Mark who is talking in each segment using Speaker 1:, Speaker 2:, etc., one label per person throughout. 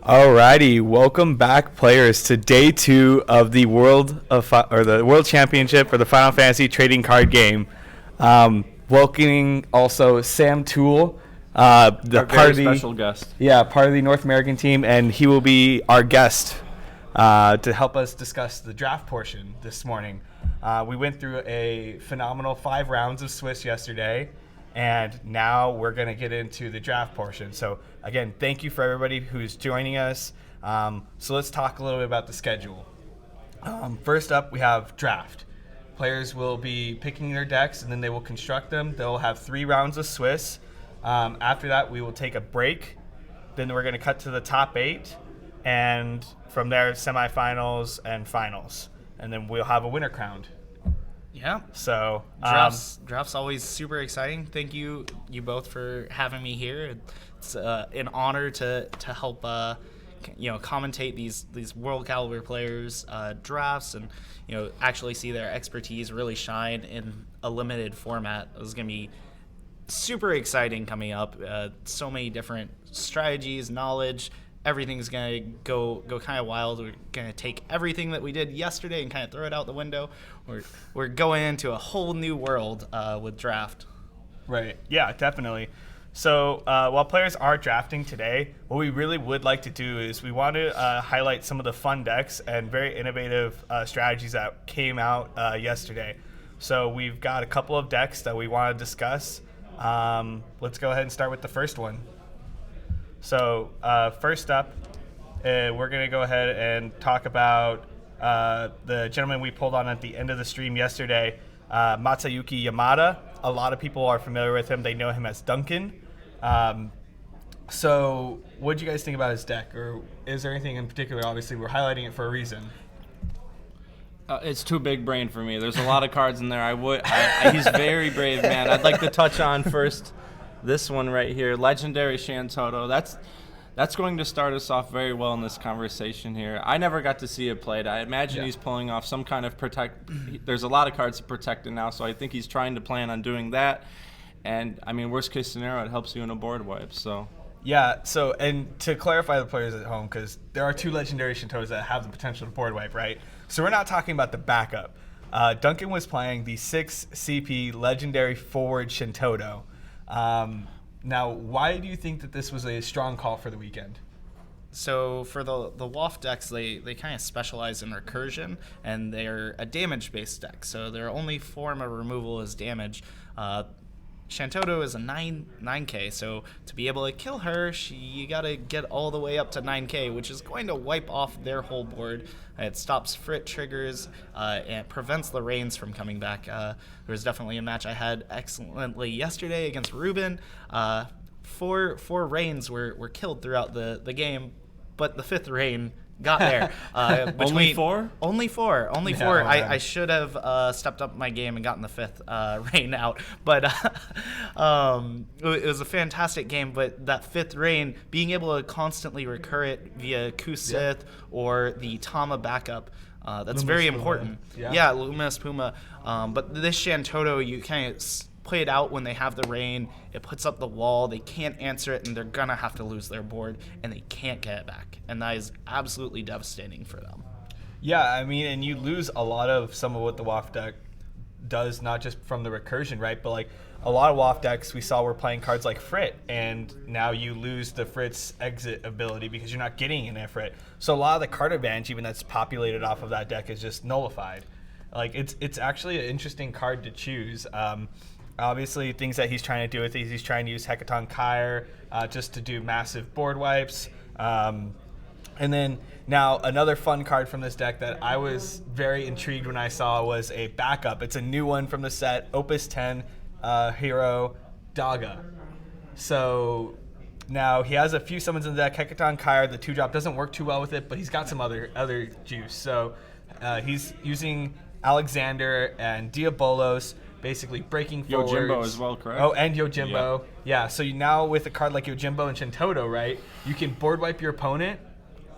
Speaker 1: Alrighty, welcome back, players, to day 2 of the the World Championship for the Final Fantasy trading card game. Welcoming also Sam Toole,
Speaker 2: Our very special guest.
Speaker 1: Yeah, part of the North American team, and he will be our guest to help us discuss the draft portion this morning. We went through a phenomenal 5 rounds of Swiss yesterday, and now we're going to get into the draft portion. So again, thank you for everybody who's joining us. So let's talk a little bit about the schedule. First up, we have draft. Players will be picking their decks, and then they will construct them. They'll have 3 rounds of Swiss. After that, we will take a break. Then we're going to cut to the top 8, and from there, semifinals and finals. And then we'll have a winner crowned.
Speaker 3: Yeah.
Speaker 1: So
Speaker 3: drafts always super exciting. Thank you both for having me here. It's an honor to help commentate these world caliber players drafts, and actually see their expertise really shine in a limited format. It was gonna be super exciting coming up. So many different strategies, knowledge. Everything's gonna go kind of wild. We're gonna take everything that we did yesterday and kind of throw it out the window. We're going into a whole new world with draft.
Speaker 1: Right. Yeah, definitely. So while players are drafting today, what we really would like to do is we want to highlight some of the fun decks and very innovative strategies that came out yesterday. So we've got a couple of decks that we want to discuss. Let's go ahead and start with the first one. So first up, we're going to go ahead and talk about the gentleman we pulled on at the end of the stream yesterday, Matsuyuki Yamada. A lot of people are familiar with him. They know him as Duncan. So what did you guys think about his deck? Or is there anything in particular? Obviously, we're highlighting it for a reason.
Speaker 2: It's too big brain for me. There's a lot of cards in there. He's very brave, man. I'd like to touch on first this one right here, Legendary Shantoto. That's going to start us off very well in this conversation here. I never got to see it played. I imagine he's pulling off some kind of protect. There's a lot of cards to protect it now, so I think he's trying to plan on doing that. And, I mean, worst case scenario, it helps you in a board wipe. So.
Speaker 1: Yeah, so, and to clarify the players at home, because there are 2 Legendary Shantotos that have the potential to board wipe, right? So we're not talking about the backup. Duncan was playing the 6 CP Legendary Forward Shantoto. Now, why do you think that this was a strong call for the weekend?
Speaker 3: So for the WAF decks, they kind of specialize in recursion, and they're a damage-based deck. So their only form of removal is damage. Shantoto is a 9K, so to be able to kill her, you gotta get all the way up to 9K, which is going to wipe off their whole board. It stops Frit triggers, and it prevents the Rains from coming back. There was definitely a match I had excellently yesterday against Ruben. 4 Rains were killed throughout the game, but the 5th Rain got there.
Speaker 2: Only 4?
Speaker 3: Only 4. Only 4.
Speaker 1: Oh,
Speaker 3: I should have stepped up my game and gotten the 5th Rain out. But it was a fantastic game. But that 5th Rain, being able to constantly recur it via Kusith or the Tama backup, that's
Speaker 1: Luminous
Speaker 3: very
Speaker 1: Puma.
Speaker 3: important.
Speaker 1: Yeah,
Speaker 3: Luminous Puma. But this Shantoto, you kind of play it out when they have the Rain. It puts up the wall. They can't answer it, and they're going to have to lose their board, and they can't get it back. And that is absolutely devastating for them.
Speaker 1: Yeah, I mean, and you lose a lot of some of what the WAF deck does, not just from the recursion, right? But like a lot of WAF decks we saw were playing cards like Frit, and now you lose the Frit's exit ability because you're not getting an Frit. So a lot of the card advantage, even that's populated off of that deck, is just nullified. Like it's actually an interesting card to choose. Obviously, things that he's trying to do with these, he's trying to use Hecaton Kyre just to do massive board wipes. And then now another fun card from this deck that I was very intrigued when I saw was a backup. It's a new one from the set, Opus 10 hero Daga. So now he has a few summons in the deck. Hecaton Kyre, the 2-drop, doesn't work too well with it, but he's got some other juice. So he's using Alexander and Diabolos, basically breaking forwards.
Speaker 2: Yojimbo as well, correct?
Speaker 1: Oh, and Yojimbo. Yeah, so now with a card like Yojimbo and Shantoto, right, you can board wipe your opponent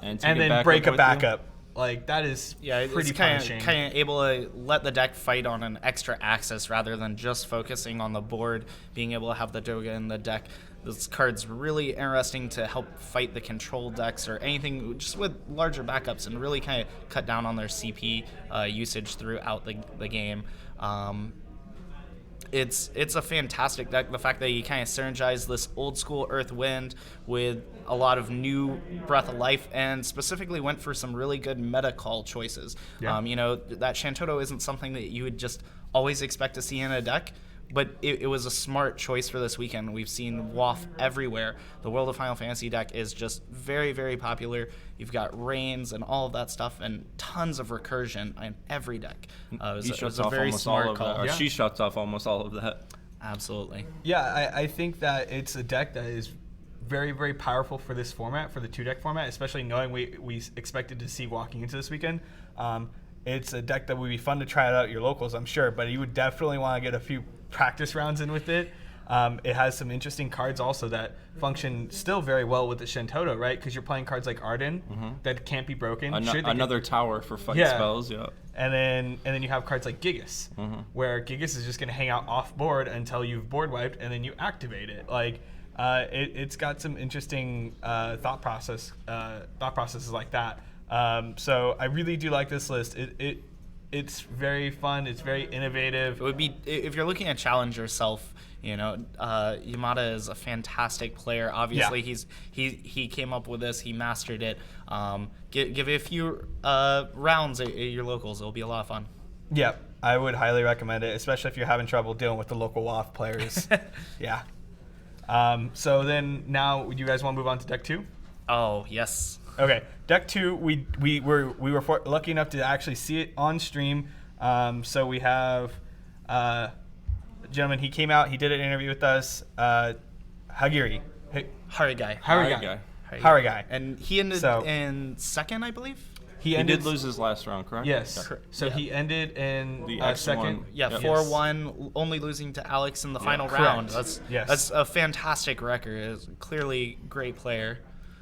Speaker 1: and then break a backup. Like, that is pretty punishing.
Speaker 3: Kind of able to let the deck fight on an extra axis rather than just focusing on the board, being able to have the Doga in the deck. This card's really interesting to help fight the control decks or anything just with larger backups and really kind of cut down on their CP usage throughout the game. It's a fantastic deck. The fact that you kind of synergize this old school Earth Wind with a lot of new Breath of Life, and specifically went for some really good meta call choices.
Speaker 1: Yeah.
Speaker 3: That Shantoto isn't something that you would just always expect to see in a deck, but it was a smart choice for this weekend. We've seen WAF everywhere. The World of Final Fantasy deck is just very, very popular. You've got Reigns and all of that stuff, and tons of recursion in every deck. It was a very smart call.
Speaker 2: Or she shuts off almost all of that.
Speaker 3: Absolutely.
Speaker 1: Yeah, I think that it's a deck that is very, very powerful for this format, for the 2-deck format, especially knowing we expected to see walking into this weekend. It's a deck that would be fun to try it out at your locals, I'm sure, but you would definitely want to get a few practice rounds in with it. It has some interesting cards also that function still very well with the Shantoto, right? Because you're playing cards like Arden that can't be broken.
Speaker 2: Another tower for fight spells, yeah.
Speaker 1: And then you have cards like Gigas, where Gigas is just going to hang out off board until you've board wiped, and then you activate it. Like, it's got some interesting thought processes like that. So I really do like this list. It's very fun. It's very innovative.
Speaker 3: It would be, if you're looking to challenge yourself, Yamada is a fantastic player. Obviously, he came up with this. He mastered it. Give it a few rounds at your locals. It'll be a lot of fun.
Speaker 1: Yeah, I would highly recommend it, especially if you're having trouble dealing with the local WAF players. Yeah. So then now, you guys want to move on to deck 2?
Speaker 3: Oh, yes.
Speaker 1: Okay, deck 2. We were lucky enough to actually see it on stream. So we have a gentleman. He came out. He did an interview with us. Hagiri. Harigai.
Speaker 3: And he ended in second, I believe.
Speaker 2: He did lose his last round, correct?
Speaker 1: Yes. Yeah. So he ended in
Speaker 2: the
Speaker 1: second.
Speaker 3: Yeah, 4-1, only losing to Alex in the final round. That's a fantastic record. It's clearly great player.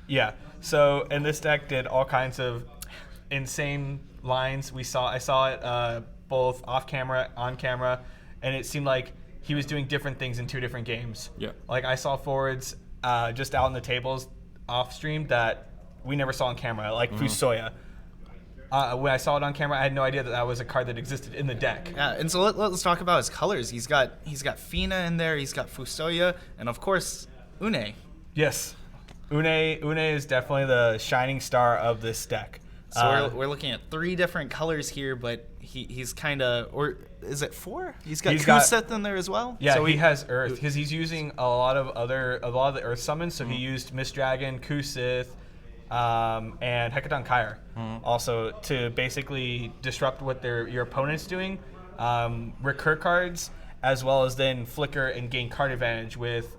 Speaker 1: Yeah. So, and this deck did all kinds of insane lines. I saw it both off camera, on camera, and it seemed like he was doing different things in 2 different games.
Speaker 2: Yeah.
Speaker 1: Like I saw forwards just out on the tables off stream that we never saw on camera, like Fusoya. When I saw it on camera, I had no idea that was a card that existed in the deck.
Speaker 3: Yeah, and so let's talk about his colors. He's got Fina in there. He's got Fusoya, and of course, Une.
Speaker 1: Yes. Une is definitely the shining star of this deck.
Speaker 3: So we're looking at 3 different colors here, but he's kind of, or is it 4? He's got Kusith in there as well.
Speaker 1: Yeah, so he has Earth because he's using a lot of the Earth summons. So he used Mist Dragon, Kusith, and Hecaton Kyre also to basically disrupt what your opponent's doing, recur cards, as well as then flicker and gain card advantage with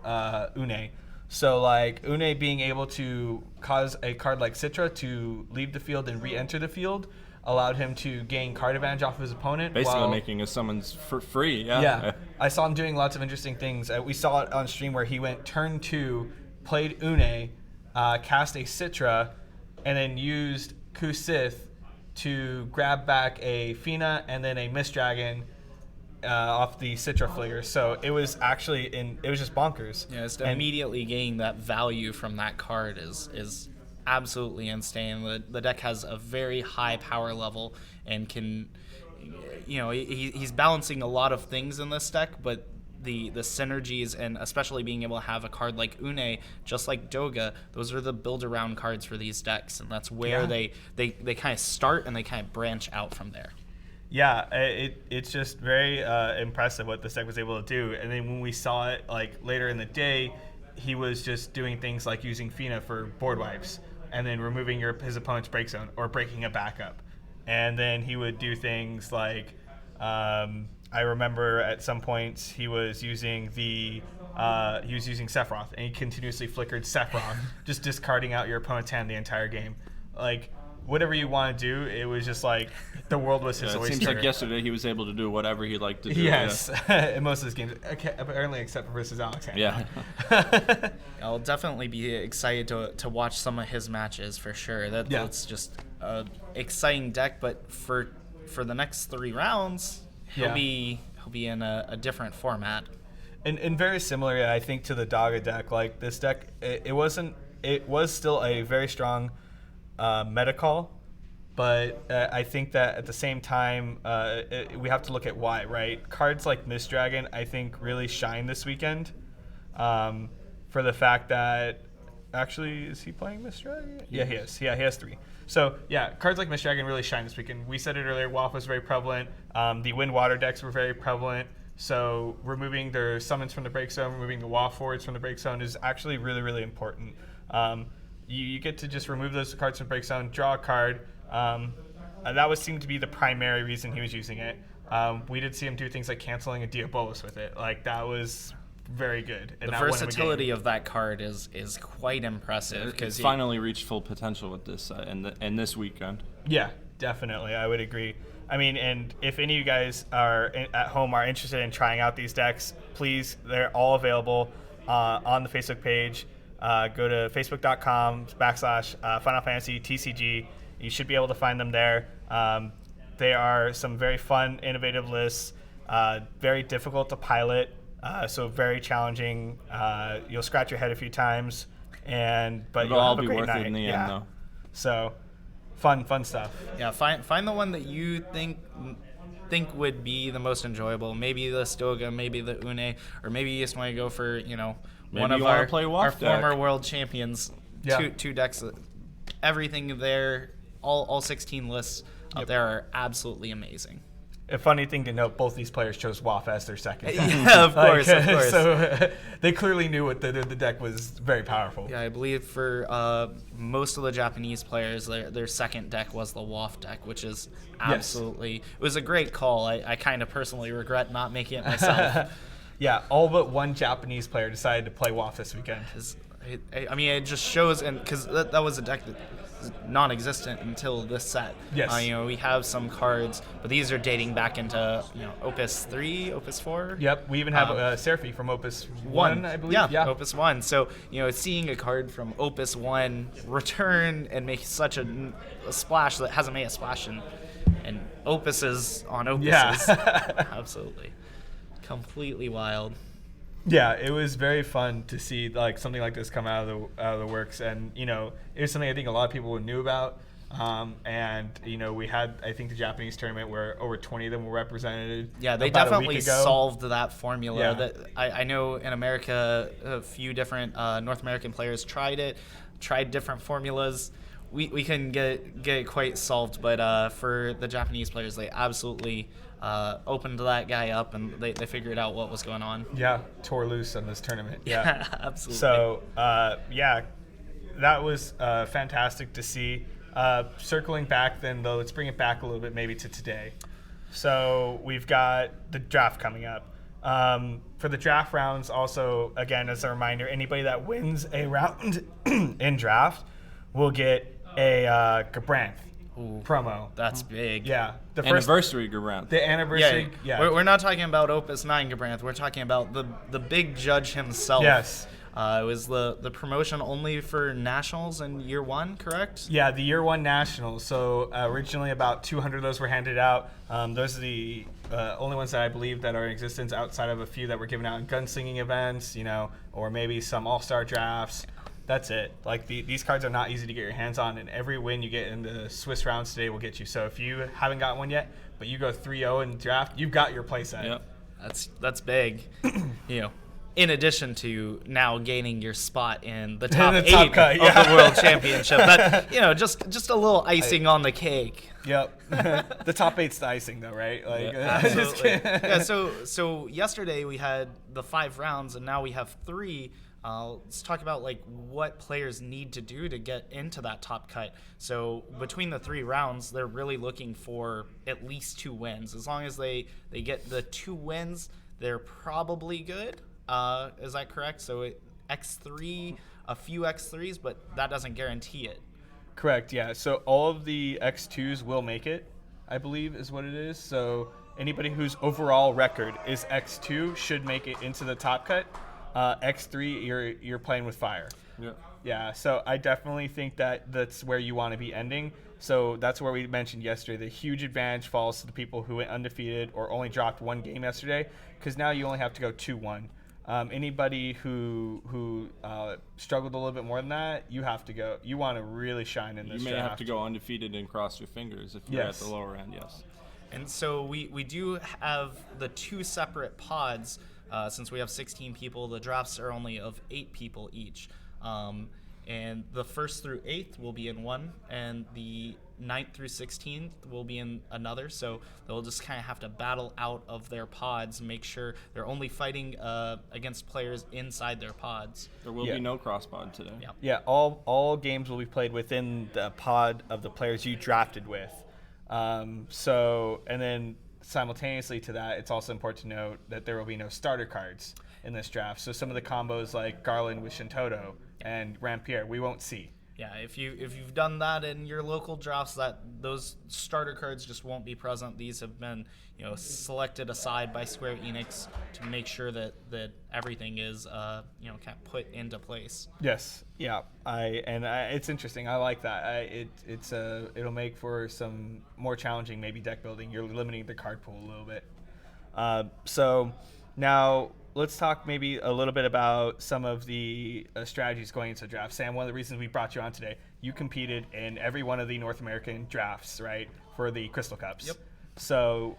Speaker 1: Une. So like Une being able to cause a card like Citra to leave the field and re-enter the field allowed him to gain card advantage off of his opponent.
Speaker 2: Basically making his summons for free.
Speaker 1: Yeah. I saw him doing lots of interesting things. We saw it on stream where he went turn 2, played Une, cast a Citra, and then used Kusith to grab back a Fina and then a Mist Dragon off the Citra flicker. So it was actually it was just bonkers.
Speaker 3: Yeah, just immediately gaining that value from that card is absolutely insane. The deck has a very high power level and can, he's balancing a lot of things in this deck, but the synergies and especially being able to have a card like Une, just like Doga, those are the build around cards for these decks, and that's where they kind of start and they kind of branch out from there.
Speaker 1: Yeah, it's just very impressive what this deck was able to do. And then when we saw it like later in the day, he was just doing things like using Fina for board wipes and then removing his opponent's break zone or breaking a backup. And then he would do things like I remember at some points he was using Sephiroth, and he continuously flickered Sephiroth, just discarding out your opponent's hand the entire game. Like, whatever you want to do, it was just like the world was his oyster.
Speaker 2: It seems like yesterday he was able to do whatever he'd like to do.
Speaker 1: Yes, in most of his games, apparently except for versus Alex.
Speaker 2: Yeah.
Speaker 3: I'll definitely be excited to watch some of his matches for sure. That's just an exciting deck, but for the next 3 rounds, he'll be in a different format.
Speaker 1: And very similar, I think, to the Daga deck. Like this deck, it was still a very strong meta call, but I think that at the same time, we have to look at why, right? Cards like Mist Dragon, I think, really shine this weekend for the fact that, actually, is he playing Mist Dragon? Yeah, he is. Yeah, he has 3. So, yeah, cards like Mist Dragon really shine this weekend. We said it earlier, WAF was very prevalent. The Wind Water decks were very prevalent. So removing their summons from the break zone, removing the WAF forwards from the break zone is actually really, really important. You get to just remove those cards from break zone, draw a card. That would seem to be the primary reason he was using it. We did see him do things like canceling a Diabolus with it. Like, that was very good. And
Speaker 3: the versatility of that card is quite impressive.
Speaker 2: Because finally reached full potential with this in this weekend.
Speaker 1: Yeah, definitely. I would agree. I mean, and if any of you guys are at home are interested in trying out these decks, please, they're all available on the Facebook page. Go to facebook.com/Final Fantasy TCG. You should be able to find them there. They are some very fun, innovative lists, very difficult to pilot, so very challenging. You'll scratch your head a few times, but
Speaker 2: it'll
Speaker 1: you'll
Speaker 2: all
Speaker 1: have a
Speaker 2: be
Speaker 1: great
Speaker 2: worth
Speaker 1: night.
Speaker 2: it in the end, though.
Speaker 1: So, fun stuff.
Speaker 3: Yeah, find the one that you think would be the most enjoyable. Maybe the Stoga, maybe the Une, or maybe you just want to go for one of our former world champions.
Speaker 1: Yeah.
Speaker 3: Two decks. Everything there, all 16 lists up there are absolutely amazing.
Speaker 1: A funny thing to note, both these players chose WAF as their second.
Speaker 3: Yeah, of course.
Speaker 1: So they clearly knew what the deck was very powerful.
Speaker 3: Yeah, I believe for most of the Japanese players, their second deck was the WAF deck, which is absolutely... It was a great call. I kind of personally regret not making it myself.
Speaker 1: Yeah, all but one Japanese player decided to play WAF this weekend.
Speaker 3: I mean, it just shows, and because that was a deck that was non-existent until this set.
Speaker 1: Yes.
Speaker 3: We have some cards, but these are dating back into Opus 3, Opus 4.
Speaker 1: Yep, we even have Seraphy from Opus 1, I believe.
Speaker 3: Yeah, Opus 1. So, seeing a card from Opus 1 return and make such a splash that hasn't made a splash in Opuses on Opuses.
Speaker 1: Yeah.
Speaker 3: Absolutely. Completely wild.
Speaker 1: Yeah, it was very fun to see something like this come out of the works, and it was something I think a lot of people knew about. And we had, I think, the Japanese tournament where over 20 of them were represented.
Speaker 3: Yeah, they
Speaker 1: about
Speaker 3: definitely
Speaker 1: a week ago.
Speaker 3: solved that formula.
Speaker 1: Yeah.
Speaker 3: That I know in America, a few different North American players tried different formulas. We couldn't get it quite solved, but for the Japanese players, they absolutely opened that guy up, and they figured out what was going on.
Speaker 1: Yeah, tore loose on this tournament.
Speaker 3: Yeah, absolutely.
Speaker 1: So, that was fantastic to see. Circling back then, though, let's bring it back a little bit maybe to today. So we've got the draft coming up. For the draft rounds, also, again, as a reminder, anybody that wins a round in draft will get a Gabranth promo.
Speaker 3: That's big.
Speaker 1: Yeah. The first
Speaker 2: anniversary Gabranth.
Speaker 1: The anniversary.
Speaker 3: Yeah. We're not talking about Opus 9 Gabranth. We're talking about the big judge himself.
Speaker 1: Yes.
Speaker 3: It was the promotion only for nationals in year 1, correct?
Speaker 1: Yeah, the year 1 nationals. So originally about 200 of those were handed out. Those are the only ones that I believe that are in existence outside of a few that were given out in gunslinging events, or maybe some all-star drafts. That's it. These cards are not easy to get your hands on, and every win you get in the Swiss rounds today will get you. So if you haven't got one yet, but you go 3-0 in draft, you've got your playset.
Speaker 2: Yep.
Speaker 3: That's big. In addition to now gaining your spot in the top 8
Speaker 1: cut,
Speaker 3: of the World Championship. That just a little icing on the cake.
Speaker 1: Yep. The top 8's the icing, though, right?
Speaker 3: Absolutely. Yeah. So yesterday we had the 5 rounds, and now we have 3. Let's talk about what players need to do to get into that top cut. So between the 3 rounds, they're really looking for at least 2 wins. As long as they get the 2 wins, they're probably good. Is that correct? So X3, a few X3s, but that doesn't guarantee it.
Speaker 1: Correct, yeah. So all of the X2s will make it, I believe is what it is. So anybody whose overall record is X2 should make it into the top cut. X3, you're playing with fire.
Speaker 2: Yeah.
Speaker 1: Yeah, so I definitely think that's where you want to be ending. So that's where we mentioned yesterday. The huge advantage falls to the people who went undefeated or only dropped 1 game yesterday, because now you only have to go 2-1. Anybody who struggled a little bit more than that, you have to go. You want to really shine in this
Speaker 2: You may
Speaker 1: draft.
Speaker 2: have to go undefeated and cross your fingers if you're at the lower end, yes.
Speaker 3: And so we do have the 2 separate pods. Since we have 16 people, the drafts are only of 8 people each. And the 1st through 8th will be in one, and the 9th through 16th will be in another. So they'll just kind of have to battle out of their pods, make sure they're only fighting against players inside their pods.
Speaker 2: There will be no cross pod today.
Speaker 3: Yeah.
Speaker 1: Yeah, all games will be played within the pod of the players you drafted with. And then simultaneously to that, it's also important to note that there will be no starter cards in this draft. So some of the combos like Garland with Shintoto and Rampierre, we won't see.
Speaker 3: Yeah, if you've done that in your local drafts, those starter cards just won't be present. These have been selected aside by Square Enix to make sure that everything is kind of put into place.
Speaker 1: Yes, yeah, it's interesting. I like that. It'll make for some more challenging maybe deck building. You're limiting the card pool a little bit. So now let's talk maybe a little bit about some of the strategies going into the draft. Sam, one of the reasons we brought you on today, you competed in every one of the North American drafts, right, for the Crystal Cups.
Speaker 3: Yep.
Speaker 1: So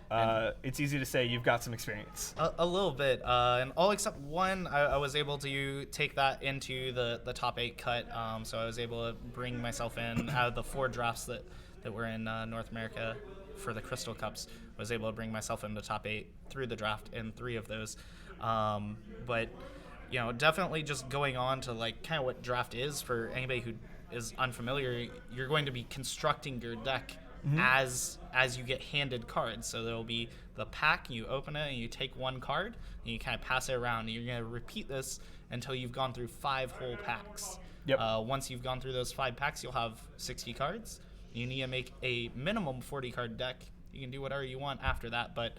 Speaker 1: it's easy to say you've got some experience.
Speaker 3: A little bit, and all except one, I was able to take that into the top 8 cut. So I was able to bring myself in out of the 4 drafts that were in North America for the Crystal Cups. I was able to bring myself into the top 8 through the draft in 3 of those. But definitely just going on to kind of what draft is for anybody who is unfamiliar. You're going to be constructing your deck as you get handed cards. So there'll be the pack, you open it and you take 1 card and you kind of pass it around, and you're going to repeat this until you've gone through 5 whole packs.
Speaker 1: Yep.
Speaker 3: Once you've gone through those 5 packs, you'll have 60 cards. You need to make a minimum 40 card deck. You can do whatever you want after that, but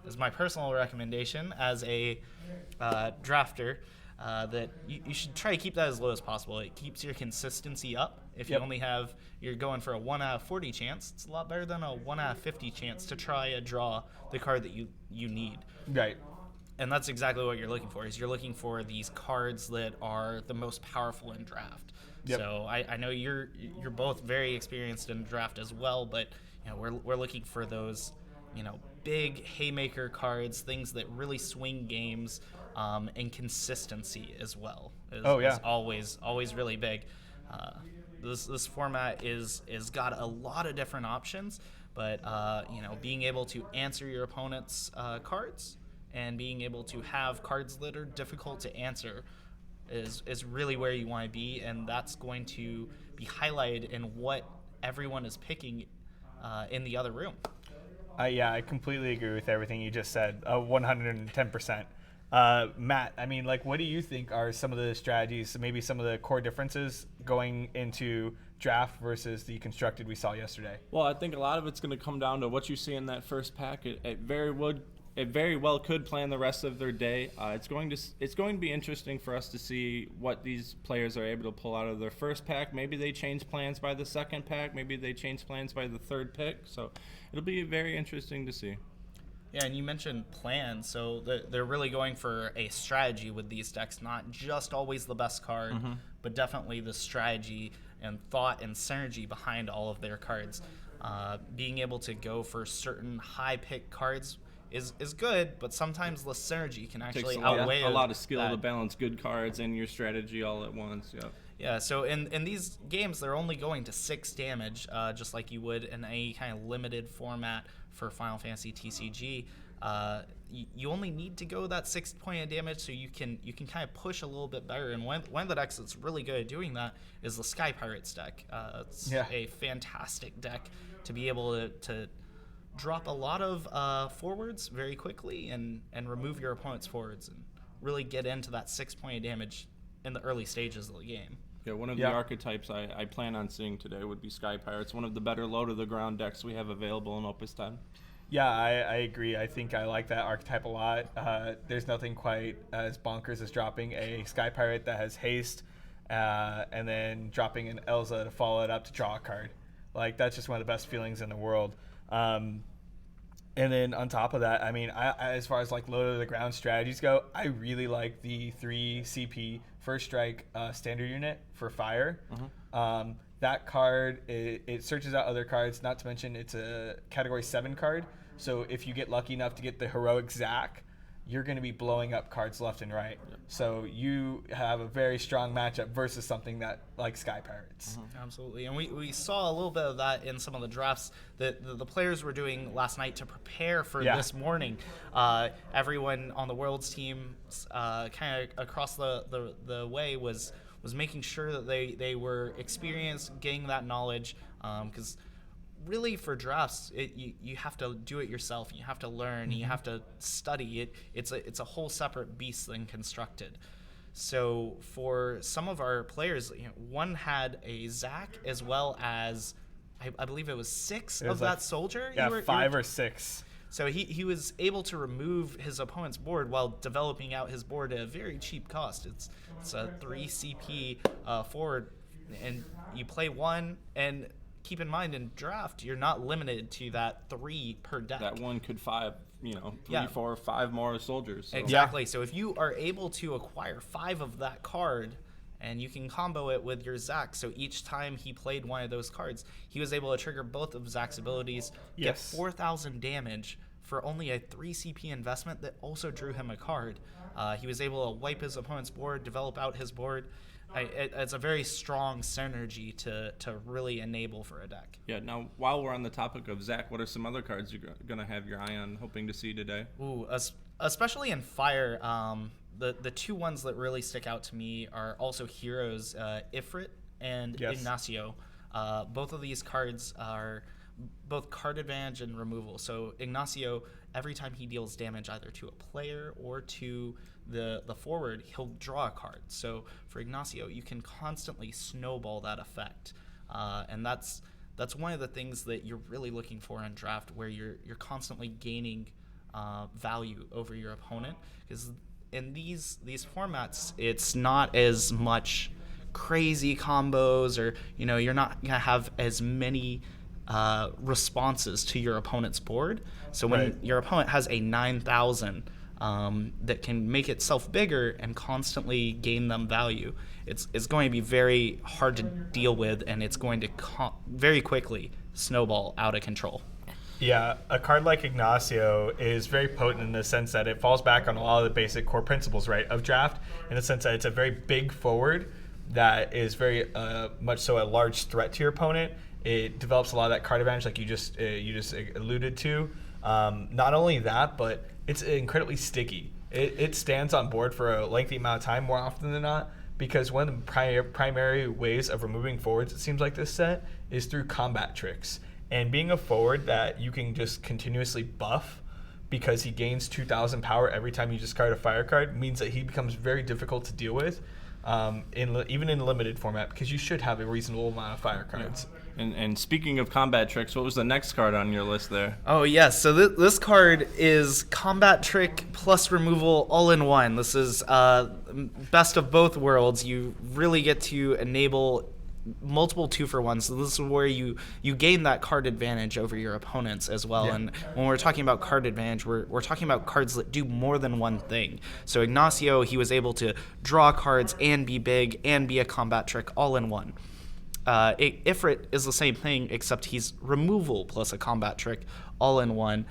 Speaker 3: as my personal recommendation as a drafter, that you should try to keep that as low as possible. It keeps your consistency up. If you only you're going for a 1 out of 40 chance, it's a lot better than a 1 out of 50 chance to try to draw the card that you need.
Speaker 1: Right.
Speaker 3: And that's exactly what you're looking for. Is you're looking for these cards that are the most powerful in draft.
Speaker 1: Yep.
Speaker 3: So I know you're both very experienced in draft as well, but we're looking for those big haymaker cards, things that really swing games, and consistency as well is always really big. This format is got a lot of different options, but being able to answer your opponent's cards and being able to have cards that are difficult to answer is really where you want to be, and that's going to be highlighted in what everyone is picking in the other room.
Speaker 1: I completely agree with everything you just said, 110%. Matt, what do you think are some of the strategies, maybe some of the core differences going into draft versus the constructed we saw yesterday?
Speaker 2: Well, I think a lot of it's going to come down to what you see in that first pack. It very well could plan the rest of their day. It's going to be interesting for us to see what these players are able to pull out of their first pack. Maybe they change plans by the second pack. Maybe they change plans by the third pick. So it'll be very interesting to see.
Speaker 3: Yeah, and you mentioned plans, so they're really going for a strategy with these decks, not just always the best card, but definitely the strategy and thought and synergy behind all of their cards. Being able to go for certain high pick cards is good, but sometimes the synergy can actually outweigh
Speaker 2: a lot of skill to balance good cards and your strategy all at once. Yeah.
Speaker 3: Yeah, so in these games, they're only going to 6 damage, just like you would in any kind of limited format for Final Fantasy TCG. You only need to go that 6 point of damage, so you can kind of push a little bit better. And one of the decks that's really good at doing that is the Sky Pirates deck. It's a fantastic deck to be able to drop a lot of forwards very quickly and remove your opponent's forwards and really get into that 6 point of damage in the early stages of the game.
Speaker 2: Yeah, one of the archetypes I plan on seeing today would be Sky Pirates, one of the better low-to-the-ground decks we have available in Opus 10.
Speaker 1: Yeah, I agree. I think I like that archetype a lot. There's nothing quite as bonkers as dropping a Sky Pirate that has haste and then dropping an Elza to follow it up to draw a card. That's just one of the best feelings in the world. And then on top of that, I mean, as far as like low to the ground strategies go, I really like the 3 CP first strike standard unit for fire. That card, it searches out other cards, not to mention it's a category 7 card. So if you get lucky enough to get the heroic Zac, you're going to be blowing up cards left and right. So you have a very strong matchup versus something that like Sky Pirates.
Speaker 3: Absolutely. And we saw a little bit of that in some of the drafts that the players were doing last night to prepare for this morning. Everyone on the Worlds team kind of across the way was making sure that they were experienced, getting that knowledge, because really for drafts, you have to do it yourself. You have to learn. You have to study it. It's a whole separate beast than constructed. So for some of our players, one had a Zac as well as I believe it was 6 of that soldier.
Speaker 1: Yeah, 5 or 6.
Speaker 3: So he was able to remove his opponent's board while developing out his board at a very cheap cost. It's a 3 CP forward, and you play one. And keep in mind, in draft, you're not limited to that 3 per deck.
Speaker 2: That one could 5, 3, 4, 5 more soldiers. So.
Speaker 3: Exactly. So if you are able to acquire 5 of that card, and you can combo it with your Zac, so each time he played one of those cards, he was able to trigger both of Zac's abilities, get 4,000 damage for only a 3 CP investment that also drew him a card. He was able to wipe his opponent's board, develop out his board. It's a very strong synergy to really enable for a deck.
Speaker 2: Yeah. Now, while we're on the topic of Zac, what are some other cards you're gonna have your eye on, hoping to see today?
Speaker 3: Ooh, especially in Fire, the 2 ones that really stick out to me are also heroes, Ifrit and Ignacio. Both of these cards are both card advantage and removal. So Ignacio, every time he deals damage either to a player or to the forward, he'll draw a card. So for Ignacio, you can constantly snowball that effect, and that's one of the things that you're really looking for in draft, where you're constantly gaining value over your opponent, because in these formats, it's not as much crazy combos, or you're not gonna have as many responses to your opponent's board. So when your opponent has a 9,000 that can make itself bigger and constantly gain them value, it's going to be very hard to deal with, and it's going to very quickly snowball out of control.
Speaker 1: Yeah, a card like Ignacio is very potent in the sense that it falls back on a lot of the basic core principles, right, of draft, in the sense that it's a very big forward that is very much so a large threat to your opponent. It develops a lot of that card advantage, like you just alluded to. Not only that, but it's incredibly sticky. It stands on board for a lengthy amount of time more often than not, because one of the primary ways of removing forwards, it seems like this set, is through combat tricks. And being a forward that you can just continuously buff because he gains 2,000 power every time you discard a fire card means that he becomes very difficult to deal with, even in limited format, because you should have a reasonable amount of fire cards.
Speaker 2: Yeah. And speaking of combat tricks, what was the next card on your list there?
Speaker 3: Oh, yes. So this card is combat trick plus removal all in one. This is best of both worlds. You really get to enable multiple 2-for-1s. So this is where you gain that card advantage over your opponents as well. Yeah. And when we're talking about card advantage, we're talking about cards that do more than one thing. So Ignacio, he was able to draw cards and be big and be a combat trick all in one. Ifrit is the same thing, except he's removal plus a combat trick all in one,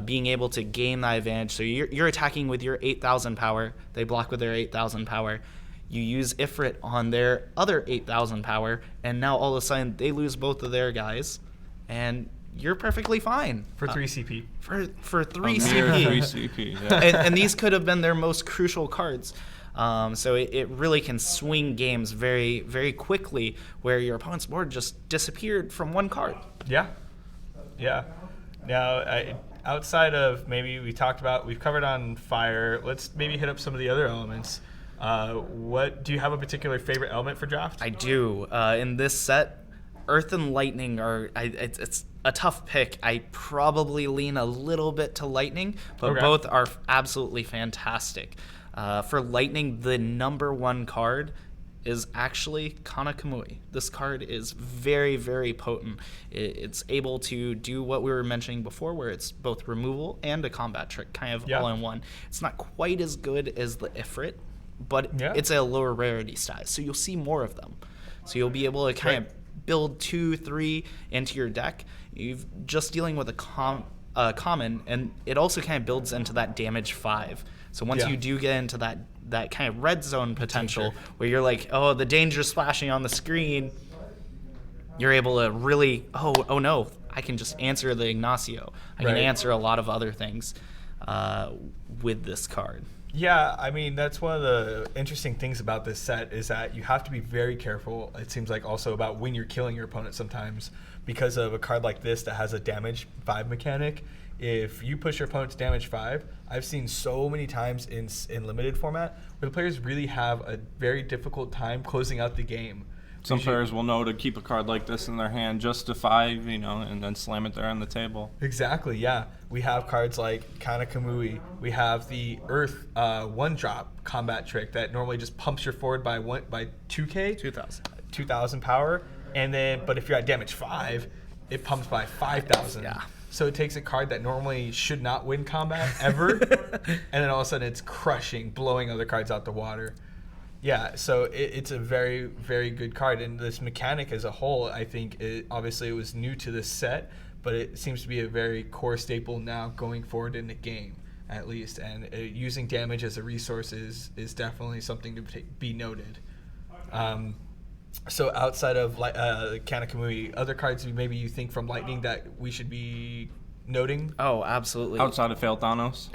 Speaker 3: being able to gain that advantage. So you're attacking with your 8,000 power. They block with their 8,000 power. You use Ifrit on their other 8,000 power, and now all of a sudden they lose both of their guys, and you're perfectly fine.
Speaker 1: For 3 CP.
Speaker 3: For 3 CP.
Speaker 2: 3 CP, yeah.
Speaker 3: And these could have been their most crucial cards. So it really can swing games very, very quickly, where your opponent's board just disappeared from one card.
Speaker 1: Yeah. Yeah. Now, outside of maybe we've covered on fire, let's maybe hit up some of the other elements. What do you have a particular favorite element for draft?
Speaker 3: I do. In this set, Earth and Lightning it's a tough pick. I probably lean a little bit to Lightning, but both are absolutely fantastic. For Lightning, the number one card is actually Kana Kamui. This card is very, very potent. It's able to do what we were mentioning before, where it's both removal and a combat trick, kind of all in one. It's not quite as good as the Ifrit, but it's a lower rarity size, so you'll see more of them. So you'll be able to kind of build 2, 3 into your deck. You've just dealing with a common, and it also kind of builds into that damage 5. So once you do get into that kind of red zone potential, where you're like, oh, the danger's splashing on the screen, you're able to really, oh no, I can just answer the Ignacio. I can answer a lot of other things with this card.
Speaker 1: Yeah, I mean, that's one of the interesting things about this set is that you have to be very careful, it seems like, also about when you're killing your opponent sometimes, because of a card like this that has a damage 5 mechanic. If you push your opponent to damage 5, I've seen so many times in limited format where the players really have a very difficult time closing out the game.
Speaker 2: Some players will know to keep a card like this in their hand just to 5, and then slam it there on the table.
Speaker 1: Exactly, yeah. We have cards like Kana Kamui. We have the Earth 1-drop combat trick that normally just pumps your forward by 2k? 2,000 power. And then, but if you're at damage 5, it pumps by 5,000.
Speaker 3: Yeah.
Speaker 1: So it takes a card that normally should not win combat ever, and then all of a sudden it's crushing, blowing other cards out the water. Yeah, so it's a very, very good card. And this mechanic as a whole, I think, obviously it was new to this set, but it seems to be a very core staple now going forward in the game, at least. And using damage as a resource is definitely something to be noted. So outside of Kana Kamui, other cards maybe you think from Lightning that we should be noting?
Speaker 3: Oh, absolutely.
Speaker 2: Outside of Fail Thanos.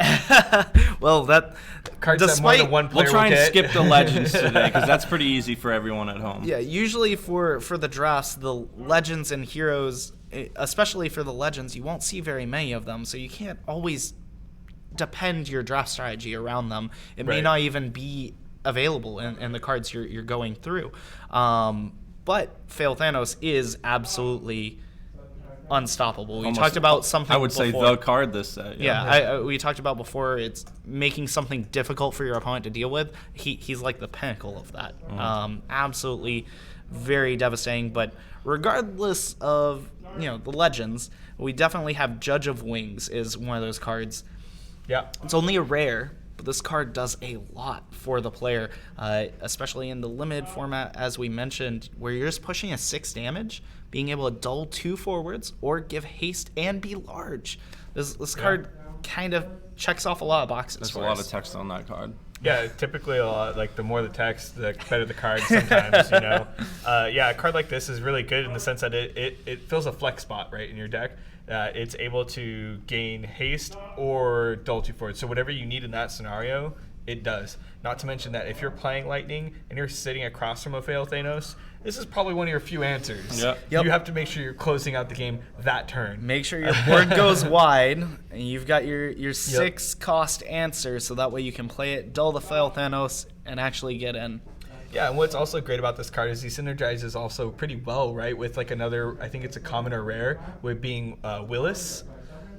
Speaker 3: Well, that
Speaker 1: cards that more than one player
Speaker 2: we'll try and
Speaker 1: get.
Speaker 2: skip the Legends today because that's pretty easy for everyone at home.
Speaker 3: Yeah, usually for the drafts, the Legends and Heroes, especially for the Legends, you won't see very many of them, so you can't always depend your draft strategy around them. It may not even be available in the cards you're going through. But Fail Thanos is absolutely unstoppable. We talked about something
Speaker 2: I would say
Speaker 3: before.
Speaker 2: the card this set.
Speaker 3: We talked about before, it's making something difficult for your opponent to deal with. He's like the pinnacle of that. Absolutely very devastating. But regardless of the Legends, we definitely have Judge of Wings is one of those cards.
Speaker 1: Yeah.
Speaker 3: It's only a rare, but this card does a lot for the player, especially in the limited format, as we mentioned, where you're just pushing a 6 damage, being able to dull 2 forwards or give haste and be large. This card kind of checks off a lot of boxes.
Speaker 2: There's a
Speaker 3: for
Speaker 2: lot
Speaker 3: us.
Speaker 2: of text on that card.
Speaker 1: Yeah, typically a lot, like the more the text, the better the card sometimes, a card like this is really good in the sense that it fills a flex spot, right, in your deck. It's able to gain haste or dull 2 forward. So whatever you need in that scenario, it does. Not to mention that if you're playing Lightning and you're sitting across from a Fail Thanos, this is probably one of your few answers.
Speaker 2: Yep.
Speaker 1: You have to make sure you're closing out the game that turn.
Speaker 3: Make sure your board goes wide, and you've got your 6 cost answer, so that way you can play it, dull the Fail Thanos, and actually get in.
Speaker 1: Yeah, and what's also great about this card is he synergizes also pretty well, right, with like another, I think it's a common or rare, with being Willis.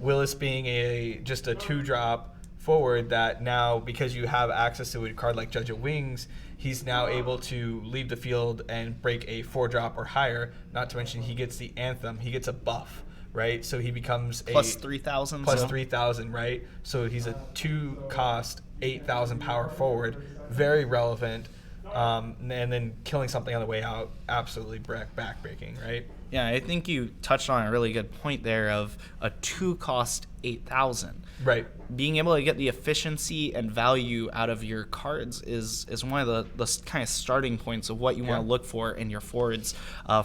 Speaker 1: Willis being just a 2-drop forward that now, because you have access to a card like Judge of Wings, he's now able to leave the field and break a 4-drop or higher, not to mention he gets the Anthem, he gets a buff, right? So he becomes
Speaker 3: plus 3,000.
Speaker 1: Plus 3,000, right? So he's a 2-cost, 8,000 power forward, very relevant. And then killing something on the way out, absolutely back-breaking, right?
Speaker 3: Yeah, I think you touched on a really good point there of a 2-cost 8,000.
Speaker 1: Right.
Speaker 3: Being able to get the efficiency and value out of your cards is one of the kind of starting points of what you want to look for in your forwards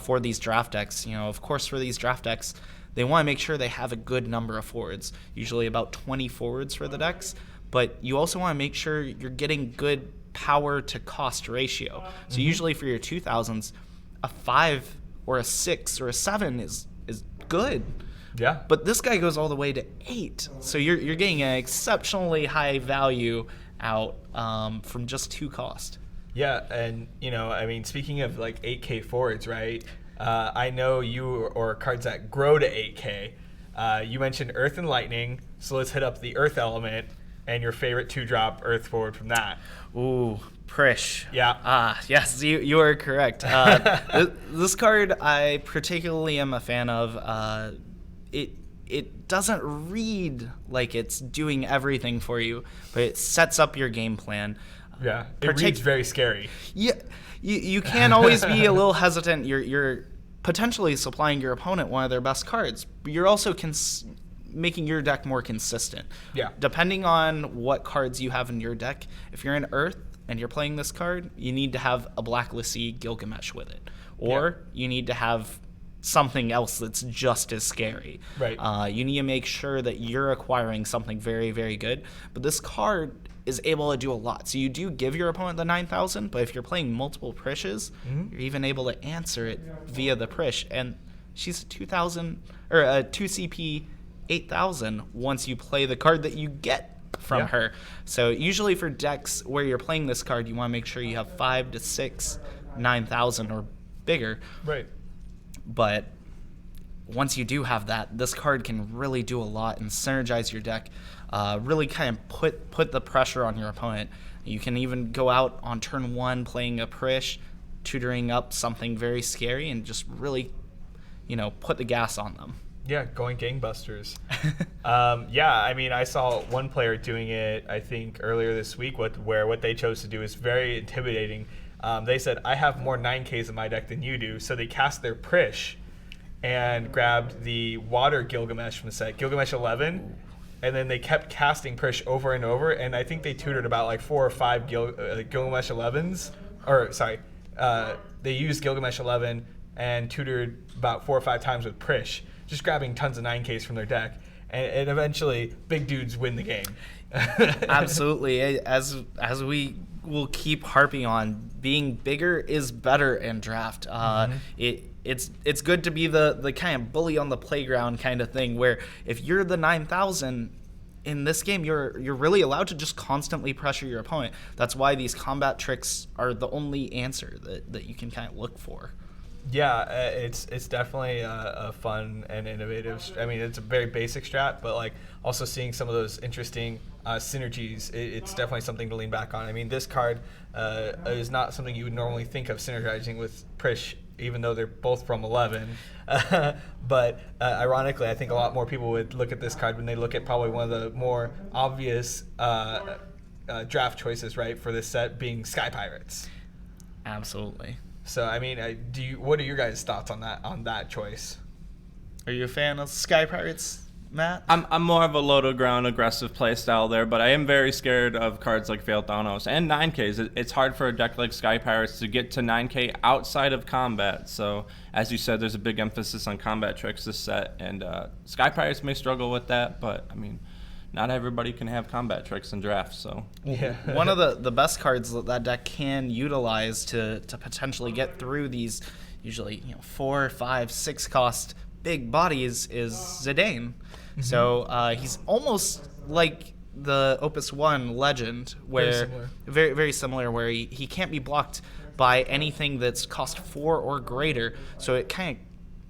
Speaker 3: for these draft decks. Of course, for these draft decks, they want to make sure they have a good number of forwards, usually about 20 forwards for the decks. But you also want to make sure you're getting good power to cost ratio. So usually for your 2000s, a 5 or a 6 or a 7 is good.
Speaker 1: Yeah.
Speaker 3: But this guy goes all the way to 8. So you're getting an exceptionally high value out from just 2 cost.
Speaker 1: Yeah, and speaking of like 8K forwards, right? I know you or cards that grow to 8K. You mentioned Earth and Lightning, so let's hit up the Earth element and your favorite 2-drop Earth forward from that.
Speaker 3: Ooh, Prish.
Speaker 1: Yeah.
Speaker 3: Yes, you are correct. This card I particularly am a fan of. It doesn't read like it's doing everything for you, but it sets up your game plan.
Speaker 1: Yeah, it reads very scary.
Speaker 3: Yeah, you can always be a little hesitant. You're potentially supplying your opponent one of their best cards, but you're also making your deck more consistent.
Speaker 1: Yeah.
Speaker 3: Depending on what cards you have in your deck, if you're in Earth and you're playing this card, you need to have a Blacklist Gilgamesh with it. Or you need to have something else that's just as scary.
Speaker 1: Right.
Speaker 3: You need to make sure that you're acquiring something very, very good. But this card is able to do a lot. So you do give your opponent the 9,000, but if you're playing multiple Prishes, you're even able to answer it via the Prish. And she's a 2,000 or a 2 CP 8,000 once you play the card that you get from her. So usually for decks where you're playing this card, you want to make sure you have 5 to 6 9,000 or bigger.
Speaker 1: Right.
Speaker 3: But once you do have that, this card can really do a lot and synergize your deck. Really kind of put the pressure on your opponent. You can even go out on turn 1 playing a Prish, tutoring up something very scary, and just really, put the gas on them.
Speaker 1: Yeah, going gangbusters. I mean, I saw one player doing it, I think, earlier this week, where what they chose to do is very intimidating. They said, I have more 9Ks in my deck than you do, so they cast their Prish and grabbed the Water Gilgamesh from the set, Gilgamesh 11, and then they kept casting Prish over and over, and I think they tutored about like 4 or 5 Gilgamesh 11s, or sorry, they used Gilgamesh 11 and tutored about 4 or 5 times with Prish, just grabbing tons of 9Ks from their deck, and eventually big dudes win the game.
Speaker 3: Absolutely. As we will keep harping on, being bigger is better in draft. It's good to be the kind of bully on the playground kind of thing, where if you're the 9,000 in this game, you're really allowed to just constantly pressure your opponent. That's why these combat tricks are the only answer that you can kind of look for.
Speaker 1: Yeah, it's definitely a fun and innovative. I mean, it's a very basic strat, but like also seeing some of those interesting synergies, it's definitely something to lean back on. I mean, this card is not something you would normally think of synergizing with Prish, even though they're both from 11. But ironically, I think a lot more people would look at this card when they look at probably one of the more obvious draft choices, right, for this set being Sky Pirates.
Speaker 3: Absolutely.
Speaker 1: So I mean, what are your guys' thoughts on that choice?
Speaker 3: Are you a fan of Sky Pirates, Matt?
Speaker 2: I'm more of a low to ground aggressive play style there, but I am very scared of cards like Failed Thanos and 9Ks. It's hard for a deck like Sky Pirates to get to 9K outside of combat. So as you said, there's a big emphasis on combat tricks this set, and Sky Pirates may struggle with that, but I mean, not everybody can have combat tricks in drafts, so.
Speaker 1: Yeah.
Speaker 3: One of the best cards that deck can utilize to potentially get through these usually 4, 5, 6 cost big bodies is Zidane. Mm-hmm. So he's almost like the Opus 1 Legend, where very, very similar, where he can't be blocked by anything that's cost 4 or greater, so it kind of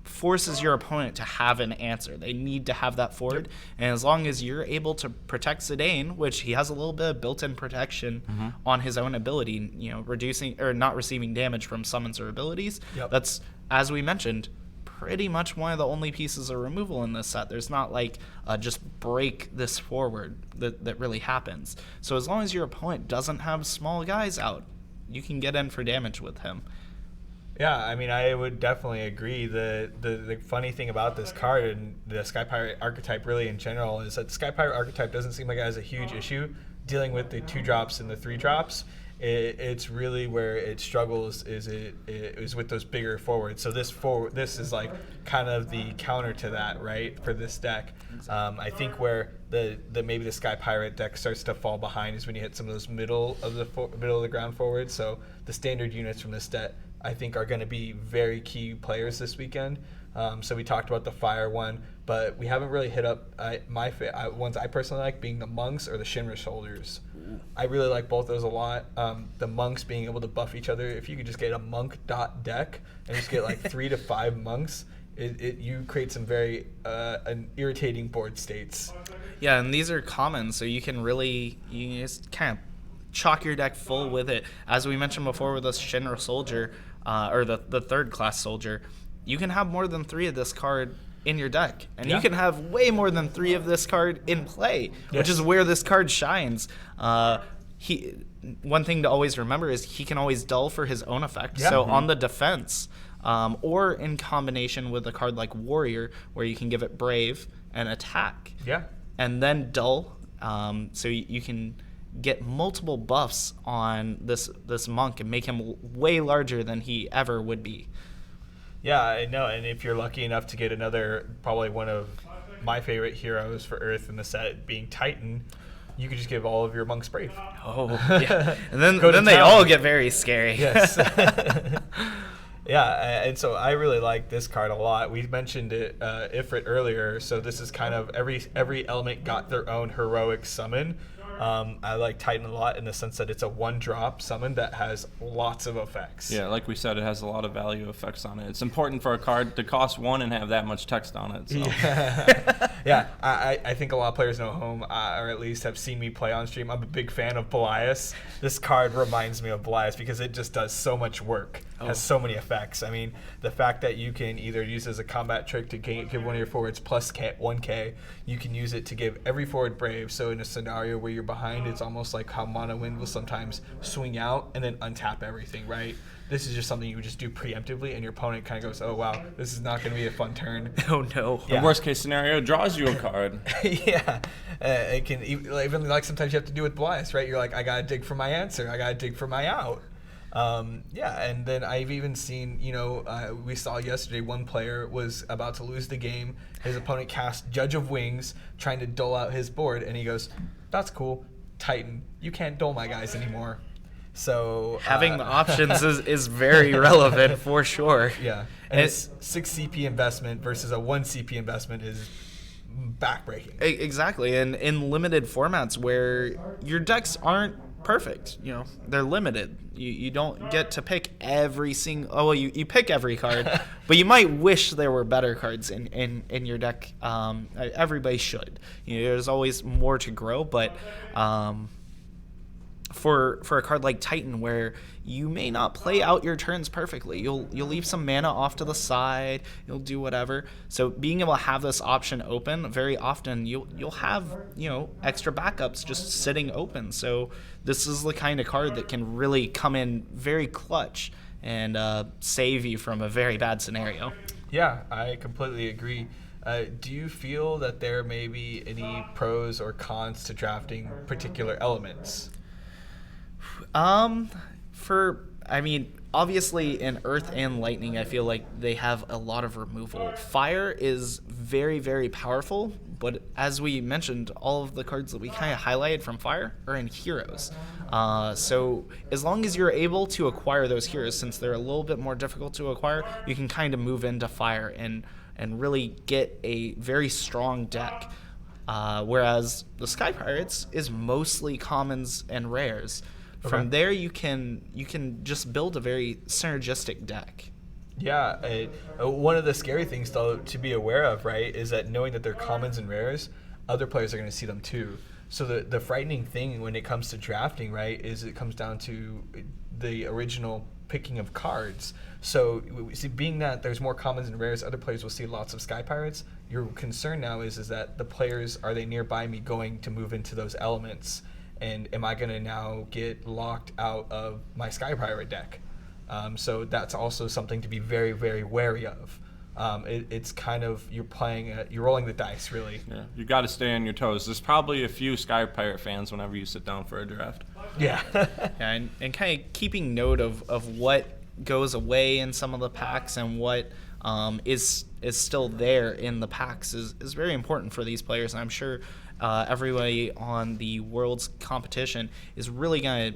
Speaker 3: forces your opponent to have an answer. They need to have that forward. And as long as you're able to protect Zidane, which he has a little bit of built-in protection on his own ability, reducing or not receiving damage from summons or abilities, that's, as we mentioned, pretty much one of the only pieces of removal in this set. There's not like just break this forward that really happens. So as long as your opponent doesn't have small guys out, you can get in for damage with him.
Speaker 1: Yeah, I mean, I would definitely agree. The funny thing about this card and the Sky Pirate archetype really in general is that the Sky Pirate archetype doesn't seem like it has a huge issue dealing with the 2-drops and the 3-drops. It's really where it struggles is with those bigger forwards. So this is like kind of the counter to that, right, for this deck. Exactly. I think where maybe the Sky Pirate deck starts to fall behind is when you hit some of those middle of the ground forwards. So the standard units from this deck, I think, are going to be very key players this weekend. So we talked about the fire one, but we haven't really hit up ones I personally like being the monks or the Shinra soldiers. I really like both those a lot. The monks being able to buff each other. If you could just get a monk dot deck and just get like 3 to 5 monks, you create some very irritating board states.
Speaker 3: Yeah, and these are common, so you can just kind of chock your deck full with it. As we mentioned before with the Shinra Soldier, or the third class Soldier, you can have more than 3 of this card in your deck, and you can have way more than 3 of this card in play, which is where this card shines. One thing to always remember is he can always dull for his own effect. So on the defense, or in combination with a card like Warrior, where you can give it Brave and attack, and then dull, so you can get multiple buffs on this monk and make him way larger than he ever would be.
Speaker 1: Yeah, I know. And if you're lucky enough to get another, probably one of my favorite heroes for Earth in the set being Titan, you could just give all of your monks Brave.
Speaker 3: Oh, yeah. And then they all get very scary.
Speaker 1: Yes. Yeah, and so I really like this card a lot. We mentioned it, Ifrit, earlier, so this is kind of every element got their own heroic summon. I like Titan a lot in the sense that it's a 1-drop summon that has lots of effects.
Speaker 2: Yeah, like we said, it has a lot of value effects on it. It's important for a card to cost 1 and have that much text on it. So.
Speaker 1: Yeah, I think a lot of players know at home, or at least have seen me play on stream. I'm a big fan of Belias. This card reminds me of Belias because it just does so much work, has so many effects. I mean, the fact that you can either use it as a combat trick to give one of your forwards plus 1k, you can use it to give every forward Brave. So in a scenario where you're behind, it's almost like how Mono Wind will sometimes swing out and then untap everything, right? This is just something you would just do preemptively, and your opponent kind of goes, oh, wow, this is not going to be a fun turn.
Speaker 3: Oh, no.
Speaker 2: The worst case scenario draws you a card.
Speaker 1: Yeah. It can even like sometimes you have to do with Belias, right? You're like, I got to dig for my answer. I got to dig for my out. Yeah, and then I've even seen, we saw yesterday one player was about to lose the game. His opponent cast Judge of Wings, trying to dole out his board, and he goes, that's cool. Titan, you can't dole my guys anymore. So
Speaker 3: having the options is very relevant for sure.
Speaker 1: Yeah, and it's 6 CP investment versus a 1 CP investment is backbreaking.
Speaker 3: Exactly, and in limited formats where your decks aren't perfect, they're limited. You don't get to pick every single. Oh, well, you pick every card, but you might wish there were better cards in your deck. Everybody should. There's always more to grow, but. For a card like Titan, where you may not play out your turns perfectly, you'll leave some mana off to the side, you'll do whatever. So being able to have this option open, very often you'll have extra backups just sitting open. So this is the kind of card that can really come in very clutch and save you from a very bad scenario.
Speaker 1: Yeah, I completely agree. Do you feel that there may be any pros or cons to drafting particular elements?
Speaker 3: Obviously in Earth and Lightning, I feel like they have a lot of removal. Fire is very, very powerful, but as we mentioned, all of the cards that we kind of highlighted from Fire are in Heroes. So as long as you're able to acquire those Heroes, since they're a little bit more difficult to acquire, you can kind of move into Fire and really get a very strong deck. Whereas the Sky Pirates is mostly commons and rares. From there, you can just build a very synergistic deck.
Speaker 1: Yeah, one of the scary things though to be aware of, right, is that knowing that they're commons and rares, other players are going to see them too. So the frightening thing when it comes to drafting, right, is it comes down to the original picking of cards. So being that there's more commons and rares, other players will see lots of Sky Pirates. Your concern now is that the players, are they nearby me going to move into those elements? And am I going to now get locked out of my Sky Pirate deck? So that's also something to be very, very wary of. It's kind of, you're rolling the dice, really.
Speaker 2: Yeah, you got to stay on your toes. There's probably a few Sky Pirate fans whenever you sit down for a draft.
Speaker 1: Yeah.
Speaker 3: and kind of keeping note of what goes away in some of the packs and what is still there in the packs is very important for these players. And I'm sure everybody on the Worlds competition is really gonna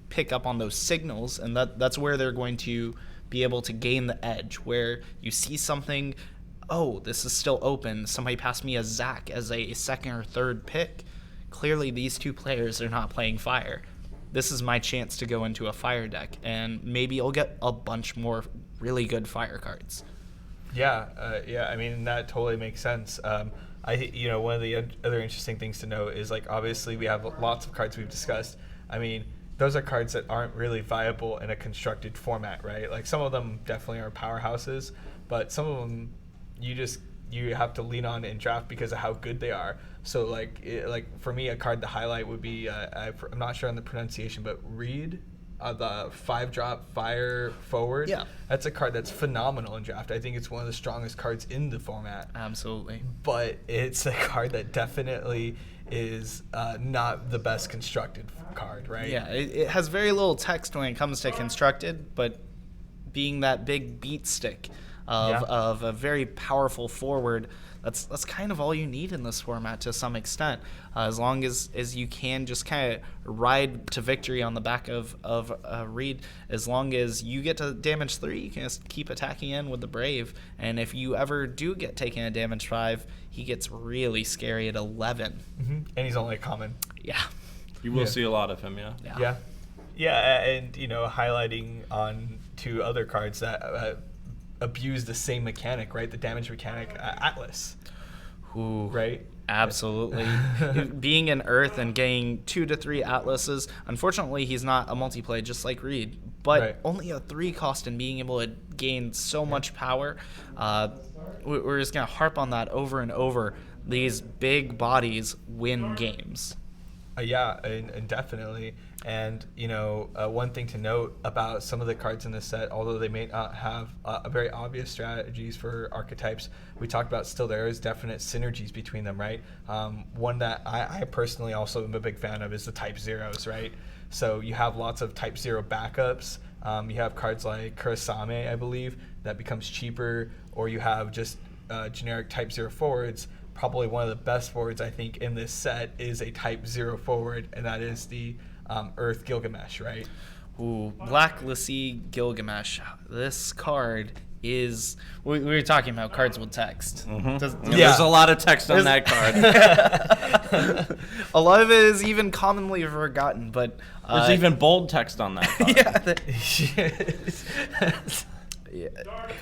Speaker 3: pick up on those signals, and that's where they're going to be able to gain the edge, where you see something, oh, this is still open, somebody passed me a Zac as a second or third pick, clearly these two players are not playing Fire, this is my chance to go into a Fire deck, and maybe I'll get a bunch more really good Fire cards.
Speaker 1: Yeah, I mean, that totally makes sense. One of the other interesting things to know is, like, obviously we have lots of cards we've discussed. I mean, those are cards that aren't really viable in a constructed format, right? Like some of them definitely are powerhouses, but some of them you have to lean on in draft because of how good they are. So like for me, a card to highlight would be I'm not sure on the pronunciation, but Reed, the 5-drop fire forward.
Speaker 3: Yeah,
Speaker 1: that's a card that's phenomenal in draft. I think it's one of the strongest cards in the format.
Speaker 3: Absolutely.
Speaker 1: But it's a card that definitely is not the best constructed card, right?
Speaker 3: Yeah, it has very little text when it comes to constructed, but being that big beat stick of a very powerful forward, that's kind of all you need in this format to some extent. As long as you can just kind of ride to victory on the back of Reed, as long as you get to damage 3, you can just keep attacking in with the Brave. And if you ever do get taken at damage 5, he gets really scary at 11.
Speaker 1: Mm-hmm. And he's only a common.
Speaker 3: Yeah.
Speaker 2: You will see a lot of him,
Speaker 1: Yeah. Yeah, and highlighting on 2 other cards that abuse the same mechanic, right? The damage mechanic, Atlas.
Speaker 3: Ooh,
Speaker 1: right?
Speaker 3: Absolutely. Being in Earth and getting 2 to 3 Atlases, unfortunately he's not a multiplay just like Reed, but only a 3 cost and being able to gain so much power. We're just going to harp on that over and over. These big bodies win games.
Speaker 1: Yeah, and definitely. And, one thing to note about some of the cards in this set, although they may not have very obvious strategies for archetypes, we talked about still there is definite synergies between them, right? One that I personally also am a big fan of is the Type Zeros, right? So you have lots of Type Zero backups. You have cards like Kurasame, I believe, that becomes cheaper, or you have just generic Type Zero forwards. Probably one of the best forwards, I think, in this set is a Type Zero forward, and that is the Earth Gilgamesh, right?
Speaker 3: Ooh, Black Lassie Gilgamesh. This card is... We were talking about cards with text.
Speaker 2: Mm-hmm. There's a lot of text on that card.
Speaker 3: A lot of it is even commonly forgotten, but...
Speaker 2: There's even bold text on that card.
Speaker 3: Yeah.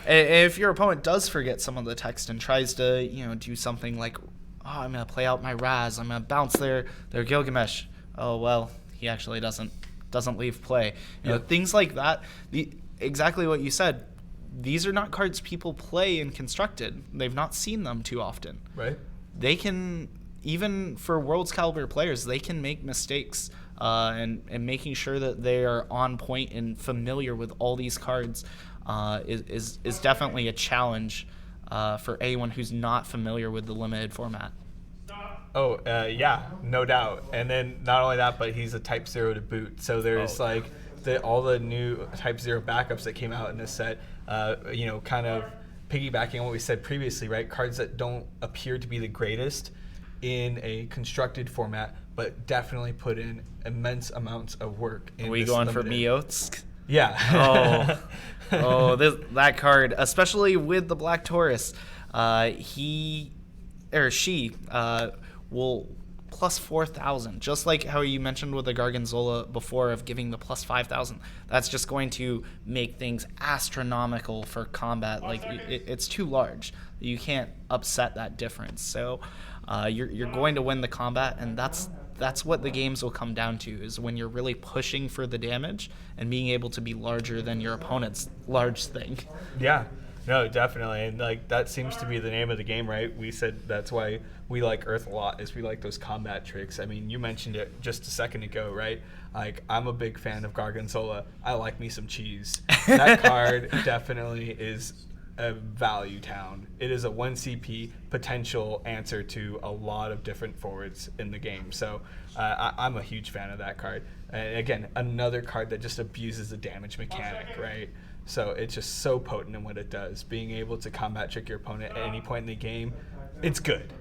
Speaker 3: If your opponent does forget some of the text and tries to, do something like, I'm going to play out my Raz, I'm going to bounce their Gilgamesh. Oh, well, he actually doesn't leave play. Things like that. Exactly what you said. These are not cards people play in Constructed. They've not seen them too often.
Speaker 1: Right.
Speaker 3: They can, even for World's Caliber players, they can make mistakes. And making sure that they are on point and familiar with all these cards is definitely a challenge for anyone who's not familiar with the limited format.
Speaker 1: Oh, yeah, no doubt. And then not only that, but he's a Type Zero to boot. So there's all the new Type Zero backups that came out in this set, kind of piggybacking on what we said previously, right? Cards that don't appear to be the greatest in a constructed format, but definitely put in immense amounts of work.
Speaker 3: Are we going for Miotsk?
Speaker 1: Yeah.
Speaker 3: That card, especially with the Black Taurus, he or she will plus 4,000, just like how you mentioned with the Gargonzola before of giving the plus 5,000. That's just going to make things astronomical for combat. Like it's too large. You can't upset that difference. So you're going to win the combat, and that's what the games will come down to, is when you're really pushing for the damage and being able to be larger than your opponent's large thing.
Speaker 1: Yeah, no, definitely. And that seems to be the name of the game, right? We said that's why we like Earth a lot, is we like those combat tricks. I mean, you mentioned it just a second ago, right? Like, I'm a big fan of Gargonzola. I like me some cheese. That card definitely is a value town. It is a 1 CP potential answer to a lot of different forwards in the game. So I'm a huge fan of that card. And again, another card that just abuses the damage mechanic, right? So it's just so potent in what it does. Being able to combat trick your opponent at any point in the game, it's good.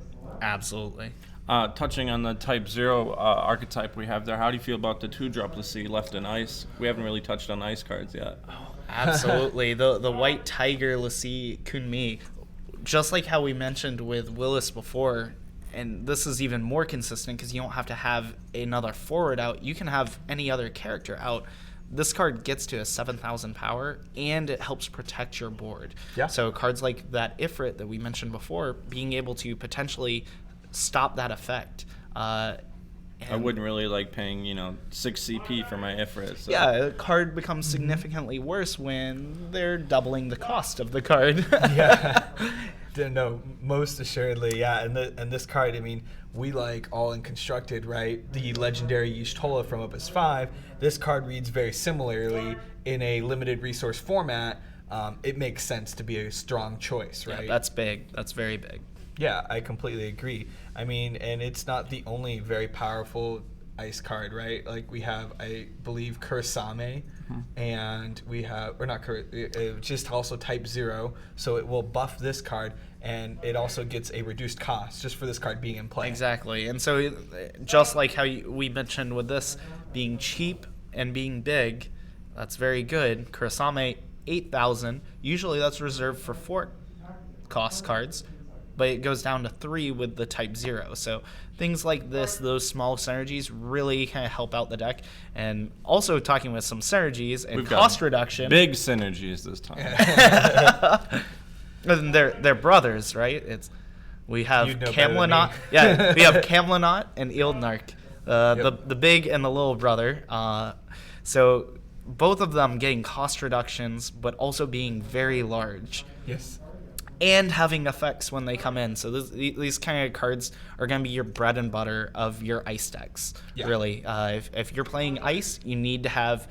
Speaker 3: Absolutely.
Speaker 2: Touching on the Type 0 archetype we have there, how do you feel about the 2-drop Lassie left in ice? We haven't really touched on ice cards yet.
Speaker 3: Absolutely. The White Tiger Lassie Kunmi, just like how we mentioned with Willis before, and this is even more consistent because you don't have to have another forward out. You can have any other character out. This card gets to a 7,000 power, and it helps protect your board.
Speaker 1: Yeah.
Speaker 3: So cards like that Ifrit that we mentioned before, being able to potentially stop that effect. And
Speaker 2: I wouldn't really like paying 6 CP for my Ifrit. So.
Speaker 3: Yeah, a card becomes significantly worse when they're doubling the cost of the card.
Speaker 1: Yeah. No, most assuredly, yeah. And this card, I mean, we like all in constructed, right? The legendary Y'shtola from Opus 5. This card reads very similarly in a limited resource format. It makes sense to be a strong choice, right?
Speaker 3: Yeah, that's big. That's very big.
Speaker 1: Yeah, I completely agree. I mean, and it's not the only very powerful ice card, right? Like we have, I believe, Kurasame, and we have, or not just also type 0, so it will buff this card, and it also gets a reduced cost just for this card being in play.
Speaker 3: Exactly, and so just like how we mentioned with this being cheap and being big, that's very good. Kurasame, 8,000. Usually that's reserved for 4 cost cards, but it goes down to 3 with the type 0. So things like this, those small synergies really kind of help out the deck. And also talking with some synergies and cost reduction.
Speaker 2: Big synergies this time.
Speaker 3: And they're brothers, right? We have Camlanot. We have Camlanot and Eildnark, the big and the little brother. So both of them getting cost reductions, but also being very large.
Speaker 1: Yes.
Speaker 3: And having effects when they come in. So these kind of cards are going to be your bread and butter of your ice decks, really. If you're playing ice, you need to have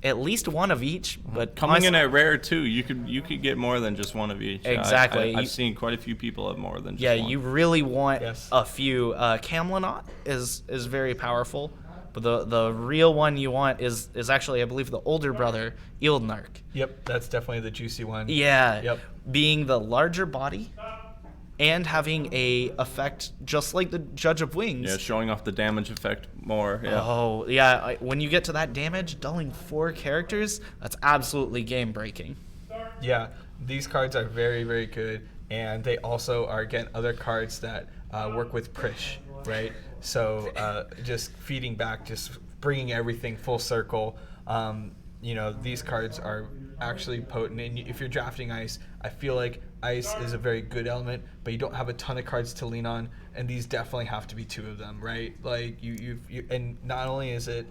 Speaker 3: at least one of each. But
Speaker 2: coming in at rare, too, you could get more than just one of each.
Speaker 3: Exactly.
Speaker 2: I've seen quite a few people have more than just one.
Speaker 3: You really want a few. Camlanot is very powerful. But the real one you want is actually, I believe, the older brother, Eildnark.
Speaker 1: Yep, that's definitely the juicy one.
Speaker 3: Yeah.
Speaker 1: Yep.
Speaker 3: Being the larger body and having a effect just like the Judge of Wings.
Speaker 2: Yeah, showing off the damage effect more. Yeah.
Speaker 3: Oh, yeah. When you get to that damage, dulling 4 characters, that's absolutely game-breaking.
Speaker 1: Yeah, these cards are very, very good. And they also are, again, other cards that work with Prish, right? So just feeding back, just bringing everything full circle. These cards are actually potent. And if you're drafting ice, I feel like ice is a very good element, but you don't have a ton of cards to lean on, and these definitely have to be 2 of them, right? Like you and not only is it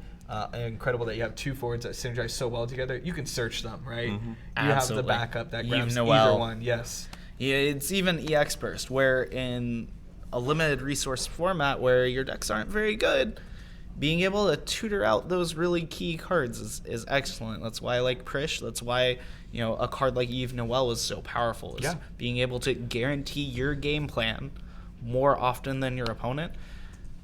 Speaker 1: incredible that you have 2 forwards that synergize so well together, you can search them, right?
Speaker 3: Mm-hmm.
Speaker 1: You have the backup that grabs either one. Yes.
Speaker 3: Yeah, it's even EX Burst, where in a limited resource format where your decks aren't very good, being able to tutor out those really key cards is excellent. That's why I like Prish. That's why a card like Eve Noel is so powerful. Is being able to guarantee your game plan more often than your opponent.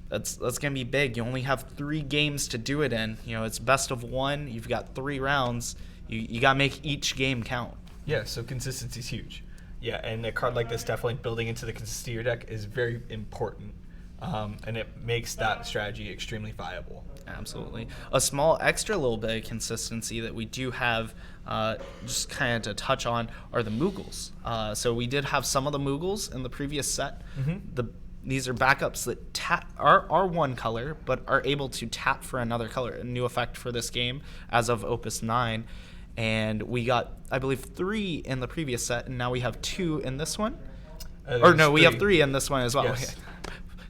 Speaker 3: That's gonna be big. You only have 3 games to do it in. It's best of 1. You've got 3 rounds. You gotta make each game count.
Speaker 1: Yeah. So consistency is huge. Yeah, and a card like this definitely building into the consistency of your deck is very important, and it makes that strategy extremely viable.
Speaker 3: Absolutely. A small extra little bit of consistency that we do have, just kind of to touch on, are the Moogles. So we did have some of the Moogles in the previous set. Mm-hmm. These are backups that are one color, but are able to tap for another color, a new effect for this game as of Opus 9. And we got, I believe, 3 in the previous set, and now we have 2 in this one. We have 3 in this one as well.
Speaker 1: Yes.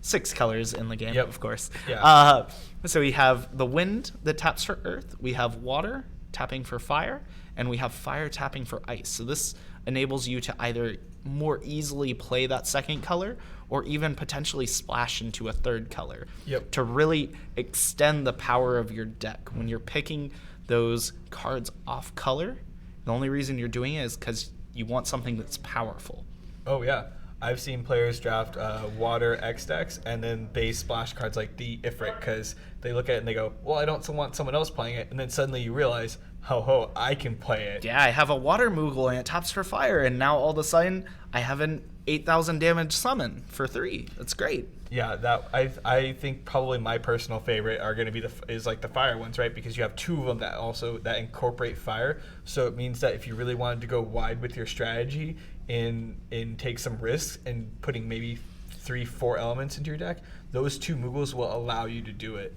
Speaker 3: 6 colors in the game, of course.
Speaker 1: Yeah.
Speaker 3: So we have the wind that taps for earth, we have water tapping for fire, and we have fire tapping for ice. So this enables you to either more easily play that second color or even potentially splash into a third color to really extend the power of your deck. When you're picking those cards off color, the only reason you're doing it is because you want something that's powerful.
Speaker 1: Oh yeah, I've seen players draft water X decks and then base splash cards like the Ifrit because they look at it and they go, well, I don't want someone else playing it, and then suddenly you realize, ho, I can play it.
Speaker 3: Yeah, I have a water Moogle and it taps for fire, and now all of a sudden I have an 8,000 damage summon for 3. That's great.
Speaker 1: Yeah, that I think probably my personal favorite are going to be the fire ones, right? Because you have 2 of them that incorporate fire. So it means that if you really wanted to go wide with your strategy and take some risks and putting maybe 3-4 elements into your deck, those 2 Moogles will allow you to do it.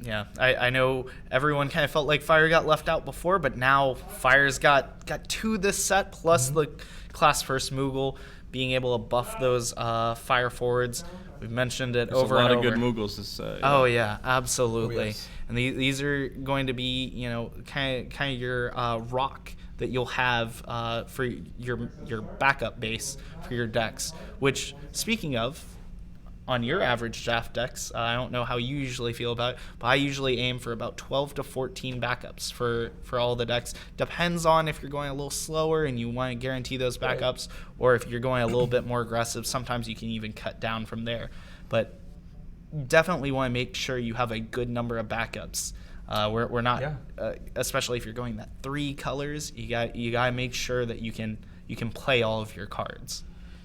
Speaker 3: Yeah, I know everyone kind of felt like Fire got left out before, but now Fire's got 2 this set, plus the class first Moogle, being able to buff those Fire forwards. We've mentioned it over and over.
Speaker 2: There's a lot of good Moogles this set.
Speaker 3: Oh yeah, absolutely.
Speaker 1: Oh, yes.
Speaker 3: And these are going to be, kind of your rock that you'll have for your backup base for your decks. Which, speaking of, on your average draft decks, I don't know how you usually feel about it, but I usually aim for about 12 to 14 backups for all the decks. Depends on if you're going a little slower and you want to guarantee those backups, or if you're going a little bit more aggressive, sometimes you can even cut down from there. But definitely want to make sure you have a good number of backups. We're not, especially if you're going that 3 colors, you got to make sure that you can play all of your cards.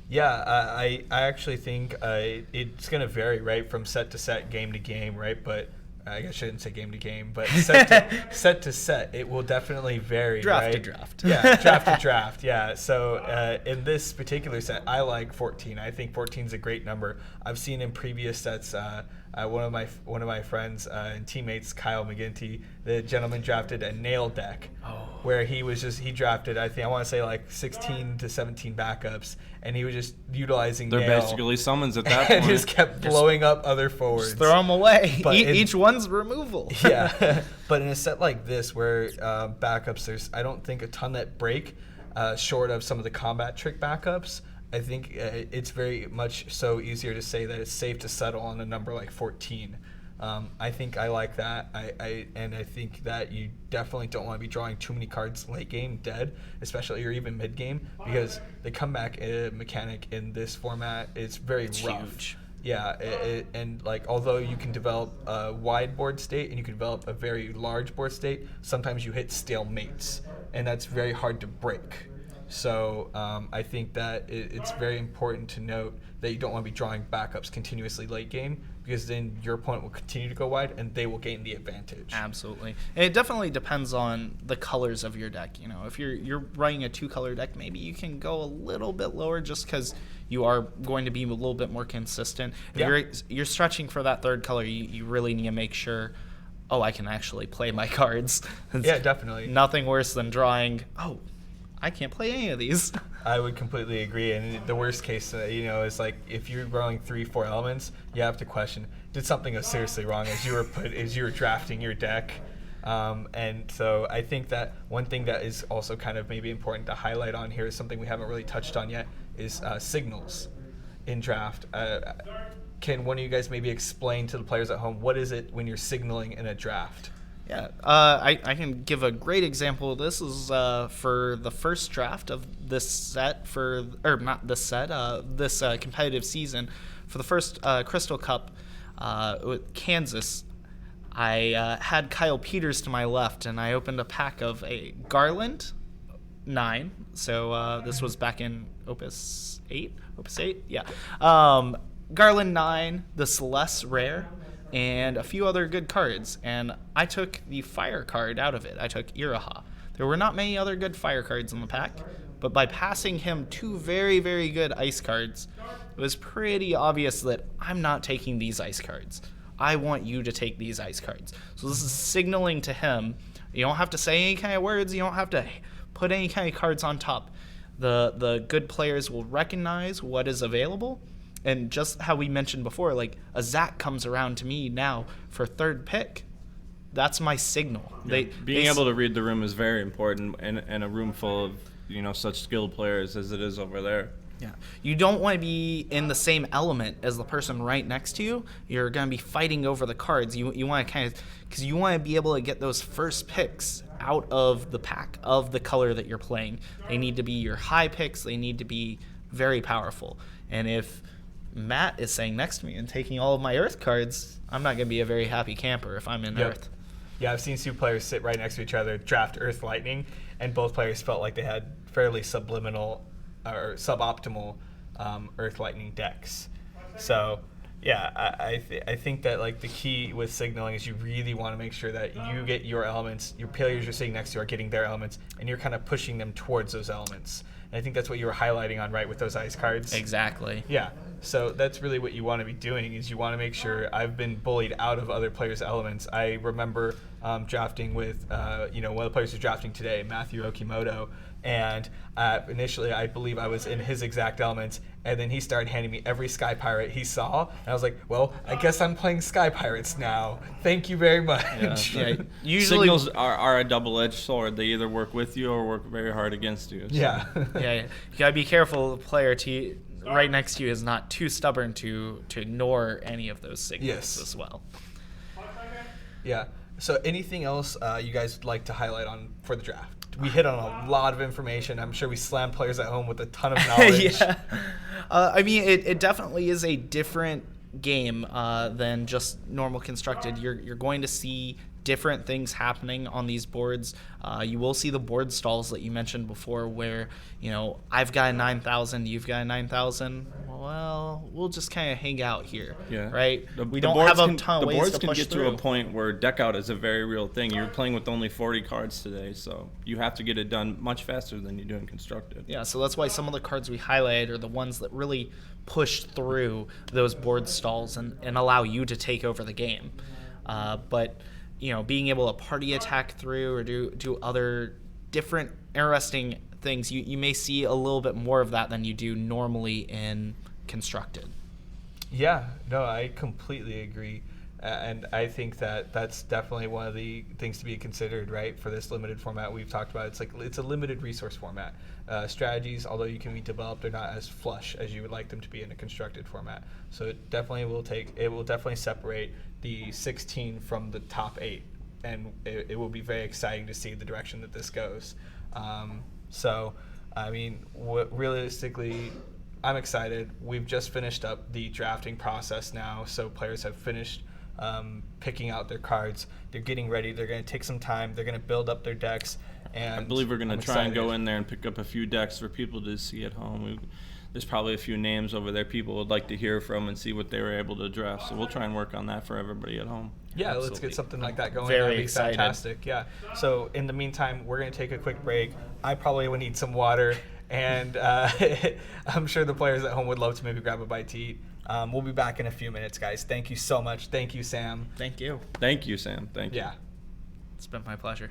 Speaker 1: Yeah, I actually think it's going to vary, right, from set to set, game to game, right? But I guess I shouldn't say game to game, but set to set, it will definitely vary,
Speaker 3: draft
Speaker 1: right?
Speaker 3: to draft.
Speaker 1: Yeah, draft to draft, yeah. So in this particular set, I like 14. I think 14 is a great number. I've seen in previous sets, one of my friends and teammates, Kyle McGinty, the gentleman drafted a nail deck, where he drafted, I want to say like 16 to 17 backups, and he was just utilizing
Speaker 2: They're
Speaker 1: nail
Speaker 2: basically summons at that
Speaker 1: and
Speaker 2: point.
Speaker 1: just kept blowing up other forwards.
Speaker 3: Just throw them away.
Speaker 1: But
Speaker 3: Each one's removal.
Speaker 1: Yeah, but in a set like this where backups, there's I don't think a ton that break, short of some of the combat trick backups. I think it's very much so easier to say that it's safe to settle on a number like 14. I think I like that. I think that you definitely don't want to be drawing too many cards late game dead, especially or even mid game, because the comeback mechanic in this format is very rough.
Speaker 3: Huge.
Speaker 1: Yeah, and like although you can develop a wide board state and you can develop a very large board state, sometimes you hit stalemates, and that's very hard to break. So I think that it's very important to note that you don't want to be drawing backups continuously late game, because then your opponent will continue to go wide and they will gain the advantage.
Speaker 3: Absolutely. And it definitely depends on the colors of your deck. If you're running a 2-color deck, maybe you can go a little bit lower just because you are going to be a little bit more consistent. If you're stretching for that 3rd color, you really need to make sure, I can actually play my cards.
Speaker 1: Yeah, definitely.
Speaker 3: Nothing worse than drawing, I can't play any of these.
Speaker 1: I would completely agree. And the worst case, is like if you're rolling 3-4 elements, you have to question, did something go seriously wrong as you were drafting your deck? And so I think that one thing that is also kind of maybe important to highlight on here is something we haven't really touched on yet is signals in draft. Can one of you guys maybe explain to the players at home, what is it when you're signaling in a draft?
Speaker 3: Yeah, I can give a great example of this. Is for the first draft of this set this competitive season. For the first Crystal Cup with Kansas, I had Kyle Peters to my left, and I opened a pack of a Garland 9. So this was back in Opus 8, yeah. Garland 9, the Celeste rare, and a few other good cards, and I took the fire card out of it. I took Iraha. There were not many other good fire cards in the pack, but by passing him 2 very, very good ice cards, it was pretty obvious that I'm not taking these ice cards. I want you to take these ice cards. So this is signaling to him. You don't have to say any kind of words. You don't have to put any kind of cards on top. The good players will recognize what is available. And just how we mentioned before, like a Zach comes around to me now for 3rd pick. That's my signal.
Speaker 2: Yeah. Being able to read the room is very important in a room full of such skilled players as it is over there.
Speaker 3: Yeah. You don't want to be in the same element as the person right next to you. You're going to be fighting over the cards. You want to because you want to be able to get those first picks out of the pack of the color that you're playing. They need to be your high picks. They need to be very powerful. And if Matt is saying next to me and taking all of my Earth cards, I'm not going to be a very happy camper if I'm in Earth.
Speaker 1: Yeah, I've seen 2 players sit right next to each other, draft Earth Lightning, and both players felt like they had fairly subliminal or suboptimal Earth Lightning decks. So, yeah, I think that like the key with signaling is you really want to make sure that you get your elements, your players you're sitting next to are getting their elements, and you're kind of pushing them towards those elements. And I think that's what you were highlighting on, right, with those ice cards.
Speaker 3: Exactly.
Speaker 1: Yeah. So that's really what you want to be doing, is you want to make sure. I've been bullied out of other players' elements. I remember drafting with, one of the players who's drafting today, Matthew Okimoto, and initially I believe I was in his exact elements, and then he started handing me every Sky Pirate he saw, and I was like, well, I guess I'm playing Sky Pirates now. Thank you very much.
Speaker 2: Yeah.
Speaker 3: Usually,
Speaker 2: signals are a double-edged sword. They either work with you or work very hard against you. So.
Speaker 1: Yeah.
Speaker 3: you gotta be careful. The player right next to you is not too stubborn to ignore any of those signals as well.
Speaker 1: Yeah. So anything else you guys would like to highlight on for the draft? We hit on a lot of information. I'm sure we slammed players at home with a ton of knowledge.
Speaker 3: Yeah. I mean, it definitely is a different game than just normal constructed. You're going to see different things happening on these boards. You will see the board stalls that you mentioned before where, I've got a 9,000, you've got a 9,000. Well, we'll just kind of hang out here, right? We don't have a ton of ways to push through.
Speaker 2: The boards can get to a point where deck out is a very real thing. You're playing with only 40 cards today, so you have to get it done much faster than you do in constructed.
Speaker 3: Yeah, so that's why some of the cards we highlight are the ones that really push through those board stalls and allow you to take over the game. But being able to party attack through or do other different interesting things, you may see a little bit more of that than you do normally in constructed.
Speaker 1: Yeah, no, I completely agree. And I think that that's definitely one of the things to be considered, right, for this limited format we've talked about. It's a limited resource format. Strategies, although you can be developed, are not as flush as you would like them to be in a constructed format. So it will definitely separate the 16 from the top 8, and it will be very exciting to see the direction that this goes. So, I mean, realistically, I'm excited. We've just finished up the drafting process now, so players have finished picking out their cards. They're getting ready. They're going to take some time. They're going to build up their decks. And
Speaker 2: I believe we're going to try
Speaker 1: excited.
Speaker 2: and go in there and pick up a few decks for people to see at home. There's probably a few names over there people would like to hear from and see what they were able to draft. So we'll try and work on that for everybody at home.
Speaker 1: Yeah,
Speaker 3: Absolutely.
Speaker 1: Let's get something like that going.
Speaker 3: Very
Speaker 1: That'd be
Speaker 3: excited.
Speaker 1: fantastic. Yeah. So in the meantime, we're going to take a quick break. I probably would need some water, and I'm sure the players at home would love to maybe grab a bite to eat. We'll be back in a few minutes, guys. Thank you so much. Thank you, Sam.
Speaker 3: Thank you.
Speaker 2: Thank you, Sam. Thank you.
Speaker 1: Yeah.
Speaker 3: It's been my pleasure.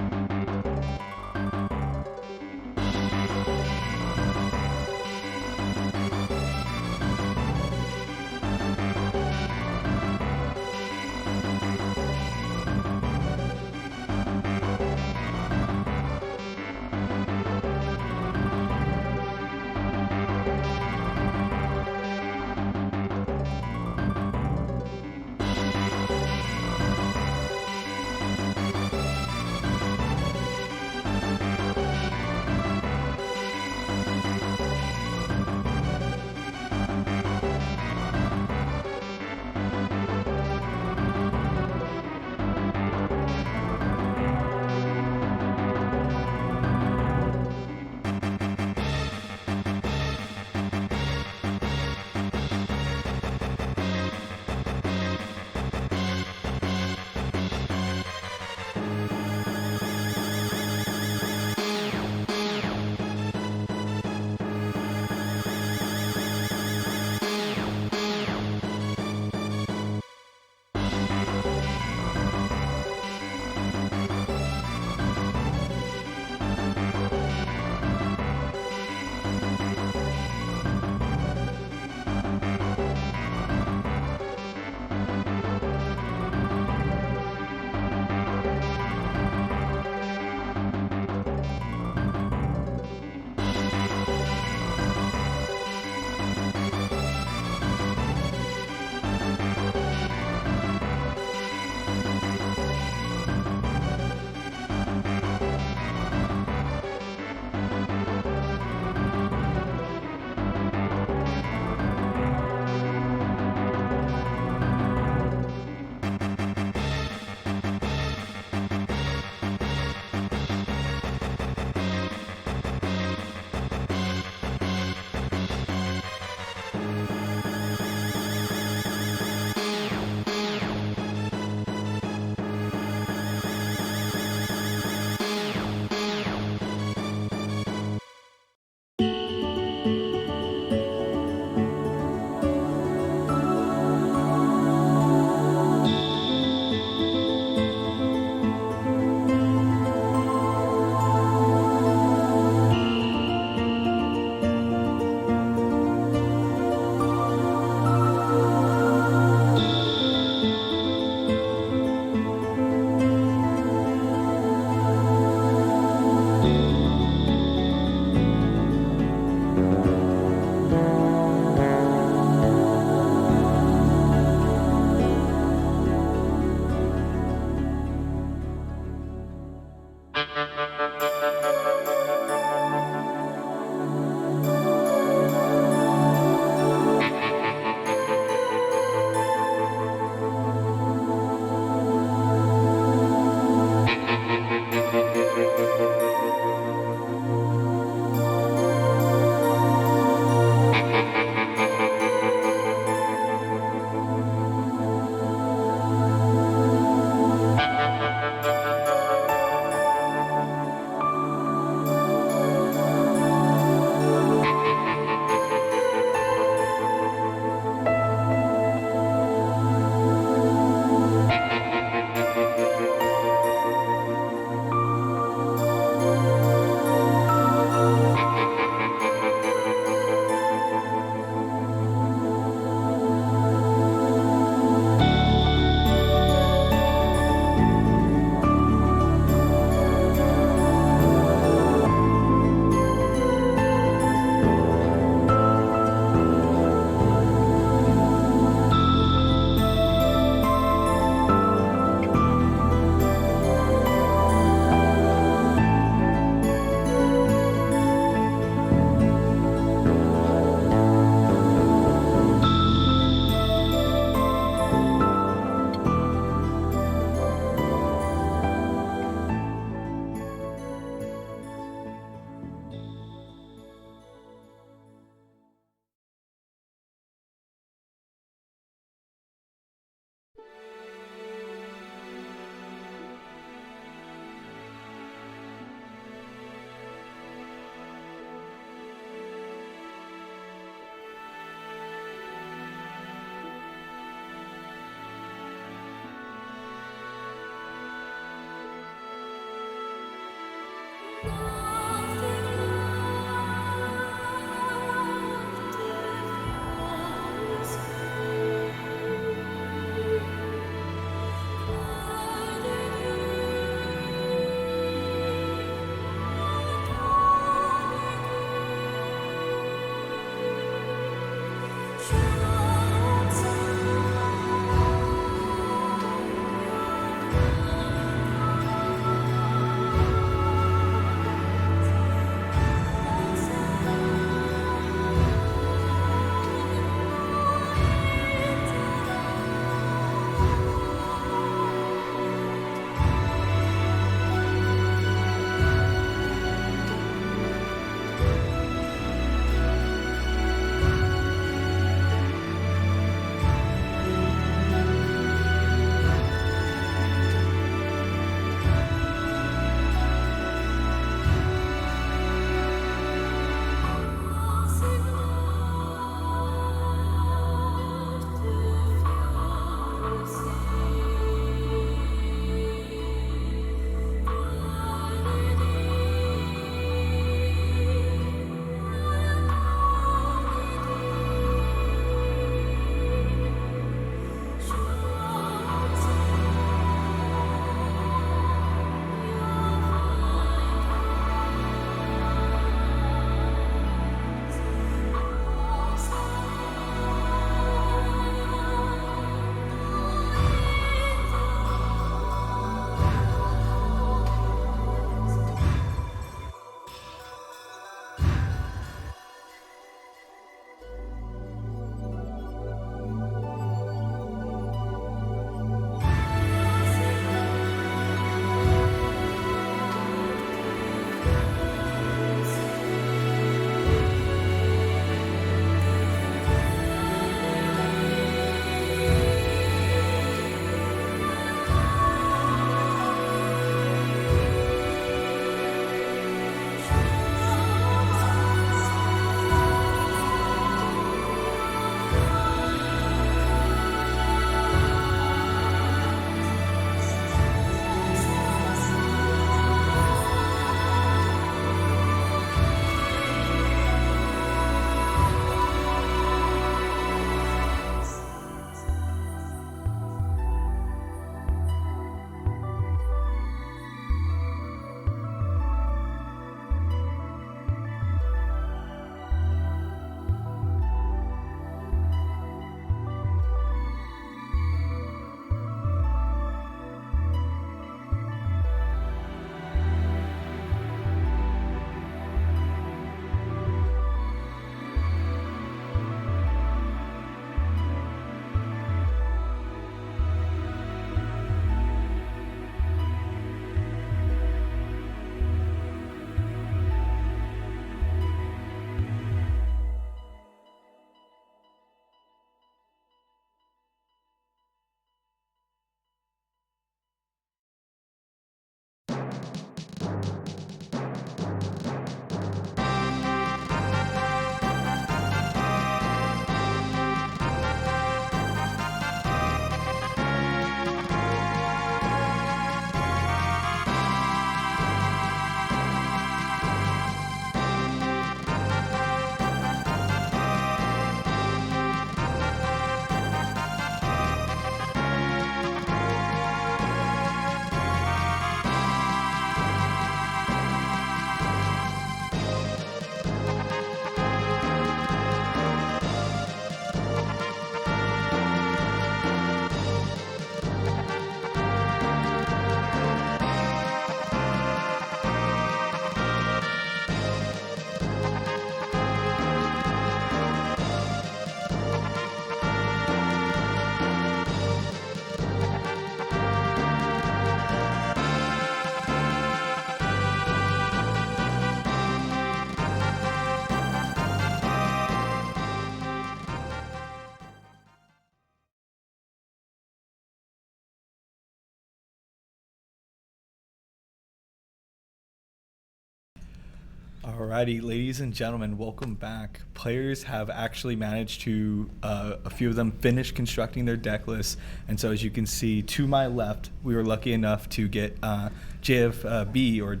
Speaker 1: Alrighty, ladies and gentlemen, welcome back. Players have actually managed to, a few of them finish constructing their deck lists. And so as you can see to my left, we were lucky enough to get JFB or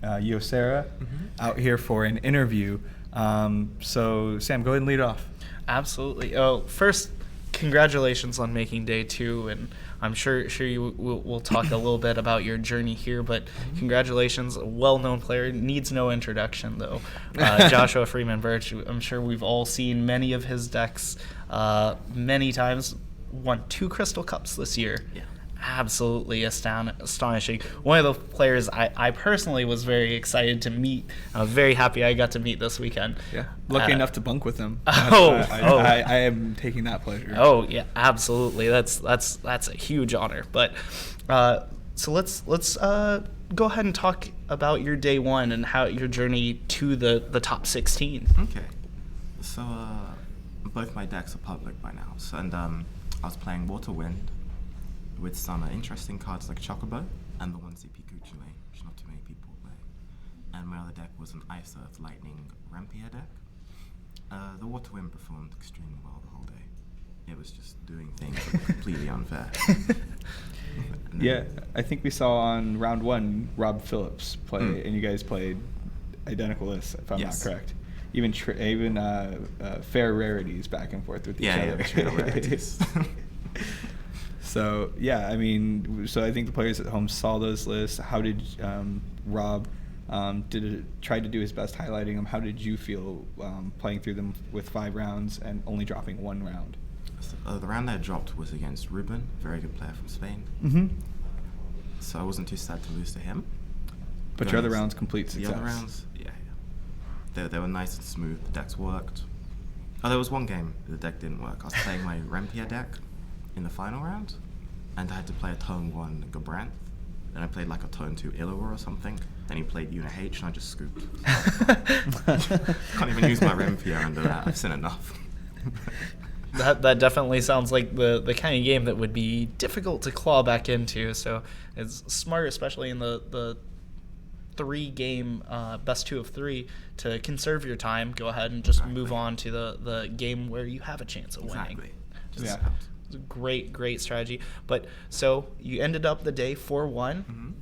Speaker 1: Yosera out here for an interview. So Sam, go ahead and lead off.
Speaker 3: Absolutely. Oh, first, congratulations on making day 2, and I'm sure you we'll talk a little bit about your journey here, but congratulations. A well-known player, needs no introduction though. Joshua Freeman Birch. I'm sure we've all seen many of his decks many times. Won 2 Crystal Cups this year.
Speaker 4: Yeah.
Speaker 3: Absolutely astonishing. One of the players I personally was very excited to meet. I was very happy I got to meet this weekend.
Speaker 1: Yeah, lucky enough to bunk with him.
Speaker 3: I
Speaker 1: am taking that pleasure.
Speaker 3: Oh yeah, absolutely. That's a huge honor. But so let's go ahead and talk about your day 1 and how your journey to the top 16.
Speaker 4: Okay. So both my decks are public by now. So, and I was playing Water Wind with some interesting cards like Chocobo and the 1CP Kuchule, which not too many people play. And my other deck was an Ice Earth Lightning Rampier deck. The Water Wind performed extremely well the whole day. It was just doing things that were completely unfair.
Speaker 1: Yeah, I think we saw on round 1 Rob Phillips play, and you guys played identical lists, if I'm not correct. Even fair rarities back and forth with each other.
Speaker 4: Yeah, fair rarities.
Speaker 1: So yeah, I mean, so I think the players at home saw those lists. How did Rob tried to do his best highlighting them? How did you feel playing through them with 5 rounds and only dropping 1 round?
Speaker 4: So, the round I dropped was against Ruben, very good player from Spain.
Speaker 1: Mm-hmm.
Speaker 4: So I wasn't too sad to lose to him.
Speaker 1: But your other rounds, complete success.
Speaker 4: The other rounds, yeah. They were nice and smooth. The decks worked. Oh, there was one game the deck didn't work. I was playing my Rampier deck in the final round, and I had to play a Tone 1 Gabranth, and I played like a Tone 2 Illawa or something. Then he played Una H, and I just scooped. Can't even use my Rampier under that. I've seen enough.
Speaker 3: That definitely sounds like the kind of game that would be difficult to claw back into. So it's smart, especially in the 3-game best 2 of 3, to conserve your time. Go ahead and just move on to the game where you have a chance of winning.
Speaker 4: Just
Speaker 1: Yeah.
Speaker 3: It's a great strategy. But so you ended up the day 4-1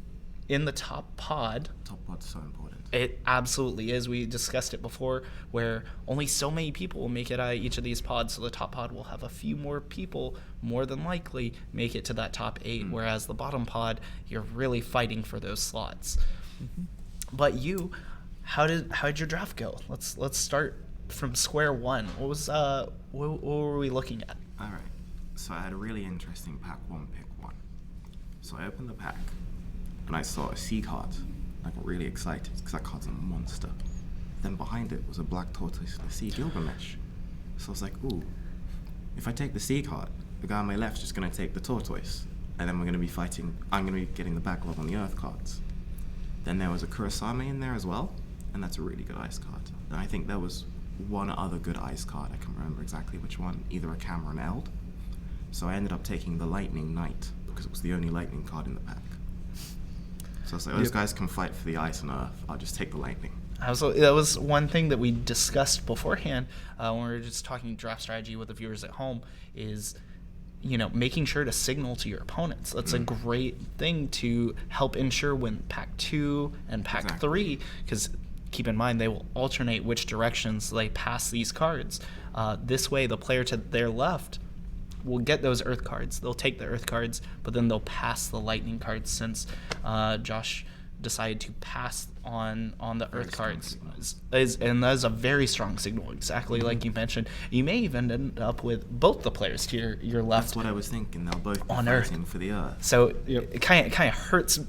Speaker 3: in the top pod.
Speaker 4: Top pod's so important.
Speaker 3: It absolutely is. We discussed it before, where only so many people will make it out of each of these pods, so the top pod will have a few more people, more than likely, make it to that top 8, whereas the bottom pod, you're really fighting for those slots. But how did your draft go? Let's start from square one. What were we looking at?
Speaker 4: All right. So I had a really interesting pack 1, pick 1. So I opened the pack, and I saw a C card. I got really excited because that card's a monster. Then behind it was a black tortoise and a sea Gilgamesh. So I was like, ooh, if I take the C card, the guy on my left is just going to take the tortoise. And then we're going to be fighting, I'm going to be getting the backlog on the earth cards. Then there was a Kurosame in there as well, and that's a really good ice card. And I think there was one other good ice card, I can't remember exactly which one, either a Camera and Eld. So I ended up taking the Lightning Knight, because it was the only lightning card in the pack. So I was like, those guys can fight for the ice and earth, I'll just take the lightning.
Speaker 3: Absolutely. That was one thing that we discussed beforehand when we were just talking draft strategy with the viewers at home is, making sure to signal to your opponents. That's a great thing to help ensure when pack 2 and pack 3, because keep in mind they will alternate which directions they pass these cards. This way, the player to their left will get those earth cards. They'll take the earth cards, but then they'll pass the lightning cards since Josh decided to pass on the earth cards. And that is a very strong signal, exactly like you mentioned. You may even end up with both the players to your left.
Speaker 4: That's what I was thinking. They'll both be
Speaker 3: on
Speaker 4: fighting
Speaker 3: earth
Speaker 4: for the earth.
Speaker 3: So it kind of hurts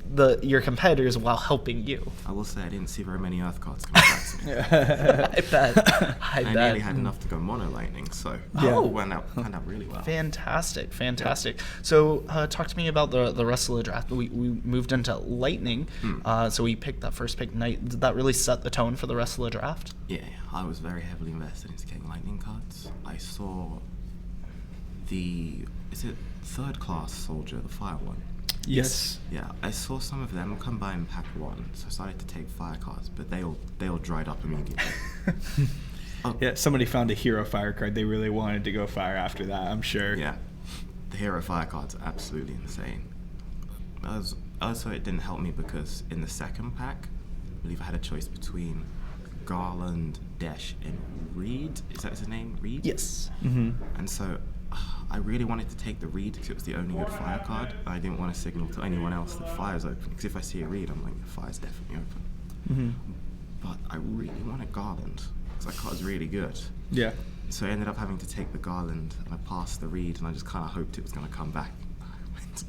Speaker 3: your competitors while helping you.
Speaker 4: I will say I didn't see very many earth cards coming back to me.
Speaker 3: I bet. I
Speaker 4: nearly had enough to go mono lightning, so it went out really well.
Speaker 3: Fantastic. So talk to me about the rest of the draft. We moved into lightning, so we picked that first pick, Knight. Did that really set the tone for the rest of the draft?
Speaker 4: Yeah, I was very heavily invested into getting lightning cards. I saw is it third class soldier, the fire one?
Speaker 5: Yes.
Speaker 4: Yeah, I saw some of them come by in pack 1, so I started to take fire cards, but they all dried up immediately.
Speaker 5: Yeah, somebody found a hero fire card. They really wanted to go fire after that, I'm sure.
Speaker 4: Yeah, the hero fire cards are absolutely insane. Also, it didn't help me because in the second pack, I believe I had a choice between Garland, Desh, and Reed. Is that his name? Reed?
Speaker 3: Yes.
Speaker 5: Mm-hmm.
Speaker 4: And so I really wanted to take the Reed because it was the only good fire card. I didn't want to signal to anyone else that fire's open, because if I see a Reed, I'm like, the fire's definitely open.
Speaker 5: Mm-hmm.
Speaker 4: But I really wanted Garland because that card's really good.
Speaker 5: Yeah.
Speaker 4: So I ended up having to take the Garland, and I passed the Reed, and I just kind of hoped it was going to come back.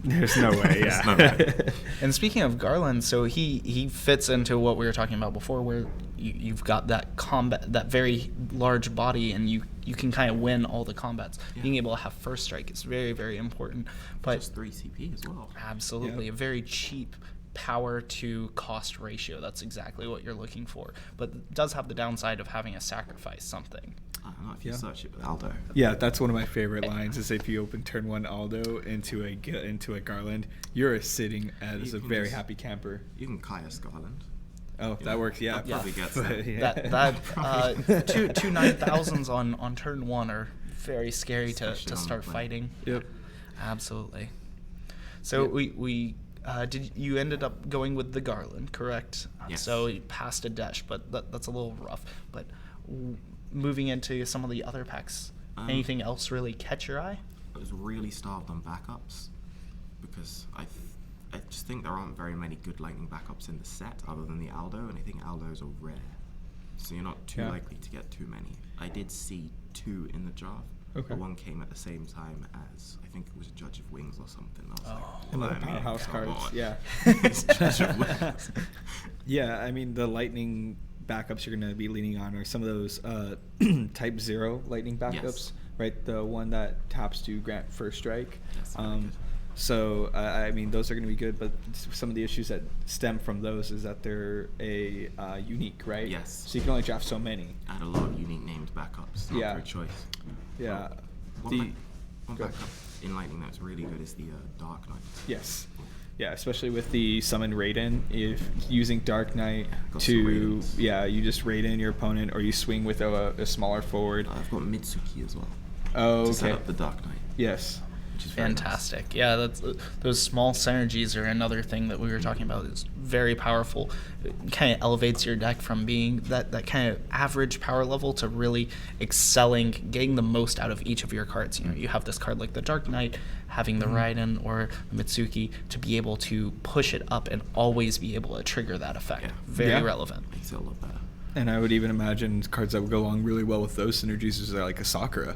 Speaker 5: There's no way, yeah.
Speaker 4: There's no way.
Speaker 3: And speaking of Garland, so he fits into what we were talking about before, where you've got that combat, that very large body, and you can kind of win all the combats.
Speaker 4: Yeah.
Speaker 3: Being able to have first strike is very, very important. But
Speaker 4: Just 3 CP as well.
Speaker 3: absolutely,
Speaker 5: Yep.
Speaker 3: a very cheap power to cost ratio. That's exactly what you're looking for. But it does have the downside of having to sacrifice something.
Speaker 4: I don't know if you
Speaker 5: Yeah.
Speaker 4: search it with Aldo.
Speaker 5: Yeah, that's one of my favorite lines is if you open turn 1 Aldo into a Garland, you're sitting as
Speaker 4: You
Speaker 5: a
Speaker 4: can
Speaker 5: very
Speaker 4: just-
Speaker 5: happy camper.
Speaker 4: You can Caius Garland.
Speaker 5: Oh, that works, yeah.
Speaker 4: That probably gets
Speaker 5: But,
Speaker 4: that.
Speaker 5: yeah.
Speaker 3: Two 9,000s on turn 1 are very scary to
Speaker 4: Especially on
Speaker 3: start
Speaker 4: play.
Speaker 3: fighting.
Speaker 5: Yep.
Speaker 3: Absolutely. So
Speaker 5: Yep.
Speaker 3: we you ended up going with the Garland, correct?
Speaker 4: Yes.
Speaker 3: So you passed a Desh, but that's a little rough. But moving into some of the other packs, anything else really catch your eye?
Speaker 4: I was really starved on backups because I just think there aren't very many good lightning backups in the set other than the Aldo, and I think Aldos are rare. So you're not too
Speaker 5: Yeah.
Speaker 4: likely to get too many. I did see 2 in the draft.
Speaker 5: Okay.
Speaker 4: But one came at the same time as, I think it was Judge of Wings or something. I was like,
Speaker 5: Another
Speaker 4: I mean,
Speaker 5: powerhouse
Speaker 4: come
Speaker 5: cards,
Speaker 4: on.
Speaker 5: yeah.
Speaker 4: It's Judge of Wings.
Speaker 5: Yeah, I mean, the lightning backups you're going to be leaning on are some of those type 0 lightning backups,
Speaker 4: Yes.
Speaker 5: right? The one that taps to grant first strike.
Speaker 4: Yes, really good.
Speaker 5: So, I mean, those are going to be good, but some of the issues that stem from those is that they're unique, right?
Speaker 4: Yes.
Speaker 5: So you can only draft so many.
Speaker 4: I had a lot of unique named backups. Not
Speaker 5: Yeah.
Speaker 4: through choice.
Speaker 5: Yeah.
Speaker 4: One
Speaker 5: Go.
Speaker 4: backup in Lightning that's really good is the Dark Knight.
Speaker 5: Yes. Yeah, especially with the summon Raiden, if using Dark Knight
Speaker 4: Got some
Speaker 5: to,
Speaker 4: Raidens.
Speaker 5: you just Raiden your opponent, or you swing with a smaller forward.
Speaker 4: I've got Mitsuki as well.
Speaker 5: Oh,
Speaker 4: To set
Speaker 5: okay.
Speaker 4: up the Dark Knight,
Speaker 5: Yes.
Speaker 4: which is very nice.
Speaker 3: Fantastic. Yeah, that's those small synergies are another thing that we were talking about. Is very powerful. It kind of elevates your deck from being that kind of average power level to really excelling, getting the most out of each of your cards. You know, you have this card like the Dark Knight, having the Raiden or Mitsuki to be able to push it up and always be able to trigger that effect.
Speaker 4: Yeah.
Speaker 3: Very
Speaker 5: Yeah.
Speaker 3: relevant.
Speaker 4: Makes it a lot better.
Speaker 5: And I would even imagine cards that would go along really well with those synergies is like a Sakura.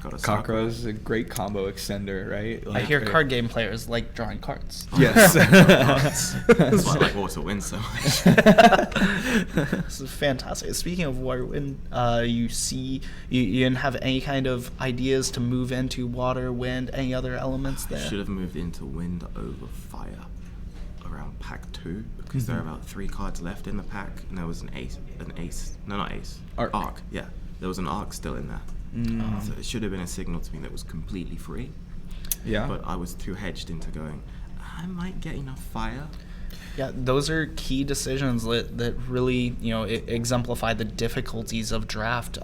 Speaker 4: Got a
Speaker 5: Sakura is a great combo extender, right?
Speaker 3: I hear card game players like drawing cards.
Speaker 5: Yes.
Speaker 4: That's why I like Water Wind so much.
Speaker 3: This is fantastic. Speaking of water wind, you didn't have any kind of ideas to move into water, wind, any other elements
Speaker 4: I
Speaker 3: there?
Speaker 4: should have moved into Wind over Fire around pack 2 because there are about 3 cards left in the pack, and there was an ace. No, not ace.
Speaker 5: Arc.
Speaker 4: Yeah, there was an arc still in there. So it should have been a signal to me that was completely free.
Speaker 5: Yeah.
Speaker 4: But I was too hedged into going, I might get enough fire.
Speaker 3: Yeah, those are key decisions that really, exemplify the difficulties of draft.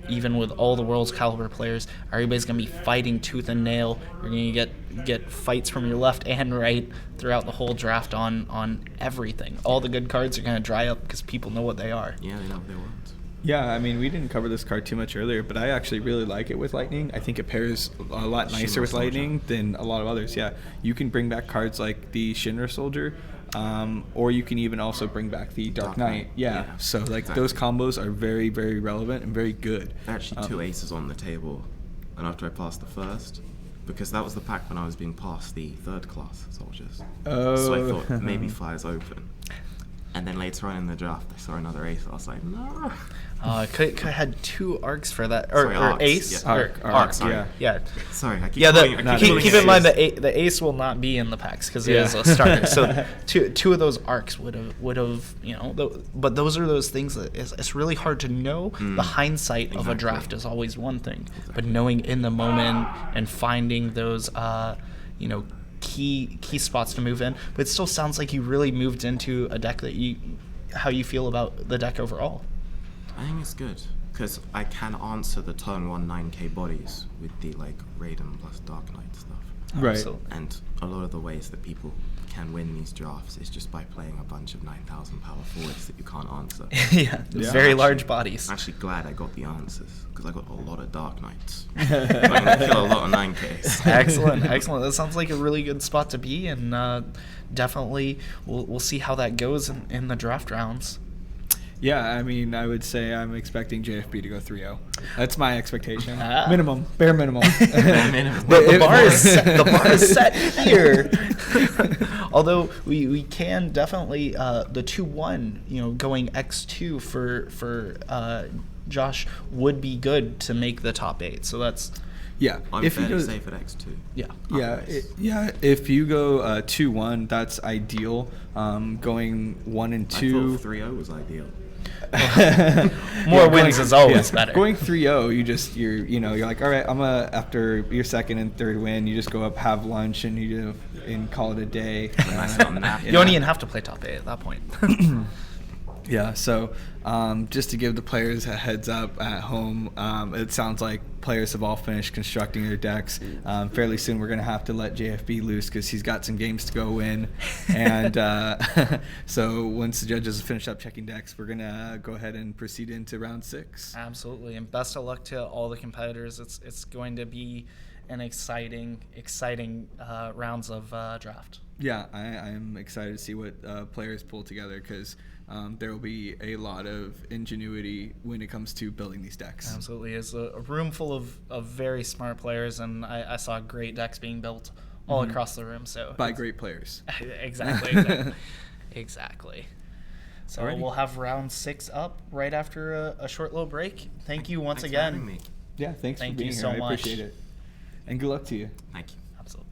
Speaker 3: Even with all the world's caliber players, everybody's gonna be fighting tooth and nail. You're gonna get fights from your left and right throughout the whole draft on everything. All the good cards are gonna dry up because people know what they are.
Speaker 4: Yeah, they know what they want.
Speaker 5: Yeah, I mean, we didn't cover this card too much earlier, but I actually really like it with Lightning. I think it pairs a lot nicer
Speaker 4: Shinra
Speaker 5: with
Speaker 4: Soldier.
Speaker 5: Lightning than a lot of others. Yeah, you can bring back cards like the Shinra Soldier, or you can even also bring back the Dark Knight. Yeah, so like
Speaker 4: exactly.
Speaker 5: those combos are very, very relevant and very good.
Speaker 4: There are actually 2 aces on the table, and after I passed the first, because that was the pack when I was being passed the 3rd class soldiers.
Speaker 5: Oh.
Speaker 4: So I thought maybe fire's open. And then later on in the draft, I saw another ace. I was like, no.
Speaker 3: Could have had 2 arcs for that, or
Speaker 4: Sorry, arcs.
Speaker 3: ace,
Speaker 4: Yeah.
Speaker 3: or
Speaker 5: Arc,
Speaker 3: sorry.
Speaker 5: yeah.
Speaker 3: Sorry.
Speaker 4: Sorry, I keep
Speaker 3: Yeah,
Speaker 4: calling, I
Speaker 5: not
Speaker 4: keep
Speaker 5: ace.
Speaker 4: calling
Speaker 3: keep
Speaker 4: it
Speaker 3: in mind
Speaker 4: ace.
Speaker 3: the ace will not be in the packs because it
Speaker 5: Yeah.
Speaker 3: is a starter. So two of those arcs would have but those are those things that it's really hard to know. The hindsight of a
Speaker 4: Exactly.
Speaker 3: draft is always one thing, but knowing in the moment and finding those key spots to move in. But it still sounds like you really moved into a deck that how you feel about the deck overall.
Speaker 4: I think it's good because I can answer the turn 1 9k bodies with the like Raiden plus Dark Knight stuff.
Speaker 5: Right.
Speaker 3: Absolutely.
Speaker 4: And a lot of the ways that people can win these drafts is just by playing a bunch of 9,000 power forwards that you can't answer.
Speaker 3: Yeah,
Speaker 5: Yeah.
Speaker 3: very
Speaker 4: Actually-
Speaker 3: large bodies.
Speaker 4: I'm actually glad I got the answers because I got a lot of Dark Knights. I'm gonna kill a lot of 9Ks.
Speaker 3: Excellent, excellent. That sounds like a really good spot to be, and definitely we'll see how that goes in the draft rounds.
Speaker 5: Yeah, I mean, I would say I'm expecting JFB to go 3-0. That's my expectation.
Speaker 3: Ah.
Speaker 5: Minimum, bare minimum.
Speaker 4: minimum.
Speaker 3: But the
Speaker 5: If-
Speaker 3: bar is set. The bar is set here. Although we can definitely the 2-1, going X2 for Josh would be good to make the top 8. So that's
Speaker 5: Yeah,
Speaker 4: I'm
Speaker 5: if you
Speaker 4: fairly
Speaker 5: go,
Speaker 4: safe at X2.
Speaker 3: yeah.
Speaker 5: yeah, if you go 2-1, that's ideal. Going 1 and
Speaker 4: I
Speaker 5: 2.
Speaker 4: thought 3-0 was ideal.
Speaker 3: More wins is always better.
Speaker 5: Going 3-0, you're like, all right, after your second and third win, you just go up, have lunch, and and call it a day.
Speaker 4: Nice little nap.
Speaker 3: You don't even have to play top 8 at that point.
Speaker 5: Yeah, so just to give the players a heads up at home, it sounds like players have all finished constructing their decks. Fairly soon we're going to have to let JFB loose because he's got some games to go win. And so once the judges have finished up checking decks, we're going to go ahead and proceed into round 6.
Speaker 3: Absolutely, and best of luck to all the competitors. It's going to be an exciting rounds of draft.
Speaker 5: Yeah, I'm excited to see what players pull together because there will be a lot of ingenuity when it comes to building these decks.
Speaker 3: Absolutely, it's a room full of very smart players, and I saw great decks being built all across the room. So
Speaker 5: By great players.
Speaker 3: exactly. So
Speaker 5: Alrighty.
Speaker 3: we'll have round 6 up right after a short little break. Thank you once
Speaker 4: Thanks for having
Speaker 3: again.
Speaker 4: me.
Speaker 5: Yeah, thanks
Speaker 3: Thank
Speaker 5: for being
Speaker 3: you
Speaker 5: here.
Speaker 3: so
Speaker 5: I
Speaker 3: much.
Speaker 5: appreciate it. And good luck to you.
Speaker 4: Thank you.
Speaker 3: Absolutely.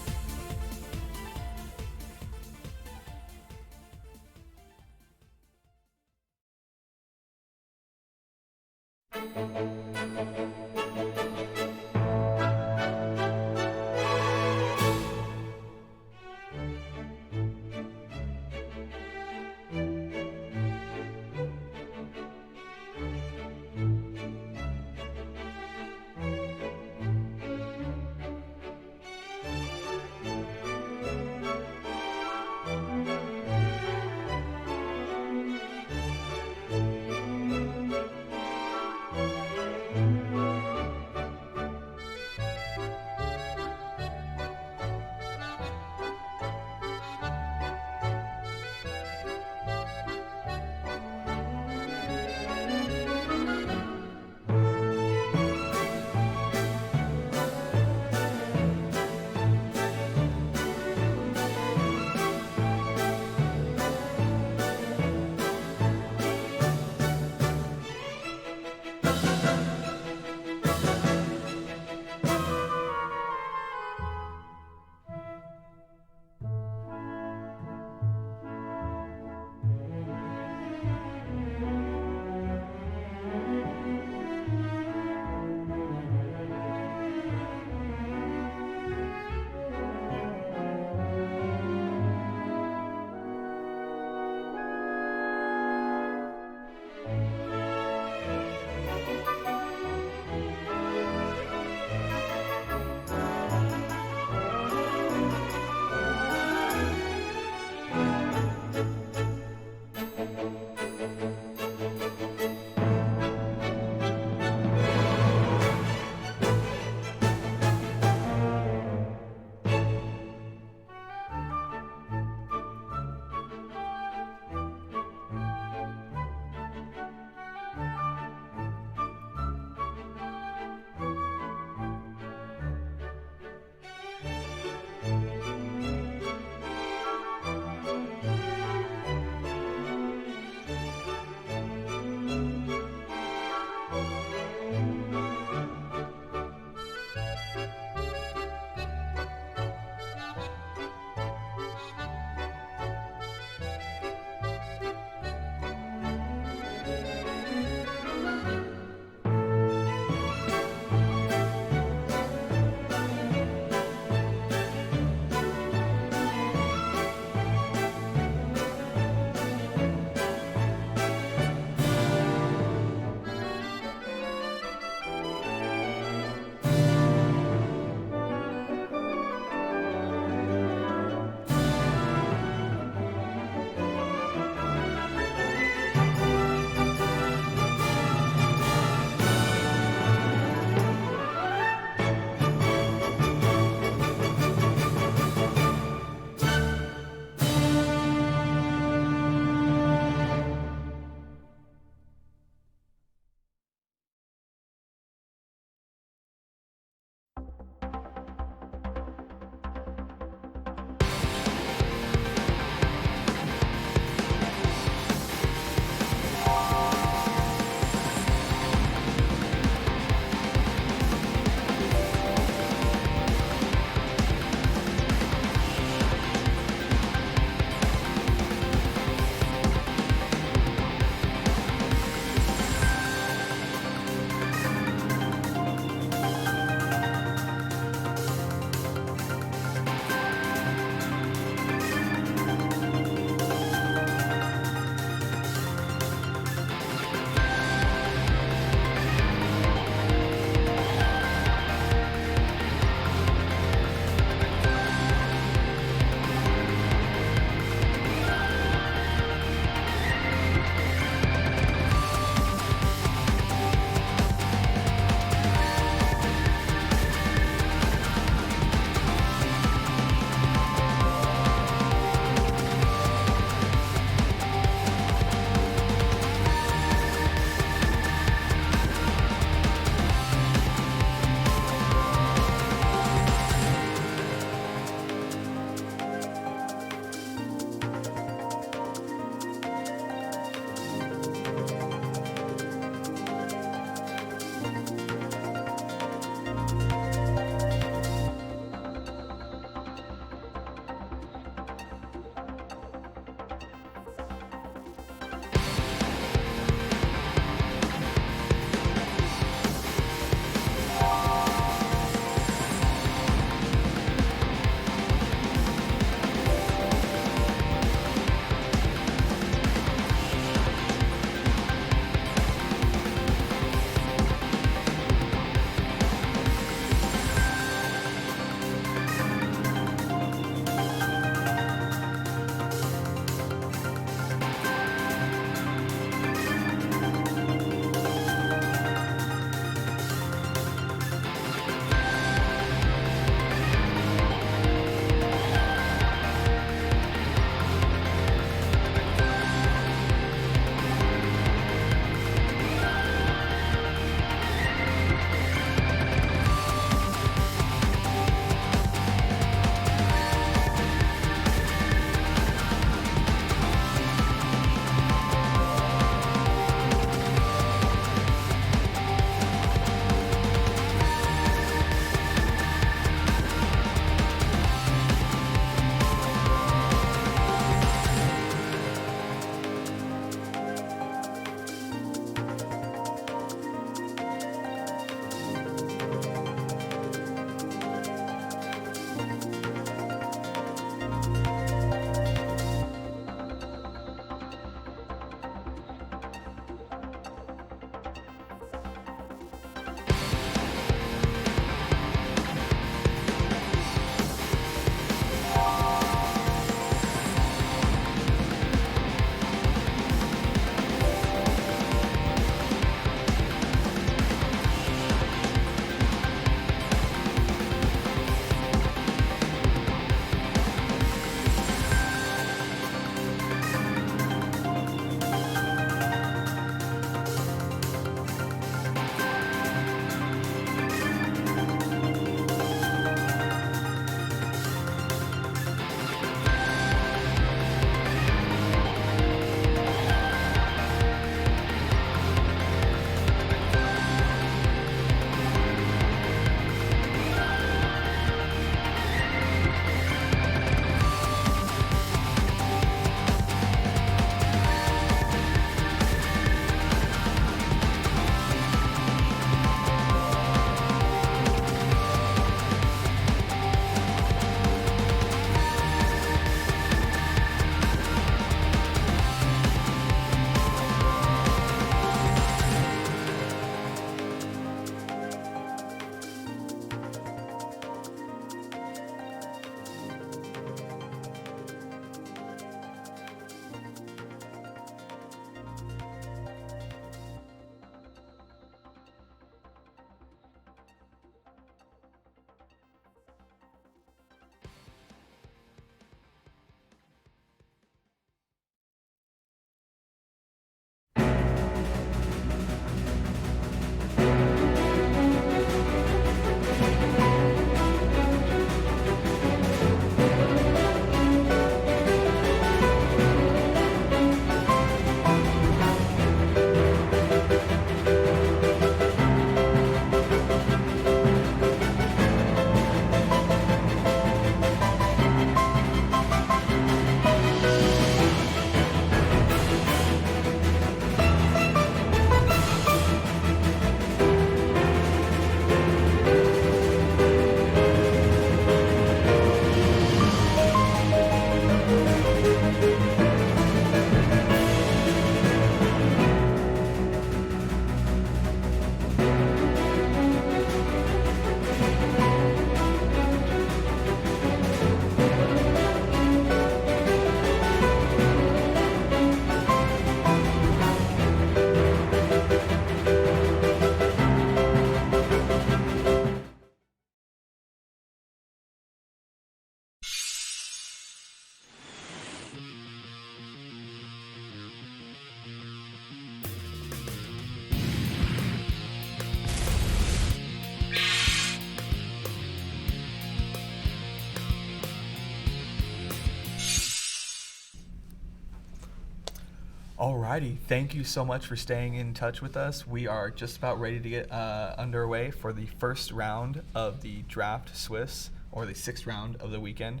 Speaker 1: Alrighty, thank you so much for staying in touch with us. We are just about ready to get underway for the first round of the Draft Swiss, or the 6th round of the weekend.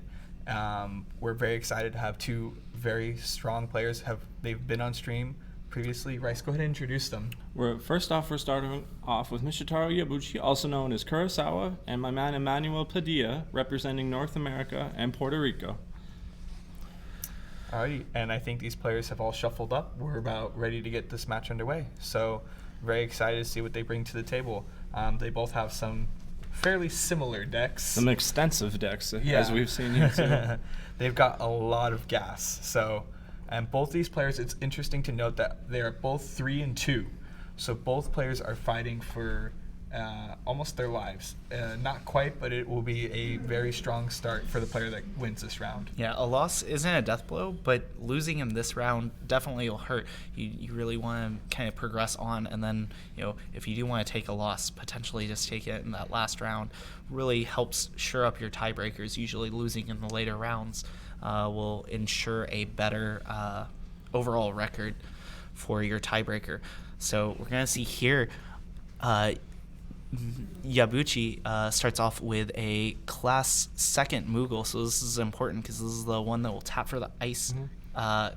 Speaker 1: We're very excited to have two very strong players. They've been on stream previously. Rice, go ahead and introduce them.
Speaker 2: We're starting off with Michitaro Yabuchi, also known as Kurosawa, and my man Emmanuel Padilla, representing North America and Puerto Rico.
Speaker 1: Alrighty, and I think these players have all shuffled up. We're about ready to get this match underway. So very excited to see what they bring to the table. They both have some fairly similar decks.
Speaker 2: Some extensive decks, as we've seen here too.
Speaker 1: They've got a lot of gas. So, and both these players, it's interesting to note that they are both 3-2. So both players are fighting for almost their lives. Not quite, but it will be a very strong start for the player that wins this round.
Speaker 3: Yeah, a loss isn't a death blow, but losing in this round definitely will hurt. You really want to kind of progress on, and then, if you do want to take a loss, potentially just take it in that last round. Really helps shore up your tiebreakers. Usually losing in the later rounds will ensure a better overall record for your tiebreaker. So we're going to see here Yabuchi starts off with a class 2nd Moogle, so this is important because this is the one that will tap for the ice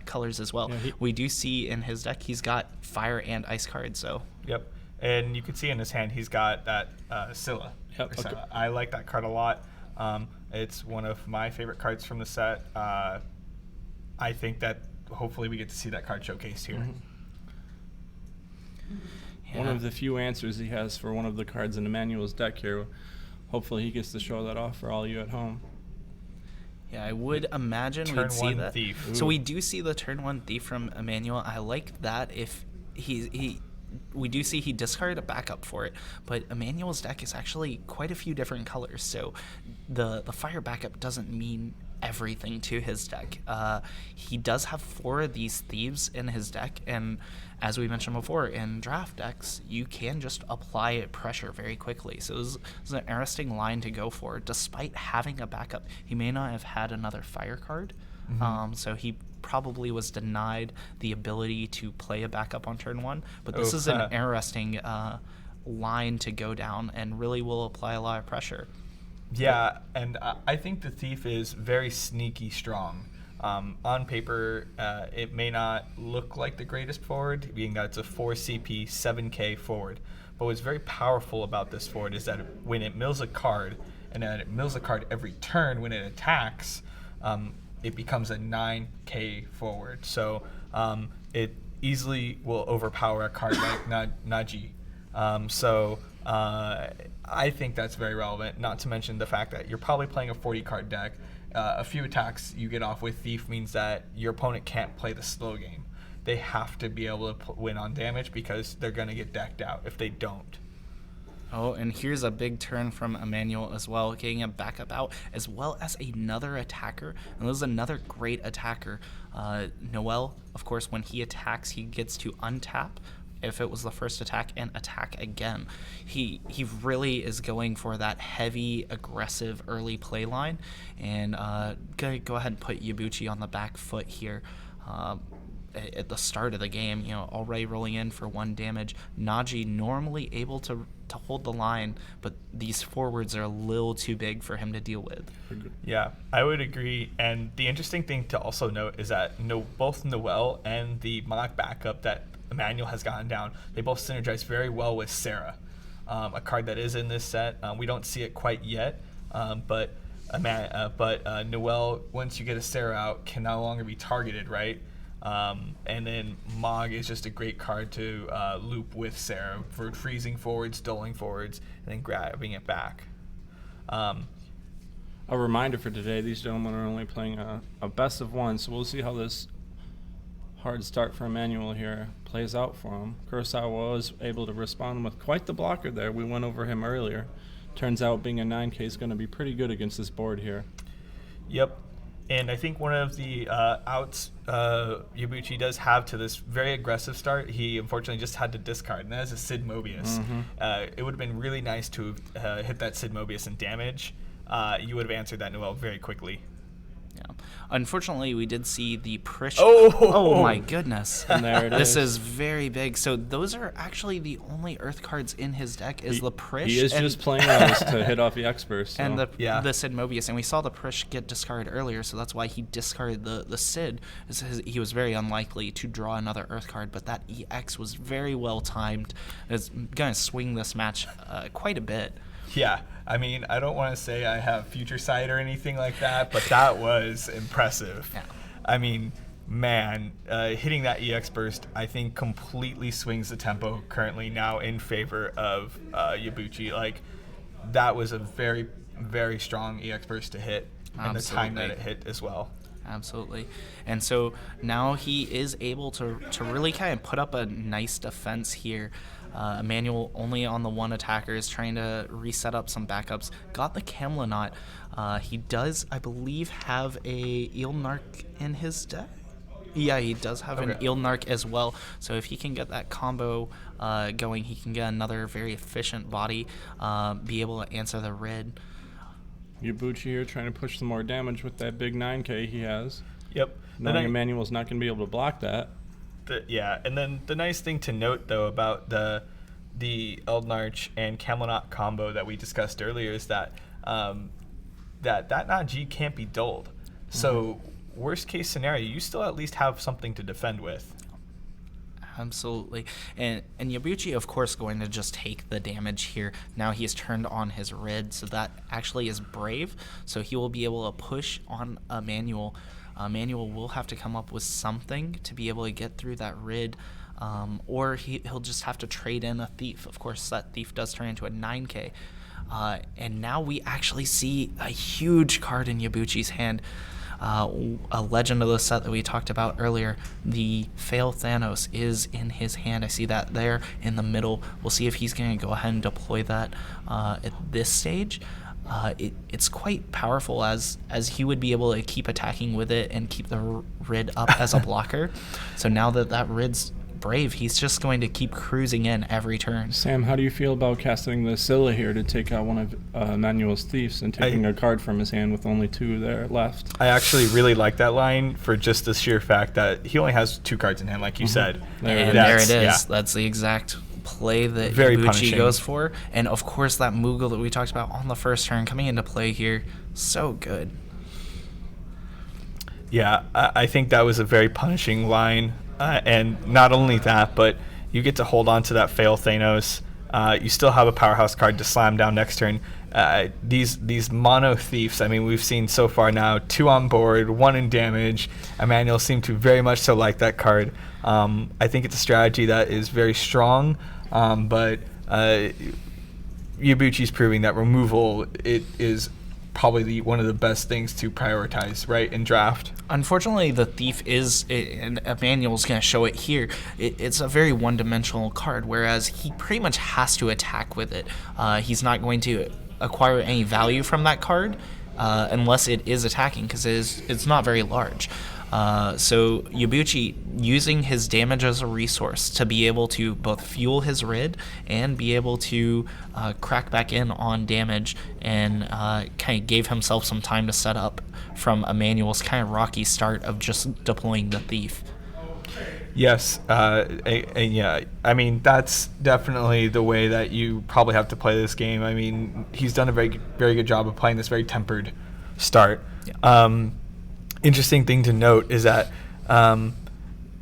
Speaker 3: colors as well. Yeah, we do see in his deck he's got fire and ice cards. So
Speaker 1: yep, and you can see in his hand he's got that Scylla.
Speaker 2: Yep.
Speaker 1: Okay. I like that card a lot. It's one of my favorite cards from the set. I think that hopefully we get to see that card showcased here.
Speaker 2: Yeah. One of the few answers he has for one of the cards in Emmanuel's deck here. Hopefully he gets to show that off for all you at home.
Speaker 3: Yeah, I would imagine
Speaker 1: turn
Speaker 3: we'd see
Speaker 1: one
Speaker 3: that.
Speaker 1: Thief.
Speaker 3: So we do see the turn 1 Thief from Emmanuel. I like that. If we do see he discarded a backup for it, but Emmanuel's deck is actually quite a few different colors, so the fire backup doesn't mean everything to his deck. He does have 4 of these thieves in his deck, and as we mentioned before, in draft decks, you can just apply pressure very quickly. So this is an interesting line to go for. Despite having a backup, he may not have had another fire card, so he probably was denied the ability to play a backup on turn 1. But this is an interesting line to go down and really will apply a lot of pressure.
Speaker 1: Yeah, and I think the Thief is very sneaky strong. On paper, it may not look like the greatest forward, being that it's a 4 CP, 7K forward. But what's very powerful about this forward is that when it mills a card, and then it mills a card every turn when it attacks, it becomes a 9K forward. So it easily will overpower a card like Naji. I think that's very relevant, not to mention the fact that you're probably playing a 40-card deck. A few attacks you get off with Thief means that your opponent can't play the slow game. They have to be able to win on damage because they're going to get decked out if they don't.
Speaker 3: Oh, and here's a big turn from Emmanuel as well, getting a backup out, as well as another attacker. And this is another great attacker. Noel, of course, when he attacks, he gets to untap if it was the first attack and attack again. He really is going for that heavy, aggressive early play line. And gonna go ahead and put Yabuchi on the back foot here. At the start of the game, already rolling in for 1 damage. Naji normally able to hold the line, but these forwards are a little too big for him to deal with.
Speaker 1: Yeah, I would agree. And the interesting thing to also note is that both Noel and the Mog backup that Emmanuel has gotten down, they both synergize very well with Sarah, a card that is in this set. We don't see it quite yet, but Noel, once you get a Sarah out, can no longer be targeted, right? And then Mog is just a great card to loop with Sarah for freezing forwards, doling forwards, and then grabbing it back.
Speaker 2: A reminder for today, these gentlemen are only playing a best of 1, so we'll see how this hard start for Emmanuel here plays out for him. Kurosawa was able to respond with quite the blocker there. We went over him earlier. Turns out being a 9K is going to be pretty good against this board here.
Speaker 1: Yep. And I think one of the outs Yabuchi does have to this very aggressive start, he unfortunately just had to discard, and that is a Sid Mobius. It would have been really nice to hit that Sid Mobius and damage. You would have answered that Noel very quickly.
Speaker 3: Unfortunately, we did see the Prish.
Speaker 1: Oh!
Speaker 3: Oh my goodness!
Speaker 2: And there it
Speaker 3: This
Speaker 2: is.
Speaker 3: is very big. So those are actually the only Earth cards in his deck. Is the Prish?
Speaker 2: He is just playing those to hit off the Expers. So.
Speaker 3: And
Speaker 1: Yeah.
Speaker 3: the Sid Mobius, and we saw the Prish get discarded earlier, so that's why he discarded the Sid. He was very unlikely to draw another Earth card, but that EX was very well timed. It's going to swing this match quite a bit.
Speaker 1: Yeah, I mean, I don't want to say I have future sight or anything like that, but that was impressive.
Speaker 3: Yeah.
Speaker 1: I mean, man, hitting that EX burst, I think, completely swings the tempo currently now in favor of Yabuchi. Like, that was a very, very strong EX burst to hit, and the time that it hit as well.
Speaker 3: Absolutely. And so now he is able to really kind of put up a nice defense here. Emmanuel only on the one attacker is trying to reset up some backups. Got the Camelot. He does, I believe, have a Eelnark in his deck. Yeah, he does have an Eelnark as well. So if he can get that combo going, he can get another very efficient body, be able to answer the red.
Speaker 2: Yabuchi here trying to push some more damage with that big 9K he has.
Speaker 1: Yep.
Speaker 2: Knowing Emmanuel's not going to be able to block that.
Speaker 1: Yeah, and then the nice thing to note, though, about the Eldnarch and Camelot combo that we discussed earlier is that that Najee can't be dulled. So worst case scenario, you still at least have something to defend with.
Speaker 3: Absolutely. And Yabuchi, of course, going to just take the damage here. Now he has turned on his red, so that actually is brave. So he will be able to push on Emmanuel. Emmanuel will have to come up with something to be able to get through that rid, or he'll just have to trade in a thief. Of course, that thief does turn into a 9K. And now we actually see a huge card in Yabuchi's hand. A legend of the set that we talked about earlier, the Fail Thanos is in his hand. I see that there in the middle. We'll see if he's going to go ahead and deploy that at this stage. It's quite powerful as he would be able to keep attacking with it and keep the Rid up as a blocker. So now that Rid's brave, he's just going to keep cruising in every turn.
Speaker 2: Sam, how do you feel about casting the Scylla here to take out one of Emmanuel's thieves and taking a card from his hand with only 2 there left?
Speaker 1: I actually really like that line for just the sheer fact that he only has 2 cards in hand, like you said.
Speaker 3: And there it is. Yeah. That's the exact play that
Speaker 1: Very
Speaker 3: Yabuchi
Speaker 1: punishing.
Speaker 3: goes for. And of course that Moogle that we talked about on the first turn coming into play here, so good.
Speaker 1: Yeah, I think that was a very punishing line. And not only that, but you get to hold on to that Fail Thanos. You still have a powerhouse card to slam down next turn. These mono thieves, I mean, we've seen so far now 2 on board, 1 in damage. Emmanuel seemed to very much so like that card. I think it's a strategy that is very strong, but Yabuchi's proving that removal it is probably one of the best things to prioritize, right, in draft.
Speaker 3: Unfortunately, the thief is, and Emmanuel's going to show it here, it's a very one-dimensional card, whereas he pretty much has to attack with it. He's not going to acquire any value from that card unless it is attacking, because it's not very large. So Yabuchi using his damage as a resource to be able to both fuel his Rid and be able to crack back in on damage, and kind of gave himself some time to set up from Emmanuel's kind of rocky start of just deploying the thief.
Speaker 1: Yes, and yeah, I mean, that's definitely the way that you probably have to play this game. I mean, he's done a very, very good job of playing this very tempered start.
Speaker 3: Yeah.
Speaker 1: Interesting thing to note is that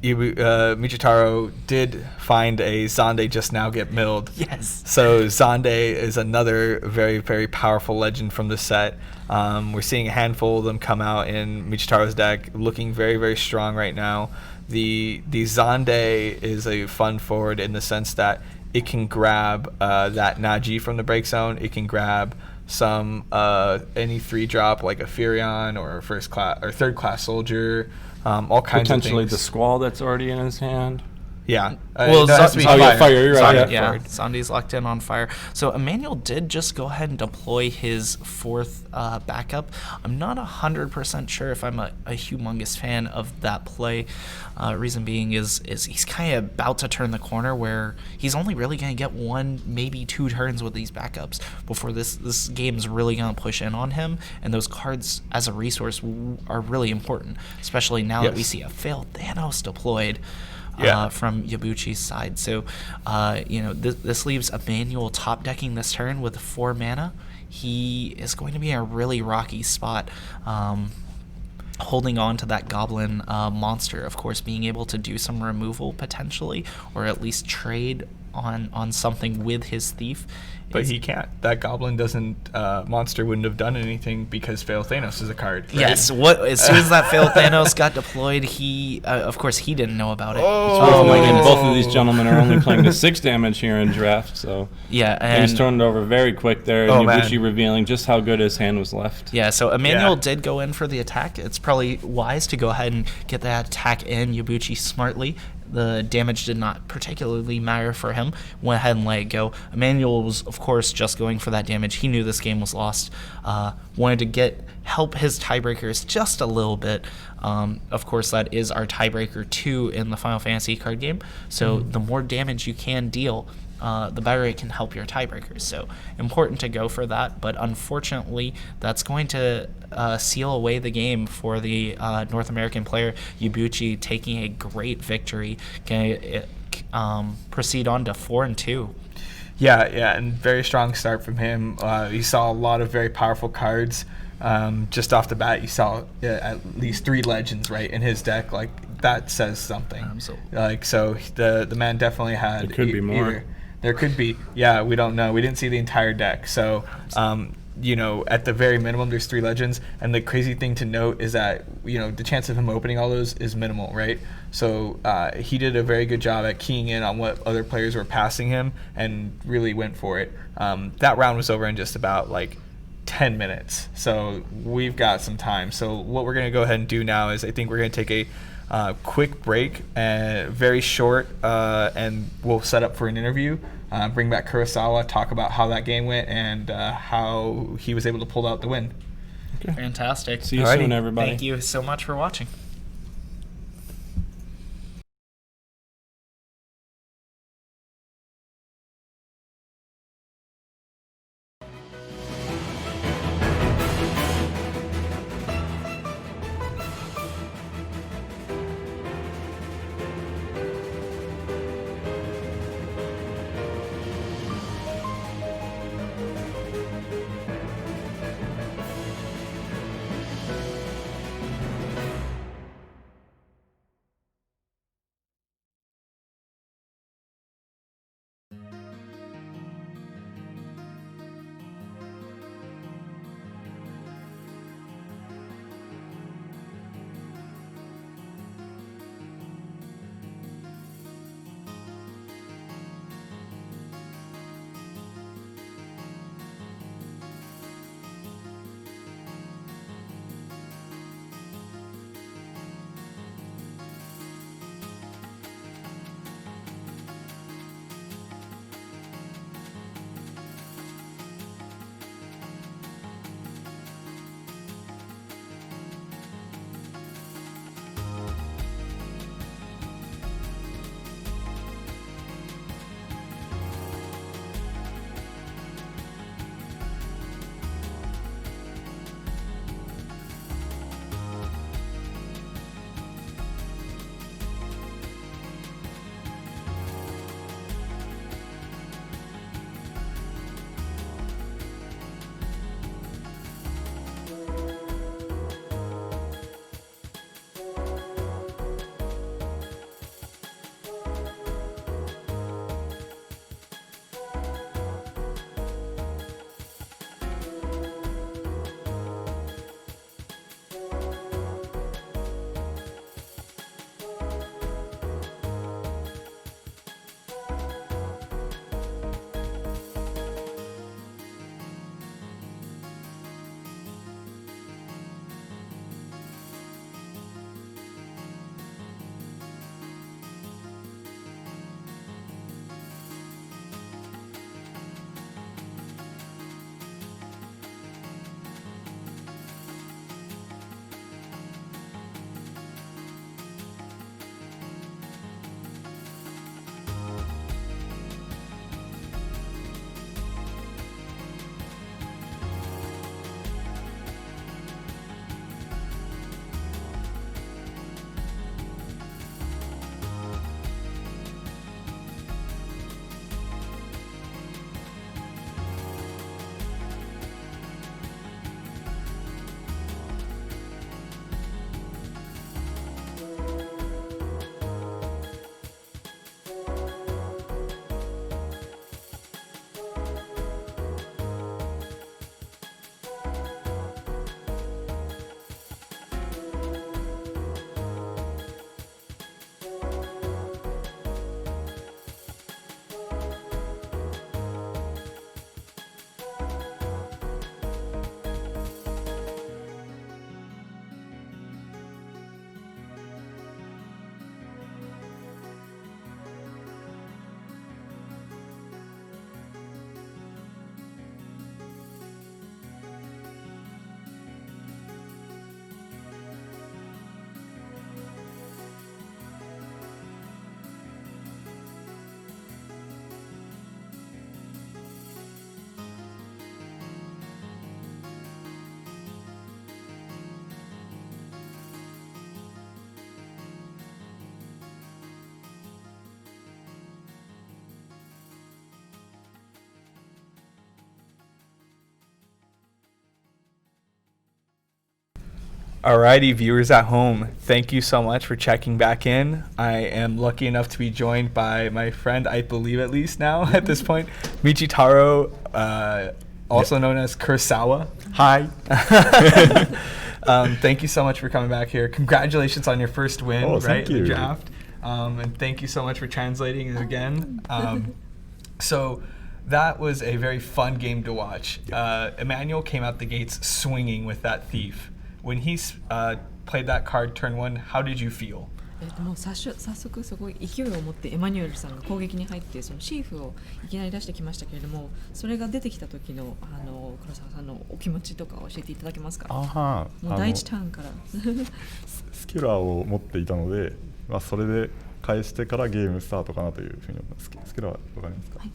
Speaker 1: Michitaro did find a Zande just now get milled.
Speaker 3: Yes.
Speaker 1: So Zande is another very, very powerful legend from the set. We're seeing a handful of them come out in Michitaro's deck, looking very, very strong right now. The Zande is a fun forward in the sense that it can grab that Najee from the break zone. It can grab some any 3-drop like a Furion or a third class soldier, all kinds of things.
Speaker 2: Potentially the Squall that's already in his hand.
Speaker 1: Yeah.
Speaker 3: Well,
Speaker 1: it has to be
Speaker 2: Oh, yeah, fire, you're right,
Speaker 3: Yeah,
Speaker 2: yeah.
Speaker 3: Zandi's locked in on fire. So Emmanuel did just go ahead and deploy his fourth backup. I'm not 100% sure if I'm a humongous fan of that play. Reason being is he's kind of about to turn the corner where he's only really going to get 1, maybe 2 turns with these backups before this game's really going to push in on him. And those cards as a resource are really important, especially now that we see a failed Thanos deployed. From Yabuchi's side. So, this leaves Emmanuel top decking this turn with 4 mana. He is going to be in a really rocky spot, holding on to that goblin monster, of course, being able to do some removal potentially, or at least trade on something with his thief.
Speaker 1: But he can't. That goblin monster wouldn't have done anything because Fail Thanos is a card. Right?
Speaker 3: Yes. As soon as that Fail Thanos got deployed, of course, he didn't know about it.
Speaker 2: Oh my goodness. Both of these gentlemen are only playing to 6 damage here in draft, so
Speaker 3: yeah,
Speaker 2: and he's turned it over very quick there.
Speaker 1: Oh,
Speaker 2: Yabuchi revealing just how good his hand was left.
Speaker 3: Yeah, so Emmanuel did go in for the attack. It's probably wise to go ahead and get that attack in. Yabuchi smartly. The damage did not particularly matter for him. Went ahead and let it go. Emmanuel was, of course, just going for that damage. He knew this game was lost. Wanted to help his tiebreakers just a little bit. Of course, that is our tiebreaker 2 in the Final Fantasy card game. So the more damage you can deal, the better it can help your tiebreakers. So important to go for that, but unfortunately, that's going to seal away the game for the North American player. Yabuchi taking a great victory, can proceed on to 4-2.
Speaker 1: Yeah, and very strong start from him. You saw a lot of very powerful cards. Just off the bat, you saw at least 3 legends right in his deck. Like that says something.
Speaker 3: Absolutely.
Speaker 1: Like so, the man definitely had.
Speaker 2: There could be more.
Speaker 1: There could be. Yeah, we don't know. We didn't see the entire deck. So, at the very minimum, there's 3 legends. And the crazy thing to note is that, the chance of him opening all those is minimal, right? So he did a very good job at keying in on what other players were passing him and really went for it. That round was over in just about 10 minutes. So we've got some time. So what we're going to go ahead and do now is I think we're going to take a quick break, very short, and we'll set up for an interview. Bring back Kurosawa, talk about how that game went and how he was able to pull out the win.
Speaker 2: Okay.
Speaker 3: Fantastic.
Speaker 2: See you soon, everybody.
Speaker 3: Thank you so much for watching.
Speaker 1: Alrighty, viewers at home, thank you so much for checking back in. I am lucky enough to be joined by my friend, I believe at least now at this point, Michitaro, also known as Kurosawa.
Speaker 6: Hi.
Speaker 1: Thank you so much for coming back here. Congratulations on your first win,
Speaker 6: Oh,
Speaker 1: right,
Speaker 6: thank
Speaker 1: in the
Speaker 6: you.
Speaker 1: draft. And thank you so much for translating it again. So that was a very fun game to watch. Emmanuel came out the gates swinging with that thief. When he played that card turn one, how did you feel?
Speaker 7: もう早速すごい勢いを持ってエマニュエルさんが攻撃に入ってそのシーフをいきなり出してきましたけれども、それが出てきた時の黒沢さんのお気持ちとか教えていただけますか？
Speaker 6: あ
Speaker 7: もう第一ターンから
Speaker 6: スキュラーを持っていたので、それで返してからゲームスタートかなというふうに思います。スキュラーわかりますか？
Speaker 7: は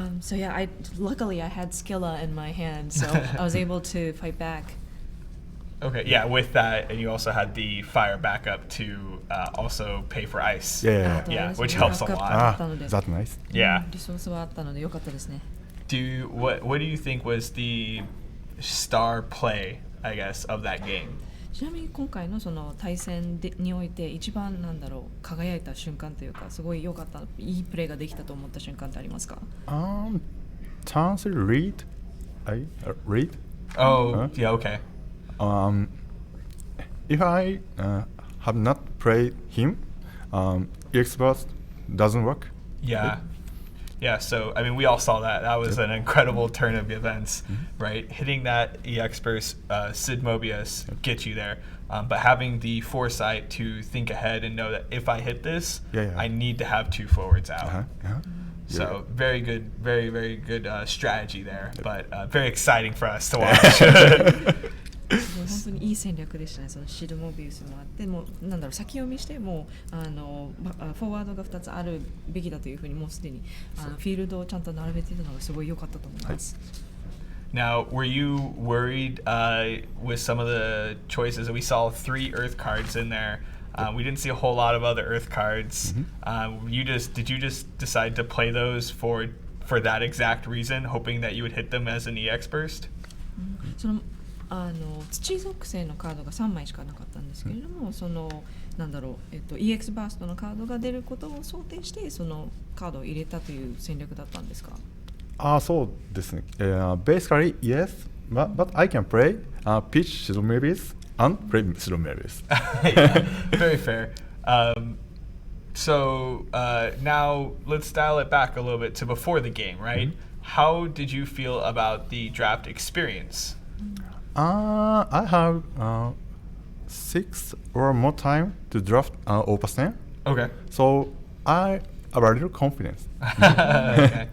Speaker 7: い。So yeah, luckily I had Skilla in my hand, so I was able to fight back.
Speaker 1: Okay, yeah, with that, and you also had the fire backup to also pay for ice.
Speaker 6: Yeah.
Speaker 1: Yeah, which helps a lot.
Speaker 6: That's nice.
Speaker 1: Yeah.
Speaker 7: リソースはあったので良かったですね。
Speaker 1: What do you think was the star play, I guess, of that game?
Speaker 7: ちなみに今回のその対戦において一番輝いた瞬間というかすごい良かったいいプレーができたと思った瞬間ってありますか？
Speaker 6: Chance read? Read?
Speaker 1: Oh, yeah, okay.
Speaker 6: If I have not played him, expert doesn't work.
Speaker 1: Yeah. Yeah, so, I mean, we all saw that. That was an incredible turn of events, right? Hitting that EX burst, Sid Mobius, get you there. But having the foresight to think ahead and know that if I hit this, I need to have two forwards out. So, very good, very, very good strategy there. But very exciting for us to watch.
Speaker 7: 本当にいい戦略でしたね。そのシードモビウスもあっても先読みしてもフォワードが2つあるべきだというふうにもうすでにフィールドをちゃんと並べていたのがすごい良かったと思います。
Speaker 1: Now, were you worried with some of the choices? We saw 3 Earth cards in there. We didn't see a whole lot of other Earth cards. Did you just decide to play those for that exact reason, hoping that you would hit them as an EX burst?
Speaker 7: 土属性のカードが3枚しかなかったんですけれども、EX バーストのカードが出ることを想定してそのカードを入れたという戦略だったんですか？
Speaker 6: そうですね。Basically, yes, but I can play pitch Shido Mavis and play Shido Mavis.
Speaker 1: Very fair. So now let's dial it back a little bit to before the game, right? How did you feel about the draft experience?
Speaker 6: I have 6 or more time to draft Opus 10.
Speaker 1: Okay.
Speaker 6: So I have a little confidence.
Speaker 1: Okay.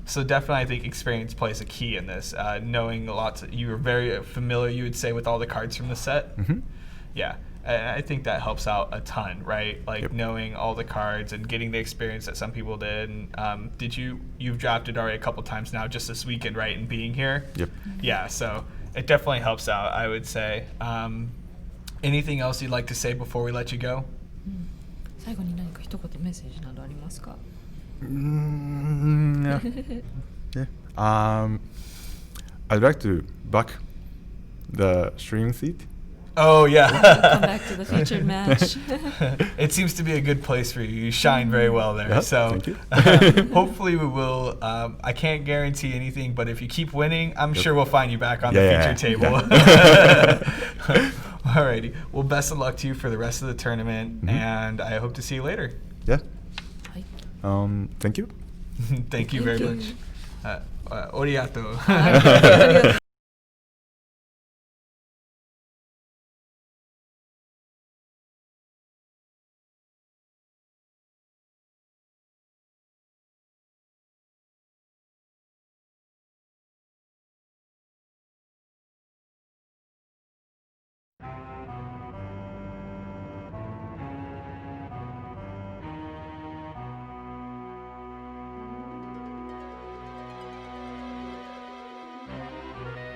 Speaker 1: So definitely I think experience plays a key in this. Knowing you were very familiar, you would say, with all the cards from the set. Yeah. And I think that helps out a ton, right? Like knowing all the cards and getting the experience that some people did. And you've drafted already a couple times now just this weekend, right? And being here?
Speaker 6: Yep.
Speaker 1: Yeah, so it definitely helps out, I would say. Anything else you'd like to say before we let you go?
Speaker 7: 最後に何か一言メッセージなどありますか？
Speaker 6: I'd like to back the stream seat.
Speaker 1: Oh, yeah.
Speaker 7: Come back to the featured match.
Speaker 1: It seems to be a good place for you. You shine very well there.
Speaker 6: Yeah,
Speaker 1: so
Speaker 6: thank you.
Speaker 1: Hopefully we will. I can't guarantee anything, but if you keep winning, I'm sure we'll find you back on the featured table. Alrighty. Well, best of luck to you for the rest of the tournament, and I hope to see you later.
Speaker 6: Yeah. Thank you.
Speaker 1: Thank you very much. Origato.
Speaker 7: は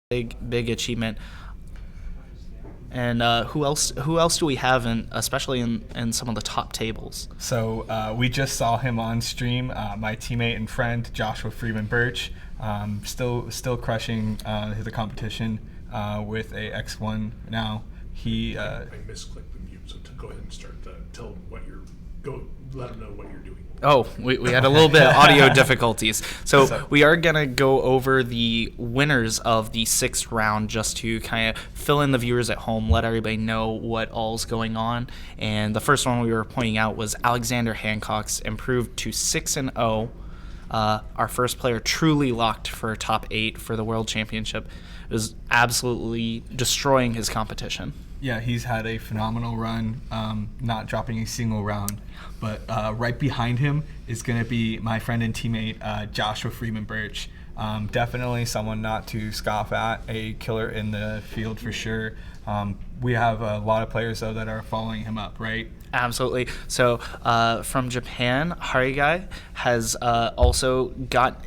Speaker 3: big achievement. And who else do we have, especially in some of the top tables?
Speaker 1: So we just saw him on stream. My teammate and friend Joshua Freeman Birch, still crushing the competition with a X1 now. He
Speaker 8: I misclicked the mute, so to go ahead and start. Tell him let him know what you're doing.
Speaker 3: Oh, we had a little bit of audio difficulties. So we are going to go over the winners of the 6th round just to kind of fill in the viewers at home, let everybody know what all's going on. And the first one we were pointing out was Alexander Hancock's improved to 6-0. Our first player truly locked for top 8 for the World Championship. It was absolutely destroying his competition.
Speaker 1: Yeah, he's had a phenomenal run, not dropping a single round. But right behind him is going to be my friend and teammate, Joshua Freeman Birch. Definitely someone not to scoff at, a killer in the field for sure. We have a lot of players, though, that are following him up, right?
Speaker 3: Absolutely. So from Japan, Harigai has also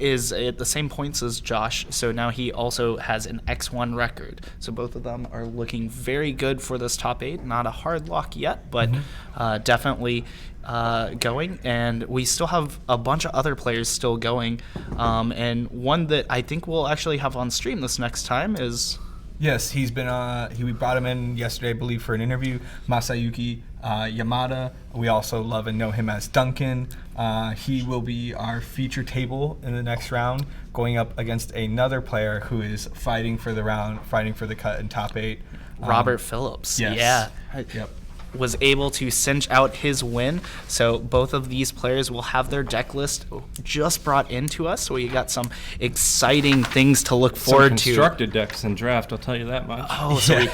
Speaker 3: is at the same points as Josh. So now he also has an X1 record. So both of them are looking very good for this top 8. Not a hard lock yet, but definitely going. And we still have a bunch of other players still going. And one that I think we'll actually have on stream this next time is...
Speaker 1: Yes, he's been. We brought him in yesterday, I believe, for an interview. Masayuki Yamada. We also love and know him as Duncan. He will be our feature table in the next round, going up against another player who is fighting for the cut in top 8.
Speaker 3: Robert Phillips.
Speaker 1: Yes.
Speaker 3: Yeah.
Speaker 1: Yep.
Speaker 3: Was able to cinch out his win. So both of these players will have their deck list just brought into us. So we got some exciting things to look forward to.
Speaker 2: Constructed decks in draft, I'll tell you that much.
Speaker 3: Oh, so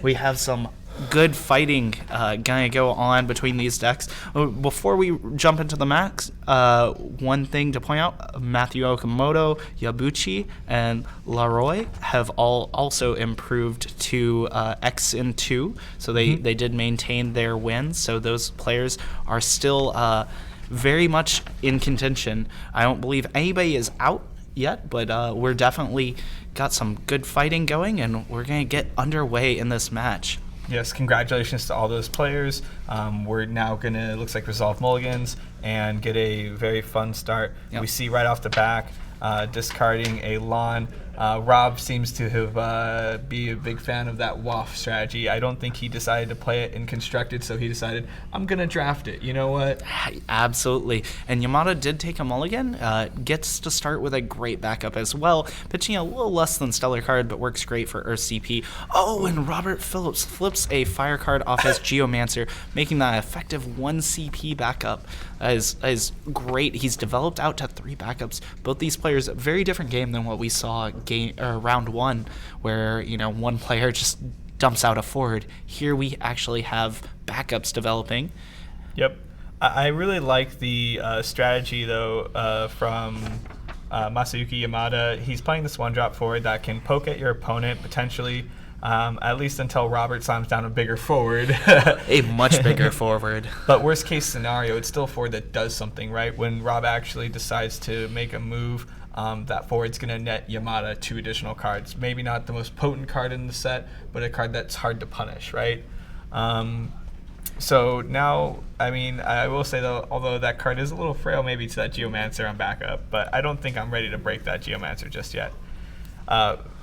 Speaker 3: we have some good fighting gonna go on between these decks. Before we jump into the max, one thing to point out: Matthew Okamoto, Yabuchi, and Laroy have all also improved to X and 2, so they did maintain their wins. So those players are still very much in contention. I don't believe anybody is out yet, but we're definitely got some good fighting going, and we're gonna get underway in this match.
Speaker 1: Yes, congratulations to all those players. We're now going to, looks like, resolve mulligans and get a very fun start.
Speaker 3: Yep.
Speaker 1: We see right off the back, discarding a lawn. Rob seems to have be a big fan of that WAF strategy. I don't think he decided to play it in constructed, so he decided, I'm going to draft it. You know what?
Speaker 3: Absolutely. And Yamada did take a mulligan, gets to start with a great backup as well, pitching a little less than stellar card, but works great for Earth CP. Oh, and Robert Phillips flips a fire card off his Geomancer, making that effective 1 CP backup. That is great. He's developed out to 3 backups. Both these players, a very different game than what we saw round 1, where one player just dumps out a forward. Here we actually have backups developing.
Speaker 1: Yep. I really like the strategy, though, from Masayuki Yamada. He's playing this 1-drop forward that can poke at your opponent, potentially, at least until Robert slams down a bigger forward.
Speaker 3: A much bigger forward.
Speaker 1: But worst case scenario, it's still a forward that does something, right? When Rob actually decides to make a move, that forward's going to net Yamada 2 additional cards. Maybe not the most potent card in the set, but a card that's hard to punish, right? So now, I will say, though, although that card is a little frail maybe to that Geomancer on backup, but I don't think I'm ready to break that Geomancer just yet.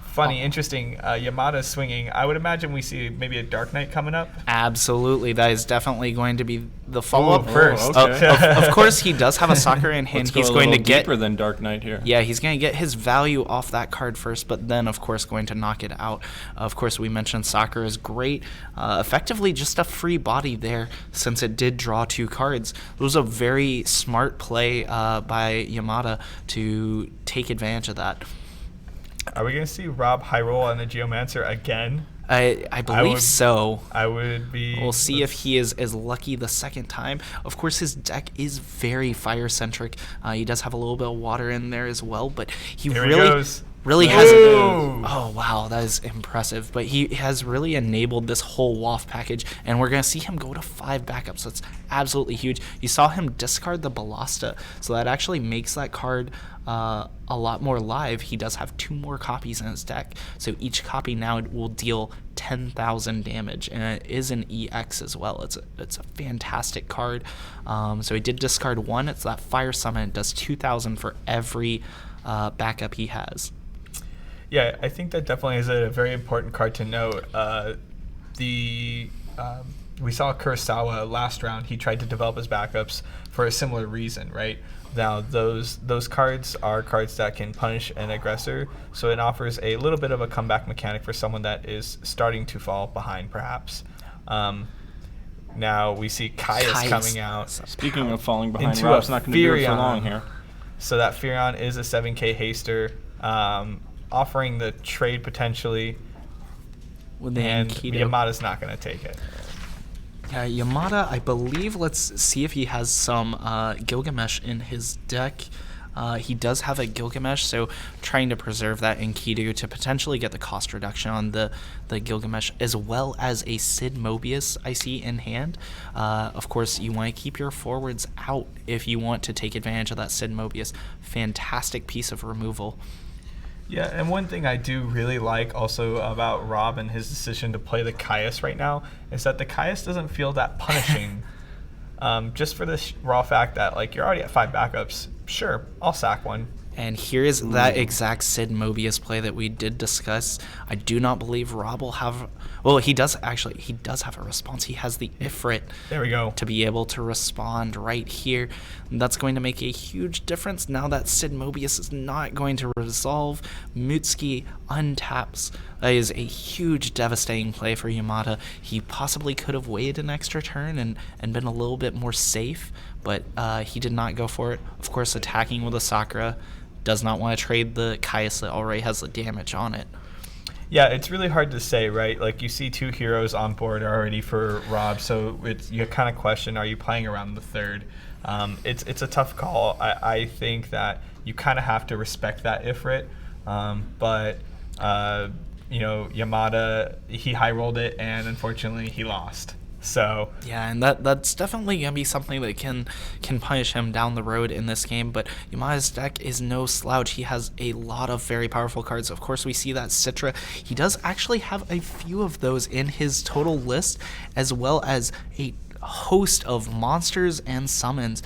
Speaker 1: Funny, interesting, Yamada's swinging. I would imagine we see maybe a Dark Knight coming up.
Speaker 3: Absolutely. That is definitely going to be the follow-up.
Speaker 1: First.
Speaker 2: Okay.
Speaker 3: Of course, he does have a Sakura in hand.
Speaker 2: He's
Speaker 3: going to get
Speaker 2: deeper than Dark Knight here.
Speaker 3: Yeah, he's going to get his value off that card first, but then, of course, going to knock it out. Of course, we mentioned Sakura is great. Effectively, just a free body there since it did draw 2 cards. It was a very smart play by Yamada to take advantage of that.
Speaker 1: Are we going to see Rob high roll on the Geomancer again?
Speaker 3: I believe so.
Speaker 1: I would be...
Speaker 3: We'll see if he is as lucky the second time. Of course, his deck is very fire-centric. He does have a little bit of water in there as well, but he
Speaker 1: Here
Speaker 3: really...
Speaker 1: he goes.
Speaker 3: really has.
Speaker 1: Ooh.
Speaker 3: Oh wow, that is impressive. But he has really enabled this whole waft package, and we're gonna see him go to 5 backups. That's absolutely huge. You saw him discard the Ballista, so that actually makes that card a lot more live. He does have 2 more copies in his deck, so each copy now will deal 10,000 damage, and it is an EX as well. It's a fantastic card. So he did discard 1. It's that fire summon. It does 2,000 for every backup he has.
Speaker 1: Yeah, I think that definitely is a very important card to note. We saw Kurosawa last round. He tried to develop his backups for a similar reason, right? Now, those cards are cards that can punish an aggressor, so it offers a little bit of a comeback mechanic for someone that is starting to fall behind, perhaps. Now we see Caius coming out.
Speaker 2: Speaking of falling behind,
Speaker 1: into
Speaker 2: Rob's
Speaker 1: a
Speaker 2: not going to do it for
Speaker 1: Furion.
Speaker 2: long here.
Speaker 1: So that Furion is a 7k haster, offering the trade potentially,
Speaker 3: With the
Speaker 1: and
Speaker 3: Enkidu.
Speaker 1: Yamada's not going to take it.
Speaker 3: Yeah, Yamada, I believe, let's see if he has some Gilgamesh in his deck. He does have a Gilgamesh, so trying to preserve that Enkidu to potentially get the cost reduction on the Gilgamesh, as well as a Sid Mobius I see in hand. Of course, you want to keep your forwards out if you want to take advantage of that Sid Mobius. Fantastic piece of removal.
Speaker 1: Yeah, and one thing I do really like also about Rob and his decision to play the Caius right now is that the Caius doesn't feel that punishing. Just for this raw fact that, like, you're already at 5 backups. Sure, I'll sack one.
Speaker 3: And here is that exact Sid Mobius play that we did discuss. I do not believe Rob will have... Well, he does have a response. He has the Ifrit
Speaker 1: There we go.
Speaker 3: to be able to respond right here. And that's going to make a huge difference now that Sid Mobius is not going to resolve. Mutsuki untaps. That is a huge devastating play for Yamada. He possibly could have waited an extra turn and been a little bit more safe, but he did not go for it. Of course, attacking with a Sakura, does not want to trade the Caius that already has the damage on it.
Speaker 1: Yeah, it's really hard to say, right? Like, you see 2 heroes on board already for Rob, so you kind of question, are you playing around the 3rd? It's a tough call. I think that you kind of have to respect that Ifrit, but Yamada, he high rolled it, and unfortunately he lost. So
Speaker 3: yeah, and that's definitely gonna be something that can punish him down the road in this game. But Yamada's deck is no slouch. He has a lot of very powerful cards. Of course, we see that Citra. He does actually have a few of those in his total list, as well as a host of monsters and summons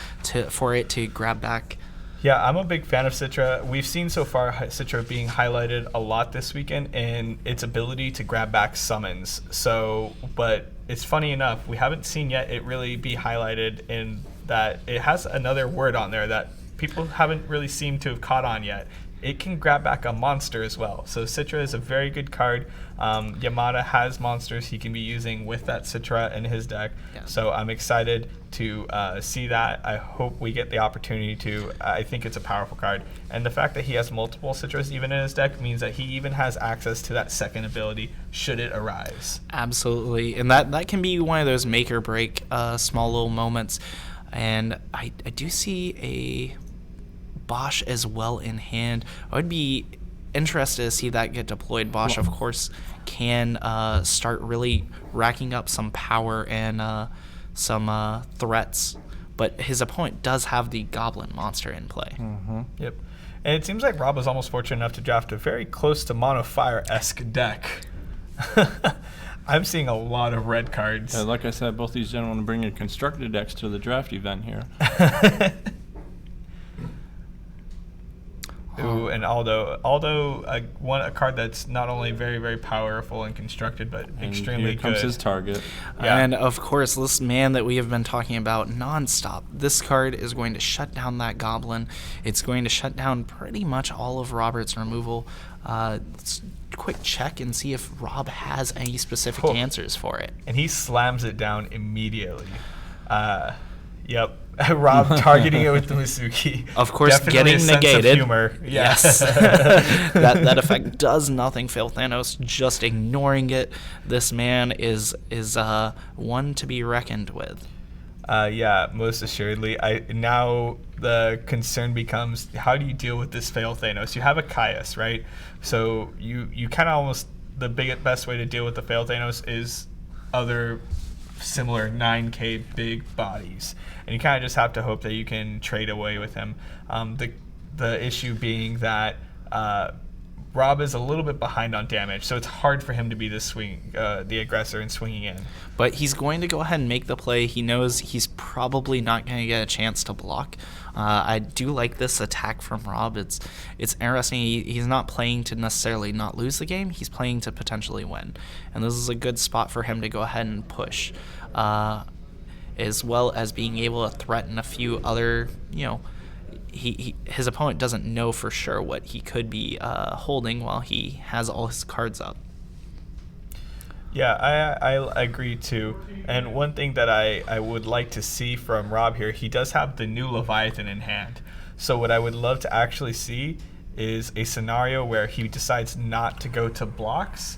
Speaker 3: for it to grab back.
Speaker 1: yeah, I'm a big fan of Citra. We've seen so far Citra being highlighted a lot this weekend in its ability to grab back summons. So, but it's funny enough, we haven't seen yet it really be highlighted in that it has another word on there that people haven't really seemed to have caught on yet. It can grab back a monster as well. So Citra is a very good card. Yamada has monsters he can be using with that Citra in his deck.
Speaker 3: Yeah.
Speaker 1: So I'm excited to see that. I hope we get the opportunity to. I think it's a powerful card. And the fact that he has multiple Citras even in his deck means that he even has access to that second ability should it arise.
Speaker 3: Absolutely. And that can be one of those make or break small little moments. And I do see a Bosch as well in hand. I would be interested to see that get deployed. Bosch, of course, can start really racking up some power and some threats, but his opponent does have the Goblin monster in play.
Speaker 1: Yep. And it seems like Rob was almost fortunate enough to draft a very close to Mono Fire-esque deck. I'm seeing a lot of red cards.
Speaker 2: Like I said, both these gentlemen are bringing constructed decks to the draft event here.
Speaker 1: Ooh, and Aldo, a card that's not only very, very powerful and constructed, but
Speaker 2: And
Speaker 1: extremely
Speaker 2: here comes
Speaker 1: good.
Speaker 2: his target.
Speaker 1: Yeah.
Speaker 3: And of course, this man that we have been talking about nonstop, this card is going to shut down that Goblin. It's going to shut down pretty much all of Robert's removal. Let's quick check and see if Rob has any specific
Speaker 1: Oh.
Speaker 3: answers for it.
Speaker 1: And he slams it down immediately. Yep. Rob targeting it with the Masuki.
Speaker 3: Of course,
Speaker 1: Definitely
Speaker 3: getting
Speaker 1: a sense of
Speaker 3: negated.
Speaker 1: humor. Yeah.
Speaker 3: Yes. that effect does nothing, Phil Thanos. Just ignoring it. This man is one to be reckoned with.
Speaker 1: Yeah, most assuredly. Now the concern becomes, how do you deal with this fail Thanos? You have a Caius, right? So you kind of almost, the best way to deal with the fail Thanos is other similar 9K big bodies, and you kind of just have to hope that you can trade away with him. The issue being that Rob is a little bit behind on damage, so it's hard for him to be the aggressor and swinging in.
Speaker 3: But he's going to go ahead and make the play. He knows he's probably not going to get a chance to block. I do like this attack from Rob. It's interesting. He's not playing to necessarily not lose the game. He's playing to potentially win. And this is a good spot for him to go ahead and push, as well as being able to threaten a few other, his opponent doesn't know for sure what he could be holding while he has all his cards up.
Speaker 1: Yeah, I agree too. And one thing that I would like to see from Rob here, he does have the new Leviathan in hand. So what I would love to actually see is a scenario where he decides not to go to blocks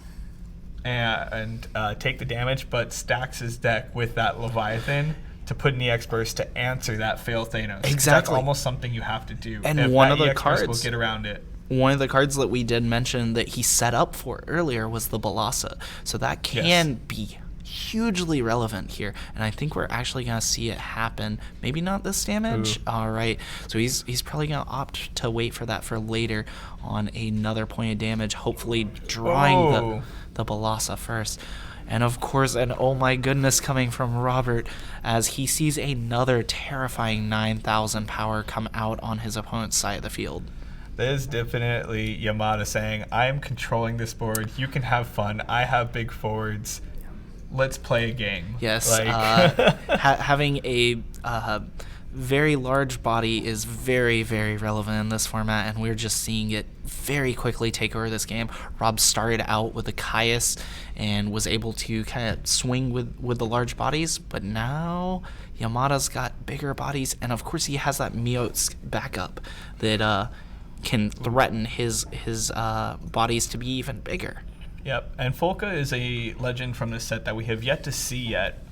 Speaker 1: and take the damage, but stacks his deck with that Leviathan to put an EX Burst to answer that fail Thanos.
Speaker 3: Exactly.
Speaker 1: That's almost something you have to do.
Speaker 3: And
Speaker 1: if
Speaker 3: one of the
Speaker 1: EX Burst
Speaker 3: cards
Speaker 1: will get around it.
Speaker 3: One of the cards that we did mention that he set up for earlier was the Balasa. So that can be hugely relevant here. And I think we're actually going to see it happen. Maybe not this damage. Ooh. All right. So he's probably going to opt to wait for that for later on another point of damage, hopefully drawing the Balasa first. And of course, and oh my goodness, coming from Robert, as he sees another terrifying 9,000 power come out on his opponent's side of the field.
Speaker 1: That is definitely Yamada saying, I am controlling this board. You can have fun. I have big forwards. Let's play a game.
Speaker 3: Yes. Having a very large body is very, very relevant in this format, and we're just seeing it very quickly take over this game. Rob started out with a Caius and was able to kind of swing with the large bodies, but now Yamada's got bigger bodies, and of course he has that Miot's backup that can threaten his bodies to be even bigger.
Speaker 1: Yep, and Folka is a legend from this set that we have yet to see yet.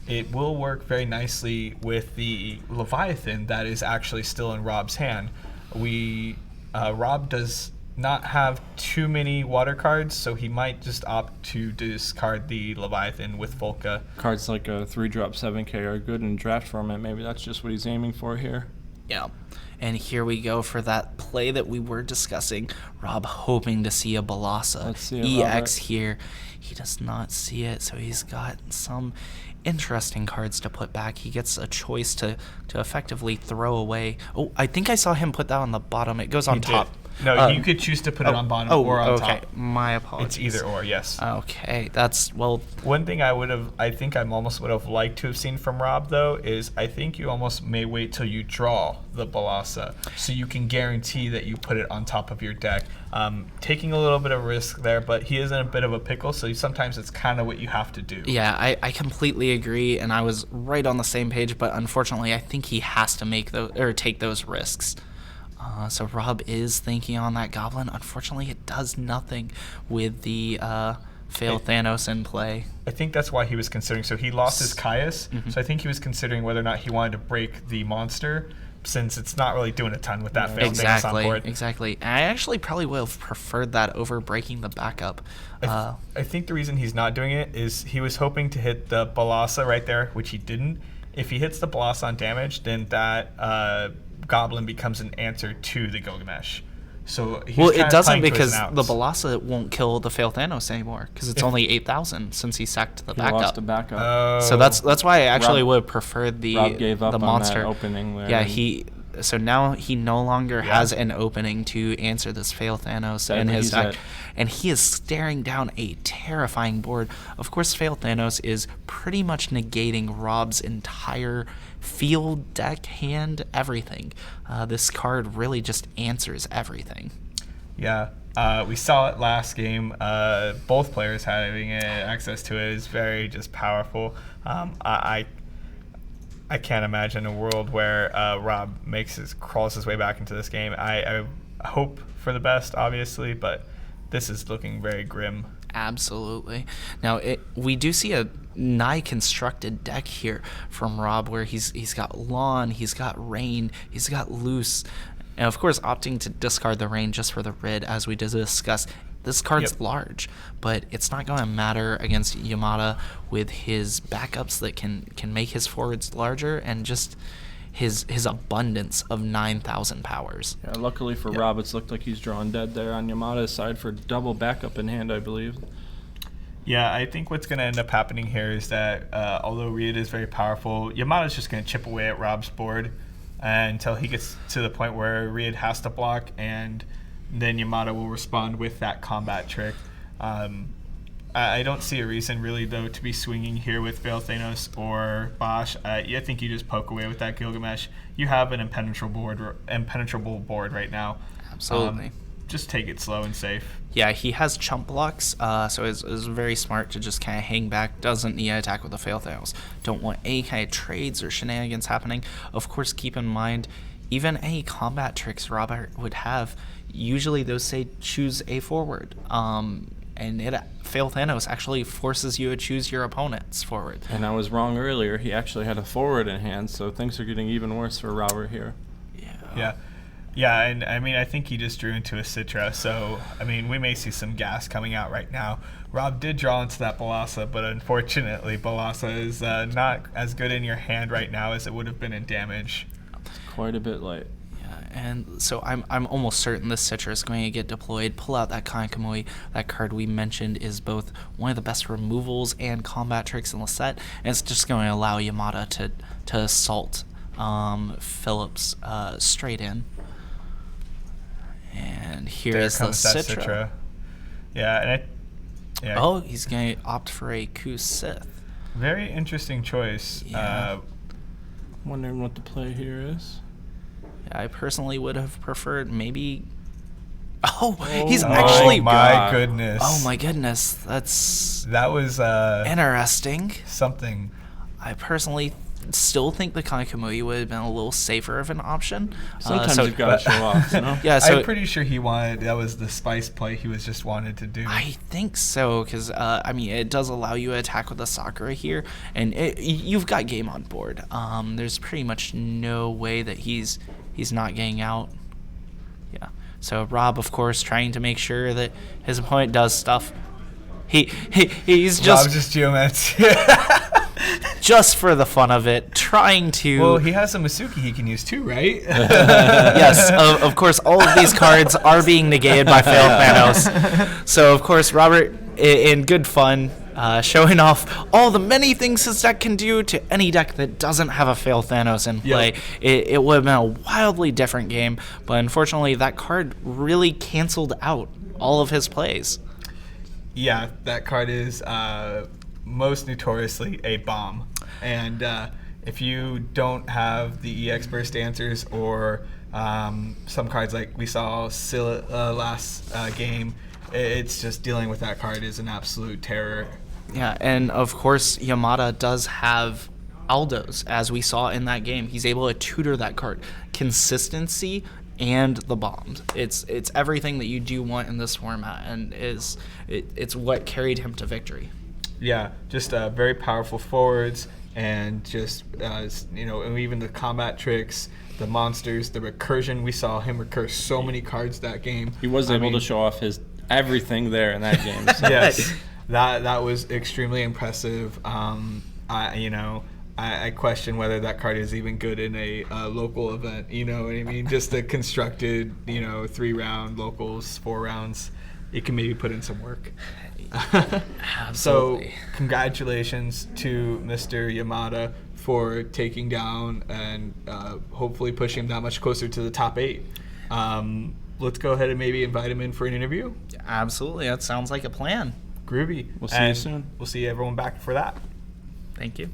Speaker 1: It will work very nicely with the Leviathan that is actually still in Rob's hand. Rob does not have too many water cards, so he might just opt to discard the Leviathan with Folka.
Speaker 2: Cards like a 3-drop 7K are good in draft format. Maybe that's just what he's aiming for here.
Speaker 3: Yeah. And here we go for that play that we were discussing. Rob hoping to see a Balasa EX here. He does not see it, so he's got some interesting cards to put back. He gets a choice to effectively throw away. Oh, I think I saw him put that on the bottom. It goes on top.
Speaker 1: No, you could choose to put it on bottom or on top.
Speaker 3: My apologies.
Speaker 1: It's either or, yes.
Speaker 3: Okay, that's, well...
Speaker 1: One thing I think I almost would have liked to have seen from Rob, though, is I think you almost may wait till you draw the Balasa, so you can guarantee that you put it on top of your deck. Taking a little bit of risk there, but he is in a bit of a pickle, so sometimes it's kind of what you have to do.
Speaker 3: Yeah, I completely agree, and I was right on the same page, but unfortunately I think he has to take those risks. So Rob is thinking on that Goblin. Unfortunately, it does nothing with the fail Thanos in play.
Speaker 1: I think that's why he was considering. So he lost his Caius, so I think he was considering whether or not he wanted to break the monster, since it's not really doing a ton with that fail Thanos on board.
Speaker 3: Exactly. I actually probably would have preferred that over breaking the backup.
Speaker 1: I think the reason he's not doing it is he was hoping to hit the Balasa right there, which he didn't. If he hits the Balasa on damage, then that Goblin becomes an answer to the Gilgamesh. So
Speaker 3: it doesn't, because the Balasa won't kill the fail Thanos anymore, because it's only 8,000 since he sacked the backup.
Speaker 2: He lost a backup.
Speaker 3: So that's why I actually would have preferred the
Speaker 2: Rob gave up
Speaker 3: the monster
Speaker 2: on that opening there.
Speaker 3: Yeah, so now he no longer has an opening to answer this fail Thanos in his deck. And he is staring down a terrifying board. Of course, fail Thanos is pretty much negating Rob's entire field, deck, hand, everything. This card really just answers everything.
Speaker 1: Yeah, we saw it last game. Both players having access to it is very just powerful. I can't imagine a world where Rob crawls his way back into this game. I hope for the best, obviously, but this is looking very grim.
Speaker 3: Absolutely. Now, we do see a nigh constructed deck here from Rob, where he's got Lawn, he's got Rain, he's got Loose, and of course opting to discard the Rain just for the Rid, as we did discuss. This card's large, but it's not going to matter against Yamada with his backups that can make his forwards larger, and just his abundance of 9,000 powers.
Speaker 2: Yeah, luckily for Rob, it's looked like he's drawn dead there on Yamada's side for double backup in hand, I believe.
Speaker 1: Yeah, I think what's going to end up happening here is that although Reed is very powerful, Yamada's just going to chip away at Rob's board until he gets to the point where Reed has to block, and then Yamada will respond with that combat trick. I don't see a reason really, though, to be swinging here with Veil Thanos or Bosch. I think you just poke away with that Gilgamesh. You have an impenetrable board right now.
Speaker 3: Absolutely.
Speaker 1: Just take it slow and safe.
Speaker 3: Yeah, he has chump blocks, so it's very smart to just kind of hang back. Doesn't need to attack with the Veil Thanos. Don't want any kind of trades or shenanigans happening. Of course, keep in mind, even any combat tricks Robert would have, usually those say choose a forward. And Veil Thanos actually forces you to choose your opponent's forward.
Speaker 2: And I was wrong earlier. He actually had a forward in hand, so things are getting even worse for Robert here.
Speaker 1: Yeah, and I mean, I think he just drew into a Citra, so, I mean, we may see some gas coming out right now. Rob did draw into that Balasa, but unfortunately, Balasa is not as good in your hand right now as it would have been in damage.
Speaker 2: Quite a bit light.
Speaker 3: And so I'm almost certain this Citra is going to get deployed. Pull out that Kankamui. That card we mentioned is both one of the best removals and combat tricks in the set, and it's just going to allow Yamada to assault Phillips straight in. And here
Speaker 1: There
Speaker 3: is the
Speaker 1: comes that
Speaker 3: Citra.
Speaker 1: Yeah, and
Speaker 3: Oh, he's going to opt for a Ku Sith.
Speaker 1: very interesting choice.
Speaker 3: Yeah.
Speaker 2: Wondering what the play here is.
Speaker 3: I personally would have preferred maybe. Oh, he's
Speaker 1: Oh
Speaker 3: actually.
Speaker 1: my goodness.
Speaker 3: Oh my goodness,
Speaker 1: That was
Speaker 3: interesting.
Speaker 1: something.
Speaker 3: I personally still think the Kankamui would have been a little safer of an option.
Speaker 2: Sometimes you've got to show off, you know?
Speaker 3: Yeah, so
Speaker 1: I'm pretty sure that was the spice play he was just wanted to do.
Speaker 3: I think so, because I mean, it does allow you to attack with the Sakura here, and you've got game on board. There's pretty much no way that he's not getting out. Yeah. So Rob, of course, trying to make sure that his opponent does stuff. He's just
Speaker 1: Rob's just geomancy.
Speaker 3: just for the fun of it, trying to.
Speaker 1: Well, he has a Masuki he can use too, right?
Speaker 3: Yes, of course, all of these cards are being negated by Veil Thanos. So, of course, Robert, in good fun, showing off all the many things his deck can do to any deck that doesn't have a Veil Thanos in play.
Speaker 1: Yep.
Speaker 3: It would have been a wildly different game, but unfortunately, that card really canceled out all of his plays.
Speaker 1: Yeah, that card is most notoriously a bomb. And if you don't have the EX Burst answers or some cards like we saw last game, it's just dealing with that card is an absolute terror.
Speaker 3: Yeah, and of course, Yamada does have Aldos, as we saw in that game. He's able to tutor that card. Consistency and the bombed. It's everything that you do want in this format, and it's what carried him to victory.
Speaker 1: Yeah, just very powerful forwards, and just and even the combat tricks, the monsters, the recursion. We saw him recur so many cards that game.
Speaker 2: He was able to show off his everything there in that game. So.
Speaker 1: Yes, that was extremely impressive. I question whether that card is even good in a local event. You know what I mean? Just the constructed, 3-round locals, 4 rounds. It can maybe put in some work. So, congratulations to Mr. Yamada for taking down and hopefully pushing him that much closer to the top 8. Let's go ahead and maybe invite him in for an interview.
Speaker 3: Absolutely, that sounds like a plan.
Speaker 1: Groovy.
Speaker 2: We'll see you soon.
Speaker 1: We'll see everyone back for that.
Speaker 3: Thank you.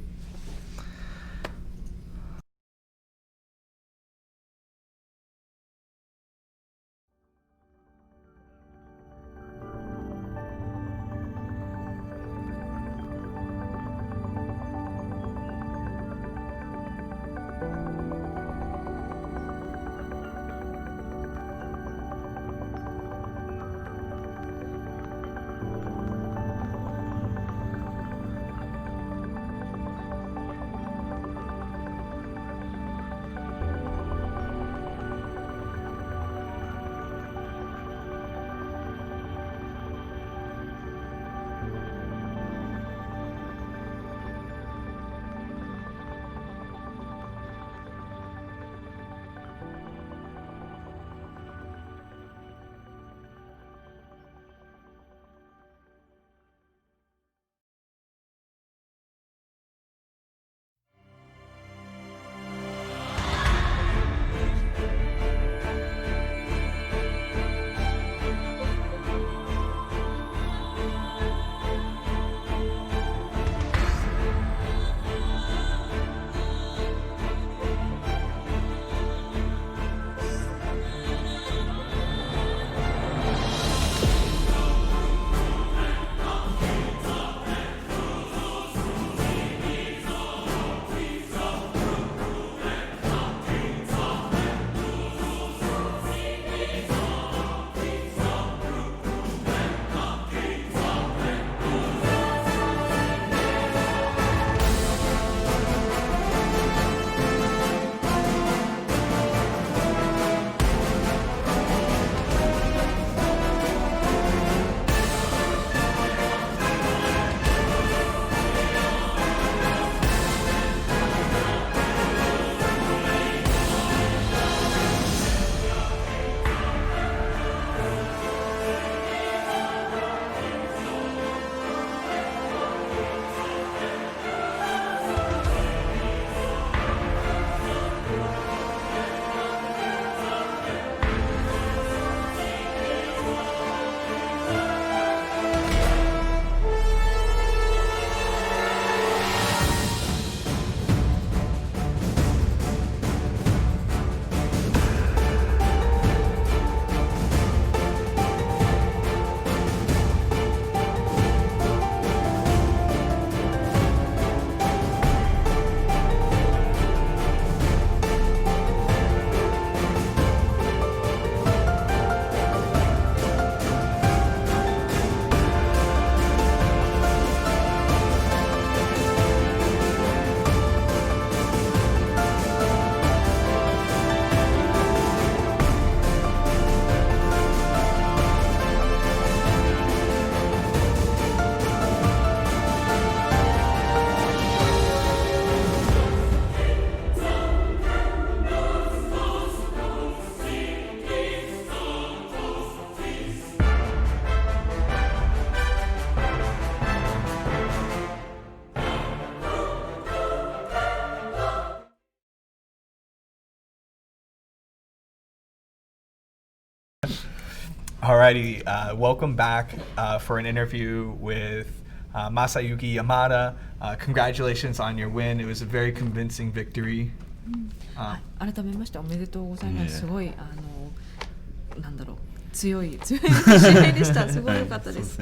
Speaker 1: Alrighty, welcome back for an interview with Masayuki Yamada. Congratulations on your win. It was a very convincing victory.
Speaker 7: 改めましておめでとうございます。すごいなんだろう強い試合でした。すごい良かったです。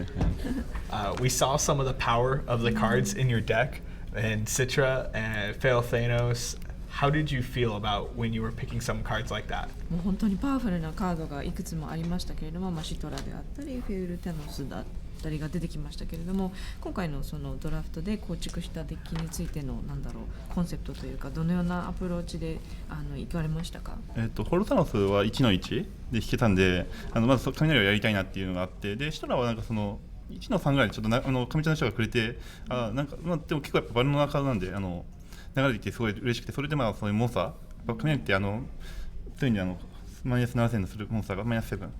Speaker 1: We saw some of the power of the cards in your deck, and Citra and Fail Thanos. How did you feel about when you were picking some cards like that?
Speaker 7: もう本当にパワフルなカードがいくつもありましたけれども、シトラであったりフェウルテノスだったりが出てきましたけれども、今回のそのドラフトで構築したデッキについてのコンセプトというか、どのようなアプローチで行かれましたか？
Speaker 9: ホルタノスは1の1で引けたんで、まず雷をやりたいなっていうのがあって、でシトラはなんかその1の3ぐらいでちょっと上茶の人がくれて、なんかでも結構やっぱバルの中なんで流れてきてすごい嬉しくて、それでそういうモンスター、雷ってついにマイナス7000のするモンスターがマイナス7。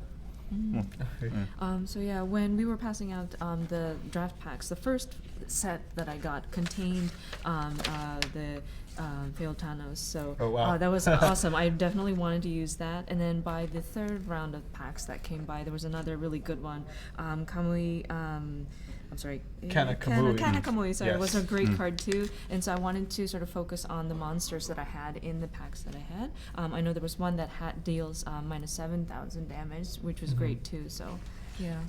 Speaker 7: So yeah, when we were passing out the draft packs, the first set that I got contained the failed Thanos. So that was awesome. I definitely wanted to use that. And then by the third round of packs that came by, there was another really good one. Kamui. I'm sorry, Kanakamui. Sorry, was a great card too, and so I wanted to sort of focus on the monsters that I had in the packs that I had. I know there was one that deals minus 7,000 damage, which was great too. So, yeah.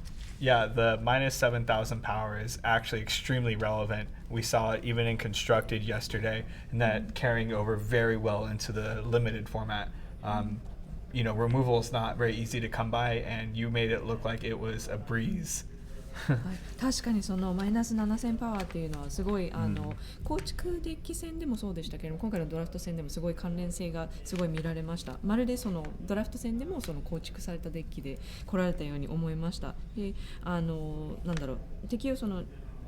Speaker 1: Yeah, the minus 7,000 power is actually extremely relevant. We saw it even in Constructed yesterday, and that carrying over very well into the limited format. Removal is not very easy to come by, and you made it look like it was a breeze.
Speaker 7: 確かにそのマイナス7000パワーっていうのはすごい構築デッキ戦でもそうでしたけども、今回のドラフト戦でもすごい関連性がすごい見られました。まるでそのドラフト戦でもその構築されたデッキで来られたように思いました。で、敵をその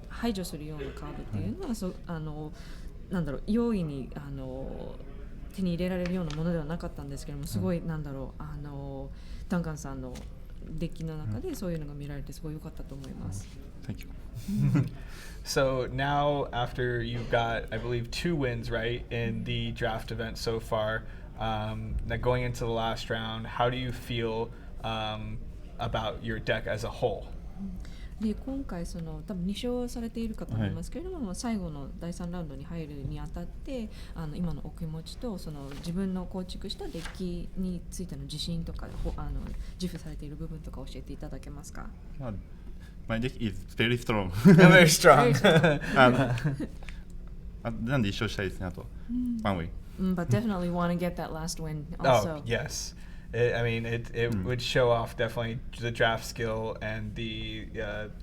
Speaker 7: 排除するようなカードっていうのは容易に手に入れられるようなものではなかったんですけども、すごいダンカンさんのデッキの中でそういうのが見られてすごい良かったと思います。
Speaker 9: Thank you.
Speaker 1: So now after you've got, I believe, 2 wins, right, in the draft event so far, now going into the last round, how do you feel about your deck as a whole?
Speaker 7: で今回多分2勝されているかと思いますけれども、最後の第3ラウンドに入るにあたって今のお気持ちと自分の構築したデッキについての自信とか自負されている部分とか教えていただけますか
Speaker 9: ？My deck is very strong.
Speaker 1: Very strong.
Speaker 9: なんで1勝したいですね、あと。One way.
Speaker 7: But definitely want to get that last win also.
Speaker 1: Oh, yes. It would show off definitely the draft skill, and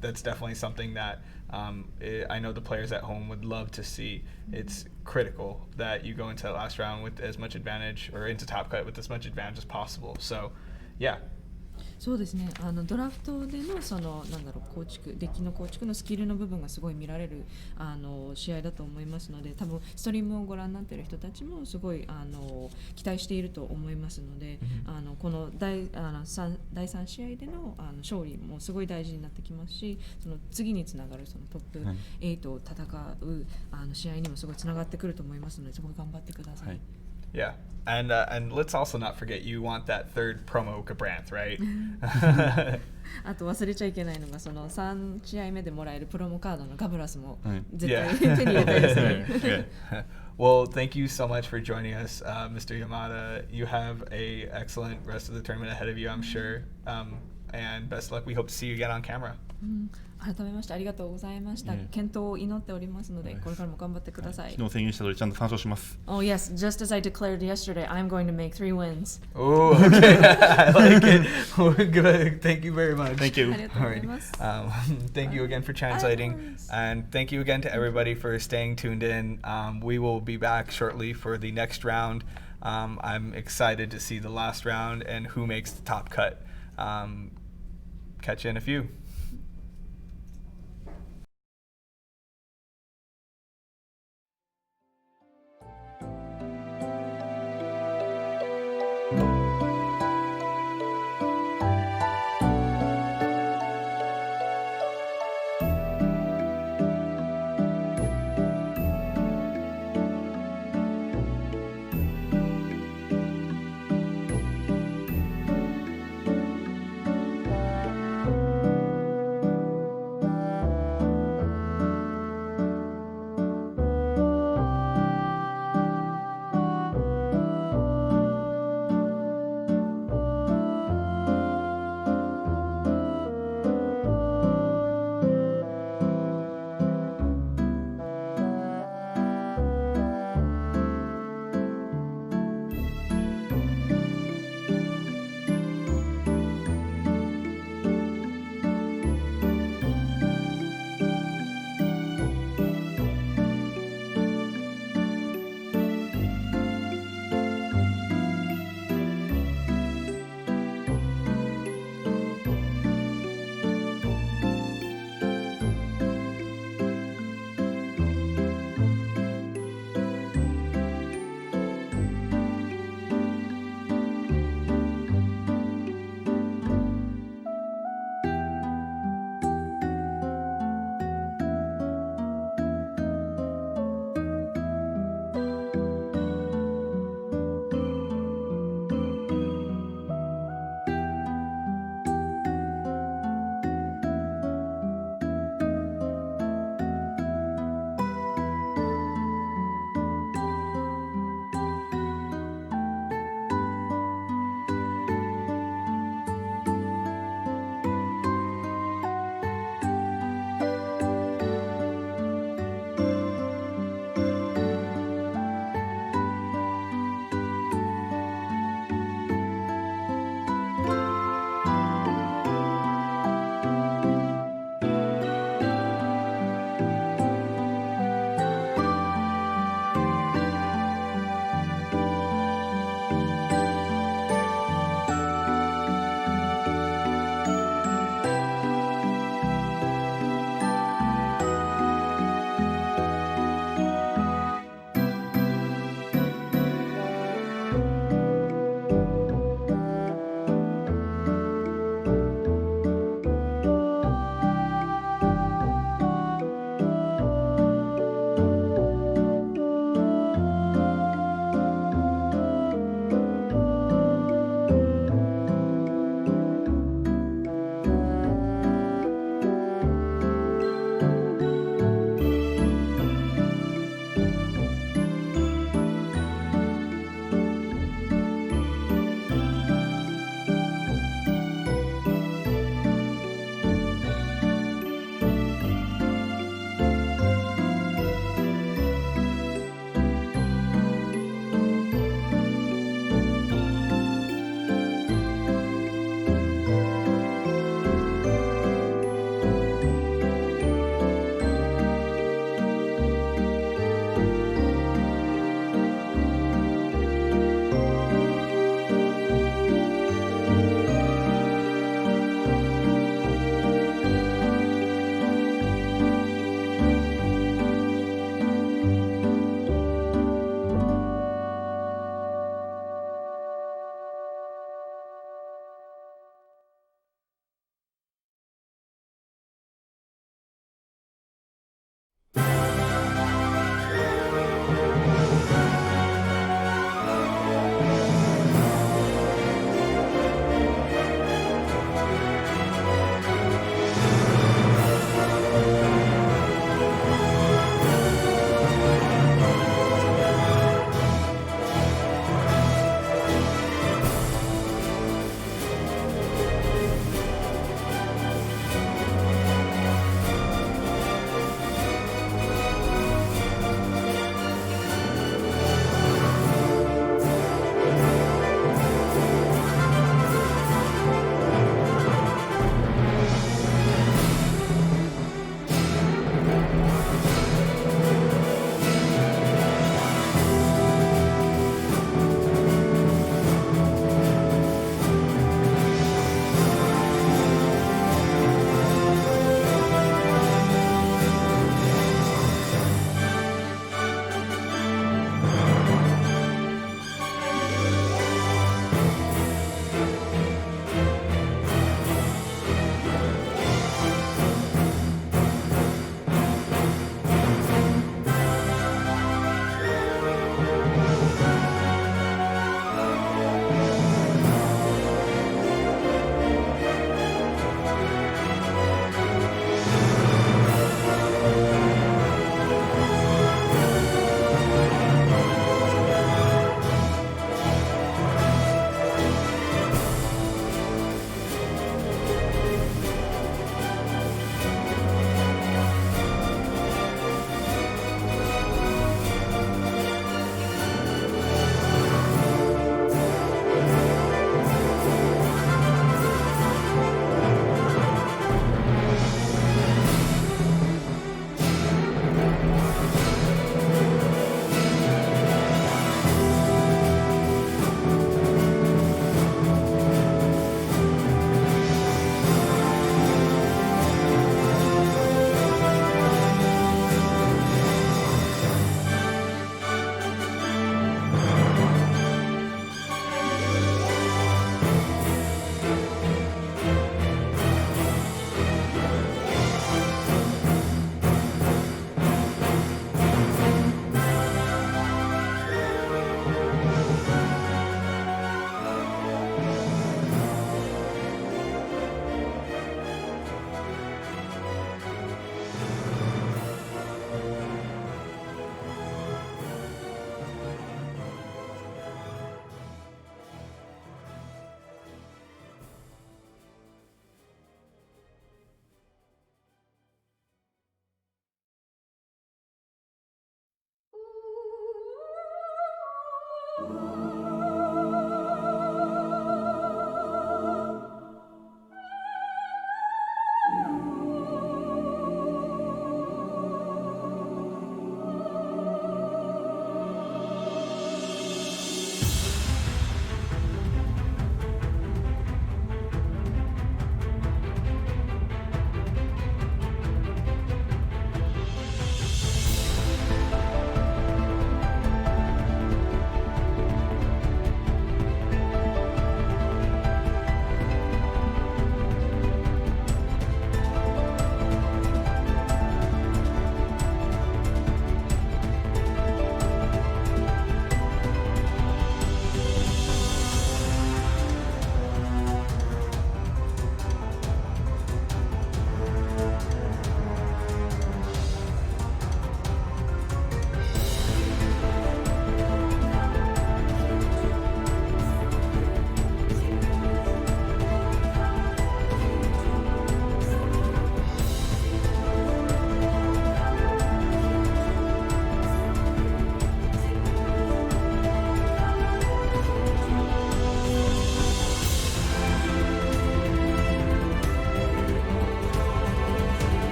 Speaker 1: that's definitely something that I know the players at home would love to see. It's critical that you go into that last round with as much advantage, or into top cut with as much advantage as possible. So, yeah.
Speaker 7: そうですね、ドラフトでの構築デッキの構築のスキルの部分がすごい見られる試合だと思いますので、多分ストリームをご覧になっている人たちもすごい期待していると思いますので、この第3試合での勝利もすごい大事になってきますし、その次につながるそのトップ8を戦う試合にもすごいつながってくると思いますので、すごい頑張ってください。はい
Speaker 1: Yeah, and let's also not forget you want that third promo Cabranth, right?
Speaker 7: あと忘れちゃいけないのがその3試合目でもらえるプロモカードのガブラスも絶対手に入れたいですね。
Speaker 1: Well, thank you so much for joining us, Mr. Yamada. You have a excellent rest of the tournament ahead of you, I'm sure. And best of luck. We hope to see you again on camera.
Speaker 7: 改めましてありがとうございました。健闘を祈っておりますので、これからも頑張ってください。
Speaker 9: 昨日宣言した通りちゃんと3勝します。
Speaker 7: Oh yes, just as I declared yesterday, I'm going to make 3 wins.
Speaker 1: Oh, okay. I like it. Good. Thank you very much.
Speaker 9: Thank you.
Speaker 1: All right. Thank you again for translating, and thank you again to everybody for staying tuned in. We will be back shortly for the next round. I'm excited to see the last round and who makes the top cut. Catch you in a few.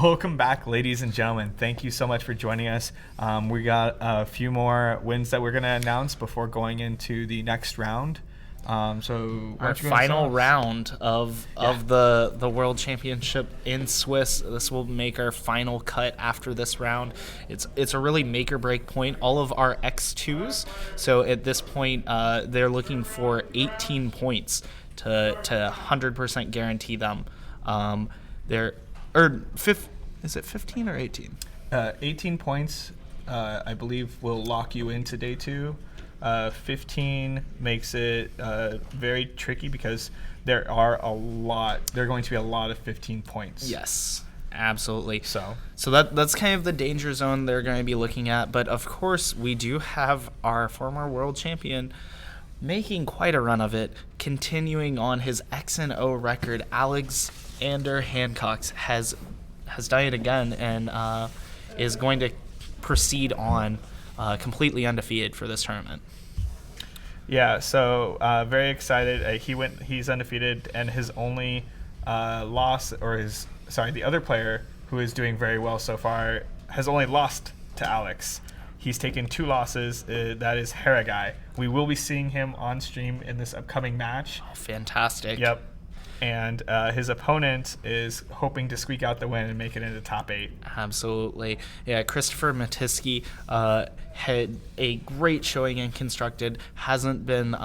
Speaker 1: Welcome back, ladies and gentlemen. Thank you so much for joining us. We got a few more wins that we're going to announce before going into the next round. So
Speaker 3: our final round of the World Championship in Swiss. This will make our final cut after this round. It's a really make or break point. All of our X2s. So at this point, they're looking for 18 points to 100% guarantee them. Is it 15 or 18?
Speaker 1: 18 points, I believe, will lock you into day 2. 15 makes it very tricky because there are going to be a lot of 15 points.
Speaker 3: Yes, absolutely.
Speaker 1: So
Speaker 3: that's kind of the danger zone they're going to be looking at. But of course, we do have our former world champion making quite a run of it, continuing on his X&O record. Alexander Hancock has done it again and is going to proceed on completely undefeated for this tournament.
Speaker 1: Yeah, so very excited. He's undefeated, and his only loss, the other player who is doing very well so far has only lost to Alex. He's taken 2 losses. That is Haragai. We will be seeing him on stream in this upcoming match.
Speaker 3: Oh, fantastic.
Speaker 1: Yep. And his opponent is hoping to squeak out the win and make it into top 8.
Speaker 3: Absolutely. Yeah, Christopher Matisky had a great showing in Constructed. Hasn't been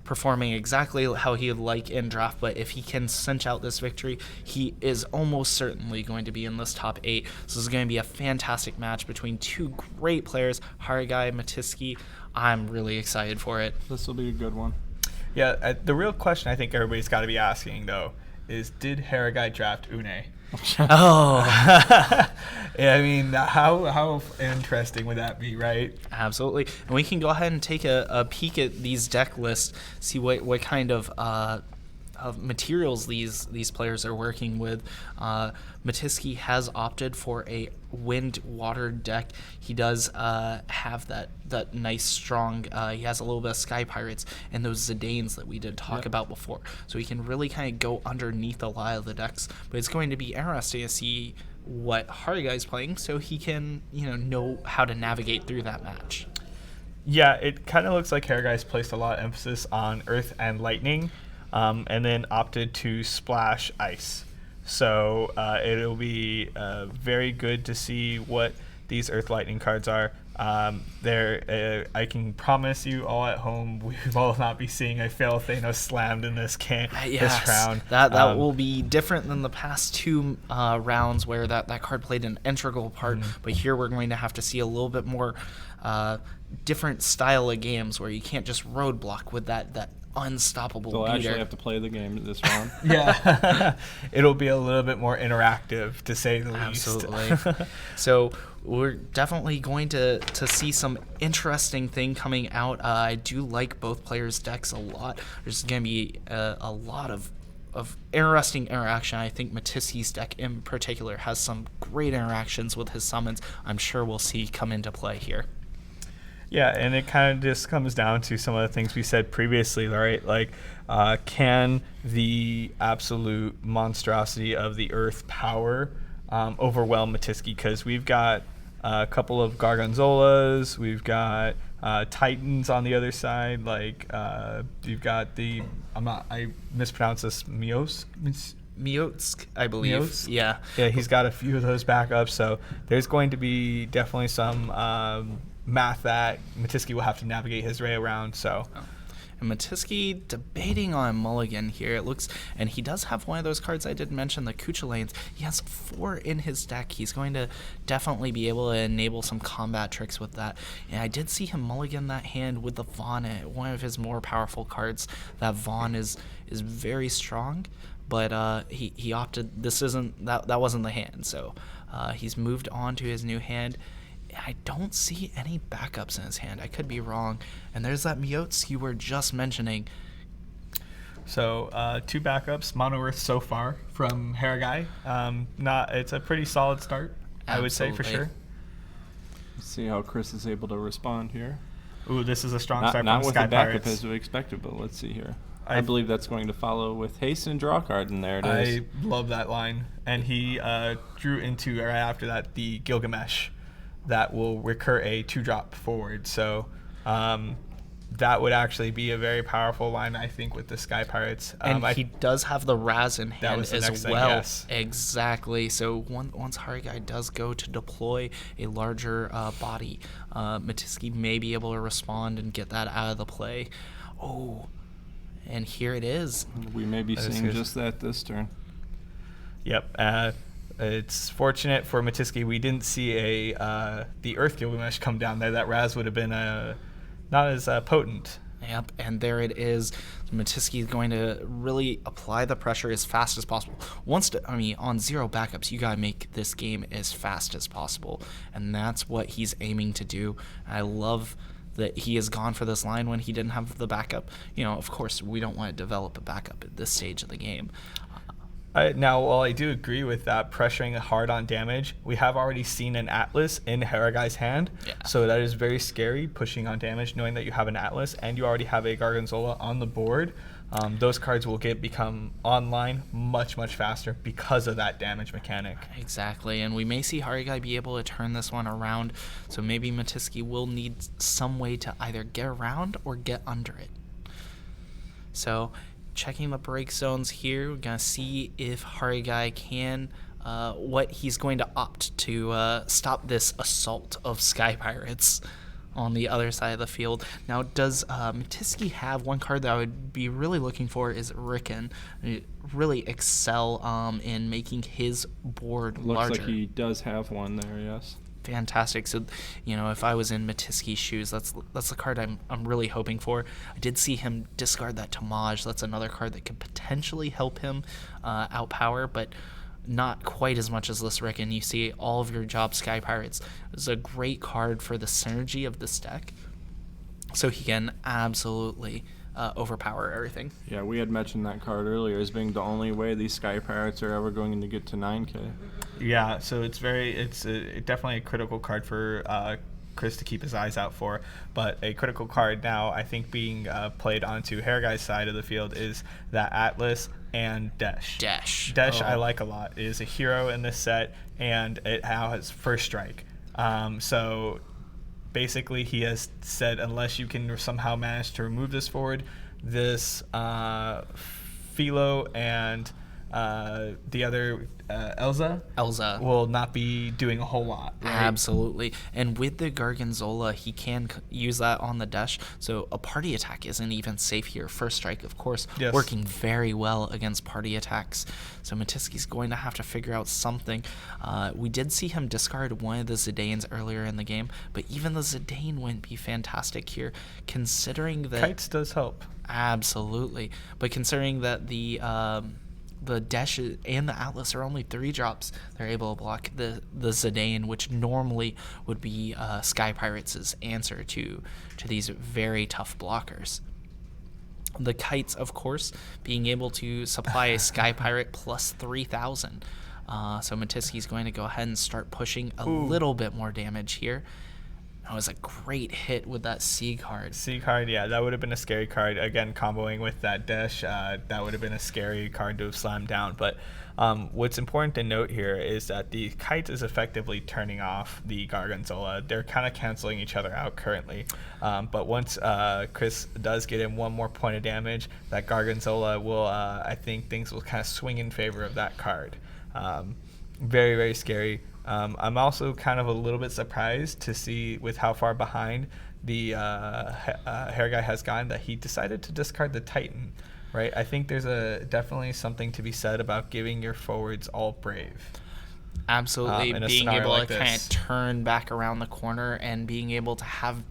Speaker 3: performing exactly how he would like in draft, but if he can cinch out this victory, he is almost certainly going to be in this top 8. So this is going to be a fantastic match between 2 great players, Haragai, Matisky. I'm really excited for it.
Speaker 2: This will be a good one.
Speaker 1: Yeah, the real question I think everybody's got to be asking, though, is did Haragai draft Une?
Speaker 3: Oh.
Speaker 1: Yeah, I mean, how interesting would that be, right?
Speaker 3: Absolutely. And we can go ahead and take a peek at these deck lists, see what kind of materials these players are working with. Matisky has opted for a wind-water deck. He does have that nice, strong, he has a little bit of Sky Pirates and those Zidanes that we did talk about before. So he can really kind of go underneath a lot of the decks. But it's going to be interesting to see what Harigai's playing so he can know how to navigate through that match.
Speaker 1: Yeah, it kind of looks like Harigai's placed a lot of emphasis on Earth and Lightning, and then opted to splash Ice. So it'll be very good to see what these Earth Lightning cards are. I can promise you all at home, we will not be seeing a Fail Thanos slammed in this this round.
Speaker 3: That will be different than the past 2 rounds where that card played an integral part. But here we're going to have to see a little bit more different style of games where you can't just roadblock with that unstoppable
Speaker 2: They'll
Speaker 3: beater.
Speaker 2: actually have to play the game this round.
Speaker 1: Yeah. It'll be a little bit more interactive, to say the least.
Speaker 3: Absolutely. So we're definitely going to see some interesting thing coming out. I do like both players' decks a lot. There's going to be a lot of interesting interaction. I think Matisky's deck in particular has some great interactions with his summons. I'm sure we'll see come into play here.
Speaker 1: Yeah, and it kind of just comes down to some of the things we said previously, right? Like, can the absolute monstrosity of the Earth power overwhelm Matisky? Because we've got a couple of Gargonzolas, we've got Titans on the other side. Like, you've got I mispronounced this,
Speaker 3: Miotsk, I believe.
Speaker 1: Miotsk?
Speaker 3: Yeah.
Speaker 1: Yeah, he's got a few of those backups, so there's going to be definitely some math that Matisky will have to navigate his way around. So,
Speaker 3: and Matisky debating on mulligan here. It looks, and he does have one of those cards I did mention, the Kuchulanes. He has 4 in his deck. He's going to definitely be able to enable some combat tricks with that. And I did see him mulligan that hand with the Vaughn, one of his more powerful cards. That Vaughn is very strong, but he opted. That wasn't the hand. So he's moved on to his new hand. I don't see any backups in his hand. I could be wrong. And there's that Miotsk you were just mentioning.
Speaker 1: So 2 backups, Mono Earth so far from Haragai. It's a pretty solid start, I would say, for sure.
Speaker 2: Let's see how Chris is able to respond here.
Speaker 1: Ooh, this is a strong start
Speaker 2: Not
Speaker 1: from
Speaker 2: with
Speaker 1: Sky
Speaker 2: the backup
Speaker 1: Pirates.
Speaker 2: as we expected, but let's see here.
Speaker 1: I
Speaker 2: I believe that's going to follow with haste and draw card, and there it is.
Speaker 1: I love that line. And he drew into, right after that, the Gilgamesh that will recur a 2-drop forward. So that would actually be a very powerful line, I think, with the Sky Pirates.
Speaker 3: And he does have the Raz in hand
Speaker 1: was the
Speaker 3: as
Speaker 1: next thing,
Speaker 3: well.
Speaker 1: yes.
Speaker 3: Exactly. So once Harigai does go to deploy a larger body, Matiski may be able to respond and get that out of the play. Oh, and here it is.
Speaker 2: We may be
Speaker 1: That is
Speaker 2: seeing
Speaker 1: good.
Speaker 2: just that this turn.
Speaker 1: Yep. It's fortunate for Matiski we didn't see the Earth Gilgamesh come down there. That Raz would have been not as potent.
Speaker 3: Yep, and there it is. Matiski is going to really apply the pressure as fast as possible. On 0 backups, you gotta make this game as fast as possible, and that's what he's aiming to do. I love that he has gone for this line when he didn't have the backup. Of course, we don't want to develop a backup at this stage of the game.
Speaker 1: Now, while I do agree with that, pressuring hard on damage, we have already seen an Atlas in Haragai's hand.
Speaker 3: Yeah.
Speaker 1: So that is very scary, pushing on damage, knowing that you have an Atlas and you already have a Gargonzola on the board. Those cards will become online much, much faster because of that damage mechanic.
Speaker 3: Exactly, and we may see Harigai be able to turn this one around, so maybe Matiski will need some way to either get around or get under it. So, checking the break zones here, we're going to see if Harigai can, what he's going to opt to stop this assault of Sky Pirates on the other side of the field. Now, does Matiski have one card that I would be really looking for is Riken. Really excel in making his board
Speaker 2: Looks
Speaker 3: larger.
Speaker 2: like he does have one there, yes.
Speaker 3: Fantastic. So, if I was in Matiski's shoes, that's the card I'm really hoping for. I did see him discard that Tamaj. That's another card that could potentially help him outpower, but not quite as much as this Riken. You see all of your job Sky Pirates. It's a great card for the synergy of this deck. So he can absolutely overpower everything.
Speaker 2: Yeah, we had mentioned that card earlier as being the only way these Sky Pirates are ever going to get to 9K.
Speaker 1: Yeah, so it's definitely a critical card for Chris to keep his eyes out for. But a critical card now, I think, being played onto Haragai's side of the field is that Atlas and Desh.
Speaker 3: Desh.
Speaker 1: I like a lot. It is a hero in this set, and it now has first strike. So basically, he has said unless you can somehow manage to remove this forward, this Philo and the other Elza will not be doing a whole lot. Right?
Speaker 3: Absolutely. And with the Gargonzola, he can use that on the dash. So a party attack isn't even safe here. First strike, of course,
Speaker 1: Yes.
Speaker 3: working very well against party attacks. So Matiski's going to have to figure out something. We did see him discard one of the Zidanes earlier in the game, but even the Zidane wouldn't be fantastic here, considering that...
Speaker 1: Kites does help.
Speaker 3: Absolutely. But considering that the Desh and the Atlas are only 3 drops, they're able to block the Zidane, which normally would be Sky Pirates' answer to these very tough blockers. The Kites, of course, being able to supply a Sky Pirate plus 3,000. So Matiski's going to go ahead and start pushing a little bit more damage here. That was a great hit with that C card.
Speaker 1: C card, yeah, that would have been a scary card. Again, comboing with that Desh, that would have been a scary card to have slammed down. But what's important to note here is that the Kite is effectively turning off the Gargonzola. They're kind of canceling each other out currently. But once Chris does get in one more point of damage, that Gargonzola will, I think things will kind of swing in favor of that card. Very, very scary. I'm also kind of a little bit surprised to see with how far behind the Haragai has gone that he decided to discard the Titan, right? I think there's definitely something to be said about giving your forwards all brave.
Speaker 3: Absolutely,
Speaker 1: in a
Speaker 3: being
Speaker 1: scenario
Speaker 3: able
Speaker 1: like
Speaker 3: to kind
Speaker 1: this.
Speaker 3: of turn back around the corner and being able to have,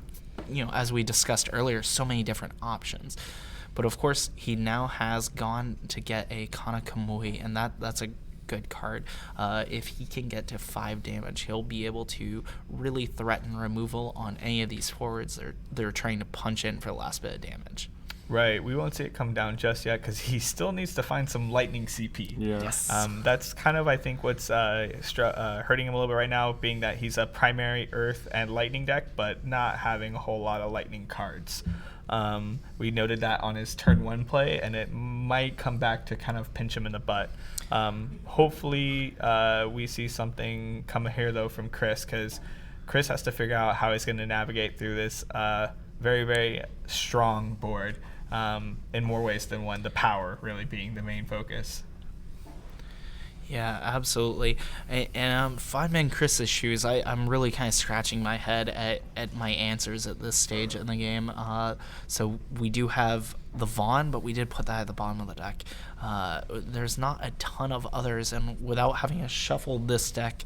Speaker 3: as we discussed earlier, so many different options. But of course, he now has gone to get a Kana Kamui, and that's a good card. If he can get to 5 damage, he'll be able to really threaten removal on any of these forwards they're trying to punch in for the last bit of damage.
Speaker 1: Right, we won't see it come down just yet because he still needs to find some lightning CP.
Speaker 2: Yeah.
Speaker 3: Yes.
Speaker 1: That's kind of, I think, what's hurting him a little bit right now, being that he's a primary Earth and Lightning deck, but not having a whole lot of Lightning cards. We noted that on his turn 1 play, and it might come back to kind of pinch him in the butt. Hopefully, we see something come here, though, from Chris, because Chris has to figure out how he's going to navigate through this very, very strong board. In more ways than one, the power really being the main focus.
Speaker 3: Yeah, absolutely. And if I'm in Chris's shoes, I'm really kind of scratching my head at my answers at this stage in the game. So we do have the Vaughn, but we did put that at the bottom of the deck. There's not a ton of others, and without having shuffled this deck,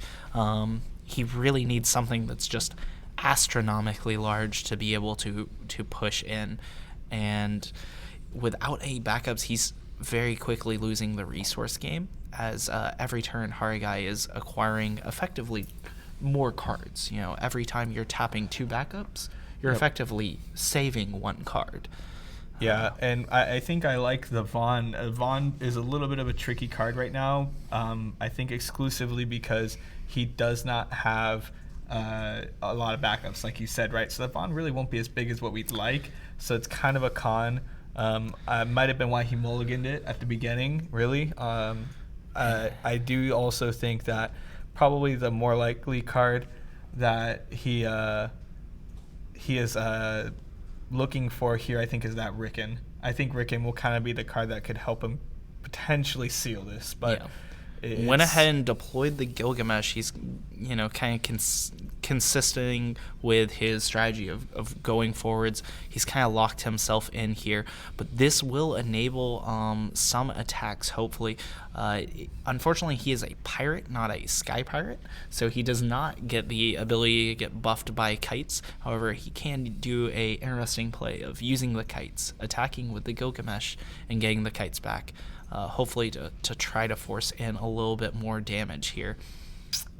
Speaker 3: he really needs something that's just astronomically large to be able to push in. And without any backups, he's very quickly losing the resource game, as every turn Harigai is acquiring effectively more cards. You know, every time you're tapping 2 backups, you're effectively saving 1 card.
Speaker 1: Yeah, and I think I like the Vaughn. Vaughn is a little bit of a tricky card right now. I think exclusively because he does not have a lot of backups, like you said, right? So the Vaughn really won't be as big as what we'd like. So it's kind of a con. Might have been why he mulliganed it at the beginning, really. I do also think that probably the more likely card that he is looking for here, I think, is that Rickon. I think Rickon will kind of be the card that could help him potentially seal this, but
Speaker 3: went ahead and deployed the Gilgamesh. He's, you know, kind of consisting with his strategy of going forwards. He's kind of locked himself in here, but this will enable some attacks, hopefully. Unfortunately, he is a pirate, not a sky pirate, so he does not get the ability to get buffed by kites. However, he can do a interesting play of using the kites, attacking with the Gilgamesh, and getting the kites back. Hopefully to try to force in a little bit more damage here.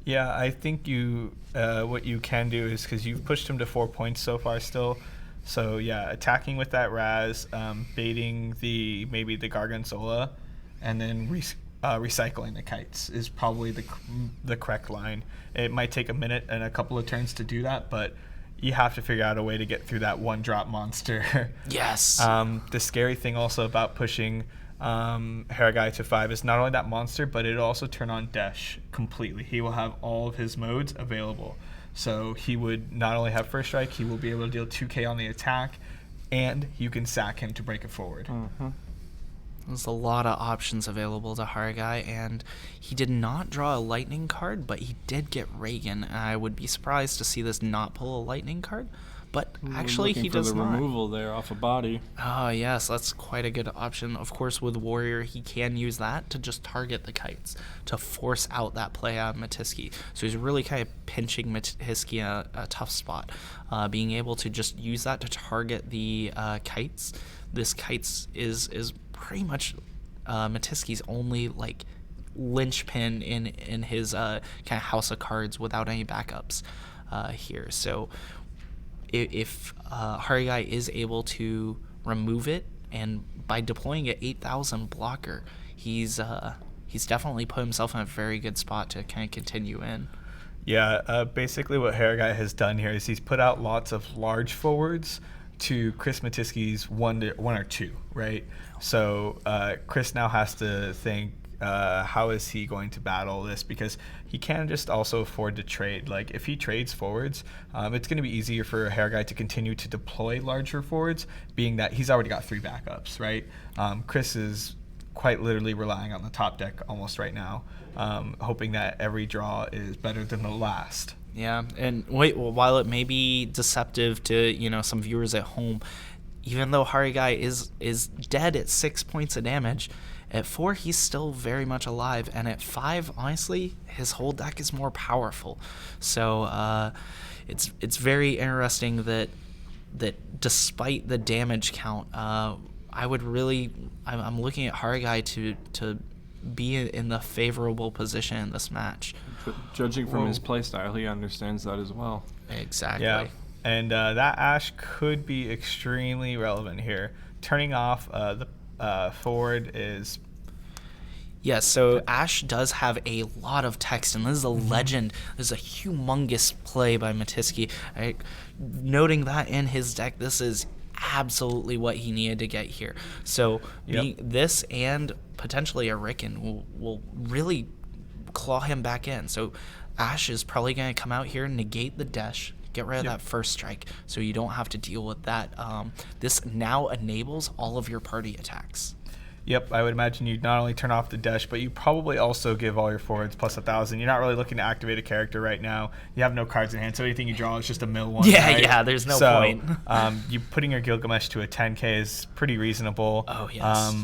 Speaker 1: Yeah, I think what you can do is, because you've pushed him to 4 points so far still, so yeah, attacking with that Raz, baiting maybe the Garganzola, and then recycling the kites is probably the correct line. It might take a minute and a couple of turns to do that, but you have to figure out a way to get through that 1-drop monster.
Speaker 3: Yes.
Speaker 1: The scary thing also about pushing Harigai to 5 is not only that monster, but it'll also turn on Desh completely. He will have all of his modes available. So he would not only have first strike, he will be able to deal 2k on the attack, and you can sack him to break it forward.
Speaker 2: Mm-hmm.
Speaker 3: There's a lot of options available to Harigai, and he did not draw a lightning card, but he did get Reagan. I would be surprised to see this not pull a lightning card, but actually he does
Speaker 2: not.
Speaker 3: not.
Speaker 2: Removal there off a body.
Speaker 3: Oh, yes, that's quite a good option. Of course, with Warrior, he can use that to just target the kites, to force out that play out of Matiski. So he's really kind of pinching Matiski in a tough spot. Being able to just use that to target the kites. This kites is pretty much Matiski's only, like, linchpin in his kind of house of cards without any backups here. So if Harigai is able to remove it, and by deploying an 8,000 blocker, he's definitely put himself in a very good spot to kind of continue in.
Speaker 1: Yeah, basically what Harigai has done here is he's put out lots of large forwards to Chris Matiski's 1 or 2, right? So Chris now has to think, how is he going to battle this, because he can just also afford to trade. Like, if he trades forwards, it's going to be easier for Harigai to continue to deploy larger forwards, being that he's already got 3 backups, right? Chris is quite literally relying on the top deck almost right now, hoping that every draw is better than the last.
Speaker 3: Yeah, and while it may be deceptive to some viewers at home, even though Harigai is dead at 6 points of damage, at 4 he's still very much alive, and at 5, honestly, his whole deck is more powerful. So it's very interesting that despite the damage count, I'm looking at Harigai to be in the favorable position in this match.
Speaker 2: But judging from his playstyle, he understands that as well.
Speaker 3: Exactly.
Speaker 1: Yeah, and that Ash could be extremely relevant here. turning off the forward is.
Speaker 3: Yes, so Ash does have a lot of text, and this is a legend. This is a humongous play by Matiski. Noting that in his deck, this is absolutely what he needed to get here. So this and potentially a Rickon will really claw him back in. So Ash is probably going to come out here, negate the dash, get rid of that first strike, so you don't have to deal with that. This now enables all of your party attacks.
Speaker 1: Yep, I would imagine you'd not only turn off the dash, but you probably also give all your forwards plus 1,000. You're not really looking to activate a character right now. You have no cards in hand, so anything you draw is just a mill one.
Speaker 3: Yeah,
Speaker 1: right?
Speaker 3: yeah, there's no point.
Speaker 1: You putting your Gilgamesh to a 10k is pretty reasonable.
Speaker 3: Oh, yes.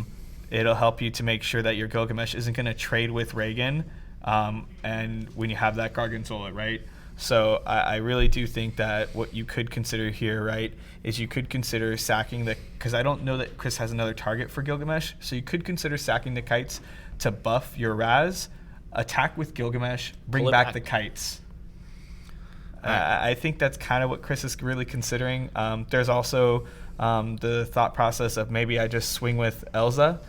Speaker 1: It'll help you to make sure that your Gilgamesh isn't going to trade with Reagan, and when you have that Gargonzola, right? So I really do think that what you could consider here, right, is you could consider sacking because I don't know that Chris has another target for Gilgamesh, so you could consider sacking the kites to buff your Raz, attack with Gilgamesh, bring back the kites. I think that's kind of what Chris is really considering. There's also the thought process of maybe I just swing with Elza,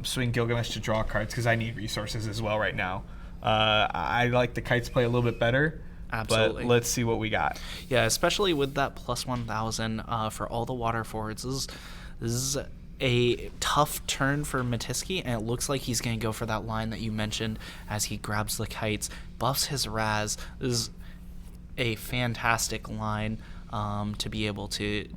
Speaker 1: swing Gilgamesh to draw cards because I need resources as well right now. I like the kites play a little bit better.
Speaker 3: Absolutely.
Speaker 1: But let's see what we got.
Speaker 3: Yeah, especially with that plus 1,000 for all the water forwards. This is a tough turn for Matiski, and it looks like he's going to go for that line that you mentioned as he grabs the kites, buffs his Raz. This is a fantastic line to be able to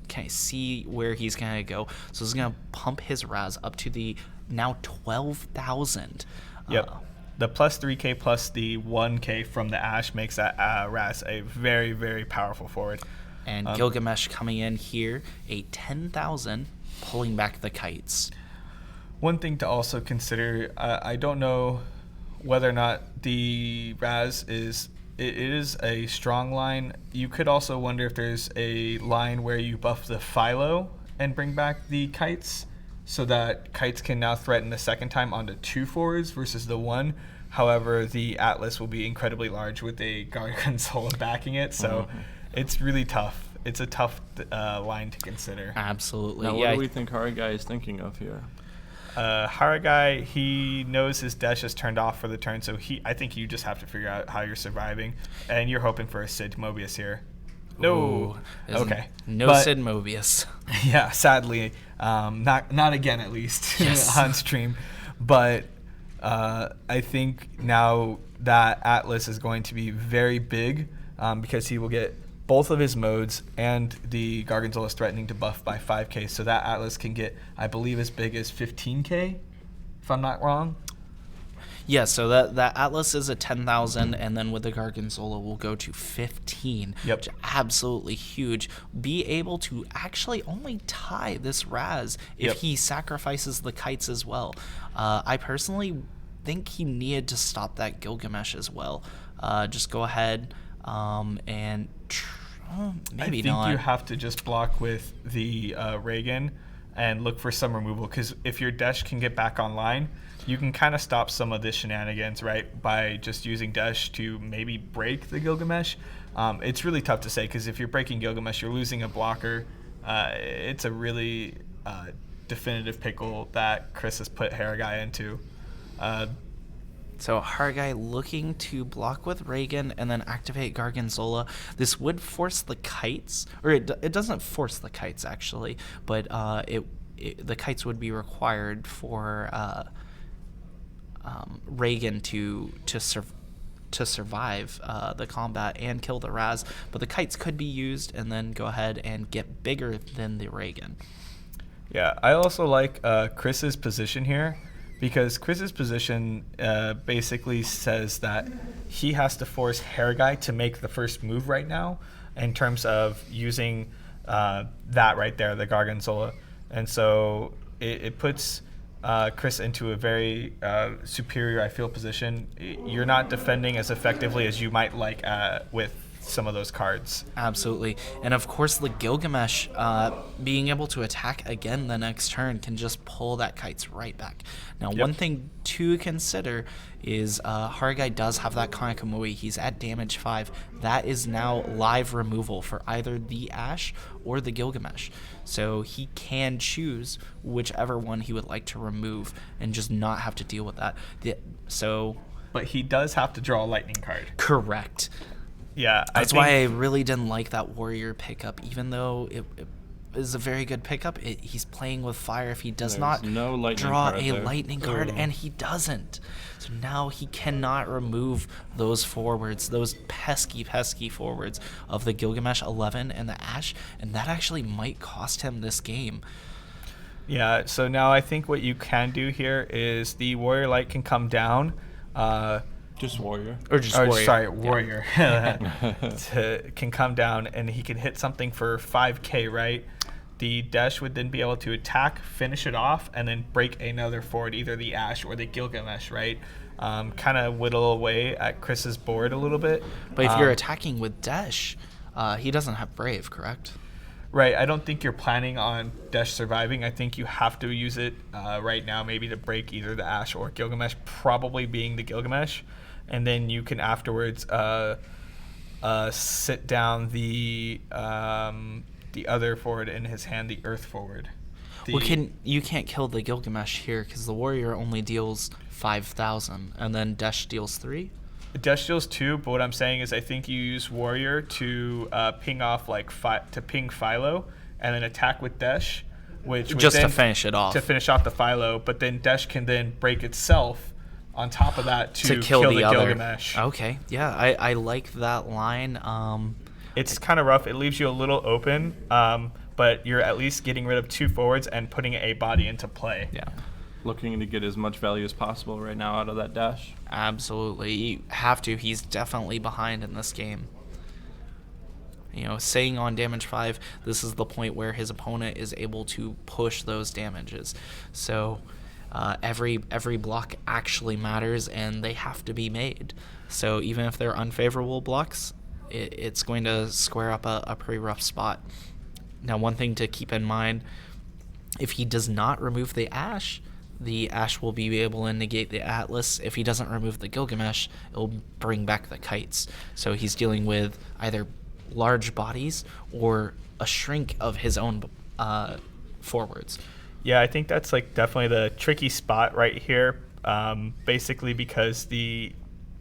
Speaker 3: kind of see where he's going to go. So this is going to pump his Raz up to the now 12,000.
Speaker 1: Yep. The plus 3k plus the 1k from the Ash makes that Raz a very, very powerful forward.
Speaker 3: And Gilgamesh coming in here, a 10,000, pulling back the kites.
Speaker 1: One thing to also consider, I don't know whether or not the Raz is a strong line. You could also wonder if there's a line where you buff the Philo and bring back the kites, so that kites can now threaten the second time onto 2 forwards versus the 1. However, the Atlas will be incredibly large with a Gargonzola backing it, so it's really tough. It's a tough line to consider.
Speaker 3: Absolutely.
Speaker 2: Now, what do we think Haragai is thinking of here?
Speaker 1: Haragai, he knows his dash is turned off for the turn, so I think you just have to figure out how you're surviving, and you're hoping for a Sid Mobius here. No. Okay.
Speaker 3: No Sid Mobius.
Speaker 1: Yeah, sadly, not again at least on stream. But I think now that Atlas is going to be very big because he will get both of his modes, and the Gargonzola is threatening to buff by 5k, so that Atlas can get, I believe, as big as 15k, if I'm not wrong.
Speaker 3: Yeah, so that Atlas is a 10,000, and then with the Gargonzola will go to 15.
Speaker 1: Yep.
Speaker 3: Which is absolutely huge. Be able to actually only tie this Raz if he sacrifices the kites as well. I personally think he needed to stop that Gilgamesh as well. Just go ahead and maybe not.
Speaker 1: I think you have to just block with the Reagan and look for some removal, because if your Desh can get back online, you can kind of stop some of the shenanigans, right, by just using Desh to maybe break the Gilgamesh. It's really tough to say, because if you're breaking Gilgamesh, you're losing a blocker. It's a really definitive pickle that Chris has put Haragai into.
Speaker 3: So Haragai looking to block with Reagan and then activate Gargonzola. This would force the kites, or it doesn't force the kites actually, but the kites would be required for Reagan to survive the combat and kill the Raz. But the kites could be used and then go ahead and get bigger than the Reagan.
Speaker 1: Yeah, I also like Chris's position here, because Chris's position basically says that he has to force Haragai to make the first move right now in terms of using that right there, the Gargonzola. And so it puts Chris into a very superior, I feel, position. You're not defending as effectively as you might like with some of those cards.
Speaker 3: Absolutely. And of course, the Gilgamesh, being able to attack again the next turn can just pull that kites right back. Now, one thing to consider is Haragai does have that Kanakamui. He's at damage 5. That is now live removal for either the Ash or the Gilgamesh. So he can choose whichever one he would like to remove and just not have to deal with that.
Speaker 1: But he does have to draw a lightning card.
Speaker 3: Correct.
Speaker 1: Yeah,
Speaker 3: that's why I really didn't like that Warrior pickup, even though it is a very good pickup. He's playing with fire if he does not draw a lightning card, and he doesn't. So now he cannot remove those forwards, those pesky forwards of the Gilgamesh 11 and the Ash, and that actually might cost him this game.
Speaker 1: Yeah, so now I think what you can do here is the Warrior Light can come down.
Speaker 2: Just Warrior.
Speaker 1: Warrior. Can come down and he can hit something for 5k, right? The Desh would then be able to attack, finish it off, and then break another forward, either the Ash or the Gilgamesh, right? Kind of whittle away at Chris's board a little bit.
Speaker 3: But if you're attacking with Desh, he doesn't have Brave, correct?
Speaker 1: Right, I don't think you're planning on Desh surviving. I think you have to use it right now, maybe to break either the Ash or Gilgamesh, probably being the Gilgamesh. And then you can afterwards sit down the other forward in his hand, the Earth forward.
Speaker 3: You can't kill the Gilgamesh here because the Warrior only deals 5,000, and then Desh deals 3.
Speaker 1: Desh deals 2, but what I'm saying is I think you use Warrior to ping off to ping Philo, and then attack with Desh, which
Speaker 3: just to finish it off.
Speaker 1: To finish off the Philo, but then Desh can then break itself on top of that to kill the Gilgamesh.
Speaker 3: Okay, yeah, I like that line.
Speaker 1: It's kind of rough. It leaves you a little open, but you're at least getting rid of 2 forwards and putting a body into play.
Speaker 2: Yeah. Looking to get as much value as possible right now out of that Dash.
Speaker 3: Absolutely. You have to. He's definitely behind in this game. Saying on damage 5, this is the point where his opponent is able to push those damages. So every block actually matters, and they have to be made. So even if they're unfavorable blocks, it's going to square up a pretty rough spot. Now, one thing to keep in mind, if he does not remove the Ash will be able to negate the Atlas. If he doesn't remove the Gilgamesh, it'll bring back the kites. So he's dealing with either large bodies or a shrink of his own forwards.
Speaker 1: Yeah, I think that's definitely the tricky spot right here. Basically because the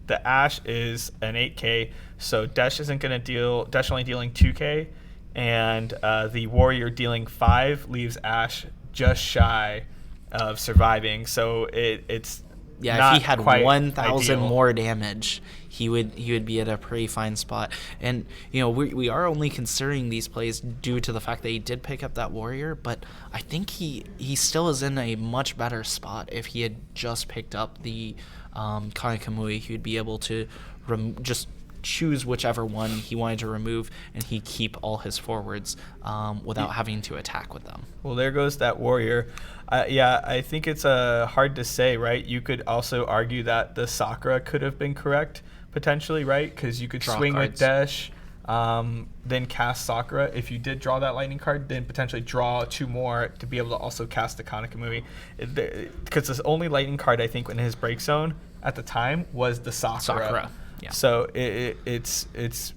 Speaker 1: Ash is an 8k, so Desh isn't going to deal. Desh only dealing 2k, and the Warrior dealing 5 leaves Ash just shy of surviving. So it's
Speaker 3: if he had 1,000 more damage, he would be at a pretty fine spot. And we are only considering these plays due to the fact that he did pick up that Warrior, but I think he still is in a much better spot. If he had just picked up the Kanakamui, he would be able to just choose whichever one he wanted to remove, and he'd keep all his forwards without having to attack with them.
Speaker 1: Well, there goes that Warrior. I think it's hard to say, right? You could also argue that the Sakura could have been correct, potentially, right? Because you could swing with Desh, then cast Sakura. If you did draw that lightning card, then potentially draw 2 more to be able to also cast the Kanakamui. Because the only lightning card, I think, in his break zone at the time was the Sakura.
Speaker 3: Yeah.
Speaker 1: So it's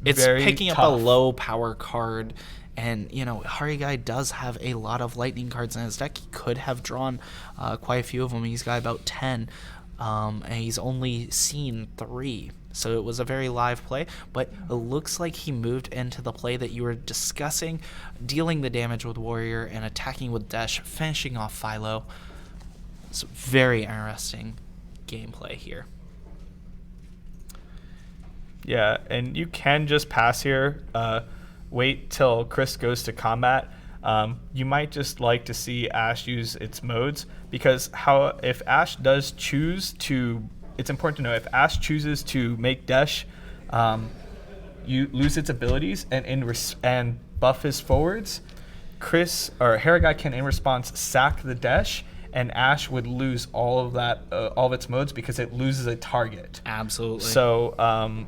Speaker 1: very
Speaker 3: picking
Speaker 1: tough.
Speaker 3: up a low power card, and Haragai does have a lot of lightning cards in his deck. He could have drawn quite a few of them. He's got about 10, and he's only seen 3. So it was a very live play, but it looks like he moved into the play that you were discussing, dealing the damage with Warrior and attacking with Desh, finishing off Philo. It's very interesting gameplay here.
Speaker 1: Yeah, and you can just pass here. Wait till Chris goes to combat. You might just like to see Ash use its modes, because if Ash does choose to, it's important to know, if Ash chooses to make Desh you lose its abilities and buff his forwards, Chris or Haragai can in response sack the Desh and Ash would lose all of that, all of its modes because it loses a target.
Speaker 3: Absolutely.
Speaker 1: So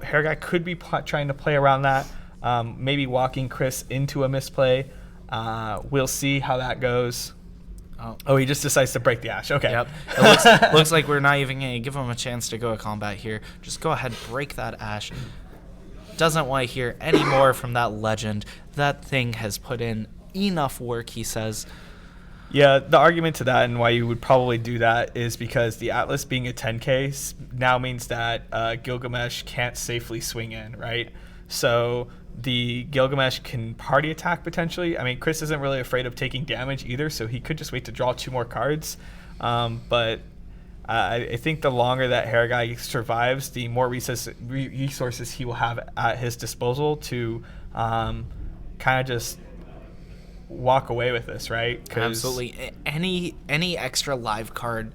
Speaker 1: Hair Guy could be trying to play around that, maybe walking Chris into a misplay. We'll see how that goes. Oh, he just decides to break the Ash. Okay.
Speaker 3: Yep. It looks like we're not even going to give him a chance to go to combat here. Just go ahead, break that Ash. Doesn't want to hear any more from that legend. That thing has put in enough work, he says.
Speaker 1: Yeah, the argument to that and why you would probably do that is because the Atlas being a 10K now means that Gilgamesh can't safely swing in, right? So the Gilgamesh can party attack potentially. I mean, Chris isn't really afraid of taking damage either, so he could just wait to draw 2 more cards. But I think the longer that Hair Guy survives, the more resources he will have at his disposal to kind of just walk away with this, right?
Speaker 3: Absolutely. Any extra live card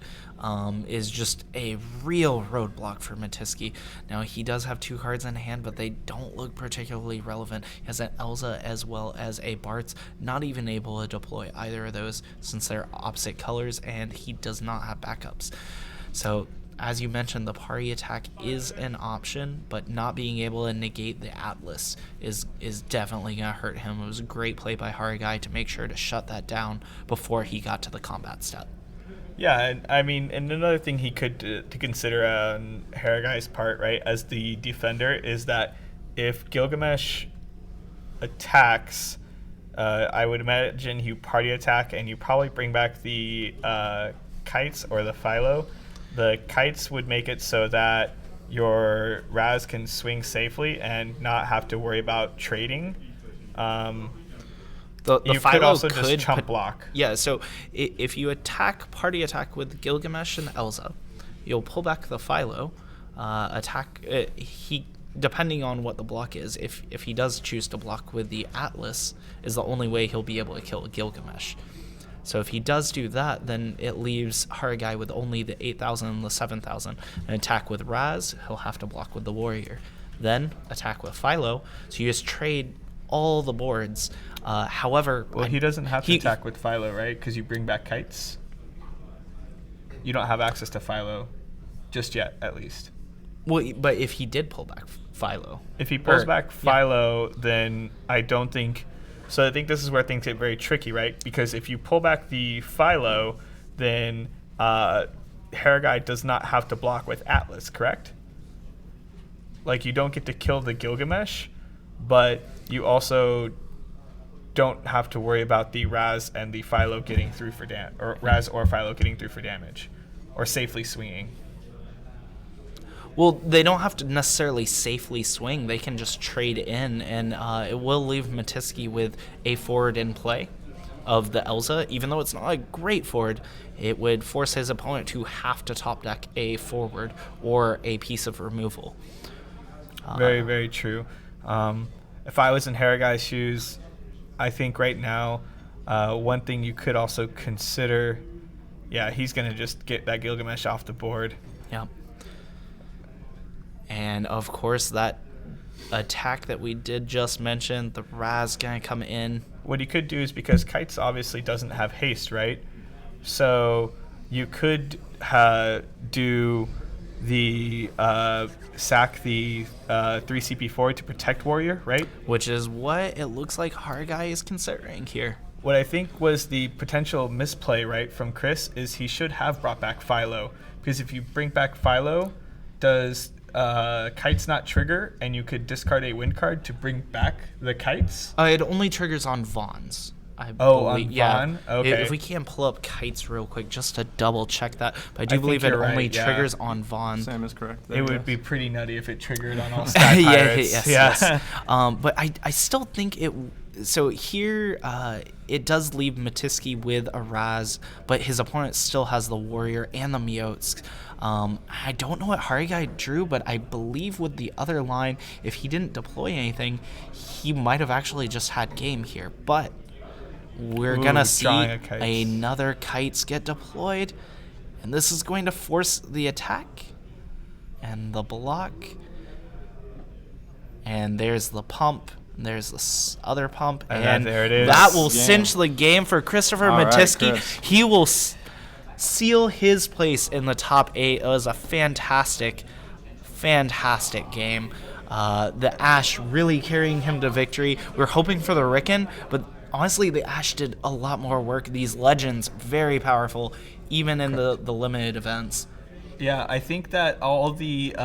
Speaker 3: is just a real roadblock for Matisky. Now, he does have 2 cards in hand, but they don't look particularly relevant. He has an Elza as well as a Bartz, not even able to deploy either of those since they're opposite colors, and he does not have backups. So, as you mentioned, the party attack is an option, but not being able to negate the Atlas is definitely going to hurt him. It was a great play by Haragai to make sure to shut that down before he got to the combat step.
Speaker 1: Yeah, and I mean, and another thing he could to consider on Haragai's part, right, as the defender, is that if Gilgamesh attacks, I would imagine you party attack and you probably bring back the kites or the Philo. The kites would make it so that your Raz can swing safely and not have to worry about trading.
Speaker 3: The
Speaker 1: you
Speaker 3: Philo
Speaker 1: could also just chump block.
Speaker 3: Yeah, so if you party attack with Gilgamesh and Elza, you'll pull back the Philo, attack. Depending on what the block is, if he does choose to block with the Atlas, is the only way he'll be able to kill Gilgamesh. So if he does do that, then it leaves Haragai with only the 8,000 and the 7,000. An attack with Raz, he'll have to block with the Warrior. Then attack with Philo, so you just trade all the boards. However,
Speaker 1: he doesn't have to attack with Philo, right? Because you bring back kites. You don't have access to Philo just yet, at least.
Speaker 3: Well, but if he did pull back Philo,
Speaker 1: if he pulls back Philo, then I don't think. So I think this is where things get very tricky, right? Because if you pull back the Philo, then Haragai does not have to block with Atlas, correct? Like, you don't get to kill the Gilgamesh, but you also don't have to worry about the Raz and the Philo getting through for or Raz or Philo getting through for damage, or safely swinging.
Speaker 3: Well, they don't have to necessarily safely swing. They can just trade in, and it will leave Matisky with a forward in play of the Elza. Even though it's not a great forward, it would force his opponent to have to top deck a forward or a piece of removal.
Speaker 1: Very, very true. If I was in Haragai's shoes, I think right now, one thing you could also consider, he's going to just get that Gilgamesh off the board.
Speaker 3: Yeah. And, of course, that attack that we did just mention, the Raz going to come in.
Speaker 1: What he could do is, because Kites obviously doesn't have haste, right? So you could do the sack the 3 CP4 to protect Warrior, right?
Speaker 3: Which is what it looks like Haragai is considering here.
Speaker 1: What I think was the potential misplay, right, from Chris is he should have brought back Philo. Because if you bring back Philo, does Kites not trigger, and you could discard a win card to bring back the Kites?
Speaker 3: It only triggers on Vaughn's.
Speaker 1: On Vaughn? Okay.
Speaker 3: If we can pull up Kites real quick just to double check that. But I do believe it only triggers on Vaughn.
Speaker 2: Sam is correct.
Speaker 1: It would be pretty nutty if it triggered on all Sky Pirates.
Speaker 3: Yes. But I still think it... So here, it does leave Matisky with a Raz, but his opponent still has the Warrior and the Miotsk. I don't know what Haragai drew, but I believe with the other line, if he didn't deploy anything, he might have actually just had game here. But we're going to see another Kites get deployed, and this is going to force the attack and the block. And there's the pump. There's this other pump, and
Speaker 1: there it is.
Speaker 3: That will cinch the game for Christopher Matisky.
Speaker 2: Right,
Speaker 3: he will seal his place in the top 8. It was a fantastic game. The Ash really carrying him to victory. We were hoping for the Ricken, but honestly, the Ash did a lot more work. These legends, very powerful, even in the limited events.
Speaker 1: Yeah, I think that all the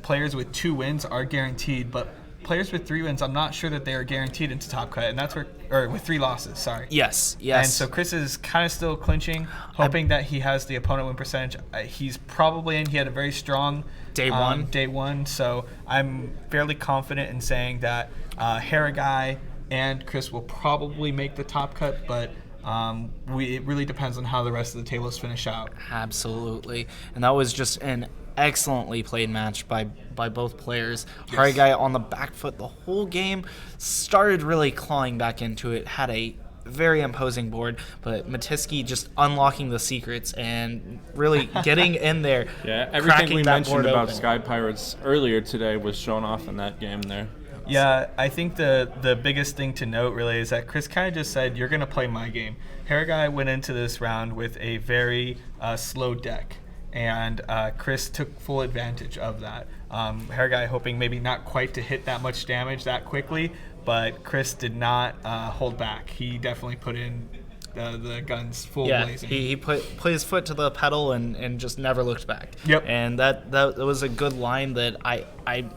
Speaker 1: players with 2 wins are guaranteed, but players with 3 wins, I'm not sure that they are guaranteed into top cut, and that's where, or with 3 losses, sorry.
Speaker 3: Yes.
Speaker 1: And so Chris is kind of still clinching, hoping that he has the opponent win percentage. He's probably in. He had a very strong
Speaker 3: Day one.
Speaker 1: So I'm fairly confident in saying that Haragai and Chris will probably make the top cut, but it really depends on how the rest of the tables finish out.
Speaker 3: Absolutely. And that was just an excellently played match by both players. Yes. Haragai on the back foot the whole game, started really clawing back into it, had a very imposing board, but Matiski just unlocking the secrets and really getting in there.
Speaker 2: Yeah, everything we mentioned about Sky Pirates earlier today was shown off in that game there.
Speaker 1: Yeah, I think the biggest thing to note really is that Chris kind of just said, you're going to play my game. Haragai went into this round with a very slow deck, and Chris took full advantage of that. Haragai hoping maybe not quite to hit that much damage that quickly, but Chris did not hold back. He definitely put in the guns full blazing.
Speaker 3: He put his foot to the pedal and just never looked back.
Speaker 1: Yep.
Speaker 3: And that was a good line that I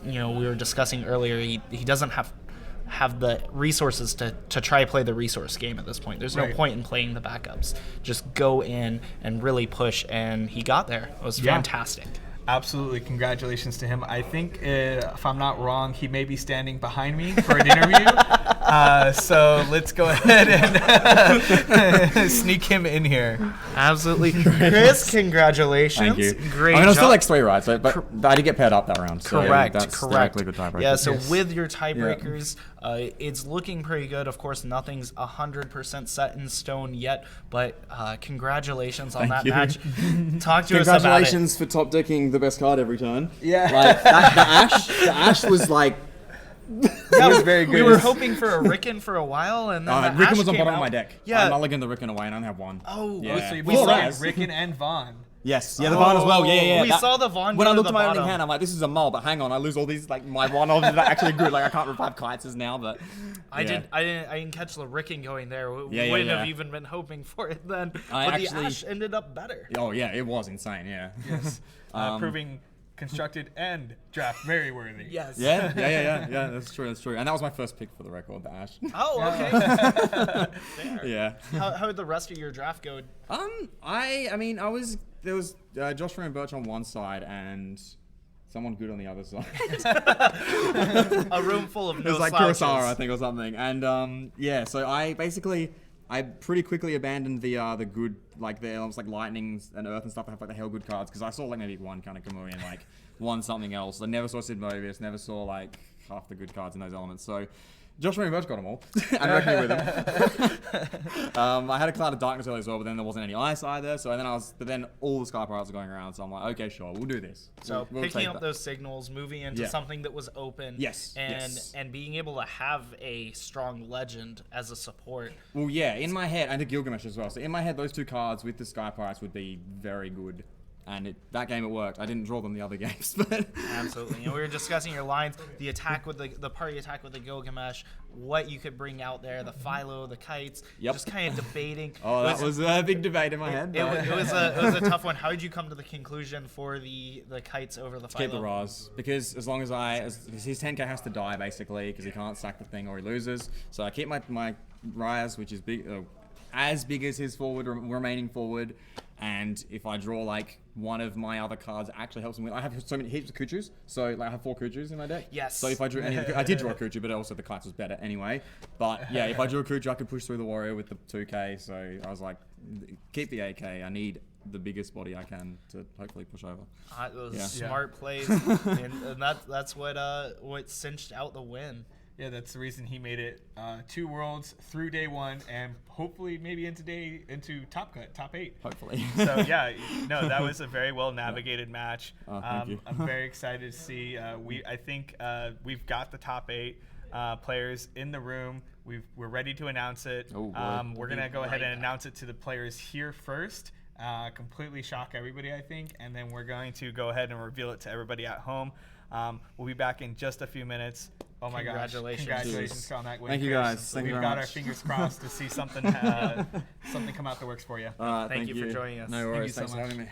Speaker 3: we were discussing earlier. He doesn't have the resources to try play the resource game at this point. There's no point in playing the backups. Just go in and really push, and he got there. It was fantastic.
Speaker 1: Absolutely. Congratulations to him. I think, if I'm not wrong, he may be standing behind me for an interview. So let's go ahead and sneak him in here.
Speaker 3: Absolutely. Chris, congratulations.
Speaker 10: Thank you.
Speaker 3: Great
Speaker 10: I mean, I'm
Speaker 3: job.
Speaker 10: still like 3 right, but I did get paired up that round. So
Speaker 3: Correct.
Speaker 10: That's
Speaker 3: correct.
Speaker 10: directly good tiebreaker.
Speaker 3: Yeah, so with your tiebreakers, it's looking pretty good. Of course, nothing's 100% set in stone yet, but congratulations on that match. Talk to us about it.
Speaker 10: Congratulations for top decking the best card every turn.
Speaker 3: Yeah.
Speaker 10: Like, the Ash was like...
Speaker 3: That was very good. We were hoping for a Ricken for a while, and then
Speaker 10: Ricken was on
Speaker 3: came
Speaker 10: bottom
Speaker 3: out.
Speaker 10: of my deck.
Speaker 3: Yeah.
Speaker 10: I mulliganed the Ricken away, and I only have 1.
Speaker 3: Oh,
Speaker 10: yeah.
Speaker 1: So we saw Ricken and Vaughn.
Speaker 10: Yes, the Vaughn as well. Yeah.
Speaker 3: We saw the Vaughn.
Speaker 10: When I looked
Speaker 3: to
Speaker 10: at
Speaker 3: the
Speaker 10: my
Speaker 3: bottom.
Speaker 10: opening hand, I'm like, this is a mull, but hang on, I lose all these, like, my one of them that actually good. Like, I can't revive Kites now, but...
Speaker 3: I didn't catch the Ricken going there. We wouldn't have even been hoping for it then. But the Ash ended up better.
Speaker 10: Oh, yeah, it was insane, yeah.
Speaker 1: Yes. Proving constructed and draft very worthy.
Speaker 3: Yes.
Speaker 10: Yeah, that's true. And that was my first pick for the record, the Ash.
Speaker 3: Oh, okay.
Speaker 10: Yeah.
Speaker 3: How did the rest of your draft go?
Speaker 10: There was Joshua and Birch on one side and someone good on the other side.
Speaker 3: A room full of no
Speaker 10: It was like
Speaker 3: slouches.
Speaker 10: Kurosawa, I think, or something. And so I pretty quickly abandoned the good, like the elements like lightnings and earth and stuff. I have like the hell good cards because I saw like maybe one kind of Kamui and like one something else. I never saw Sid Mobius, never saw like half the good cards in those elements. So Joshua and Birch got them all. I'm reckoning with them. I had a Cloud of Darkness earlier as well, but then there wasn't any ice either. So then all the Sky Pirates are going around. So I'm like, okay, sure, we'll do this.
Speaker 3: So
Speaker 10: we'll
Speaker 3: picking up those signals, moving into something that was open, and being able to have a strong legend as a support.
Speaker 10: Well, yeah, in my head, and the Gilgamesh as well. So in my head, those 2 cards with the Sky Pirates would be very good. And that game it worked. I didn't draw them the other games, but
Speaker 3: absolutely. And we were discussing your lines, the attack with the party attack with the Gilgamesh, what you could bring out there, the Philo, the Kites, just kind of debating.
Speaker 10: Oh, that was a big debate in my head.
Speaker 3: It was a tough one. How did you come to the conclusion for the Kites over the Philo?
Speaker 10: Keep the Raz, because as long as his 10k has to die basically, because he can't sack the thing or he loses. So I keep my Raz, which is big, as big as his remaining forward. And if I draw like one of my other cards, it actually helps me win. I have so many heaps of Kuchus, so like I have 4 Kuchus in my deck.
Speaker 3: Yes.
Speaker 10: So if I drew any, I did draw a Kuchu, but also the Kites was better anyway. But yeah, if I drew a Kuchu, I could push through the Warrior with the 2k. So I was like, keep the 8k. I need the biggest body I can to hopefully push over.
Speaker 3: Those smart plays, and that's what cinched out the win.
Speaker 1: Yeah, that's the reason he made it 2 worlds through day 1 and hopefully maybe into top 8.
Speaker 10: Hopefully.
Speaker 1: So yeah, no, that was a very well navigated match.
Speaker 10: Thank you.
Speaker 1: I'm very excited to see. I think we've got the top 8 players in the room. We're ready to announce it.
Speaker 10: Oh, boy.
Speaker 1: We're gonna go ahead and announce it to the players here first. completely shock everybody, I think, and then we're going to go ahead and reveal it to everybody at home. We'll be back in just a few minutes. Oh my gosh! Congratulations on that win.
Speaker 10: Thank you guys. Thank you
Speaker 1: We've
Speaker 10: very
Speaker 1: got
Speaker 10: much.
Speaker 1: our fingers crossed to see something something come out the works for you.
Speaker 3: Thank you for joining us.
Speaker 10: No worries.
Speaker 1: Thank you so
Speaker 10: Thanks for
Speaker 1: much.
Speaker 10: having me.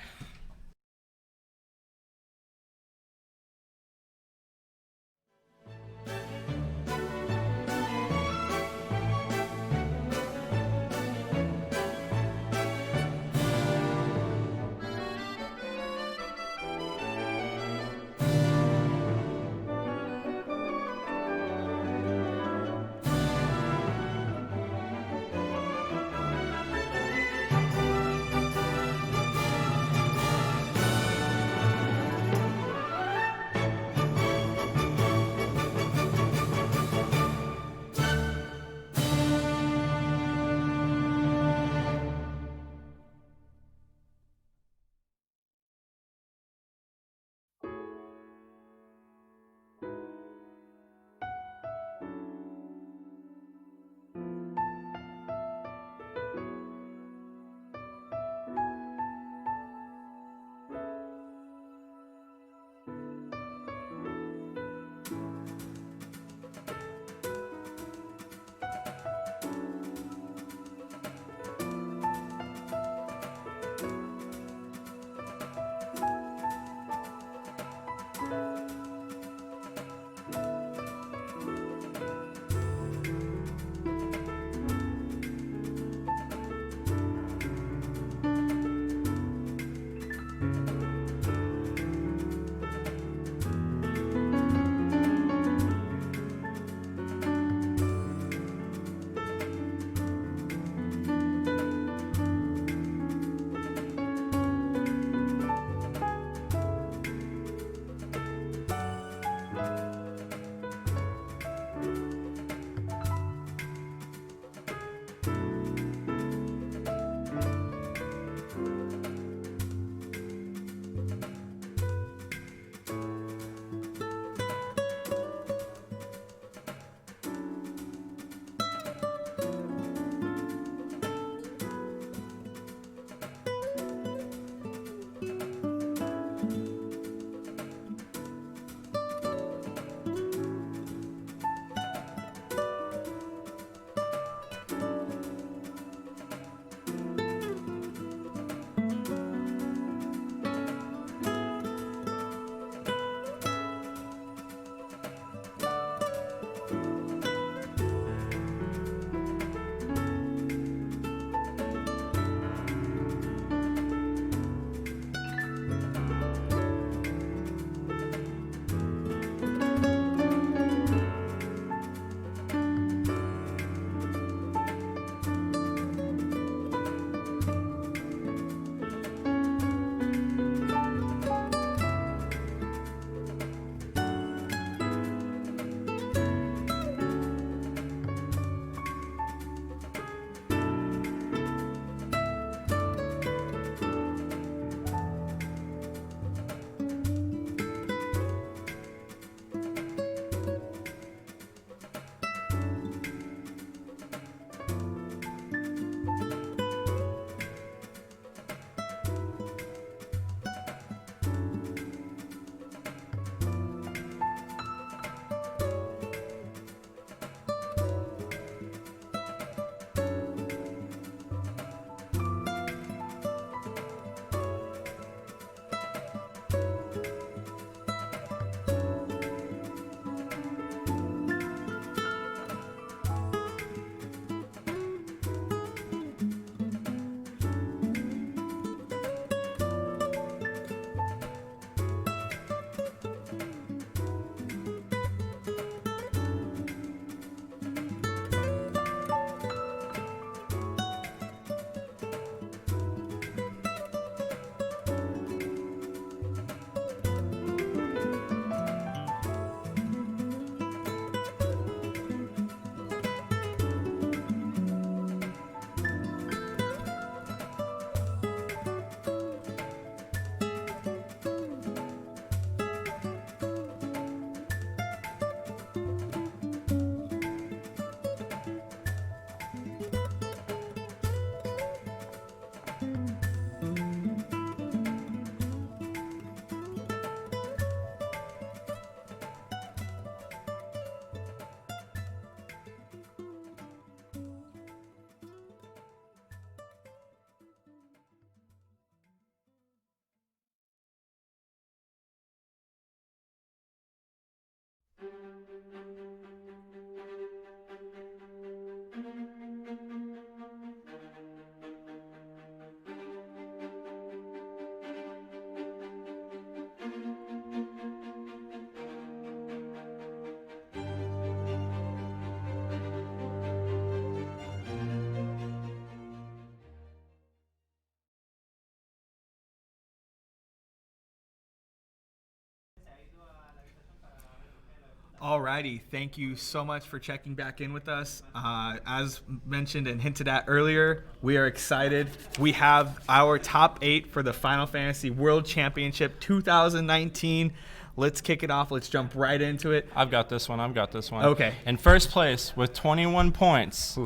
Speaker 1: Alrighty, thank you so much for checking back in with us. As mentioned and hinted at earlier, we are excited. We have our top 8 for the Final Fantasy World Championship 2019. Let's kick it off. Let's jump right into it.
Speaker 2: I've got this one.
Speaker 1: Okay.
Speaker 2: In first place with 21 points,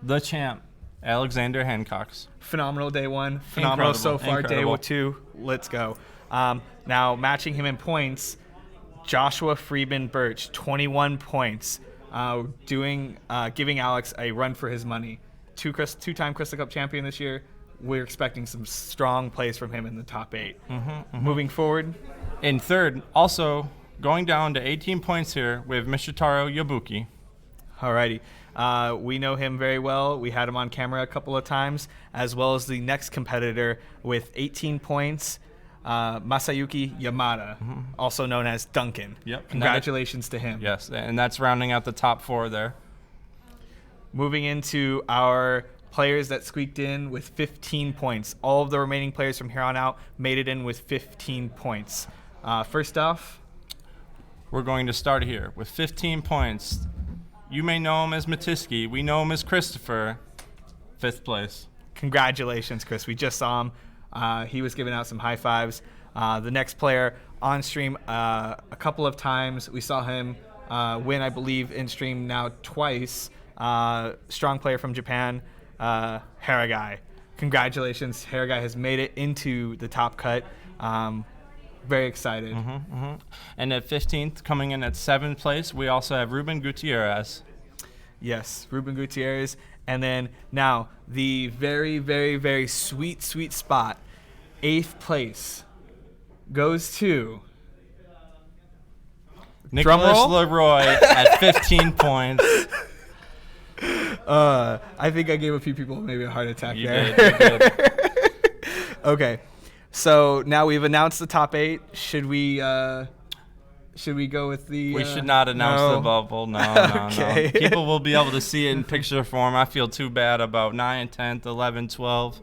Speaker 2: the champ, Alexander Hancox.
Speaker 1: Phenomenal day 1. Phenomenal so far.
Speaker 2: Incredible.
Speaker 1: Day 2. Let's go. Now matching him in points, Joshua Freeman Birch, 21 points, giving Alex a run for his money. Two-time Crystal Cup champion this year. We're expecting some strong plays from him in the top 8. Moving forward.
Speaker 2: In third, also going down to 18 points here, we have Mishitaro Yabuki.
Speaker 1: Alrighty. We know him very well. We had him on camera a couple of times, as well as the next competitor with 18 points, Masayuki Yamada, also known as Duncan.
Speaker 2: Yep.
Speaker 1: Congratulations to him.
Speaker 2: Yes, and that's rounding out the top 4 there.
Speaker 1: Moving into our players that squeaked in with 15 points. All of the remaining players from here on out made it in with 15 points. First off,
Speaker 2: we're going to start here with 15 points. You may know him as Matiski. We know him as Christopher. 5th place.
Speaker 1: Congratulations, Chris. We just saw him. He was giving out some high fives. The next player on stream a couple of times. We saw him win, I believe, in stream now twice. Strong player from Japan, Haragai. Congratulations. Haragai has made it into the top cut. Very excited.
Speaker 2: And at 15th, coming in at 7th place, we also have Ruben Gutierrez.
Speaker 1: Yes, Ruben Gutierrez. And then now the very, very, very sweet spot. 8th place goes to
Speaker 2: Nicholas Leroy at 15 points.
Speaker 1: I think I gave a few people maybe a heart attack there.
Speaker 2: You did.
Speaker 1: Okay, so now we've announced the top 8. Should we go with the?
Speaker 2: We should not announce the bubble. No,
Speaker 1: Okay.
Speaker 2: no. People will be able to see it in picture form. I feel too bad about 9, 10th, 11, 12.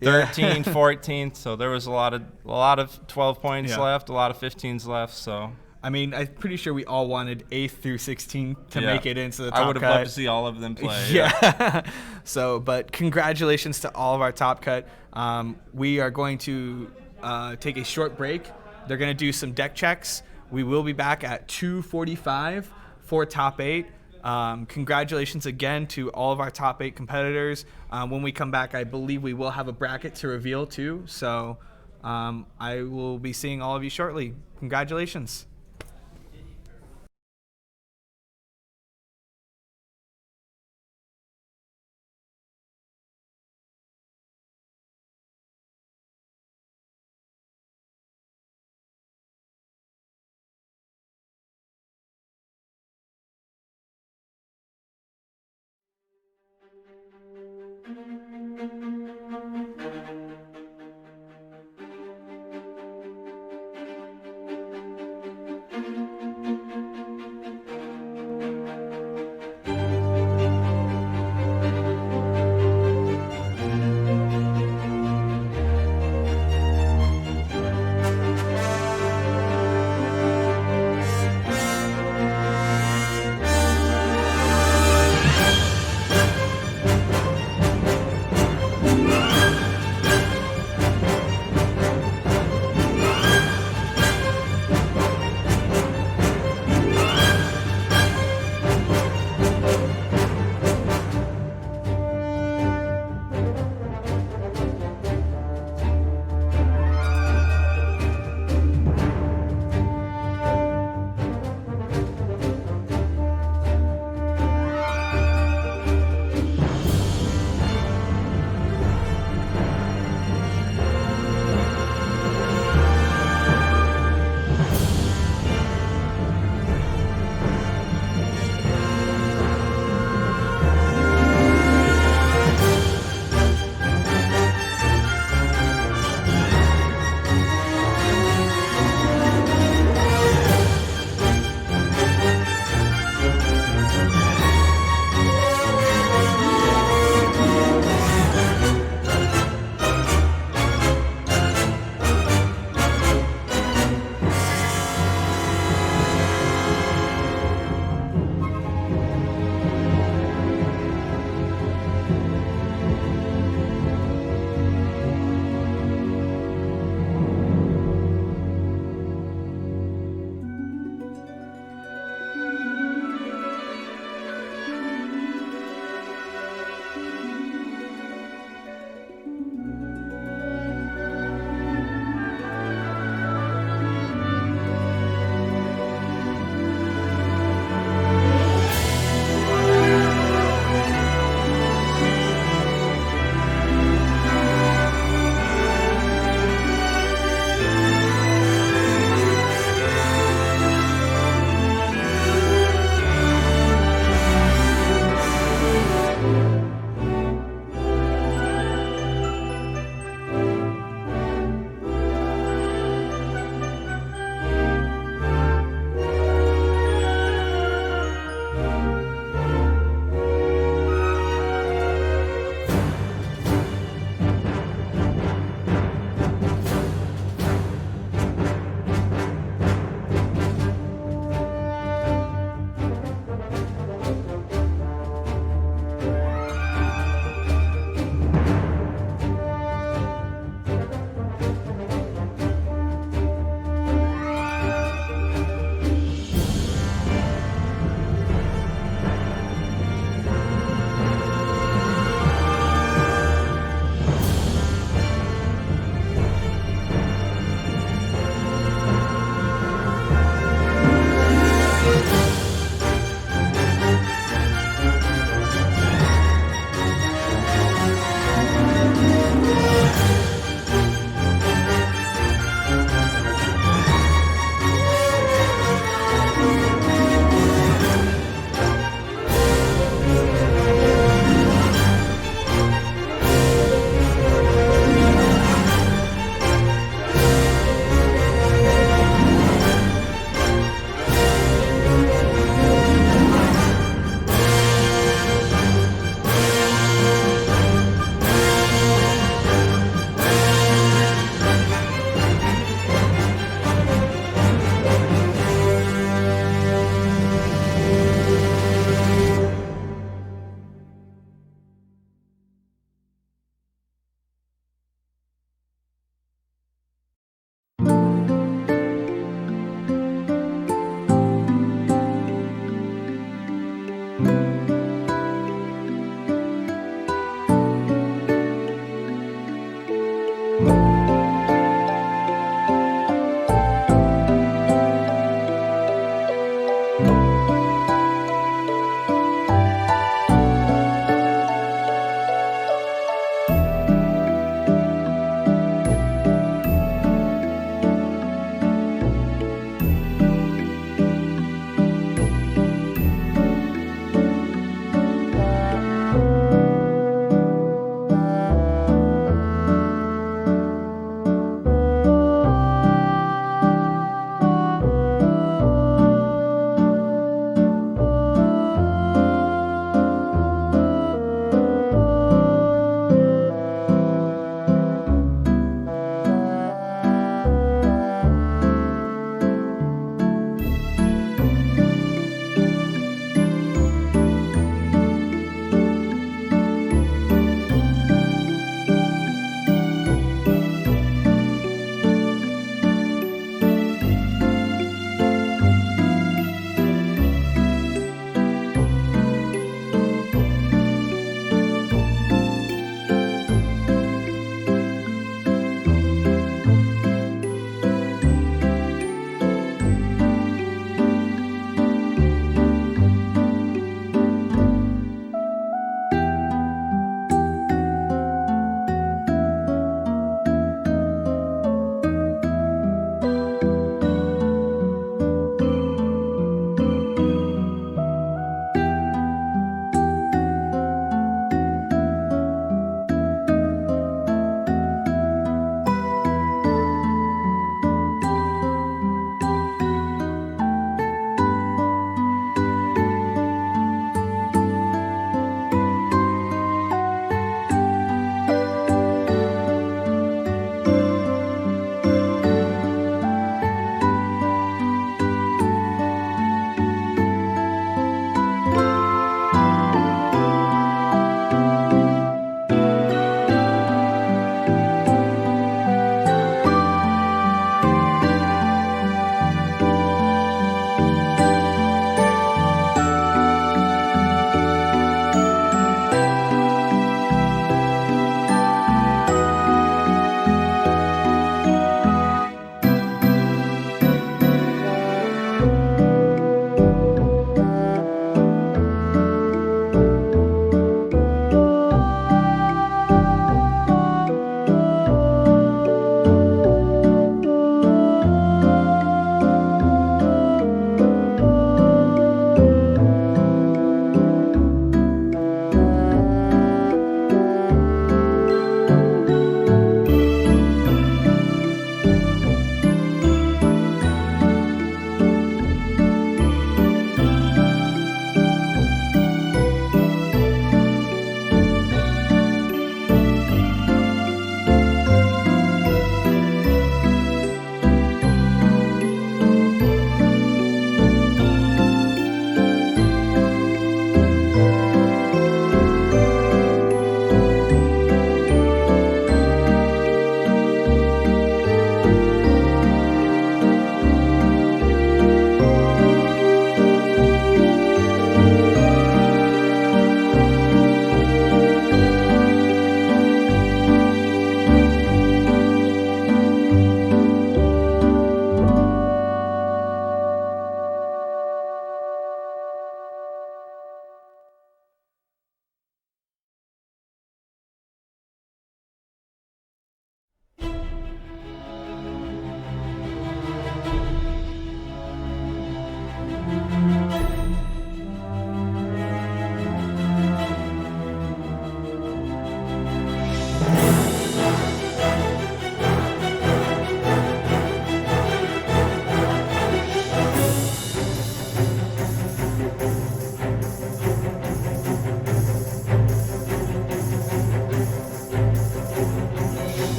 Speaker 2: 13, 14th, so there was a lot of 12 points left, a lot of 15s left. So
Speaker 1: I mean, I'm pretty sure we all wanted 8th through 16th to make it into the top
Speaker 2: I would have
Speaker 1: cut.
Speaker 2: loved to see all of them play.
Speaker 1: Yeah. So, but congratulations to all of our top cut. We are going to take a short break. They're going to do some deck checks. We will be back at 2:45 for top 8. Congratulations again to all of our top 8 competitors. When we come back, I believe we will have a bracket to reveal too. So I will be seeing all of you shortly. Congratulations.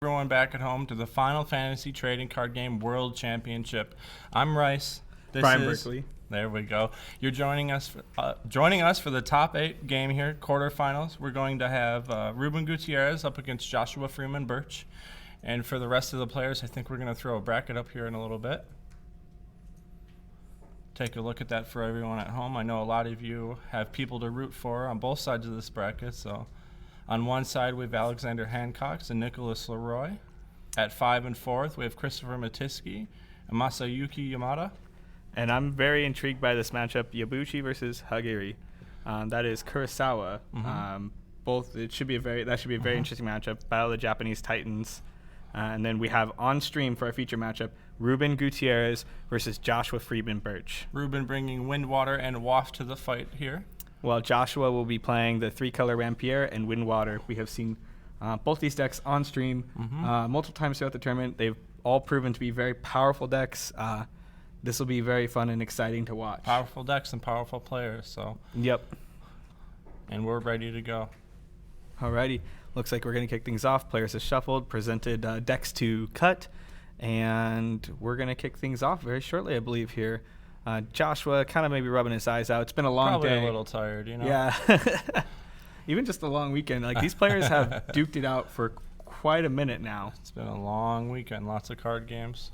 Speaker 2: Everyone back at home to the Final Fantasy Trading Card Game World Championship. I'm Rice. This
Speaker 1: Brian
Speaker 2: is
Speaker 1: Burckley.
Speaker 2: There we go. You're joining us for the top 8 game here, quarterfinals. We're going to have Ruben Gutierrez up against Joshua Freeman Birch. And for the rest of the players, I think we're going to throw a bracket up here in a little bit. Take a look at that for everyone at home. I know a lot of you have people to root for on both sides of this bracket. So on one side, we have Alexander Hancock and Nicholas Leroy. At 5 and 4th, we have Christopher Matiski and Masayuki Yamada.
Speaker 1: And I'm very intrigued by this matchup, Yabuchi versus Hagiri. That is Kurosawa. That should be a very interesting matchup. Battle of the Japanese Titans. And then we have on stream for our feature matchup, Ruben Gutierrez versus Joshua Freeman Birch.
Speaker 2: Ruben bringing Windwater and Waft to the fight here.
Speaker 1: While Joshua will be playing the 3-color Rampier and Windwater. We have seen both these decks on stream multiple times throughout the tournament. They've all proven to be very powerful decks. This will be very fun and exciting to watch.
Speaker 2: Powerful decks and powerful players. So.
Speaker 1: Yep.
Speaker 2: And we're ready to go.
Speaker 1: Alrighty. Looks like we're going to kick things off. Players have shuffled, presented decks to cut, and we're going to kick things off very shortly, I believe, here. Joshua kind of maybe rubbing his eyes out. It's been a long day.
Speaker 2: Probably a little tired, you know?
Speaker 1: Yeah. Even just a long weekend. Like, these players have duked it out for quite a minute now.
Speaker 2: It's been a long weekend. Lots of card games.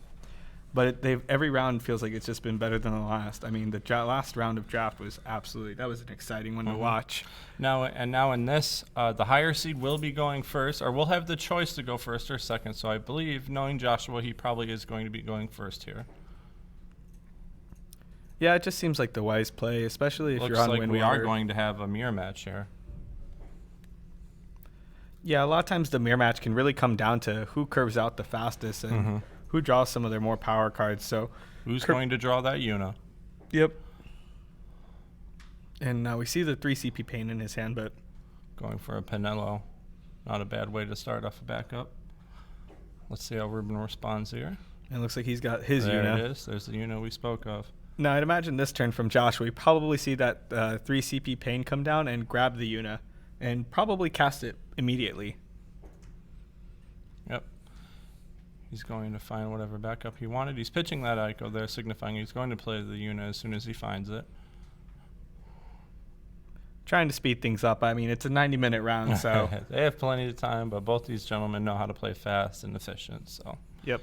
Speaker 1: But every round feels like it's just been better than the last. I mean, the last round of draft was that was an exciting one to watch.
Speaker 2: Now in this, the higher seed will be going first, or we'll have the choice to go first or second. So I believe, knowing Joshua, he probably is going to be going first here.
Speaker 1: Yeah, it just seems like the wise play, especially if you're on Windwater.
Speaker 2: We are going to have a mirror match here.
Speaker 1: Yeah, a lot of times the mirror match can really come down to who curves out the fastest and who draws some of their more power cards. So
Speaker 2: who's going to draw that Yuna?
Speaker 1: Yep. And we see the 3 CP Pain in his hand, but
Speaker 2: going for a Pinello. Not a bad way to start off a backup. Let's see how Ruben responds here.
Speaker 1: It looks like he's got his Yuna.
Speaker 2: There it is. There's the Yuna we spoke of.
Speaker 1: Now, I'd imagine this turn from Josh, we probably see that 3 CP Pain come down and grab the Yuna and probably cast it immediately.
Speaker 2: Yep. He's going to find whatever backup he wanted. He's pitching that Ico there, signifying he's going to play the Yuna as soon as he finds it.
Speaker 1: Trying to speed things up. I mean, it's a 90-minute round, so.
Speaker 2: They have plenty of time, but both these gentlemen know how to play fast and efficient, so.
Speaker 1: Yep.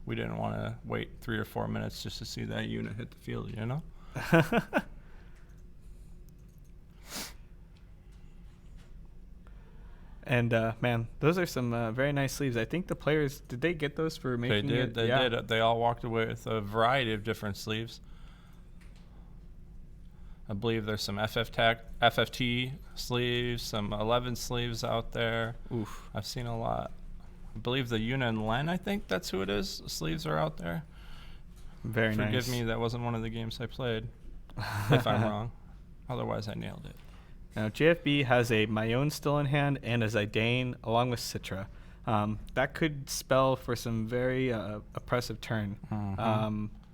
Speaker 2: We didn't want to wait 3 or 4 minutes just to see that Yuna hit the field, you know?
Speaker 1: And, man, those are some very nice sleeves. I think the players, did they get those for making it?
Speaker 2: They did. They all walked away with a variety of different sleeves. I believe there's some FFT sleeves, some 11 sleeves out there.
Speaker 1: Oof.
Speaker 2: I've seen a lot. I believe the Yuna and Len, I think that's who it is. Sleeves are out there.
Speaker 1: Very nice.
Speaker 2: Forgive me, that wasn't one of the games I played, if I'm wrong. Otherwise, I nailed it.
Speaker 1: Now, JFB has a Mayone still in hand and a Zidane along with Citra. That could spell for some very oppressive turn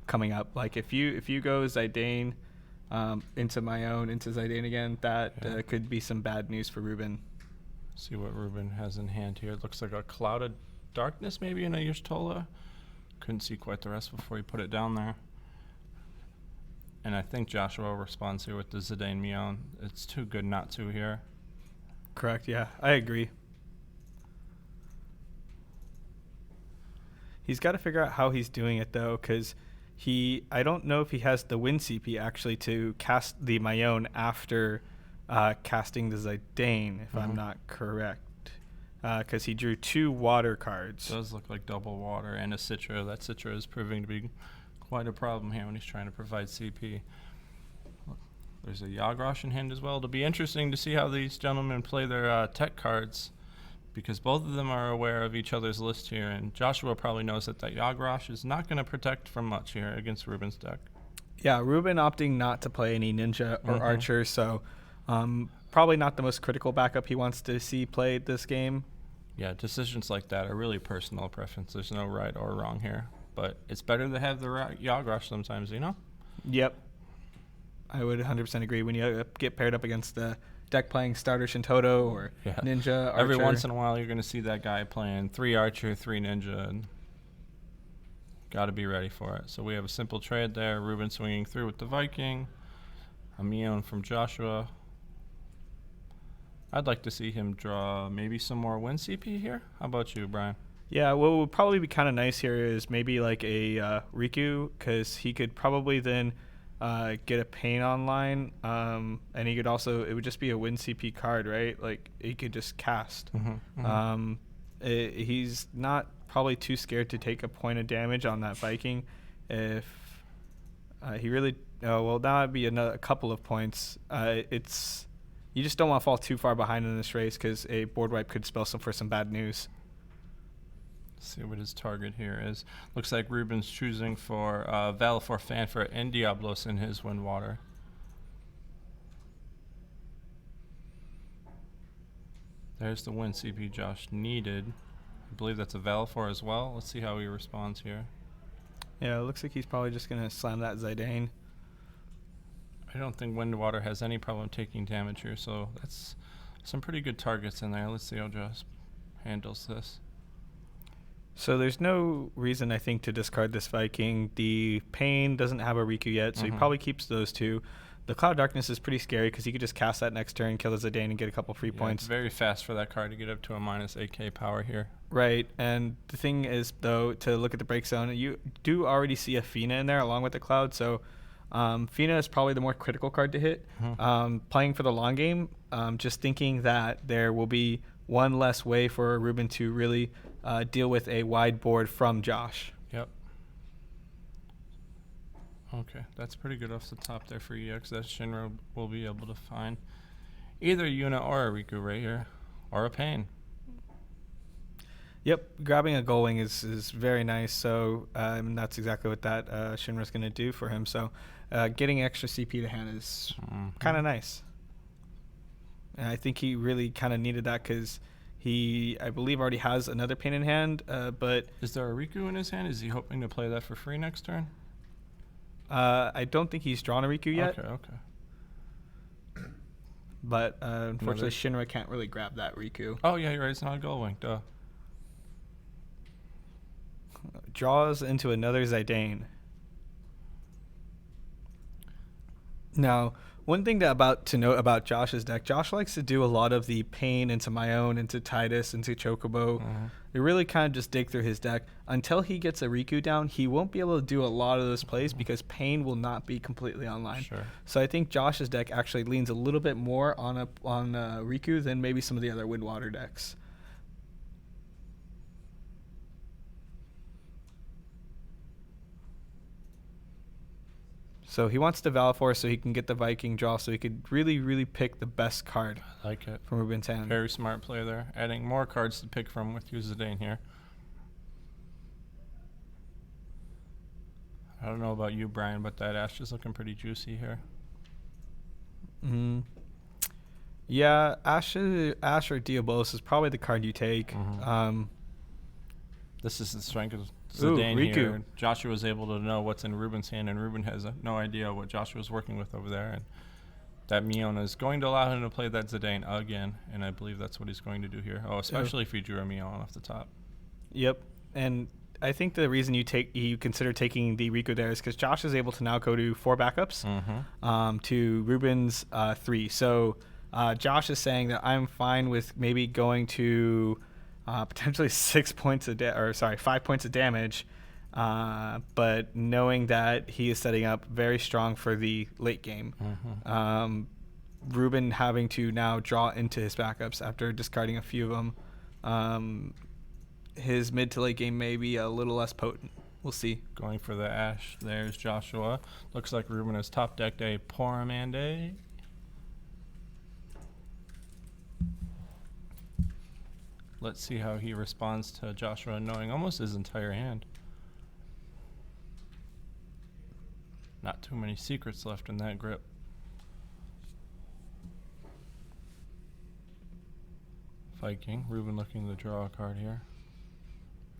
Speaker 1: coming up. Like if you go Zidane into Mayone, into Zidane again, that could be some bad news for Ruben.
Speaker 2: See what Ruben has in hand here. It looks like a Clouded Darkness maybe in a Yushtola. Couldn't see quite the rest before he put it down there. And I think Joshua responds here with the Zidane Mion. It's too good not to here.
Speaker 1: Correct, yeah. I agree. He's got to figure out how he's doing it, though, because I don't know if he has the win CP, actually, to cast the Mayone after casting the Zidane, if I'm not correct. Because he drew 2 water cards.
Speaker 2: It does look like double water and a Citra. That Citra is proving to be quite a problem here when he's trying to provide CP. There's a Yagrosh in hand as well. It'll be interesting to see how these gentlemen play their tech cards, because both of them are aware of each other's list here, and Joshua probably knows that Yagrosh is not going to protect from much here against Ruben's deck.
Speaker 1: Yeah, Ruben opting not to play any Ninja or Archer, so probably not the most critical backup he wants to see played this game.
Speaker 2: Yeah, decisions like that are really personal preference. There's no right or wrong here. But it's better to have the Yagrosh sometimes, you know?
Speaker 1: Yep. I would 100% agree. When you get paired up against
Speaker 5: deck playing starter Shintoto or
Speaker 2: Yeah.
Speaker 5: Ninja, Archer.
Speaker 2: Every once in a while, you're going to see that guy playing 3 Archer, 3 Ninja, and got to be ready for it. So we have a simple trade there. Ruben swinging through with the Viking. A Mion from Joshua. I'd like to see him draw maybe some more win CP here. How about you, Brian?
Speaker 1: Yeah, what would probably be kind of nice here is maybe like a Riku, because he could probably then get a Pain online, and he could also, it would just be a win CP card, right? Like he could just cast. He's not probably too scared to take a point of damage on that Viking. If he really, well, that would be a couple of points. It's, you just don't want to fall too far behind in this race, because a board wipe could spell for some bad news.
Speaker 2: See what his target here is. Looks like Ruben's choosing for Valifor Fanfare and Diablos in his Windwater. There's the win CP Josh needed. I believe that's a Valifor as well. Let's see how he responds here.
Speaker 1: Yeah, it looks like he's probably just going to slam that Zidane.
Speaker 2: I don't think Windwater has any problem taking damage here, so that's some pretty good targets in there. Let's see how Josh handles this.
Speaker 1: So there's no reason, I think, to discard this Viking. The Pain doesn't have a Riku yet, so he probably keeps those two. The Cloud Darkness is pretty scary because he could just cast that next turn, kill the Zidane, and get a couple free points.
Speaker 2: It's very fast for that card to get up to a minus 8k power here.
Speaker 1: Right, and the thing is, though, to look at the break zone, you do already see a Fina in there along with the Cloud, so Fina is probably the more critical card to hit. Playing for the long game, just thinking that there will be one less way for Ruben to really deal with a wide board from Josh.
Speaker 2: Yep. Okay, that's pretty good off the top there for EX. That Shinra will be able to find either Yuna or a Riku right here, or a Pain.
Speaker 1: Yep, grabbing a Gullwing is very nice, so that's exactly what that Shinra's going to do for him. So getting extra CP to hand is kind of nice. And I think he really kind of needed that because he, I believe, already has another Pain in hand, but...
Speaker 2: Is there a Riku in his hand? Is he hoping to play that for free next turn?
Speaker 1: I don't think he's drawn a Riku yet.
Speaker 2: Okay.
Speaker 1: But unfortunately, Shinra can't really grab that Riku.
Speaker 2: Oh, yeah, you're right. It's not a Gullwing. Duh.
Speaker 1: Draws into another Zidane. Now, one thing to note about Josh's deck, Josh likes to do a lot of the Pain into my own, into Tidus, into Chocobo. They really kind of just dig through his deck. Until he gets a Riku down, he won't be able to do a lot of those plays because Pain will not be completely online.
Speaker 2: Sure.
Speaker 1: So I think Josh's deck actually leans a little bit more on Riku than maybe some of the other Windwater decks. So he wants the Valifor so he can get the Viking draw so he could really, really pick the best card.
Speaker 2: I like it.
Speaker 1: From Ruben's hand.
Speaker 2: Very smart play there. Adding more cards to pick from with Zidane here. I don't know about you, Brian, but that Ash is looking pretty juicy here.
Speaker 1: Yeah, Ash or Diablos is probably the card you take.
Speaker 2: This is the strength of Zidane
Speaker 1: Riku.
Speaker 2: here. Joshua was able to know what's in Ruben's hand, and Ruben has no idea what Joshua's working with over there. And that Miona is going to allow him to play that Zidane again, and I believe that's what he's going to do here. Oh, especially if he drew a Miona off the top.
Speaker 1: Yep, and I think the reason you consider taking the Riku there is because Josh is able to now go to 4 backups to Ruben's 3. So Josh is saying that I'm fine with maybe going to potentially 5 points of damage, but knowing that he is setting up very strong for the late game. Ruben having to now draw into his backups after discarding a few of them. His mid to late game may be a little less potent. We'll see.
Speaker 2: Going for the Ash. There's Joshua. Looks like Ruben has top decked a Poramande. Let's see how he responds to Joshua knowing almost his entire hand. Not too many secrets left in that grip. Viking. Ruben looking to draw a card here.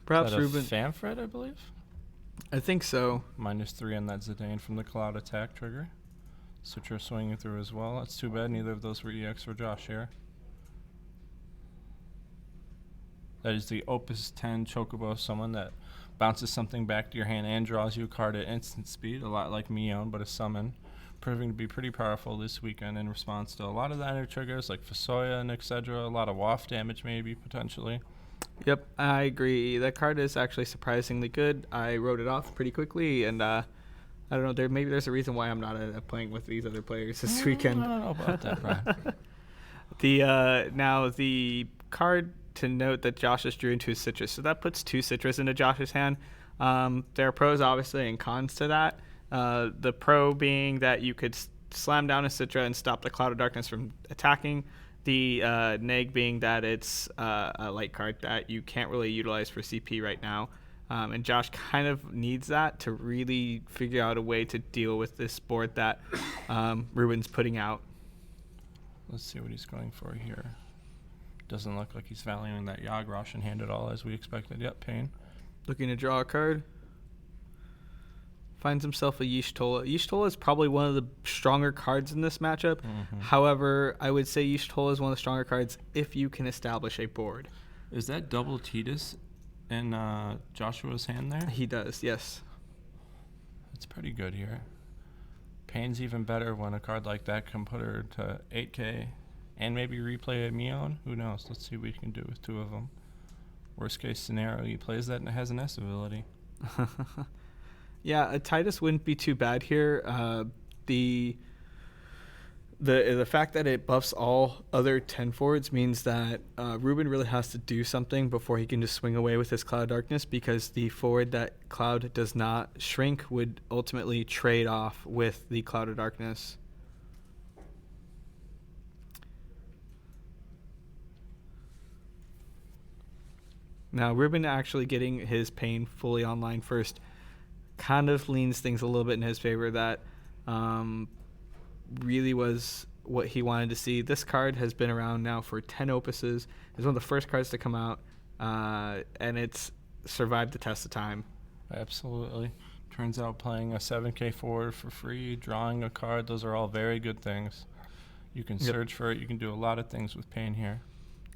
Speaker 1: Perhaps
Speaker 2: Ruben. Fanfred, I believe?
Speaker 1: I think so.
Speaker 2: -3 on that Zidane from the Cloud attack trigger. Citra swinging through as well. That's too bad. Neither of those were EX for Josh here. That is the Opus 10 Chocobo, someone that bounces something back to your hand and draws you a card at instant speed, a lot like Mion, but a summon. Proving to be pretty powerful this weekend in response to a lot of the enter triggers like Fusoya and etc. A lot of waft damage maybe, potentially.
Speaker 5: Yep, I agree. That card is actually surprisingly good. I wrote it off pretty quickly, and I don't know, maybe there's a reason why I'm not playing with these other players this weekend.
Speaker 2: I don't know about that, Brian.
Speaker 5: Now the card to note that Josh just drew into his Citrus, so that puts 2 Citrus into Josh's hand. There are pros obviously and cons to that. The pro being that you could slam down a Citra and stop the Cloud of Darkness from attacking. The neg being that it's a light card that you can't really utilize for CP right now. And Josh kind of needs that to really figure out a way to deal with this board that Ruben's putting out.
Speaker 2: Let's see what he's going for here. Doesn't look like he's valuing that Yogg Roshan hand at all as we expected. Yep, Pain.
Speaker 5: Looking to draw a card. Finds himself a Y'shtola. Y'shtola is probably one of the stronger cards in this matchup.
Speaker 2: Mm-hmm.
Speaker 5: However, I would say Y'shtola is one of the stronger cards if you can establish a board.
Speaker 2: Is that double Tidus in Joshua's hand there?
Speaker 5: He does, yes.
Speaker 2: It's pretty good here. Pain's even better when a card like that can put her to 8k and maybe replay a Mion. Who knows? Let's see what we can do with 2 of them. Worst case scenario, he plays that and it has an S ability.
Speaker 5: Yeah, a Tidus wouldn't be too bad here. The fact that it buffs all other 10 forwards means that Ruben really has to do something before he can just swing away with his Cloud Darkness, because the forward that Cloud does not shrink would ultimately trade off with the Cloud of Darkness. Now, Ruben actually getting his Pain fully online first kind of leans things a little bit in his favor. That really was what he wanted to see. This card has been around now for 10 opuses. It's one of the first cards to come out, and it's survived the test of time.
Speaker 2: Absolutely. Turns out playing a 7k forward for free, drawing a card, those are all very good things. You can search for it. You can do a lot of things with Pain here.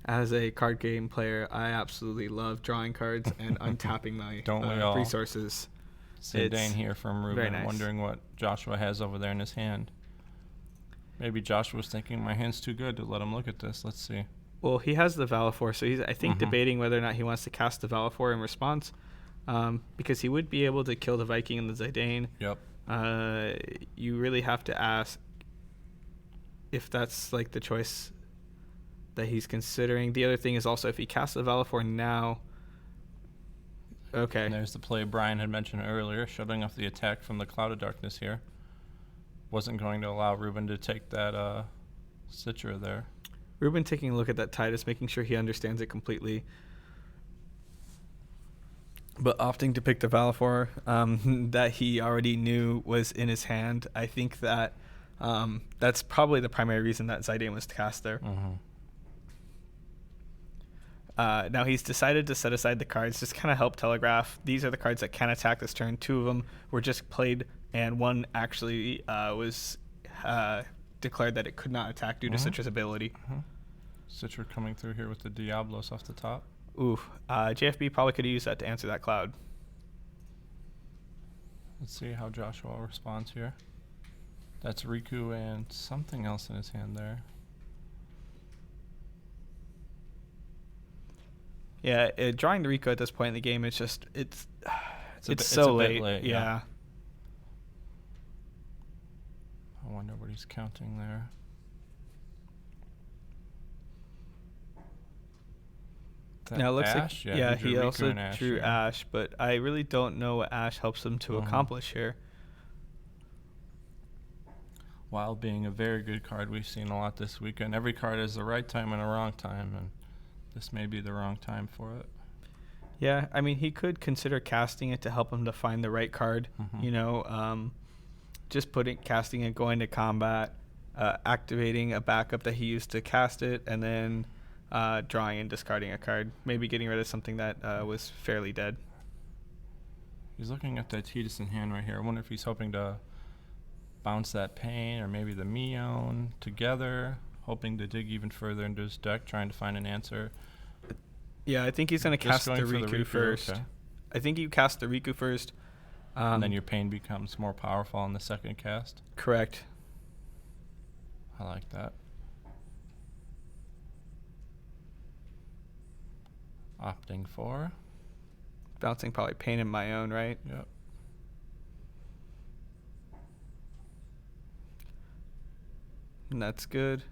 Speaker 5: As a card game player, I absolutely love drawing cards and untapping my resources.
Speaker 2: Dane here from Ruben,
Speaker 5: nice.
Speaker 2: Wondering what Joshua has over there in his hand. Maybe Joshua's thinking my hand's too good to let him look at this. Let's see.
Speaker 5: Well, he has the Valifor, so he's, I think, debating whether or not he wants to cast the Valifor in response, because he would be able to kill the Viking and the Zidane.
Speaker 2: Yep.
Speaker 5: You really have to ask if that's like the choice that he's considering. The other thing is also if he casts the Valifor now. Okay.
Speaker 2: And there's the play Brian had mentioned earlier, shutting off the attack from the Cloud of Darkness here. Wasn't going to allow Ruben to take that Citra there.
Speaker 5: Ruben taking a look at that Tidus, making sure he understands it completely. But opting to pick the Valifor that he already knew was in his hand. I think that that's probably the primary reason that Zidane was cast there. Now he's decided to set aside the cards, just kind of help telegraph. These are the cards that can attack this turn. 2 of them were just played, and 1 actually was declared that it could not attack due to Citra's ability.
Speaker 2: Citra coming through here with the Diablos off the top.
Speaker 5: Oof. JFB probably could have used that to answer that Cloud.
Speaker 2: Let's see how Joshua responds here. That's Riku and something else in his hand there.
Speaker 5: Yeah, drawing the Riku at this point in the game, it's just it's
Speaker 2: a
Speaker 5: so
Speaker 2: bit
Speaker 5: late.
Speaker 2: late,
Speaker 5: Yeah.
Speaker 2: I wonder what he's counting there.
Speaker 5: Now it looks
Speaker 2: Ash?
Speaker 5: like
Speaker 2: Yeah,
Speaker 5: he
Speaker 2: drew Riku
Speaker 5: also
Speaker 2: and Ash,
Speaker 5: drew
Speaker 2: yeah.
Speaker 5: Ash, but I really don't know what Ash helps him to accomplish here.
Speaker 2: While being a very good card, we've seen a lot this weekend. Every card has the right time and a wrong time, and this may be the wrong time for it.
Speaker 5: Yeah, I mean, he could consider casting it to help him to find the right card. You know, just casting it, going to combat, activating a backup that he used to cast it, and then drawing and discarding a card. Maybe getting rid of something that was fairly dead.
Speaker 2: He's looking at that Tidus in hand right here. I wonder if he's hoping to bounce that pain or maybe the Mion together, hoping to dig even further into his deck, trying to find an answer.
Speaker 1: Yeah, I think he's going to
Speaker 2: Just
Speaker 1: cast the
Speaker 2: going for the
Speaker 1: Riku
Speaker 2: Riku,
Speaker 1: first.
Speaker 2: okay.
Speaker 1: I think you cast the Riku first.
Speaker 2: And then your pain becomes more powerful on the second cast.
Speaker 1: Correct.
Speaker 2: I like that. Opting for.
Speaker 1: Bouncing probably pain in my own, right?
Speaker 2: Yep.
Speaker 1: And that's good.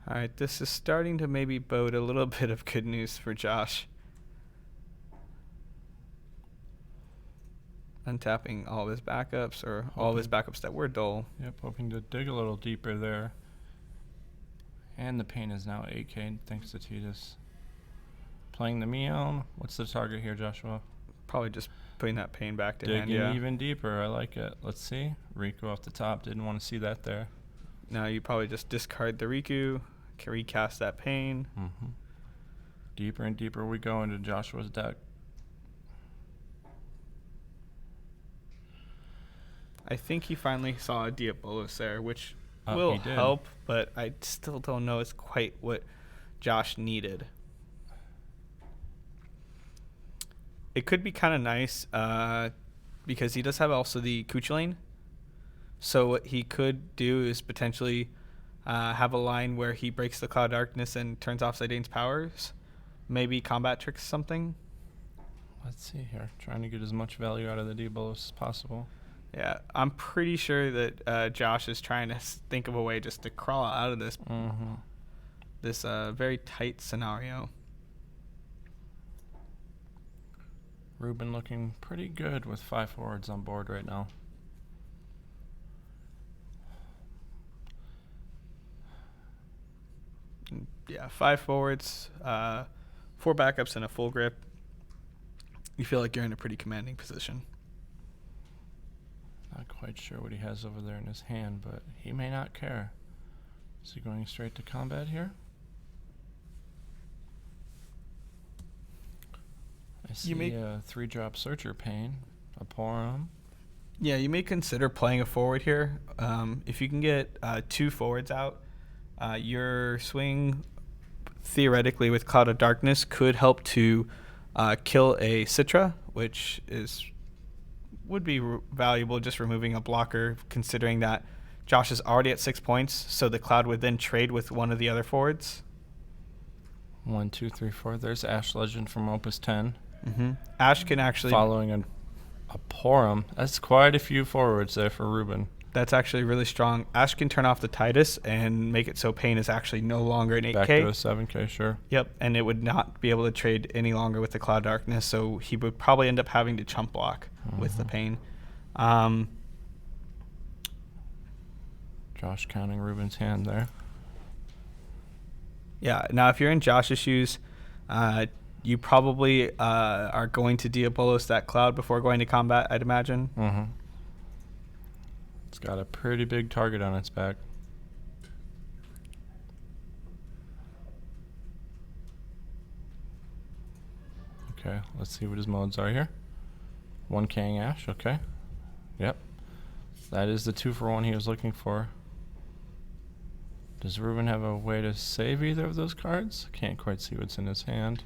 Speaker 1: All right, this is starting to maybe bode a little bit of good news for Josh. Untapping all of his backups, or all of his backups that were dull.
Speaker 2: Yep, hoping to dig a little deeper there. And the pain is now 8k thanks to Titus. Playing the Mion. What's the target here, Joshua?
Speaker 1: Probably just putting that pain back to hand,
Speaker 2: Digging
Speaker 1: yeah.
Speaker 2: even deeper. I like it. Let's see. Riku off the top. Didn't want to see that there.
Speaker 1: Now you probably just discard the Riku, can recast that pain.
Speaker 2: Mm-hmm. Deeper and deeper we go into Joshua's deck.
Speaker 1: I think he finally saw a Diabolos there, which
Speaker 2: He
Speaker 1: will
Speaker 2: did.
Speaker 1: help, but I still don't know it's quite what Josh needed. It could be kind of nice because he does have also the Kuchulain. So what he could do is potentially have a line where he breaks the Cloud Darkness and turns off Zidane's powers. Maybe combat tricks something.
Speaker 2: Let's see here. Trying to get as much value out of the Diabolos as possible.
Speaker 1: Yeah, I'm pretty sure that Josh is trying to think of a way just to crawl out of this this very tight scenario.
Speaker 2: Ruben looking pretty good with 5 forwards on board right now.
Speaker 1: Yeah, 5 forwards, 4 backups, and a full grip. You feel like you're in a pretty commanding position.
Speaker 2: Not quite sure what he has over there in his hand, but he may not care. Is he going straight to combat here? I see a 3-drop Searcher Pain, a Porum.
Speaker 1: Yeah, you may consider playing a forward here. If you can get 2 forwards out, your swing, theoretically, with Cloud of Darkness could help to kill a Citra, which would be valuable, just removing a blocker, considering that Josh is already at 6 points, so the Cloud would then trade with one of the other forwards.
Speaker 2: 1, 2, 3, 4. There's Ash Legend from Opus 10.
Speaker 1: Ash can actually...
Speaker 2: Following a Porum. That's quite a few forwards there for Ruben.
Speaker 1: That's actually really strong. Ash can turn off the Titus and make it so pain is actually no longer an 8k.
Speaker 2: Back to a 7k, sure.
Speaker 1: Yep, and it would not be able to trade any longer with the Cloud Darkness, so he would probably end up having to chump block with the pain.
Speaker 2: Josh counting Ruben's hand there.
Speaker 1: Yeah, now if you're in Josh's shoes, you probably are going to Diabolos that Cloud before going to combat, I'd imagine.
Speaker 2: It's got a pretty big target on its back. Okay, let's see what his modes are here. 1K'ing Ash, okay. Yep. That is the 2-for-1 he was looking for. Does Ruben have a way to save either of those cards? Can't quite see what's in his hand.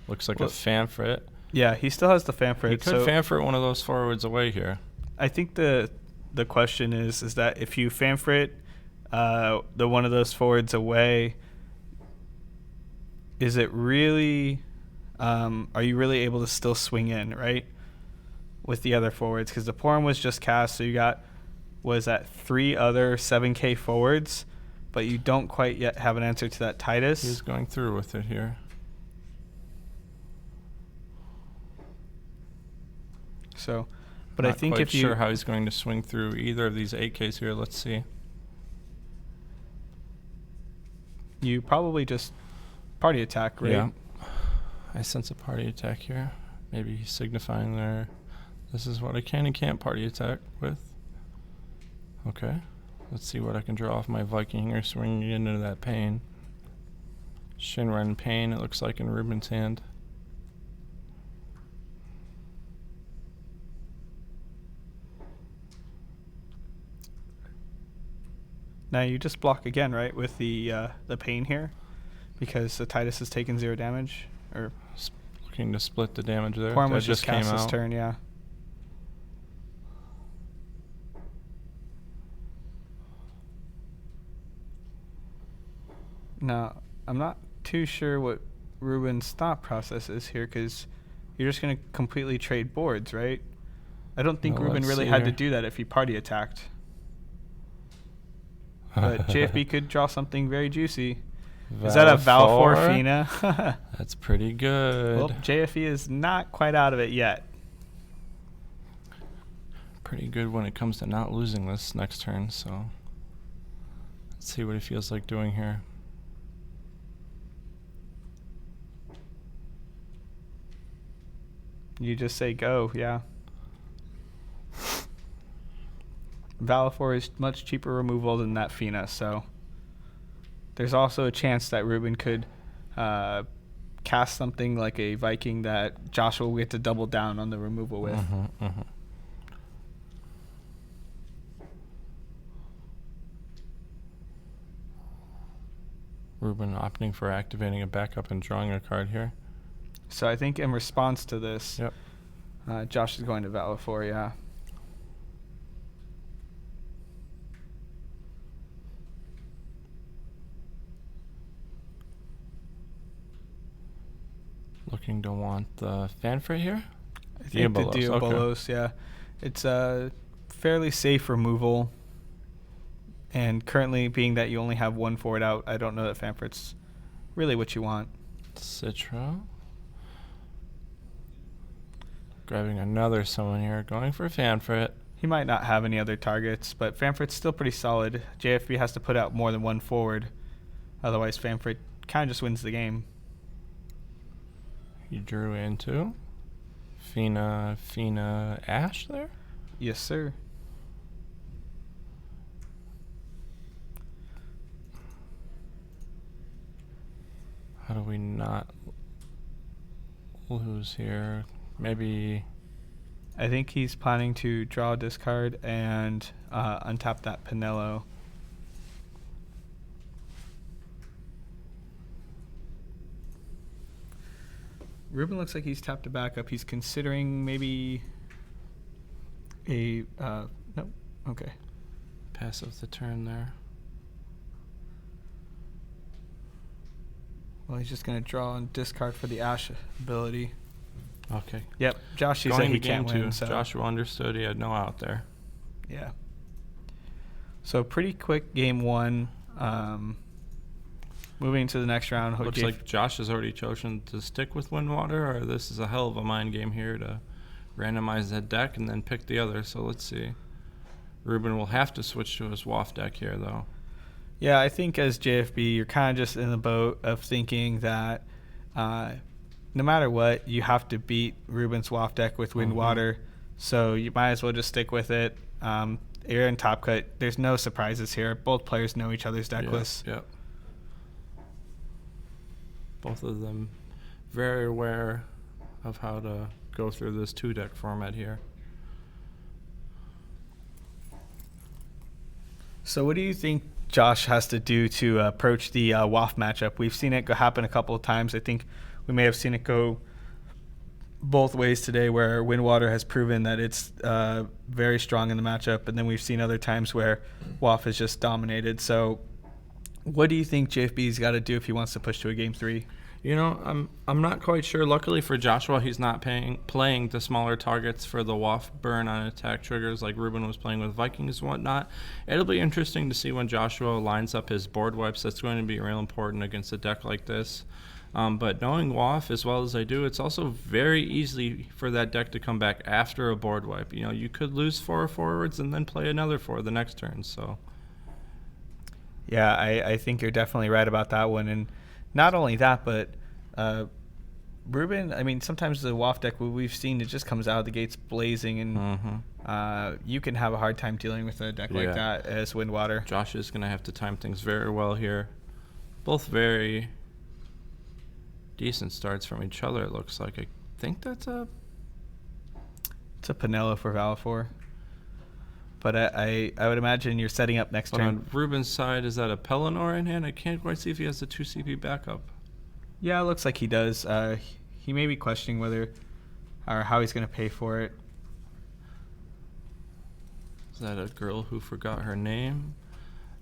Speaker 2: Looks like a Fanfrit.
Speaker 1: Yeah, he still has the Fanfrit.
Speaker 2: He could Fanfrit one of those forwards away here.
Speaker 1: I think the question is that if you Fanfrit the one of those forwards away, is it really are you really able to still swing in, right, with the other forwards? Because the Porum was just cast, so you got, was that 3 other 7k forwards, but you don't quite yet have an answer to that Titus.
Speaker 2: He's going through with it here.
Speaker 1: So, but
Speaker 2: Not
Speaker 1: I think
Speaker 2: quite
Speaker 1: if you
Speaker 2: sure how he's going to swing through either of these 8Ks here. Let's see.
Speaker 1: You probably just party attack, right?
Speaker 2: Yeah. I sense a party attack here. Maybe he's signifying there. This is what I can and can't party attack with. Okay. Let's see what I can draw off my Viking or swinging into that pain. Shinran Pain, it looks like, in Ruben's hand.
Speaker 1: Now you just block again, right, with the Pain here? Because the Titus has taken 0 damage? Or
Speaker 2: Looking to split the damage there.
Speaker 1: Quorum
Speaker 2: That
Speaker 1: was just
Speaker 2: came
Speaker 1: cast his
Speaker 2: out.
Speaker 1: turn, yeah. Now, I'm not too sure what Ruben's thought process is here, because you're just going to completely trade boards, right? I don't think
Speaker 2: Well,
Speaker 1: Ruben
Speaker 2: let's
Speaker 1: really
Speaker 2: see
Speaker 1: had to
Speaker 2: here.
Speaker 1: do that if he party attacked. But JFB could draw something very juicy. Is that a Valfor Fina?
Speaker 2: That's pretty good.
Speaker 1: Well, JFE is not quite out of it yet.
Speaker 2: Pretty good when it comes to not losing this next turn, so let's see what he feels like doing here.
Speaker 1: You just say go, yeah. Valafor is much cheaper removal than that Fina, so there's also a chance that Ruben could cast something like a Viking that Joshua will get to double down on the removal with.
Speaker 2: Ruben opting for activating a backup and drawing a card here.
Speaker 1: So I think in response to this,
Speaker 2: Yep.
Speaker 1: Josh is going to Valafor, yeah.
Speaker 2: Looking to want the Fanfare here?
Speaker 1: I think the Diabolos, yeah. It's a fairly safe removal. And currently, being that you only have one forward out, I don't know that Fanfret's really what you want.
Speaker 2: Citro. Grabbing another summon here, going for Fanfret.
Speaker 1: He might not have any other targets, but Fanfret's still pretty solid. JFB has to put out more than one forward. Otherwise, Fanfret kind of just wins the game.
Speaker 2: He drew into Fina Ash there?
Speaker 1: Yes, sir.
Speaker 2: How do we not lose here? Maybe...
Speaker 1: I think he's planning to draw a discard and untap that Pinello. Ruben looks like he's tapped a backup. He's considering maybe a... no, okay.
Speaker 2: Pass of the turn there.
Speaker 1: Well, he's just going to draw and discard for the Ash ability.
Speaker 2: Okay.
Speaker 1: Yep, Josh, he said
Speaker 2: Going
Speaker 1: he
Speaker 2: to game
Speaker 1: can't
Speaker 2: 2.
Speaker 1: win. So.
Speaker 2: Joshua understood he had no out there.
Speaker 1: Yeah. So pretty quick game 1. Moving to the next round.
Speaker 2: Looks like Josh has already chosen to stick with Windwater, or this is a hell of a mind game here to randomize that deck and then pick the other. So let's see. Ruben will have to switch to his WAF deck here, though.
Speaker 1: Yeah, I think as JFB, you're kind of just in the boat of thinking that no matter what, you have to beat Ruben's WAF deck with Windwater. So you might as well just stick with it. You're in top cut. There's no surprises here. Both players know each other's deck lists.
Speaker 2: Yep. Both of them very aware of how to go through this 2-deck format here.
Speaker 1: So what do you think Josh has to do to approach the WAF matchup? We've seen it happen a couple of times. I think we may have seen it go both ways today, where Windwater has proven that it's very strong in the matchup, and then we've seen other times where WAF has just dominated. So what do you think JFB's got to do if he wants to push to a game 3?
Speaker 2: You know, I'm not quite sure. Luckily for Joshua, he's not playing the smaller targets for the WAF burn on attack triggers like Ruben was playing with Vikings and whatnot. It'll be interesting to see when Joshua lines up his board wipes. That's going to be real important against a deck like this. But knowing WAF as well as I do, it's also very easy for that deck to come back after a board wipe. You know, you could lose 4 forwards and then play another 4 the next turn. So,
Speaker 1: yeah, I think you're definitely right about that one. And not only that, but Ruben, I mean, sometimes the WAF deck we've seen, it just comes out of the gates blazing, and you can have a hard time dealing with a deck like that as Windwater.
Speaker 2: Josh is going to have to time things very well here. Both very decent starts from each other, it looks like. I think that's a...
Speaker 5: It's a Pinella for Valifor. But I would imagine you're setting up next
Speaker 2: But
Speaker 5: turn.
Speaker 2: on Ruben's side, is that a Pelennor in hand? I can't quite see if he has the 2 CP backup.
Speaker 5: Yeah, it looks like he does. He may be questioning whether or how he's going to pay for it.
Speaker 2: Is that a girl who forgot her name?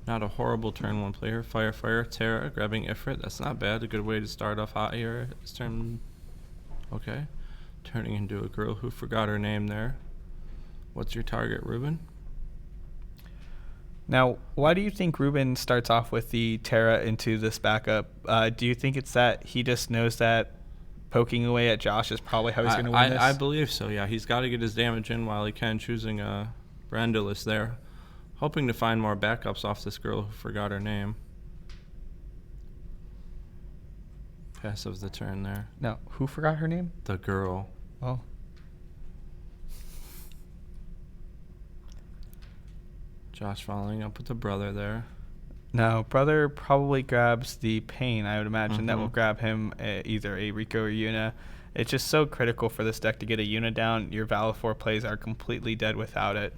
Speaker 2: Not a horrible turn 1 player. Fire, Terra, grabbing Ifrit. That's not bad. A good way to start off hot here. This turn. Okay. Turning into a girl who forgot her name there. What's your target, Ruben?
Speaker 5: Now, why do you think Ruben starts off with the Terra into this backup? Do you think it's that he just knows that poking away at Josh is probably how he's going to win this?
Speaker 2: I believe so, yeah. He's got to get his damage in while he can, choosing Brandilis there. Hoping to find more backups off this girl who forgot her name. Pass of the turn there.
Speaker 5: No, who forgot her name?
Speaker 2: The girl.
Speaker 5: Oh.
Speaker 2: Josh following up with the brother there.
Speaker 5: No, brother probably grabs the Pain. I would imagine that will grab him either a Rico or Yuna. It's just so critical for this deck to get a Yuna down. Your Valifor plays are completely dead without it.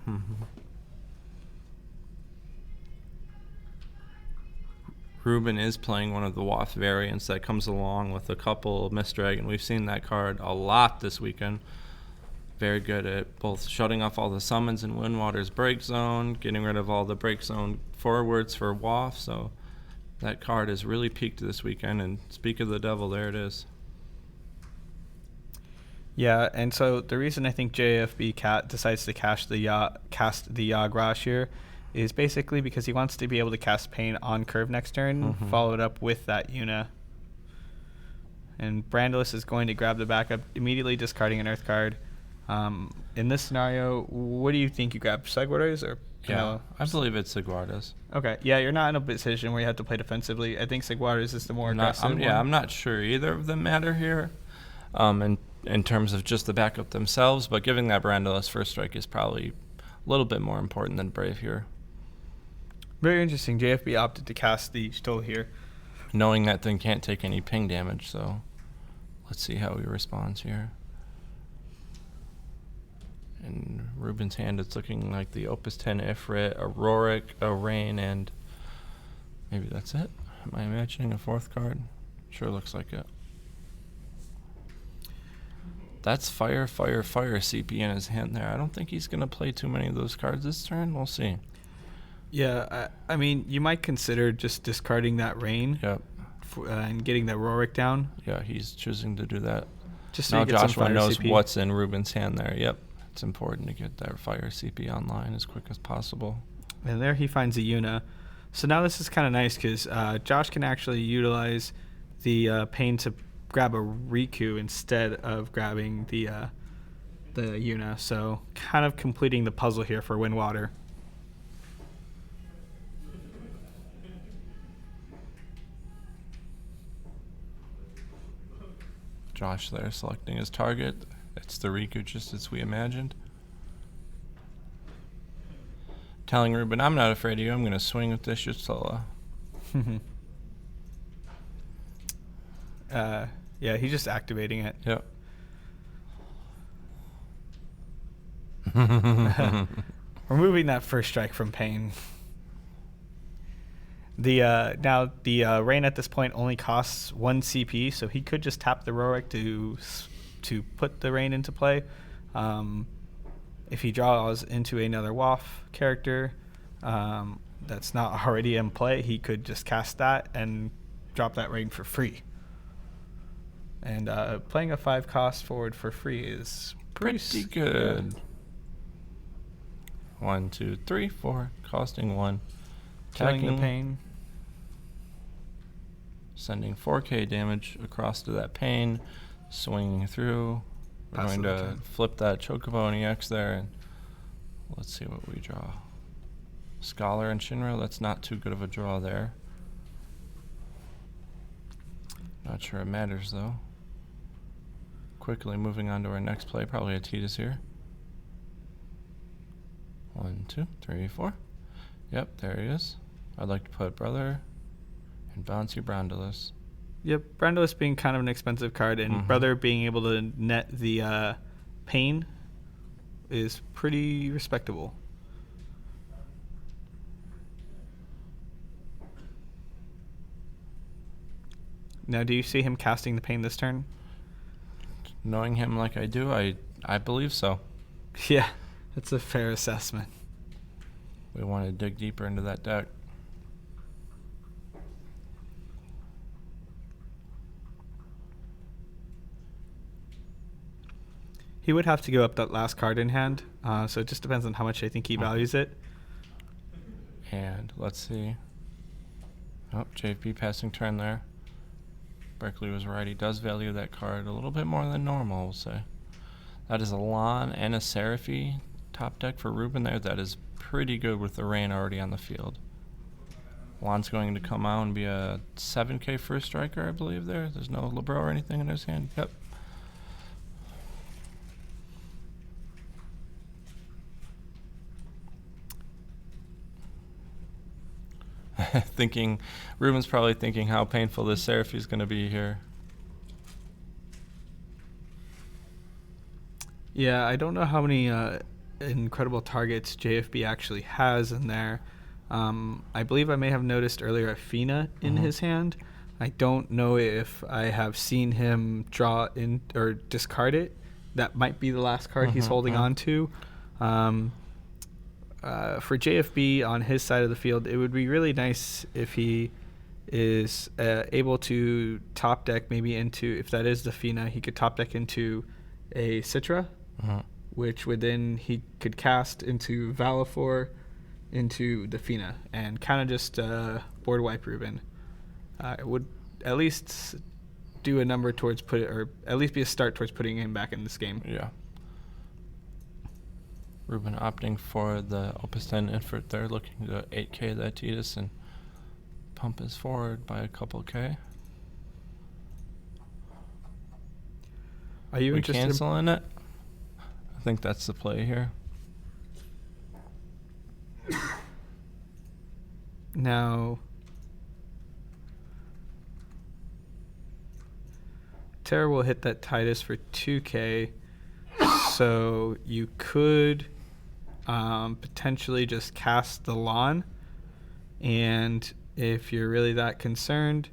Speaker 2: Ruben is playing one of the Waff variants that comes along with a couple of Mist Dragon. We've seen that card a lot this weekend. Very good at both shutting off all the summons in Windwater's break zone, getting rid of all the break zone forwards for Waff. So that card has really peaked this weekend. And speak of the devil, there it is.
Speaker 5: Yeah, and so the reason I think JFB decides to cast the Yagrash here is basically because he wants to be able to cast Pain on curve next turn, followed up with that Yuna. And Brandilis is going to grab the backup, immediately discarding an Earth card. In this scenario, what do you think you grab, Seguardas or Pinella?
Speaker 2: Yeah, I believe it's Seguardas.
Speaker 5: Okay, yeah, you're not in a position where you have to play defensively. I think Seguardas is the more aggressive one.
Speaker 2: Yeah, I'm not sure either of them matter here in terms of just the backup themselves, but giving that Brandilis first strike is probably a little bit more important than Brave here.
Speaker 5: Very interesting. JFB opted to cast the Stoll here.
Speaker 2: Knowing that thing can't take any ping damage, so let's see how he responds here. In Ruben's hand, it's looking like the Opus 10 Ifrit, a Rorik, a Rain, and maybe that's it. Am I imagining a fourth card? Sure looks like it. That's fire CP in his hand there. I don't think he's going to play too many of those cards this turn. We'll see.
Speaker 5: Yeah, I mean, you might consider just discarding that Rain and getting that Rorik down.
Speaker 2: Yeah, he's choosing to do that.
Speaker 5: Just so
Speaker 2: now
Speaker 5: you get some
Speaker 2: Joshua
Speaker 5: fire
Speaker 2: knows
Speaker 5: CP.
Speaker 2: what's in Ruben's hand there. Yep, it's important to get that fire CP online as quick as possible.
Speaker 5: And there he finds a Yuna. So now this is kind of nice because Josh can actually utilize the Pain to grab a Riku instead of grabbing the Yuna. So kind of completing the puzzle here for Windwater.
Speaker 2: Josh there selecting his target. It's the Riku just as we imagined. Telling Ruben, I'm not afraid of you. I'm going to swing with this Yatsola.
Speaker 5: Yeah, he's just activating it.
Speaker 2: Yep.
Speaker 5: Removing that first strike from Pain. Now the Rain at this point only costs 1 CP, so he could just tap the Rorik to put the Rain into play. If he draws into another Waff character that's not already in play, he could just cast that and drop that Rain for free. And playing a 5 cost forward for free is
Speaker 2: Pretty good. 1, 2, 3, 4, costing 1.
Speaker 5: Killing the
Speaker 2: Attacking,
Speaker 5: Pain.
Speaker 2: sending 4k damage across to that Pain, swinging through. We're
Speaker 5: Pass
Speaker 2: going
Speaker 5: the
Speaker 2: to
Speaker 5: turn.
Speaker 2: flip that Chocobo and EX there, and let's see what we draw. Scholar and Shinra, that's not too good of a draw there. Not sure it matters though. Quickly moving on to our next play, probably a Titus here. 1, 2, 3, 4. Yep, there he is. I'd like to put Brother and Bouncy Brandilis.
Speaker 1: Yep, Brandos being kind of an expensive card, and Brother being able to net the pain is pretty respectable. Now, do you see him casting the pain this turn?
Speaker 2: Knowing him like I do, I believe so.
Speaker 1: Yeah, that's a fair assessment.
Speaker 2: We want to dig deeper into that deck.
Speaker 1: He would have to go up that last card in hand, so it just depends on how much I think he values it.
Speaker 2: And let's see. Oh, JFB passing turn there. Burckley was right. He does value that card a little bit more than normal, we'll say. That is a Lon and a Seraphy top deck for Ruben there. That is pretty good with the rain already on the field. Lon's going to come out and be a 7K first striker, I believe there. There's no Libro or anything in his hand. Yep. Ruben's probably thinking how painful this Seraphy is going to be here.
Speaker 1: Yeah, I don't know how many incredible targets JFB actually has in there. I believe I may have noticed earlier a Fina in his hand. I don't know if I have seen him draw in or discard it. That might be the last card he's holding on to. For JFB on his side of the field, it would be really nice if he is able to top deck maybe into, if that is the Fina, he could top deck into a Citra, which would then he could cast into Valifor, into the Fina, and kind of just board wipe Ruben. It would at least do a number towards or at least be a start towards putting him back in this game.
Speaker 2: Yeah. Ruben opting for the Opus 10 Infert there, looking to 8K that Titus and pump his forward by a couple K.
Speaker 1: Are you
Speaker 2: we
Speaker 1: interested
Speaker 2: canceling it? I think that's the play here.
Speaker 1: Now, Terra will hit that Titus for 2K, so you could potentially just cast the Lon, and if you're really that concerned,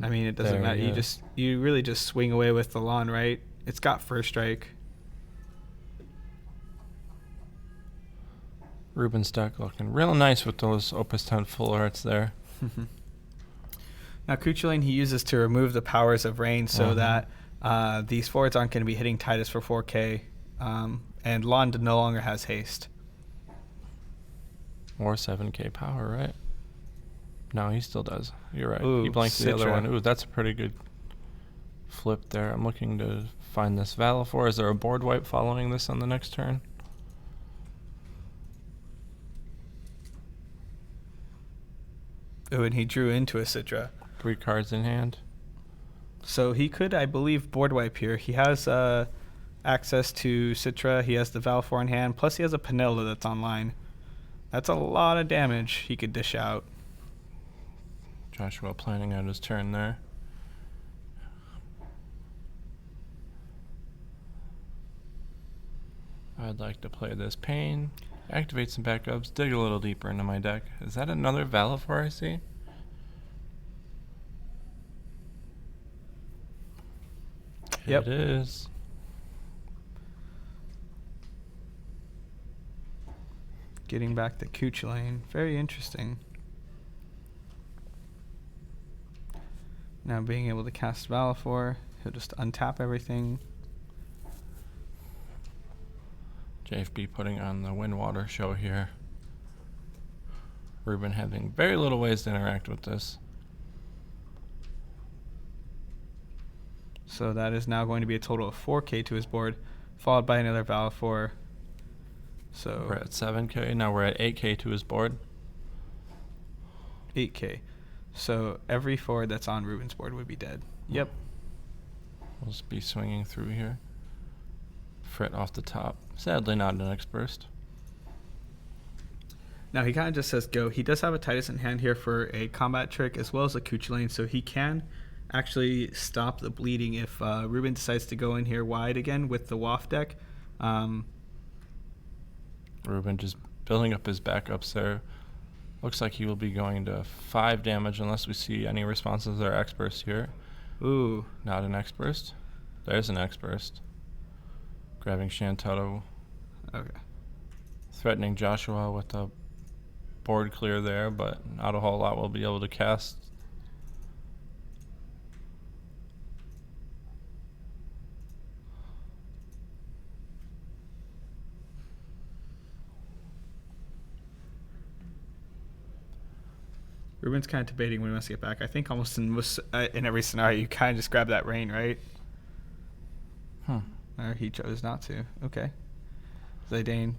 Speaker 1: I mean, it doesn't matter. You really just swing away with the Lon, right? It's got first strike.
Speaker 2: Ruben's deck looking real nice with those Opus 10 full arts there.
Speaker 1: Now, Kuchulain he uses to remove the powers of rain so that these forwards aren't going to be hitting Titus for 4K, and Lon no longer has haste.
Speaker 2: Or 7K power, right? No, he still does. You're right.
Speaker 1: Ooh,
Speaker 2: he blanked the other
Speaker 1: Citra.
Speaker 2: one. Ooh, that's a pretty good flip there. I'm looking to find this Valifor. Is there a board wipe following this on the next turn?
Speaker 1: Oh, and he drew into a Citra.
Speaker 2: 3 cards in hand.
Speaker 1: So he could, I believe, board wipe here. He has access to Citra. He has the Valifor in hand. Plus he has a Penilla that's online. That's a lot of damage he could dish out.
Speaker 2: Joshua planning out his turn there. I'd like to play this Pain. Activate some backups. Dig a little deeper into my deck. Is that another Valifor I see?
Speaker 1: Yep.
Speaker 2: It is.
Speaker 1: Getting back to Kuchulain. Very interesting. Now being able to cast Valifor, he'll just untap everything.
Speaker 2: JFB putting on the Windwater show here. Ruben having very little ways to interact with this.
Speaker 1: So that is now going to be a total of 4K to his board, followed by another Valifor. So
Speaker 2: We're at 7K. Now we're at 8K to his board.
Speaker 1: 8K. So every forward that's on Ruben's board would be dead. Yep.
Speaker 2: We'll just be swinging through here. Frit off the top. Sadly not an X-Burst.
Speaker 1: Now he kind of just says go. He does have a Titus in hand here for a combat trick as well as a Kuchulain, so he can
Speaker 5: actually stop the bleeding if Ruben decides to go in here wide again with the Waft deck.
Speaker 2: Ruben just building up his backups there. Looks like he will be going to 5 damage unless we see any responses to our X-Burst here.
Speaker 5: Ooh.
Speaker 2: Not an X-Burst. There's an X-Burst. Grabbing Shantoto.
Speaker 5: Okay.
Speaker 2: Threatening Joshua with a board clear there, but not a whole lot we'll be able to cast.
Speaker 5: Ruben's kind of debating when he wants to get back. I think almost in every scenario, you kind of just grab that rain, right? Or he chose not to. Okay. Zidane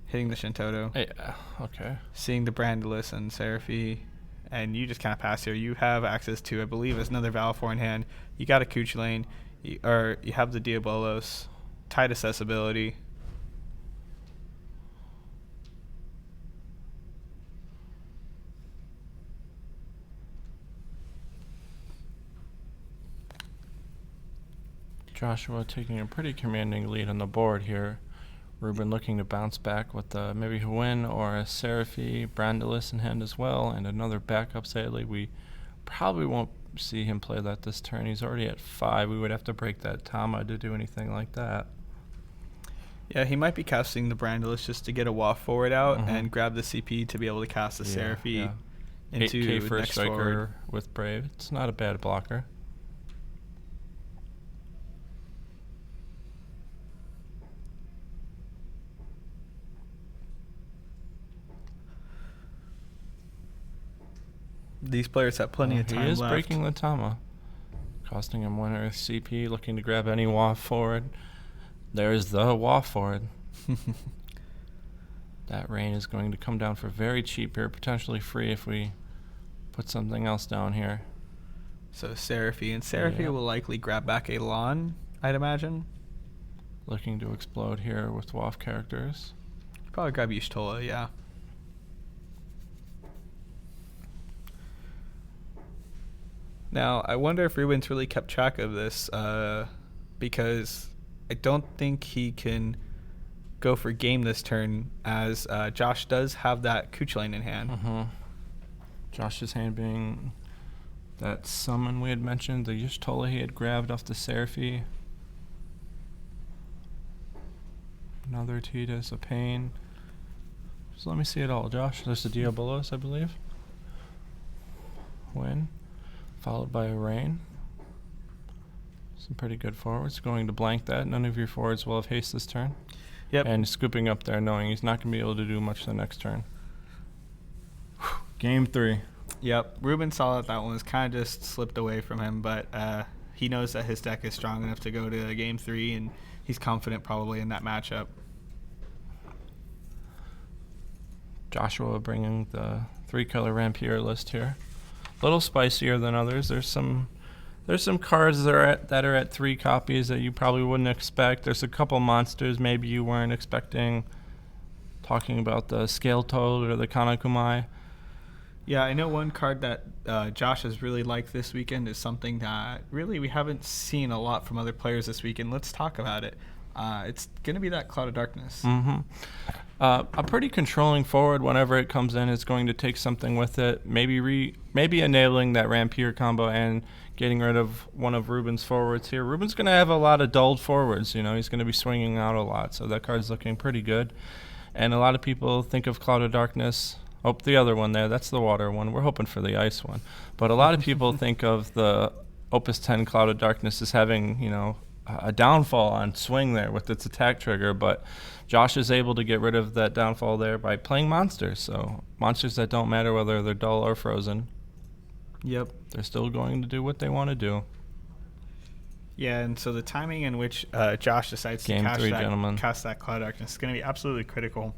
Speaker 5: hitting the Shantoto.
Speaker 2: Yeah, okay.
Speaker 5: Seeing the Brandilis and Seraphy. And you just kind of pass here. You have access to, I believe, there's another Valfor in hand. You got a Cooch Lane. You have the Diabolos. Tight accessibility.
Speaker 2: Joshua taking a pretty commanding lead on the board here. Ruben looking to bounce back with maybe Hwin or a Seraphy, Brandilis in hand as well, and another backup sadly. We probably won't see him play that this turn. He's already at 5. We would have to break that Tama to do anything like that.
Speaker 5: Yeah, he might be casting the Brandilis just to get a Waft forward out and grab the CP to be able to cast the Seraphy into
Speaker 2: 8K for a
Speaker 5: next
Speaker 2: striker
Speaker 5: forward.
Speaker 2: with Brave. It's not a bad blocker.
Speaker 5: These players have plenty of time
Speaker 2: He is
Speaker 5: left.
Speaker 2: breaking the Tama. Costing him 1 Earth CP, looking to grab any Waft forward. There's the Waft forward. That rain is going to come down for very cheap here, potentially free if we put something else down here.
Speaker 5: So Seraphy. And Seraphy will likely grab back a Lawn, I'd imagine.
Speaker 2: Looking to explode here with Waft characters.
Speaker 5: Probably grab Y'shtola, yeah. Now, I wonder if Ruben's really kept track of this, because I don't think he can go for game this turn, as Josh does have that Cooch Lane in hand.
Speaker 2: Josh's hand being that summon we had mentioned, the Y'shtola he had grabbed off the Seraphy. Another Tidus, a Pain. Just let me see it all, Josh. There's the Diabolos, I believe. Win. Followed by a Rain. Some pretty good forwards. Going to blank that. None of your forwards will have haste this turn.
Speaker 5: Yep.
Speaker 2: And scooping up there, knowing he's not going to be able to do much the next turn. Game 3.
Speaker 5: Yep. Ruben saw that one was kind of just slipped away from him, but he knows that his deck is strong enough to go to game 3, and he's confident probably in that matchup.
Speaker 2: Joshua bringing the 3-color Rampier list here. A little spicier than others. There's some cards that are at 3 copies that you probably wouldn't expect. There's a couple monsters maybe you weren't expecting. Talking about the Scale Toad or the Kanakumai.
Speaker 5: Yeah, I know one card that Josh has really liked this weekend is something that really we haven't seen a lot from other players this weekend. Let's talk about it. It's going to be that Cloud of Darkness.
Speaker 2: A pretty controlling forward whenever it comes in is going to take something with it. Maybe enabling that Rampier combo and getting rid of one of Ruben's forwards here. Ruben's going to have a lot of dulled forwards. You know, he's going to be swinging out a lot, so that card's looking pretty good. And a lot of people think of Cloud of Darkness. Oh, the other one there, that's the water one. We're hoping for the ice one. But a lot of people think of the Opus 10 Cloud of Darkness as having, you know, a downfall on swing there with its attack trigger, but Josh is able to get rid of that downfall there by playing monsters. So monsters that don't matter whether they're dull or frozen.
Speaker 5: Yep.
Speaker 2: They're still going to do what they want to do.
Speaker 5: Yeah, and so the timing in which Josh decides
Speaker 2: Game
Speaker 5: to
Speaker 2: 3, gentlemen.
Speaker 5: cast that Cloud of Darkness is going to be absolutely critical.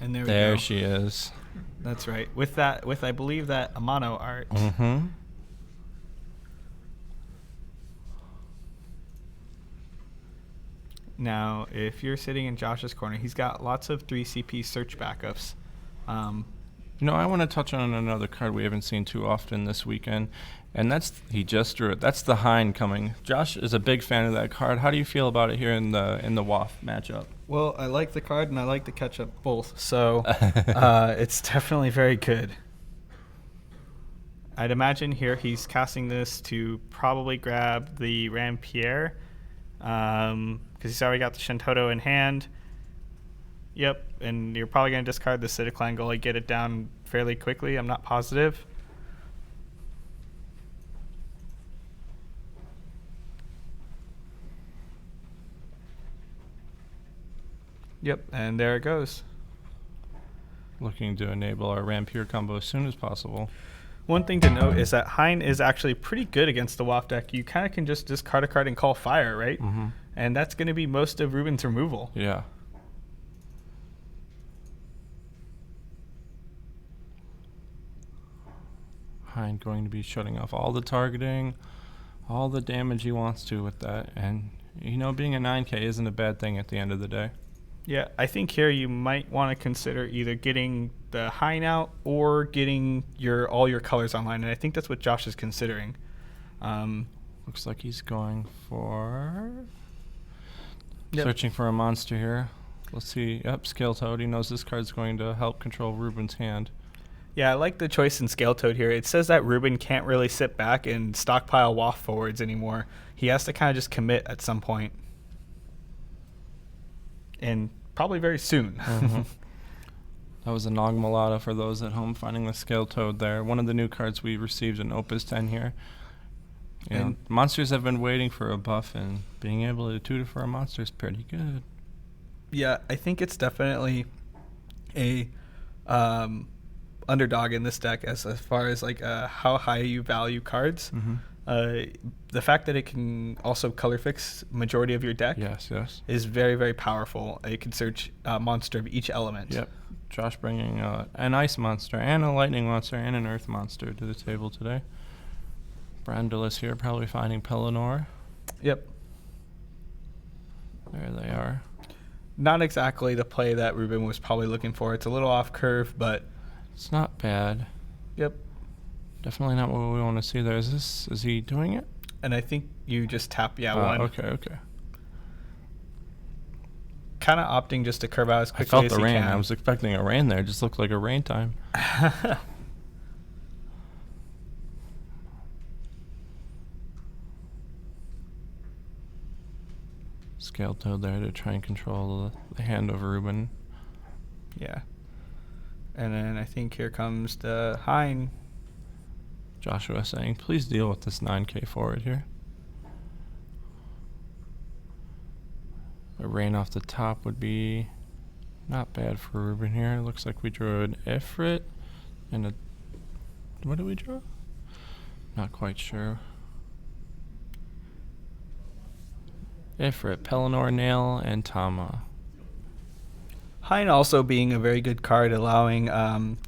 Speaker 5: And there we
Speaker 2: There
Speaker 5: go.
Speaker 2: she is.
Speaker 5: That's right. With I believe that Amano art. Now, if you're sitting in Josh's corner, he's got lots of 3 CP search backups.
Speaker 2: You know, I want to touch on another card we haven't seen too often this weekend, and he just drew it. That's the Hein coming. Josh is a big fan of that card. How do you feel about it here in the WAF matchup?
Speaker 5: Well, I like the card and I like to catch up both, so it's definitely very good.
Speaker 1: I'd imagine here he's casting this to probably grab the Rampierre, because he's already got the Shantoto in hand. Yep, and you're probably going to discard the Citaclan Goalie, get it down fairly quickly. I'm not positive. Yep, and there it goes.
Speaker 2: Looking to enable our Rampierre combo as soon as possible.
Speaker 1: One thing to note is that Hein is actually pretty good against the WAF deck. You kind of can just discard a card and call fire, right?
Speaker 2: Mm-hmm.
Speaker 1: And that's going to be most of Ruben's removal.
Speaker 2: Yeah. Hein going to be shutting off all the targeting, all the damage he wants to with that. And, you know, being a 9K isn't a bad thing at the end of the day.
Speaker 1: Yeah, I think here you might want to consider either getting the Hein out or getting all your colors online. And I think that's what Josh is considering.
Speaker 2: Looks like he's going for...
Speaker 1: Yep.
Speaker 2: Searching for a monster here. Let's see. Yep, Scale Toad. He knows this card's going to help control Ruben's hand.
Speaker 1: Yeah, I like the choice in Scale Toad here. It says that Ruben can't really sit back and stockpile WAF forwards anymore. He has to kind of just commit at some point. And probably very soon.
Speaker 2: Mm-hmm. That was a Nogmalata for those at home finding the Scale Toad there. One of the new cards we received in Opus 10 here. You know, monsters have been waiting for a buff, and being able to tutor for a monster is pretty good.
Speaker 1: Yeah, I think it's definitely a underdog in this deck as far as like how high you value cards.
Speaker 2: Mm-hmm.
Speaker 1: The fact that it can also color fix majority of your deck is very, very powerful. It can search a monster of each element.
Speaker 2: Yep. Josh bringing an ice monster and a lightning monster and an earth monster to the table today. Brandulis here probably finding Pelennor.
Speaker 1: Yep.
Speaker 2: There they are.
Speaker 1: Not exactly the play that Ruben was probably looking for. It's a little off curve, but
Speaker 2: it's not bad.
Speaker 1: Yep.
Speaker 2: Definitely not what we want to see there. Is he doing it?
Speaker 1: And I think you just tap one.
Speaker 2: Okay.
Speaker 1: Kind of opting just to curve out as quickly
Speaker 2: I felt
Speaker 1: as
Speaker 2: the
Speaker 1: he
Speaker 2: rain.
Speaker 1: can.
Speaker 2: I was expecting a rain there. It just looked like a rain time. Scale Toad there to try and control the hand of Ruben.
Speaker 1: Yeah. And then I think here comes the Hein.
Speaker 2: Joshua saying, please deal with this 9K forward here. A rain off the top would be not bad for Ruben here. It looks like we drew an Ifrit and a... What did we draw? Not quite sure. Ifrit, Pelennor, Nail, and Tama.
Speaker 1: Hein also being a very good card, allowing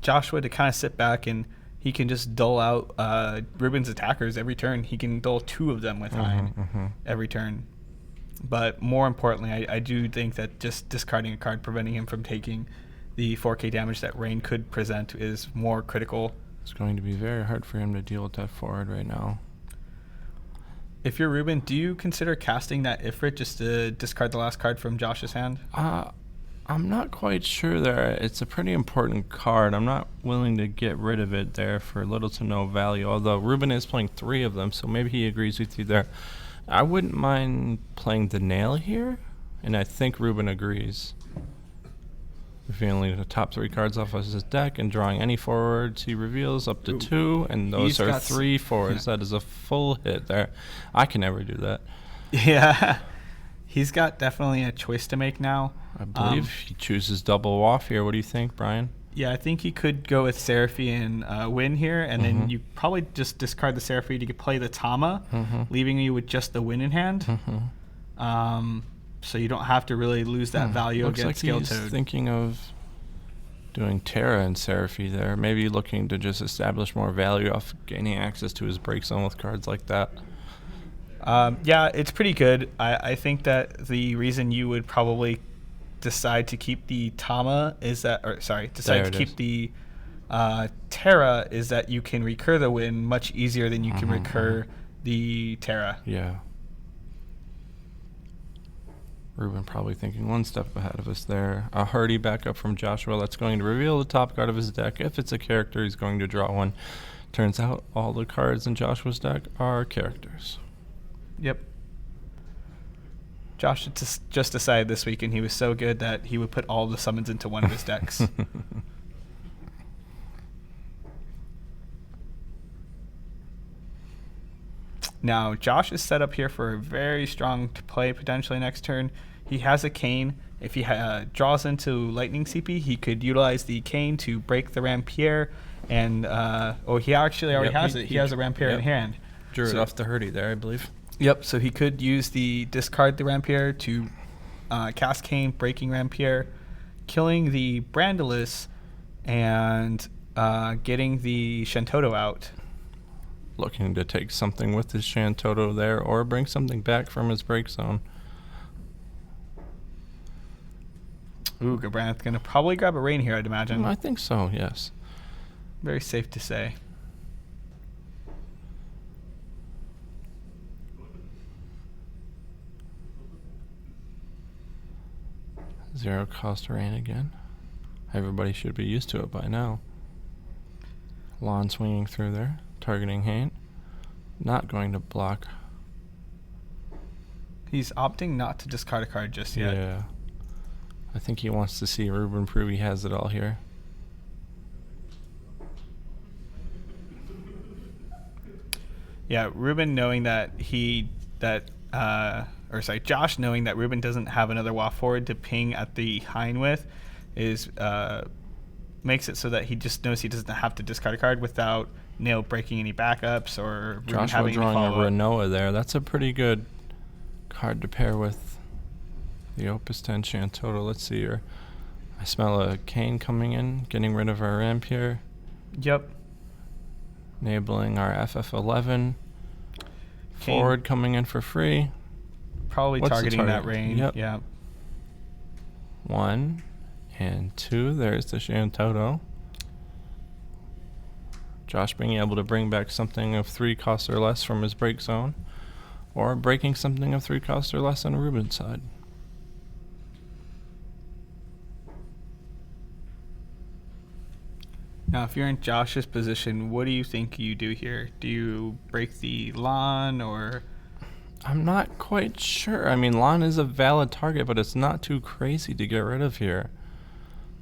Speaker 1: Joshua to kind of sit back and he can just dole out Ruben's attackers every turn. He can dole 2 of them with Hein every turn. But more importantly, I do think that just discarding a card, preventing him from taking the 4K damage that Rain could present is more critical.
Speaker 2: It's going to be very hard for him to deal with that forward right now.
Speaker 1: If you're Ruben, do you consider casting that Ifrit just to discard the last card from Josh's hand?
Speaker 2: I'm not quite sure there. It's a pretty important card. I'm not willing to get rid of it there for little to no value, although Ruben is playing 3 of them, so maybe he agrees with you there. I wouldn't mind playing the Nail here, and I think Ruben agrees. Revealing the top 3 cards off of his deck and drawing any forwards he reveals up to 2, and those are 3 forwards. That is a full hit there. I can never do that.
Speaker 1: Yeah. He's got definitely a choice to make now.
Speaker 2: I believe he chooses double WAF here. What do you think, Brian?
Speaker 1: Yeah, I think he could go with Seraphie and win here, and then you probably just discard the Seraphie to play the Tama, leaving you with just the win in hand. So you don't have to really lose that value against Scale Toad.
Speaker 2: He's thinking of doing Terra and Seraphie there. Maybe looking to just establish more value off gaining access to his break zone with cards like that.
Speaker 1: Yeah, it's pretty good. I think that the reason you would probably decide to keep the Tama is that, or sorry, decide to keep the Terra is that you can recur the win much easier than you can recur the Terra.
Speaker 2: Yeah. Ruben probably thinking one step ahead of us there. A hearty backup from Joshua. That's going to reveal the top card of his deck. If it's a character, he's going to draw one. Turns out all the cards in Joshua's deck are characters.
Speaker 1: Yep. Josh just decided this week, and he was so good that he would put all the summons into one of his decks. Now, Josh is set up here for a very strong play potentially next turn. He has a Cane. If he draws into Lightning CP, he could utilize the Cane to break the Rampier. And, he actually already has it. He has a Rampier in hand.
Speaker 2: Drew it off the Hurdy there, I believe.
Speaker 1: Yep, so he could use the discard the Rampier to cast Cane, breaking Rampier, killing the Brandilis, and getting the Shantoto out.
Speaker 2: Looking to take something with his Shantoto there or bring something back from his break zone.
Speaker 1: Ooh, Gabranth's going to probably grab a Rain here, I'd imagine.
Speaker 2: I think so, yes.
Speaker 1: Very safe to say.
Speaker 2: Zero cost Rain again. Everybody should be used to it by now. Lawn swinging through there. Targeting Haint. Not going to block.
Speaker 1: He's opting not to discard a card just yet.
Speaker 2: Yeah. I think he wants to see Ruben prove he has it all here.
Speaker 1: Yeah, Ruben knowing that Josh knowing that Ruben doesn't have another waft forward to ping at the Hein with is makes it so that he just knows he doesn't have to discard a card without Nail breaking any backups or Ruben
Speaker 2: Joshua
Speaker 1: having
Speaker 2: drawing a
Speaker 1: follow-up.
Speaker 2: Renoa there. That's a pretty good card to pair with the Opus 10 Shantoto. Let's see here. I smell a Cane coming in, getting rid of our Rampier.
Speaker 1: Yep.
Speaker 2: Enabling our FF11. Forward coming in for free.
Speaker 1: Probably
Speaker 2: What's the
Speaker 1: targeting that
Speaker 2: target?
Speaker 1: Rain.
Speaker 2: Yep.
Speaker 1: Yeah.
Speaker 2: 1 and 2. There's the Shantoto. Josh being able to bring back something of 3 costs or less from his break zone, or breaking something of 3 costs or less on Ruben's side.
Speaker 1: Now, if you're in Josh's position, what do you think you do here? Do you break the Lawn or...
Speaker 2: I'm not quite sure. I mean, Lon is a valid target, but it's not too crazy to get rid of here.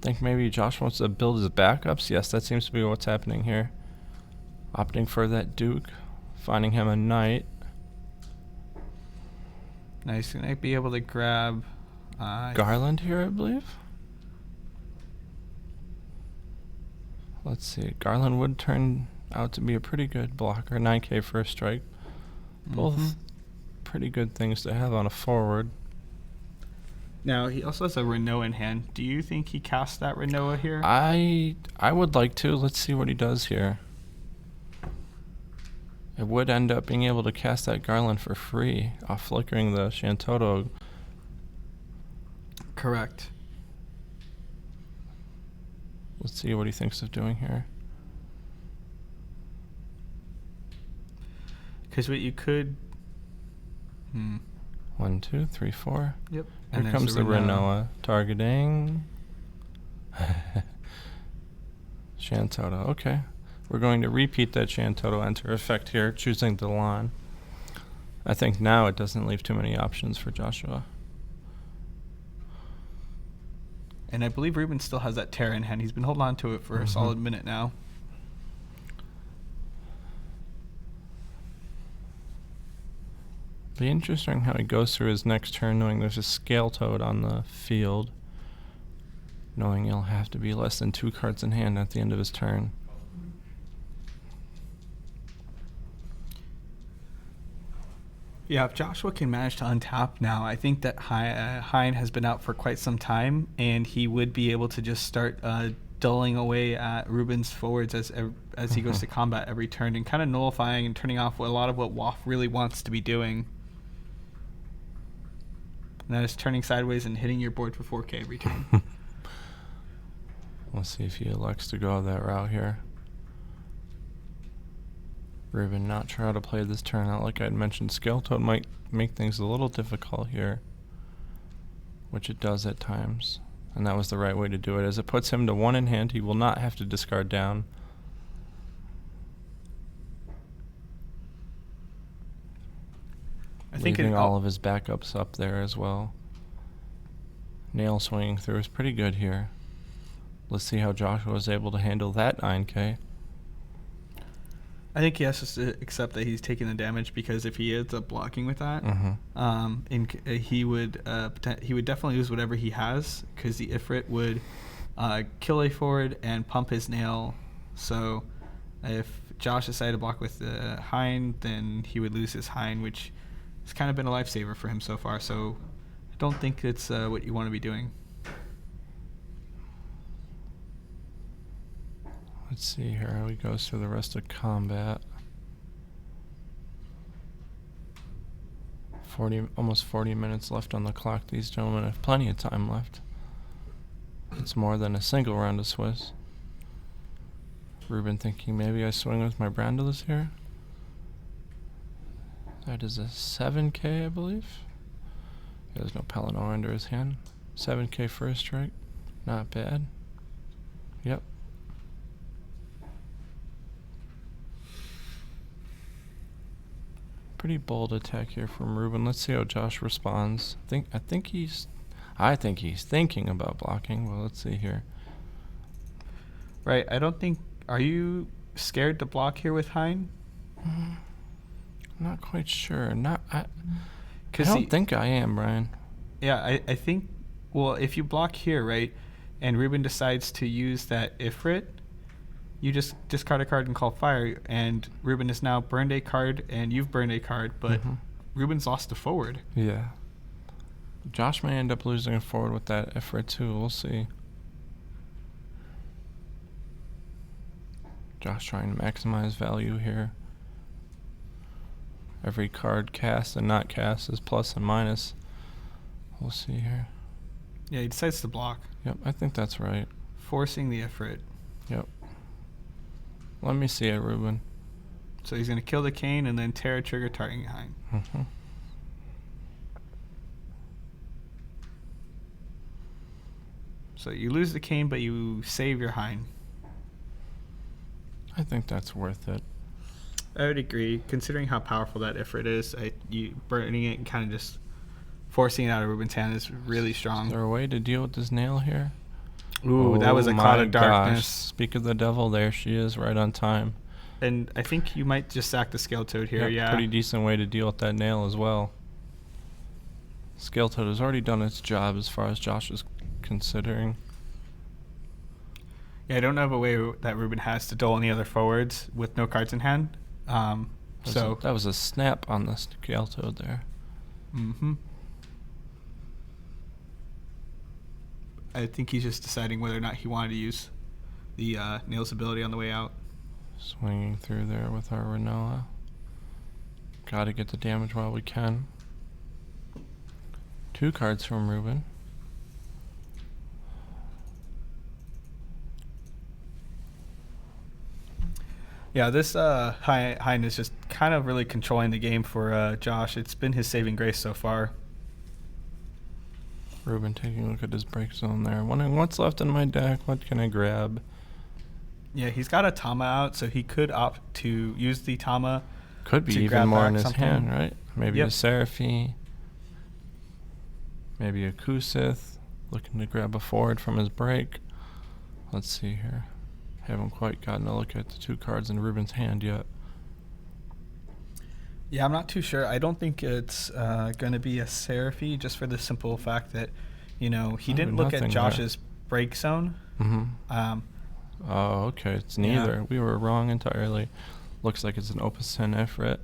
Speaker 2: I think maybe Josh wants to build his backups. Yes, that seems to be what's happening here. Opting for that Duke, finding him a Knight.
Speaker 1: Nice. Can I be able to grab...
Speaker 2: Garland here, I believe? Let's see. Garland would turn out to be a pretty good blocker. 9k first strike. Both pretty good things to have on a forward.
Speaker 1: Now, he also has a Renoa in hand. Do you think he casts that Renoa here?
Speaker 2: I would like to. Let's see what he does here. It would end up being able to cast that Garland for free off flickering the Shantoto.
Speaker 1: Correct.
Speaker 2: Let's see what he thinks of doing here.
Speaker 1: Because what you could...
Speaker 2: 1, 2, 3, 4.
Speaker 1: Yep.
Speaker 2: Here comes the Renoa. Targeting Shantoto. Okay. We're going to repeat that Shantoto enter effect here, choosing the Lawn. I think now it doesn't leave too many options for Joshua.
Speaker 1: And I believe Ruben still has that Terra in hand. He's been holding on to it for a solid minute now.
Speaker 2: Be interesting how he goes through his next turn knowing there's a Scale Toad on the field. Knowing he'll have to be less than 2 cards in hand at the end of his turn.
Speaker 1: Yeah, if Joshua can manage to untap now, I think that Hein has been out for quite some time, and he would be able to just start dulling away at Ruben's forwards as he goes to combat every turn, and kind of nullifying and turning off a lot of what Waff really wants to be doing. And that is turning sideways and hitting your board for 4K every turn.
Speaker 2: We'll see if he elects to go that route here. Ruben not sure how to play this turn out. Like I had mentioned, Scale Toad might make things a little difficult here, which it does at times. And that was the right way to do it. As it puts him to 1 in hand, he will not have to discard down.
Speaker 5: I think
Speaker 2: Leaving all of his backups up there as well. Nail swinging through is pretty good here. Let's see how Joshua is able to handle that 9K.
Speaker 5: I think he has to accept that he's taking the damage, because if he ends up blocking with that, he would definitely lose whatever he has, because the Ifrit would kill a forward and pump his nail. So if Josh decided to block with the Hind, then he would lose his Hind, which has kind of been a lifesaver for him so far. So I don't think it's what you want to be doing.
Speaker 2: Let's see here how he goes through the rest of combat. Almost 40 minutes left on the clock. These gentlemen have plenty of time left. It's more than a single round of Swiss. Ruben thinking maybe I swing with my Brandolus here. That is a 7K, I believe. There's no Pelennor under his hand. 7K first strike. Not bad. Yep. Pretty bold attack here from Ruben. Let's see how Josh responds. I think he's thinking about blocking. Well, let's see here.
Speaker 5: Right. I don't think. Are you scared to block here with Hind?
Speaker 2: Not quite sure. I don't think I am, Brian.
Speaker 5: Yeah, I think. Well, if you block here, right, and Ruben decides to use that Ifrit, you just discard a card and call fire, and Ruben has now burned a card, and you've burned a card, but Ruben's lost a forward.
Speaker 2: Yeah. Josh may end up losing a forward with that Ifrit too. We'll see. Josh trying to maximize value here. Every card cast and not cast is plus and minus. We'll see here.
Speaker 5: Yeah, he decides to block.
Speaker 2: Yep, I think that's right.
Speaker 5: Forcing the Ifrit.
Speaker 2: Yep. Let me see it, Ruben.
Speaker 5: So he's going to kill the Cane and then Terra trigger targeting Hind. So you lose the Cane, but you save your Hind.
Speaker 2: I think that's worth it.
Speaker 5: I would agree. Considering how powerful that Ifrit is, you burning it and kind of just forcing it out of Ruben's hand is really strong.
Speaker 2: Is there a way to deal with this nail here?
Speaker 5: Ooh, that was a cloud of darkness.
Speaker 2: Gosh. Speak of the devil, there she is, right on time.
Speaker 5: And I think you might just sack the Scale Toad here,
Speaker 2: Yep,
Speaker 5: yeah.
Speaker 2: Pretty decent way to deal with that nail as well. Scale Toad has already done its job as far as Josh is considering.
Speaker 5: Yeah, I don't know of a way that Ruben has to duel any other forwards with no cards in hand.
Speaker 2: That was a snap on the Scale Toad there.
Speaker 5: I think he's just deciding whether or not he wanted to use the Nail's ability on the way out.
Speaker 2: Swinging through there with our Renoa. Got to get the damage while we can. 2 cards from Ruben.
Speaker 5: Yeah, this Hind is just kind of really controlling the game for Josh. It's been his saving grace so far.
Speaker 2: Ruben taking a look at his break zone there. Wondering what's left in my deck. What can I grab?
Speaker 5: Yeah, he's got a Tama out, so he could opt to use the Tama.
Speaker 2: Could be even more in his hand, right? Maybe
Speaker 5: Yep.
Speaker 2: a Seraphy. Maybe a Kusith. Looking to grab a forward from his break. Let's see here. Haven't quite gotten a look at the 2 cards in Ruben's hand yet.
Speaker 5: Yeah, I'm not too sure. I don't think it's going to be a Seraphy, just for the simple fact that, he didn't look at Josh's break zone.
Speaker 2: Oh, okay. It's neither.
Speaker 5: Yeah.
Speaker 2: We were wrong entirely. Looks like it's an Opus 10 Ifrit.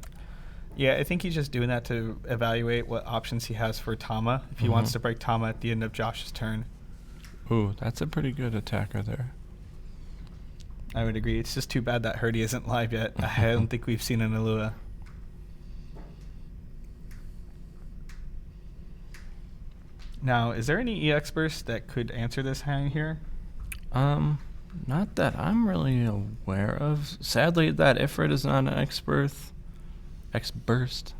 Speaker 5: Yeah, I think he's just doing that to evaluate what options he has for Tama, if he wants to break Tama at the end of Josh's turn.
Speaker 2: Ooh, that's a pretty good attacker there.
Speaker 5: I would agree. It's just too bad that Hurdy isn't live yet. I don't think we've seen an Alua. Now, is there any EX burst that could answer this hand here?
Speaker 2: Not that I'm really aware of. Sadly, that Ifrit is not an X-Burst.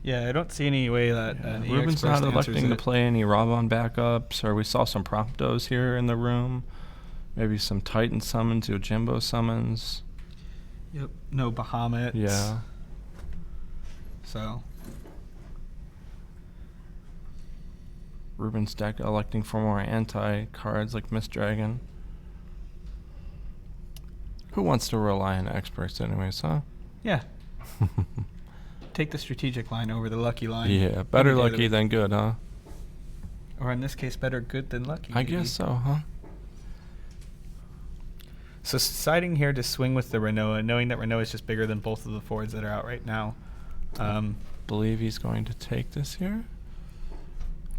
Speaker 1: Yeah, I don't see any way that
Speaker 2: Ruben's not electing to play any Rabon backups, or we saw some Promptos here in the room. Maybe some Titan summons, Yojimbo summons.
Speaker 1: Yep, no Bahamut.
Speaker 2: Yeah.
Speaker 1: So.
Speaker 2: Ruben's deck electing for more anti-cards like Miss Dragon. Who wants to rely on experts anyways, huh?
Speaker 1: Yeah. Take the strategic line over the lucky line.
Speaker 2: Yeah, better lucky than good, huh?
Speaker 1: Or in this case, better good than lucky.
Speaker 2: I guess so, huh?
Speaker 1: So deciding here to swing with the Renoa, knowing that Renoa is just bigger than both of the forwards that are out right now.
Speaker 2: Believe he's going to take this here.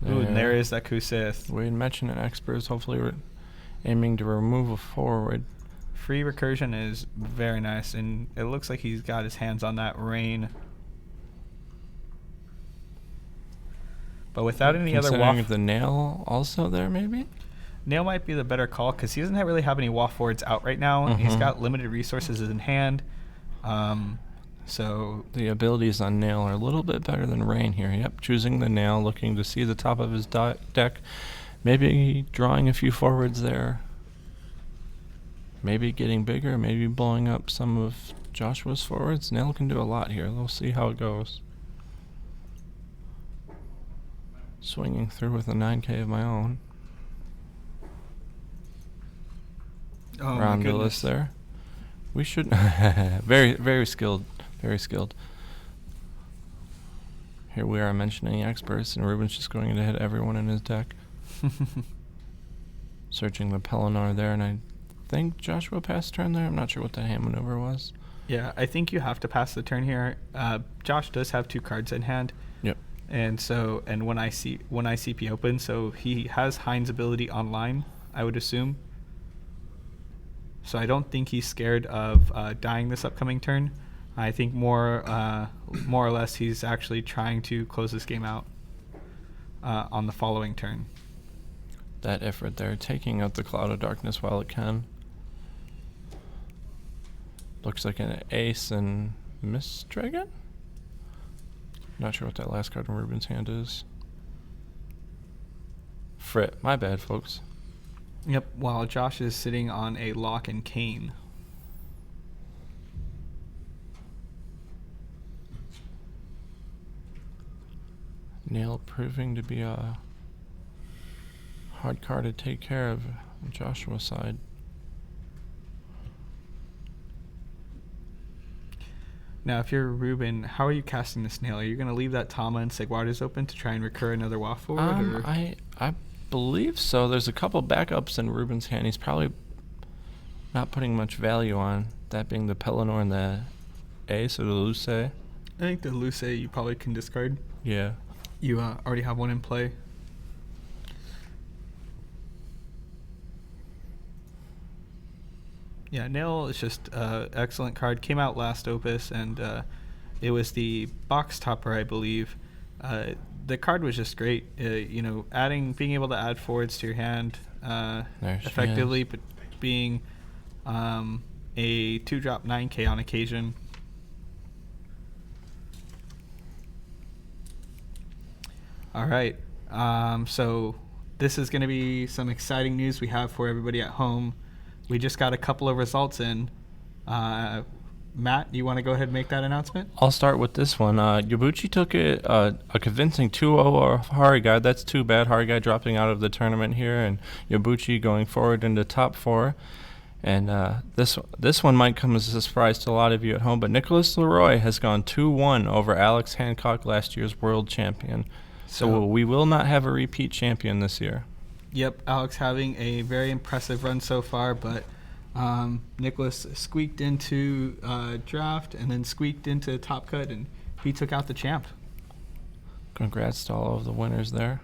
Speaker 1: Ooh, and there is that Kusith.
Speaker 2: We had mentioned an experts, hopefully aiming to remove a forward.
Speaker 1: Free recursion is very nice, and it looks like he's got his hands on that rain. But without any other
Speaker 2: Considering the nail also there, maybe?
Speaker 1: Nail might be the better call because he doesn't really have any WAF forwards out right now. He's got limited resources in hand. So
Speaker 2: the abilities on Nail are a little bit better than Rain here. Yep, choosing the Nail, looking to see the top of his deck. Maybe drawing a few forwards there. Maybe getting bigger, maybe blowing up some of Joshua's forwards. Nail can do a lot here. We'll see how it goes. Swinging through with a 9K of my own.
Speaker 1: Oh,
Speaker 2: Round the list there. We should very, very skilled. Very skilled. Here we are mentioning experts, and Ruben's just going to hit everyone in his deck. Searching the Pelennor there, and I think Joshua passed turn there. I'm not sure what the hand maneuver was.
Speaker 1: Yeah, I think you have to pass the turn here. Josh does have 2 cards in hand.
Speaker 2: Yep.
Speaker 1: And so, and when I CP open, so he has Heinz ability online, I would assume. So I don't think he's scared of dying this upcoming turn. I think more or less he's actually trying to close this game out on the following turn.
Speaker 2: That effort there, taking out the Cloud of Darkness while it can. Looks like an ace and Miss Dragon? Not sure what that last card in Ruben's hand is. Frit, my bad, folks.
Speaker 1: Yep, while Josh is sitting on a Lock and Cane.
Speaker 2: Nail proving to be a hard card to take care of on Joshua's side.
Speaker 1: Now, if you're Ruben, how are you casting this Nail? Are you going to leave that Tama and Seguardas open to try and recur another WAF forward?
Speaker 2: I believe so. There's a couple backups in Ruben's hand. He's probably not putting much value on, that being the Pelennor and the Ace or the Luce.
Speaker 1: I think the Luce you probably can discard.
Speaker 2: Yeah.
Speaker 1: You already have one in play. Yeah, Nail is just excellent card. Came out last Opus, and it was the box topper, I believe. The card was just great. You know, being able to add forwards to your hand effectively, but being a 2-drop 9K on occasion. All right. So this is going to be some exciting news we have for everybody at home. We just got a couple of results in. Matt, you want to go ahead and make that announcement?
Speaker 2: I'll start with this one. Yabuchi took it a convincing 2-0 over Harigai. That's too bad. Harigai dropping out of the tournament here, and Yabuchi going forward into top 4. And this one might come as a surprise to a lot of you at home, but Nicholas Leroy has gone 2-1 over Alex Hancock, last year's world champion. So we will not have a repeat champion this year.
Speaker 1: Yep, Alex having a very impressive run so far, but Nicholas squeaked into draft and then squeaked into top cut, and he took out the champ.
Speaker 2: Congrats to all of the winners there.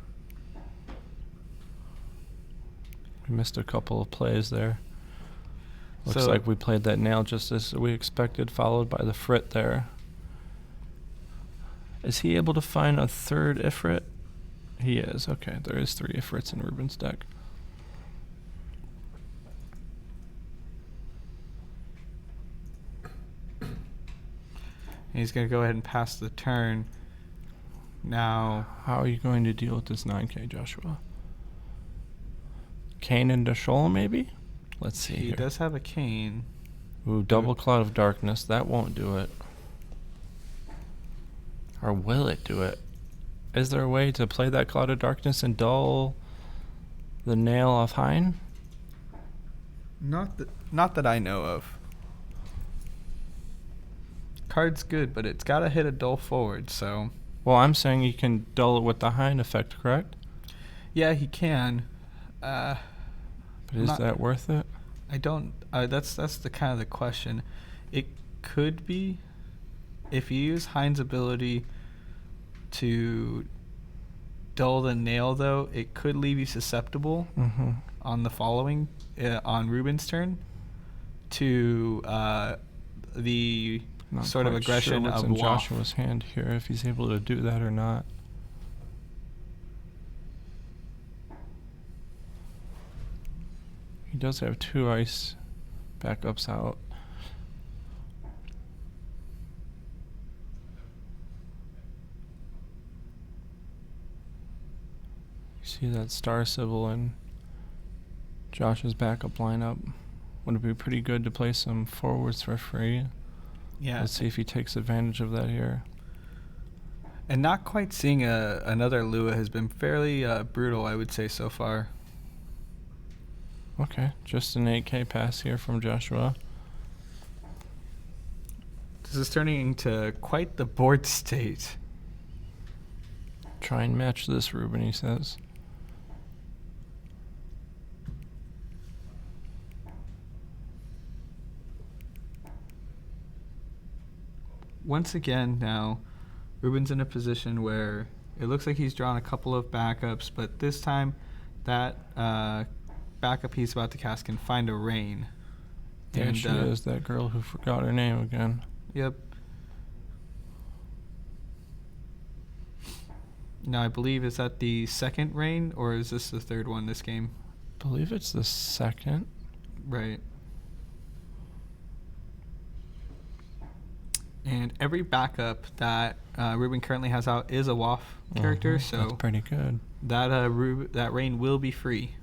Speaker 2: We missed a couple of plays there. Looks like we played that Nail just as we expected, followed by the Frit there. Is he able to find a third Ifrit? He is. Okay, there is 3 Ifrits in Ruben's deck.
Speaker 5: And he's going to go ahead and pass the turn. Now,
Speaker 2: How are you going to deal with this 9K, Joshua? Cane and Dashola, maybe? Let's see
Speaker 5: he
Speaker 2: here.
Speaker 5: does have a cane.
Speaker 2: Ooh, double Cloud of Darkness. That won't do it. Or will it do it? Is there a way to play that Cloud of Darkness and dull the nail off Hein?
Speaker 5: Not that I know of. Card's good, but it's got to hit a dull forward, so...
Speaker 2: Well, I'm saying you can dull it with the Hein effect, correct?
Speaker 5: Yeah, he can.
Speaker 2: But is
Speaker 5: Not-
Speaker 2: that worth it?
Speaker 5: I don't... that's the kind of the question. It could be. If you use Hein's ability to dull the nail, though, it could leave you susceptible
Speaker 2: Mm-hmm.
Speaker 5: on the following... on Ruben's turn to the
Speaker 2: Not
Speaker 5: sort of
Speaker 2: quite
Speaker 5: aggression
Speaker 2: sure what's
Speaker 5: of
Speaker 2: in
Speaker 5: Waff.
Speaker 2: Joshua's hand here, if he's able to do that or not. He does have 2 ice backups out. You see that Star Sybil in Josh's backup lineup. Would it be pretty good to play some forwards for free?
Speaker 5: Yeah,
Speaker 2: Let's see if he takes advantage of that here.
Speaker 5: and not quite seeing another Lua has been fairly brutal, I would say, so far.
Speaker 2: Okay, just an 8K pass here from Joshua.
Speaker 5: This is turning into quite the board state.
Speaker 2: Try and match this, Ruben, he says.
Speaker 5: Once again, now, Ruben's in a position where it looks like he's drawn a couple of backups, but this time that backup he's about to cast can find a rain.
Speaker 2: There
Speaker 5: And,
Speaker 2: she is, that girl who forgot her name again.
Speaker 5: Yep. Now, I believe, is that the second rain, or is this the third one this game?
Speaker 2: I believe it's the second.
Speaker 5: Right. And every backup that Ruben currently has out is a Waff character,
Speaker 2: Mhm,
Speaker 5: so
Speaker 2: that's pretty good.
Speaker 5: that that rain will be free.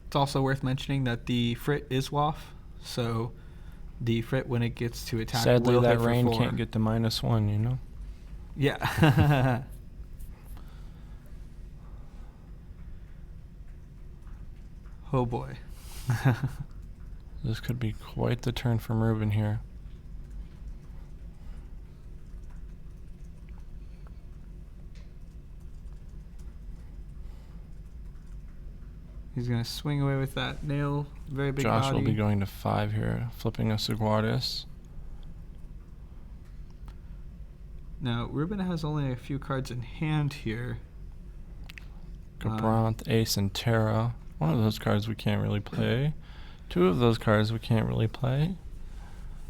Speaker 5: It's also worth mentioning that the Frit is Waff, so the Frit, when it gets to attack,
Speaker 2: Sadly,
Speaker 5: will
Speaker 2: that
Speaker 5: hit for
Speaker 2: rain
Speaker 5: 4.
Speaker 2: can't get to -1, you know?
Speaker 5: Yeah. Oh boy.
Speaker 2: This could be quite the turn from Ruben here.
Speaker 5: He's going to swing away with that nail. Very big
Speaker 2: Josh
Speaker 5: body.
Speaker 2: will be going to 5 here, flipping a Saguardis.
Speaker 5: Now, Ruben has only a few cards in hand here.
Speaker 2: Gabranth, Ace, and Terra. One of those cards we can't really play. 2 of those cards we can't really play.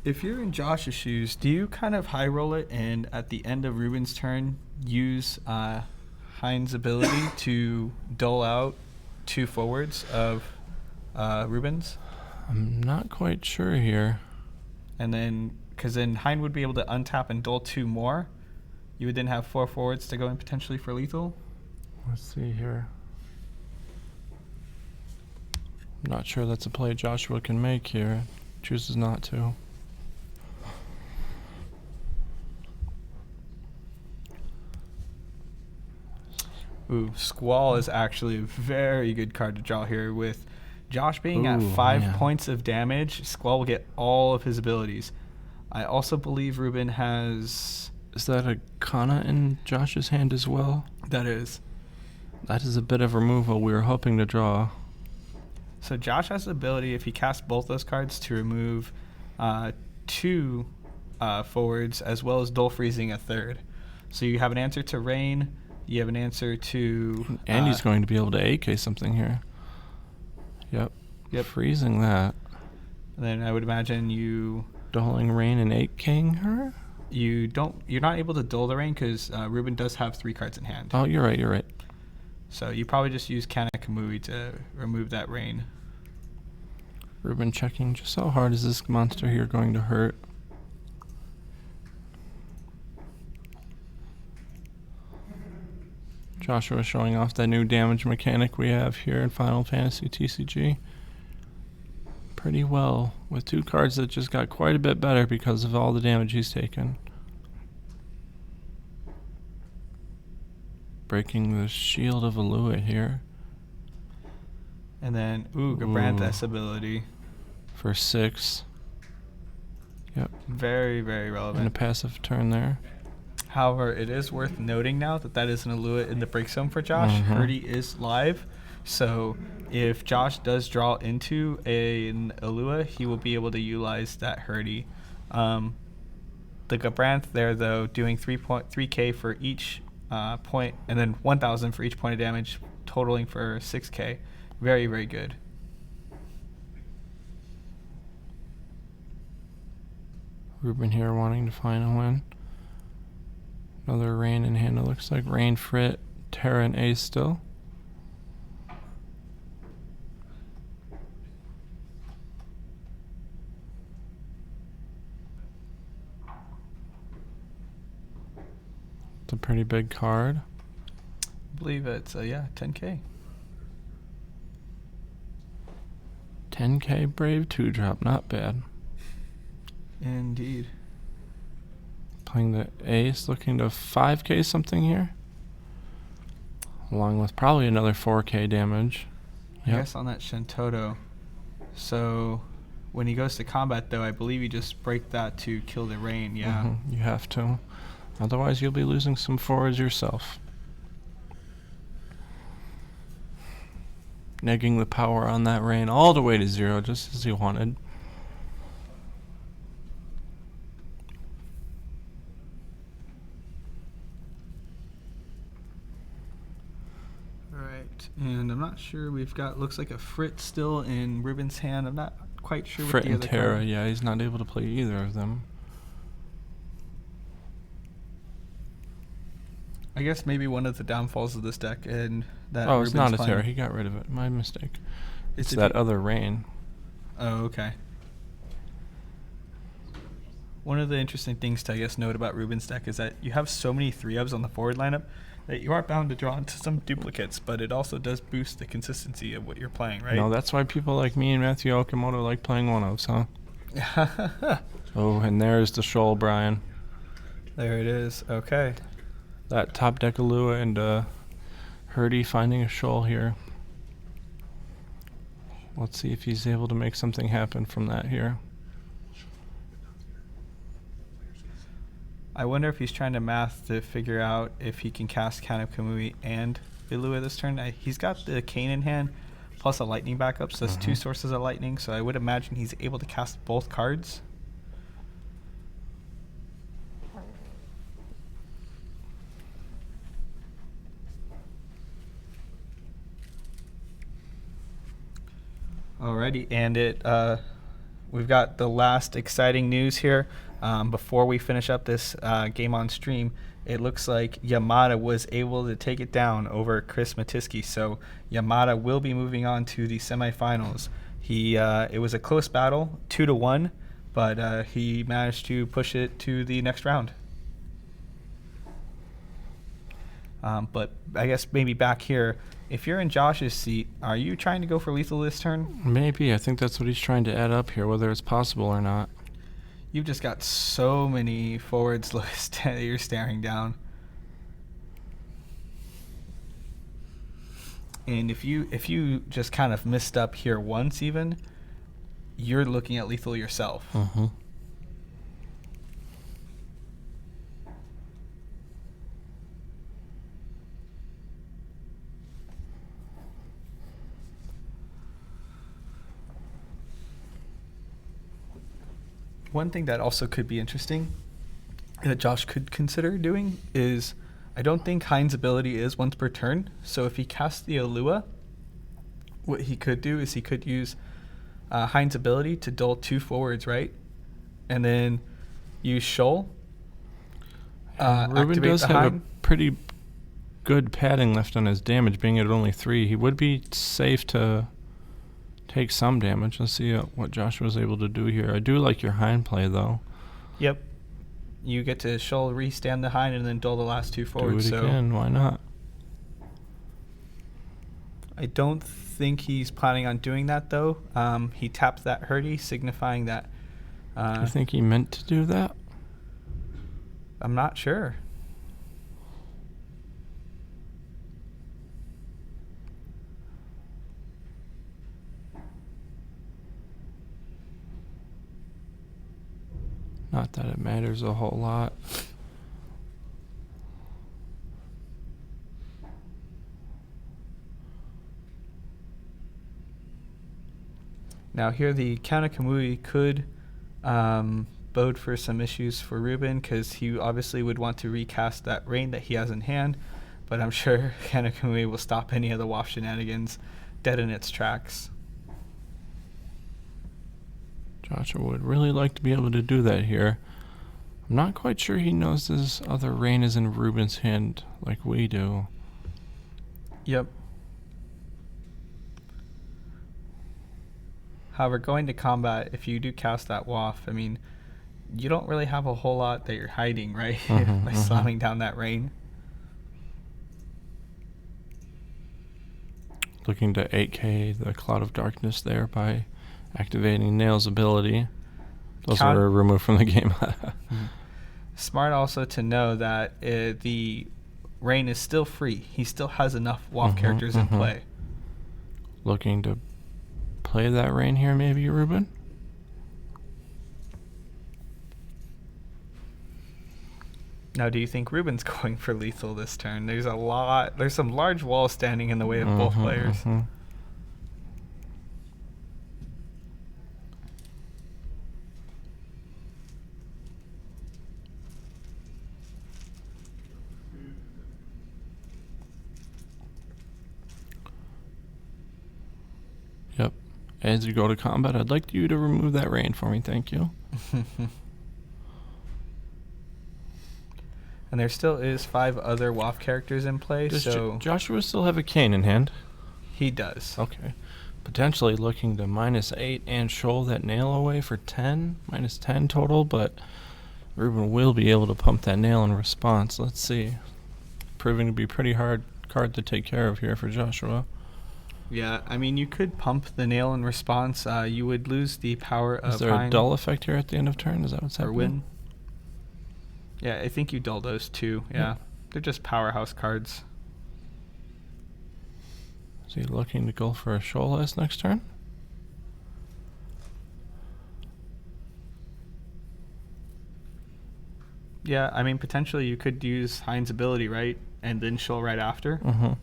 Speaker 5: If you're in Josh's shoes, do you kind of high roll it and at the end of Ruben's turn use Hein's ability to dole out 2 forwards of Ruben's?
Speaker 2: I'm not quite sure here.
Speaker 5: And then, because then Hein would be able to untap and dole 2 more. You would then have 4 forwards to go in potentially for lethal.
Speaker 2: Let's see here. I'm not sure that's a play Joshua can make here. Chooses not to.
Speaker 5: Ooh, Squall is actually a very good card to draw here. With Josh being at
Speaker 2: Ooh,
Speaker 5: 5
Speaker 2: yeah.
Speaker 5: points of damage, Squall will get all of his abilities. I also believe Ruben has...
Speaker 2: Is that a Kana in Josh's hand as well?
Speaker 5: That is.
Speaker 2: That is a bit of removal we were hoping to draw.
Speaker 5: So Josh has the ability, if he casts both those cards, to remove 2 forwards, as well as dull freezing a 3rd. So you have an answer to Rain, you have an answer to...
Speaker 2: And he's going to be able to AK something here. Yep.
Speaker 5: Yep.
Speaker 2: Freezing that.
Speaker 5: Then I would imagine you...
Speaker 2: Dulling Rain and 8King her?
Speaker 5: You're not able to dull the Rain, because Ruben does have 3 cards in hand.
Speaker 2: Oh, you're right.
Speaker 5: So you probably just use Kana Kamui to remove that Rain.
Speaker 2: Ruben checking just how hard is this monster here going to hurt. Joshua showing off that new damage mechanic we have here in Final Fantasy TCG. Pretty well, with 2 cards that just got quite a bit better because of all the damage he's taken. Breaking the shield of Alua here.
Speaker 1: And then, Gabranthus ability.
Speaker 2: For 6. Yep.
Speaker 1: Very, very
Speaker 2: And a
Speaker 1: relevant.
Speaker 2: passive turn there.
Speaker 1: However, it is worth noting now that that is an Alua in the break zone for Josh. Hurdy is live. So if Josh does draw into an Alua, he will be able to utilize that Hurdy. The Gabranth there, though, doing 3K for each point, and then 1,000 for each point of damage, totaling for 6K. Very, very good.
Speaker 2: Ruben here wanting to find a win. Another Rain in hand. It looks like Rain, Frit, Terra, and Ace still. It's a pretty big card.
Speaker 1: I believe it's, 10K.
Speaker 2: 10K Brave 2-drop, not bad.
Speaker 1: Indeed.
Speaker 2: Playing the Ace, looking to 5K something here. Along with probably another 4K damage.
Speaker 1: I guess on that Shantoto. So when he goes to combat, though, I believe you just break that to kill the Rain, yeah.
Speaker 2: You have to. Otherwise, you'll be losing some forwards yourself. Negging the power on that Rain all the way to 0, just as he wanted.
Speaker 1: Alright, and I'm not sure we've got, looks like a Frit still in Ruben's hand. I'm not quite sure what
Speaker 2: Frit
Speaker 1: the
Speaker 2: and
Speaker 1: other
Speaker 2: Terra,
Speaker 1: card.
Speaker 2: yeah, he's not able to play either of them.
Speaker 1: I guess maybe one of the downfalls of this deck and that
Speaker 2: Oh, it's not a
Speaker 1: Ruben's
Speaker 2: Terra,
Speaker 1: playing.
Speaker 2: he got rid of it. My mistake. It's
Speaker 1: if
Speaker 2: that
Speaker 1: you-
Speaker 2: other Rain.
Speaker 1: Oh, okay. One of the interesting things to, I guess, note about Ruben's deck is that you have so many 3-ofs on the forward lineup that you are bound to draw into some duplicates, but it also does boost the consistency of what you're playing, right?
Speaker 2: No, that's why people like me and Matthew Okamoto like playing 1-ofs, huh? Oh, and there's the Shoal, Brian.
Speaker 1: There it is. Okay.
Speaker 2: That top deck Alua and Hurdy finding a Shoal here. Let's see if he's able to make something happen from that here.
Speaker 1: I wonder if he's trying to math to figure out if he can cast Count of Kamui and Ilua this turn. He's got the Cane in hand plus a lightning backup, so that's 2 sources of lightning, so I would imagine he's able to cast both cards. Alrighty, and we've got the last exciting news here. Before we finish up this game on stream, it looks like Yamada was able to take it down over Chris Matiski. So Yamada will be moving on to the semifinals. It was a close battle, 2-1, but he managed to push it to the next round. But I guess maybe back here, if you're in Josh's seat, are you trying to go for lethal this turn?
Speaker 2: Maybe. I think that's what he's trying to add up here, whether it's possible or not.
Speaker 1: You've just got so many forwards list that you're staring down. And if you just kind of missed up here once even, you're looking at lethal yourself. One thing that also could be interesting that Josh could consider doing is, I don't think Hein's ability is once per turn. So if he casts the Alua, what he could do is he could use Hein's ability to dull 2 forwards, right? And then use Shoal.
Speaker 2: Ruben
Speaker 1: activate
Speaker 2: does
Speaker 1: the
Speaker 2: have a
Speaker 1: Hein.
Speaker 2: pretty good padding left on his damage, being at only 3. He would be safe to take some damage. Let's see what Joshua's able to do here. I do like your hind play, though.
Speaker 1: Yep. You get to shoal, restand the hind, and then duel the last two forwards.
Speaker 2: Do it again. Why not?
Speaker 1: I don't think he's planning on doing that, though. He tapped that hurdy, signifying that...
Speaker 2: do you think he meant to do that?
Speaker 1: I'm not sure.
Speaker 2: Not that it matters a whole lot.
Speaker 1: Now here the Kana Kamui could bode for some issues for Ruben, because he obviously would want to recast that rain that he has in hand, but I'm sure Kana Kamui will stop any of the waft shenanigans dead in its tracks.
Speaker 2: Joshua would really like to be able to do that here. I'm not quite sure he knows this other rain is in Ruben's hand like we do.
Speaker 1: Yep. However, going to combat, if you do cast that waft, I mean, you don't really have a whole lot that you're hiding, right? By slamming down that rain.
Speaker 2: Looking to 8k the Cloud of Darkness there by activating Nail's ability. Those were removed from the game.
Speaker 1: Smart also to know that the rain is still free. He still has enough waft characters in play.
Speaker 2: Looking to play that rain here, maybe, Ruben?
Speaker 1: Now, do you think Ruben's going for lethal this turn? There's some large walls standing in the way of both players.
Speaker 2: Yep. As you go to combat, I'd like you to remove that rain for me, thank you.
Speaker 1: And there still is 5 other waft characters in play,
Speaker 2: Does
Speaker 1: so...
Speaker 2: Joshua still have a cane in hand?
Speaker 1: He does.
Speaker 2: Okay. Potentially looking to -8 and shoal that nail away for 10, -10 total, but Ruben will be able to pump that nail in response. Let's see. Proving to be a pretty hard card to take care of here for Joshua.
Speaker 1: Yeah, I mean, you could pump the nail in response. You would lose the power of
Speaker 2: Is there a
Speaker 1: Hind
Speaker 2: dull effect here at the end of turn? Is that what's
Speaker 1: or
Speaker 2: happening?
Speaker 1: win. Yeah, I think you dull those too. Yeah. They're just powerhouse cards.
Speaker 2: Is he looking to go for a shoal next turn?
Speaker 1: Yeah, I mean, potentially you could use Hind's ability, right? And then shoal right after. So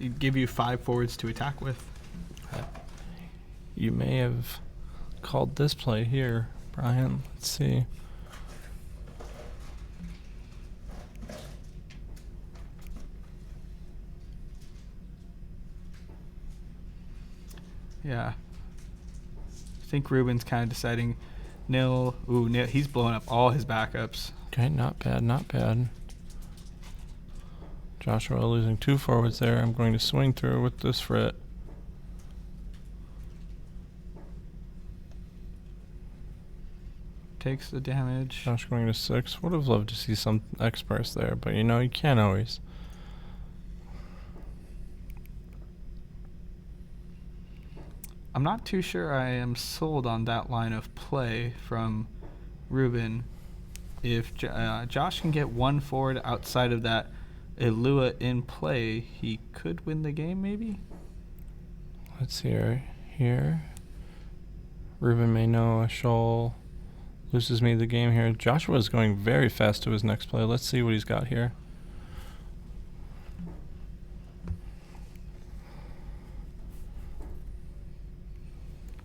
Speaker 1: he'd give you 5 forwards to attack with.
Speaker 2: You may have called this play here, Brian. Let's see.
Speaker 1: Yeah. I think Ruben's kind of deciding nil. Ooh, nil. He's blowing up all his backups.
Speaker 2: Okay, not bad, not bad. Joshua losing 2 forwards there. I'm going to swing through with this frit.
Speaker 1: Takes the damage.
Speaker 2: Josh going to 6. Would have loved to see some experts there, but you know, you can't always.
Speaker 1: I'm not too sure I am sold on that line of play from Ruben. If Josh can get 1 forward outside of that Ilua in play, he could win the game, maybe?
Speaker 2: Let's see here. Ruben may know a shoal loses me the game here. Joshua is going very fast to his next play. Let's see what he's got here.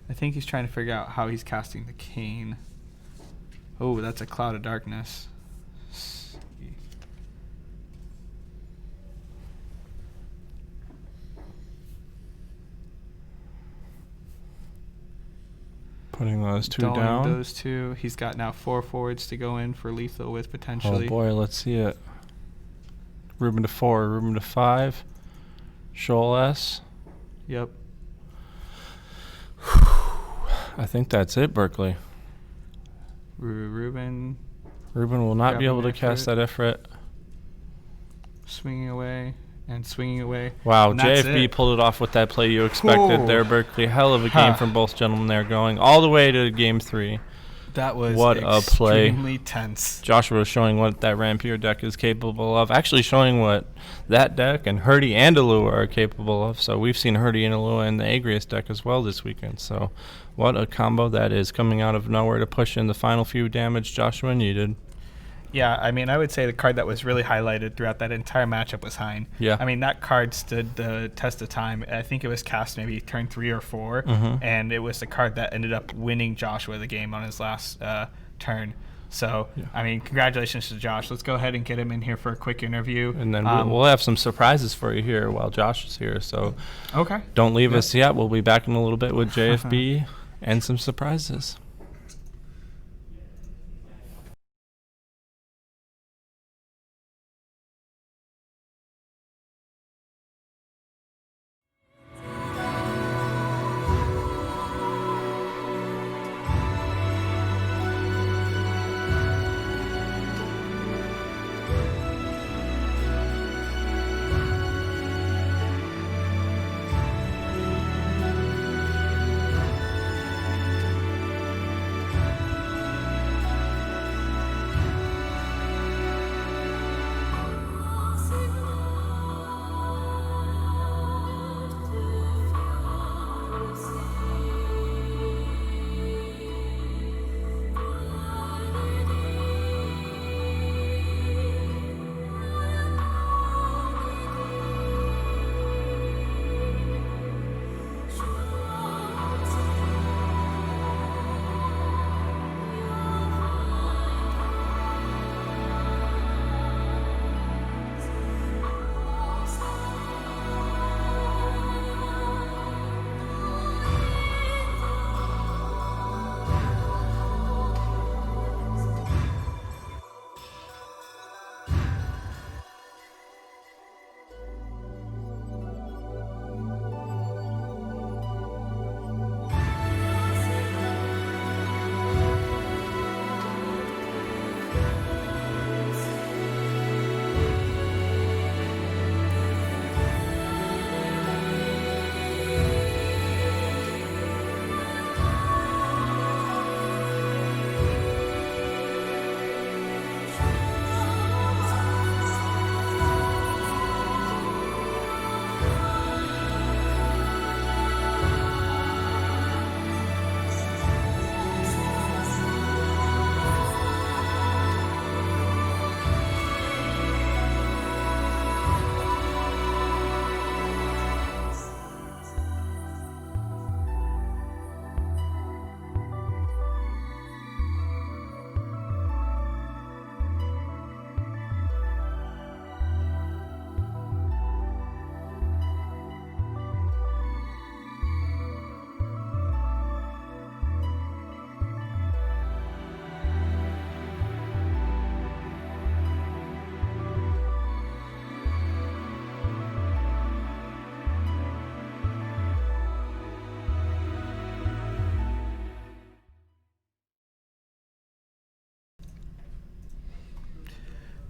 Speaker 1: I think he's trying to figure out how he's casting the cane. Oh, that's a Cloud of Darkness.
Speaker 2: Putting those 2
Speaker 1: Dulling
Speaker 2: down.
Speaker 1: Those 2. He's got now 4 forwards to go in for lethal with potentially.
Speaker 2: Oh boy, let's see it. Ruben to 4, Ruben to 5. Shoal S.
Speaker 1: Yep.
Speaker 2: I think that's it, Burckley.
Speaker 1: Ruben
Speaker 2: Ruben will not be
Speaker 1: Grabbing
Speaker 2: able to cast
Speaker 1: Ifrit.
Speaker 2: that Ifrit.
Speaker 1: swinging away and swinging away.
Speaker 2: Wow,
Speaker 1: And that's
Speaker 2: JFB
Speaker 1: it.
Speaker 2: pulled it off with that play you expected
Speaker 1: Ooh.
Speaker 2: there, Burckley. Hell of a game from both gentlemen there, going all the way to game 3.
Speaker 1: That was
Speaker 2: What a play.
Speaker 1: extremely tense.
Speaker 2: Joshua showing what that Rampier deck is capable of, actually showing what that deck and Hurdy and Alua are capable of. So we've seen Hurdy and Alua in the Agrius deck as well this weekend. So what a combo that is, coming out of nowhere to push in the final few damage Joshua needed.
Speaker 1: Yeah, I mean, I would say the card that was really highlighted throughout that entire matchup was Hein.
Speaker 2: Yeah.
Speaker 1: I mean, that card stood the test of time. I think it was cast maybe turn 3 or 4, and it was the card that ended up winning Joshua the game on his last turn. So, I mean, congratulations to Josh. Let's go ahead and get him in here for a quick interview.
Speaker 2: And then we'll have some surprises for you here while Josh is here. So
Speaker 1: Okay.
Speaker 2: don't leave us yet. We'll be back in a little bit with JFB and some surprises.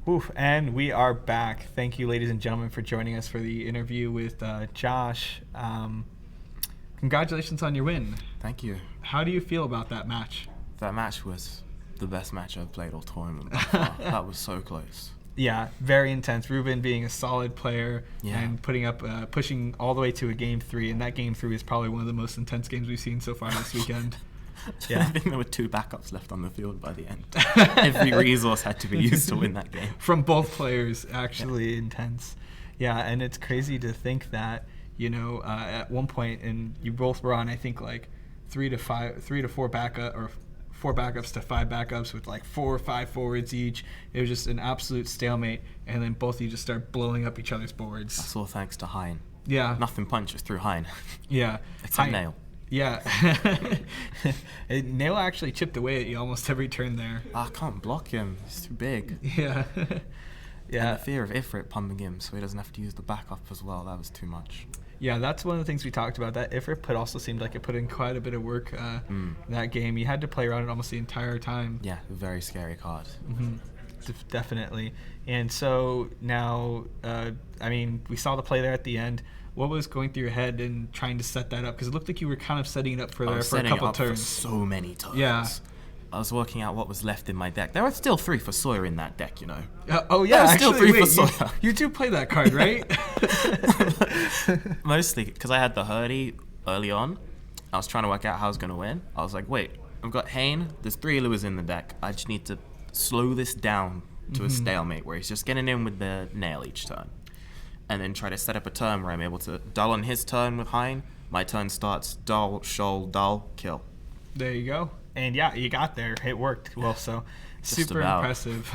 Speaker 1: Oof, and we are back. Thank you, ladies and gentlemen, for joining us for the interview with Josh. Congratulations on your win.
Speaker 4: Thank you.
Speaker 1: How do you feel about that match?
Speaker 4: That match was the best match I've played all tournament by far. That was so close.
Speaker 1: Yeah, very intense. Ruben being a solid player
Speaker 4: Yeah.
Speaker 1: and putting up, pushing all the way to a game 3, and that game 3 is probably one of the most intense games we've seen so far this weekend.
Speaker 4: I think there were 2 backups left on the field by the end. Every resource had to be used to win that game.
Speaker 1: From both players, actually intense. Yeah, and it's crazy to think that, you know, at one point, and you both were on, I think, like 3 to 4 backup, or 4 backups to 5 backups with like 4 or 5 forwards each. It was just an absolute stalemate, and then both of you just start blowing up each other's boards.
Speaker 4: That's all thanks to Hein.
Speaker 1: Yeah.
Speaker 4: Nothing punches through Hein.
Speaker 1: Yeah.
Speaker 4: It's a nail.
Speaker 1: Yeah. Nail actually chipped away at you almost every turn there.
Speaker 4: I can't block him. He's too big.
Speaker 1: Yeah.
Speaker 4: And the fear of Ifrit pumping him so he doesn't have to use the backup as well. That was too much.
Speaker 5: Yeah, that's one of the things we talked about. That Ifrit put also seemed like it put in quite a bit of work in that game. You had to play around it almost the entire time.
Speaker 4: Yeah, very scary card.
Speaker 5: Definitely. And so now, I mean, we saw the play there at the end. What was going through your head in trying to set that up? Because it looked like you were kind of setting it up for there for a couple turns.
Speaker 4: For so many turns.
Speaker 5: Yeah.
Speaker 4: I was working out what was left in my deck. There were still 3 for Sawyer in that deck, you know.
Speaker 5: Oh yeah,
Speaker 4: There were
Speaker 5: actually,
Speaker 4: still 3
Speaker 5: wait,
Speaker 4: for Sawyer.
Speaker 5: you do play that card, right?
Speaker 4: Mostly because I had the Hurdy early on. I was trying to work out how I was going to win. I was like, wait, I've got Hane. There's 3 Lures in the deck. I just need to slow this down to a stalemate where he's just getting in with the nail each turn. And then try to set up a turn where I'm able to dull on his turn with Hine. My turn starts dull, shoal, dull, kill.
Speaker 5: There you go. And yeah, you got there. It worked well, so super
Speaker 4: about.
Speaker 5: impressive.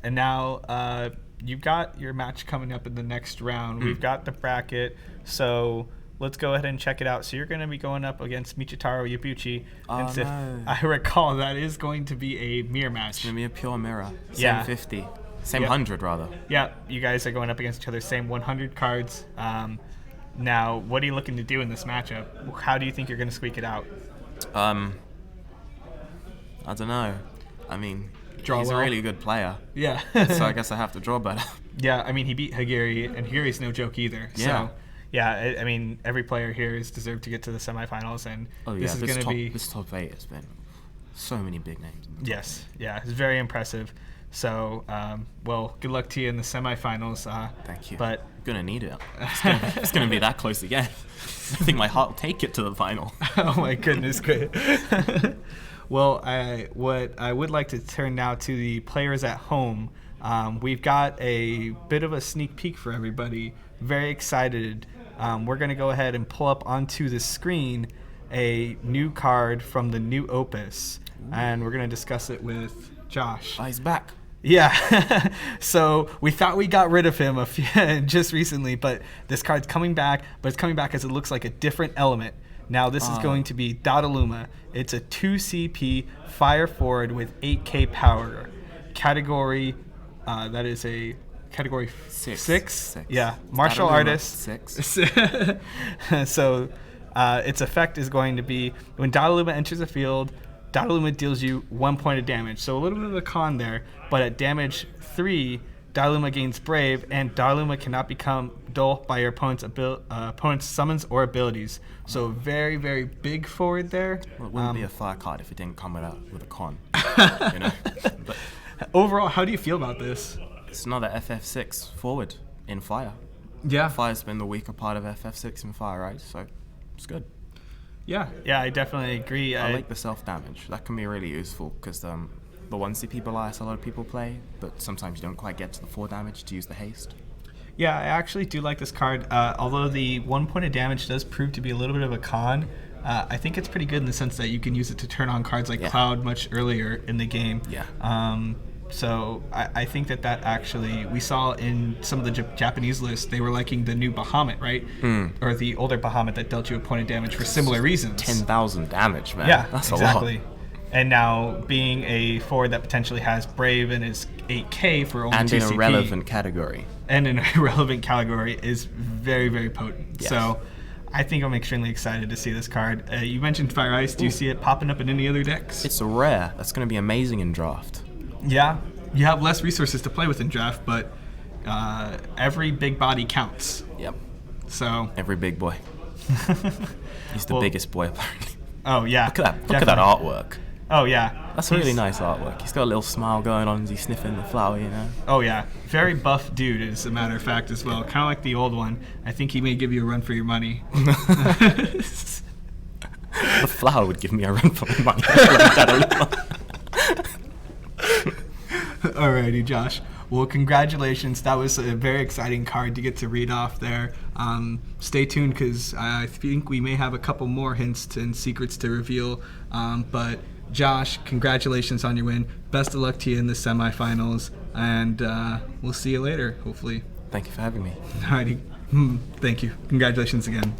Speaker 5: And now you've got your match coming up in the next round. We've got the bracket, so let's go ahead and check it out. So you're going to be going up against Michitaro Yabuchi. And if I recall, that is going to be a mirror match.
Speaker 4: It's going to be a pure mirror. Same
Speaker 5: Yeah.
Speaker 4: 50. Same
Speaker 5: Yep.
Speaker 4: 100, rather.
Speaker 5: Yeah, you guys are going up against each other, same 100 cards. Now, what are you looking to do in this matchup? How do you think you're going to squeak it out?
Speaker 4: I don't know. I mean,
Speaker 5: Draw
Speaker 4: he's
Speaker 5: well.
Speaker 4: a really good player.
Speaker 5: Yeah.
Speaker 4: So I guess I have to draw better.
Speaker 5: Yeah, I mean, he beat Hagiri, and Hagiri's no joke either.
Speaker 4: Yeah.
Speaker 5: So, yeah, I mean, every player here is deserved to get to the semifinals, and this is going to be...
Speaker 4: This top 8 has been so many big names. In the top
Speaker 5: Yes, yeah, it's very impressive. So, well, good luck to you in the semifinals.
Speaker 4: Thank you.
Speaker 5: But
Speaker 4: I'm going to need it. It's going to be that close again. I think my heart will take it to the final.
Speaker 5: oh my goodness, great. Well, what I would like to turn now to the players at home. We've got a bit of a sneak peek for everybody. Very excited. We're going to go ahead and pull up onto the screen a new card from the new Opus, and we're going to discuss it with Josh.
Speaker 4: Oh, he's back.
Speaker 5: Yeah, so we thought we got rid of him just recently, but this card's coming back, but it's coming back as it looks like a different element. Now this is going to be Dadaluma. It's a 2 CP fire forward with 8k power. Category, that is a category 6? Yeah, martial
Speaker 4: Dadaluma,
Speaker 5: artist.
Speaker 4: 6.
Speaker 5: So its effect is going to be when Dadaluma enters the field, Dadaluma deals you 1 point of damage. So a little bit of a con there, but at damage 3, Dadaluma gains Brave, and Dadaluma cannot become dull by your opponent's summons or abilities. So very, very big forward there.
Speaker 4: Well, it wouldn't be a fire card if it didn't come with a con. You know? But
Speaker 5: overall, how do you feel about this?
Speaker 4: it's another FF6 forward in fire.
Speaker 5: Yeah.
Speaker 4: Fire's been the weaker part of FF6 in fire, right? So it's good.
Speaker 5: Yeah, I definitely agree.
Speaker 4: I like the self-damage. That can be really useful because the 1 CP Belias a lot of people play, but sometimes you don't quite get to the 4 damage to use the haste.
Speaker 5: Yeah, I actually do like this card. Although the 1 point of damage does prove to be a little bit of a con, I think it's pretty good in the sense that you can use it to turn on cards like Cloud much earlier in the game.
Speaker 4: Yeah.
Speaker 5: So I think that actually, we saw in some of the Japanese lists, they were liking the new Bahamut, right? Or the older Bahamut that dealt you a point of damage for similar reasons.
Speaker 4: 10,000 damage, man.
Speaker 5: Yeah,
Speaker 4: that's
Speaker 5: exactly.
Speaker 4: a lot.
Speaker 5: And now being a forward that potentially has Brave and is 8k for only 2
Speaker 4: And
Speaker 5: CP.
Speaker 4: in a relevant category.
Speaker 5: And in a relevant category is very, very potent.
Speaker 4: Yes.
Speaker 5: So I think I'm extremely excited to see this card. You mentioned Fire Ice. Do you see it popping up in any other decks?
Speaker 4: It's a rare. That's going to be amazing in draft.
Speaker 5: Yeah. You have less resources to play with in draft, but every big body counts.
Speaker 4: Yep.
Speaker 5: So
Speaker 4: Every big boy. He's the biggest boy apparently.
Speaker 5: Oh yeah.
Speaker 4: Look at that artwork.
Speaker 5: Oh yeah.
Speaker 4: That's really nice artwork. He's got a little smile going on as he's sniffing the flower, you know.
Speaker 5: Oh yeah. Very buff dude, as a matter of fact, as well. Kind of like the old one. I think he may give you a run for your money.
Speaker 4: The flower would give me a run for my money.
Speaker 5: Alrighty, Josh. Well, congratulations. That was a very exciting card to get to read off there. Stay tuned because I think we may have a couple more hints and secrets to reveal. But Josh, congratulations on your win. Best of luck to you in the semifinals, and we'll see you later, hopefully.
Speaker 4: Thank you for having me.
Speaker 5: Alrighty. Thank you. Congratulations again.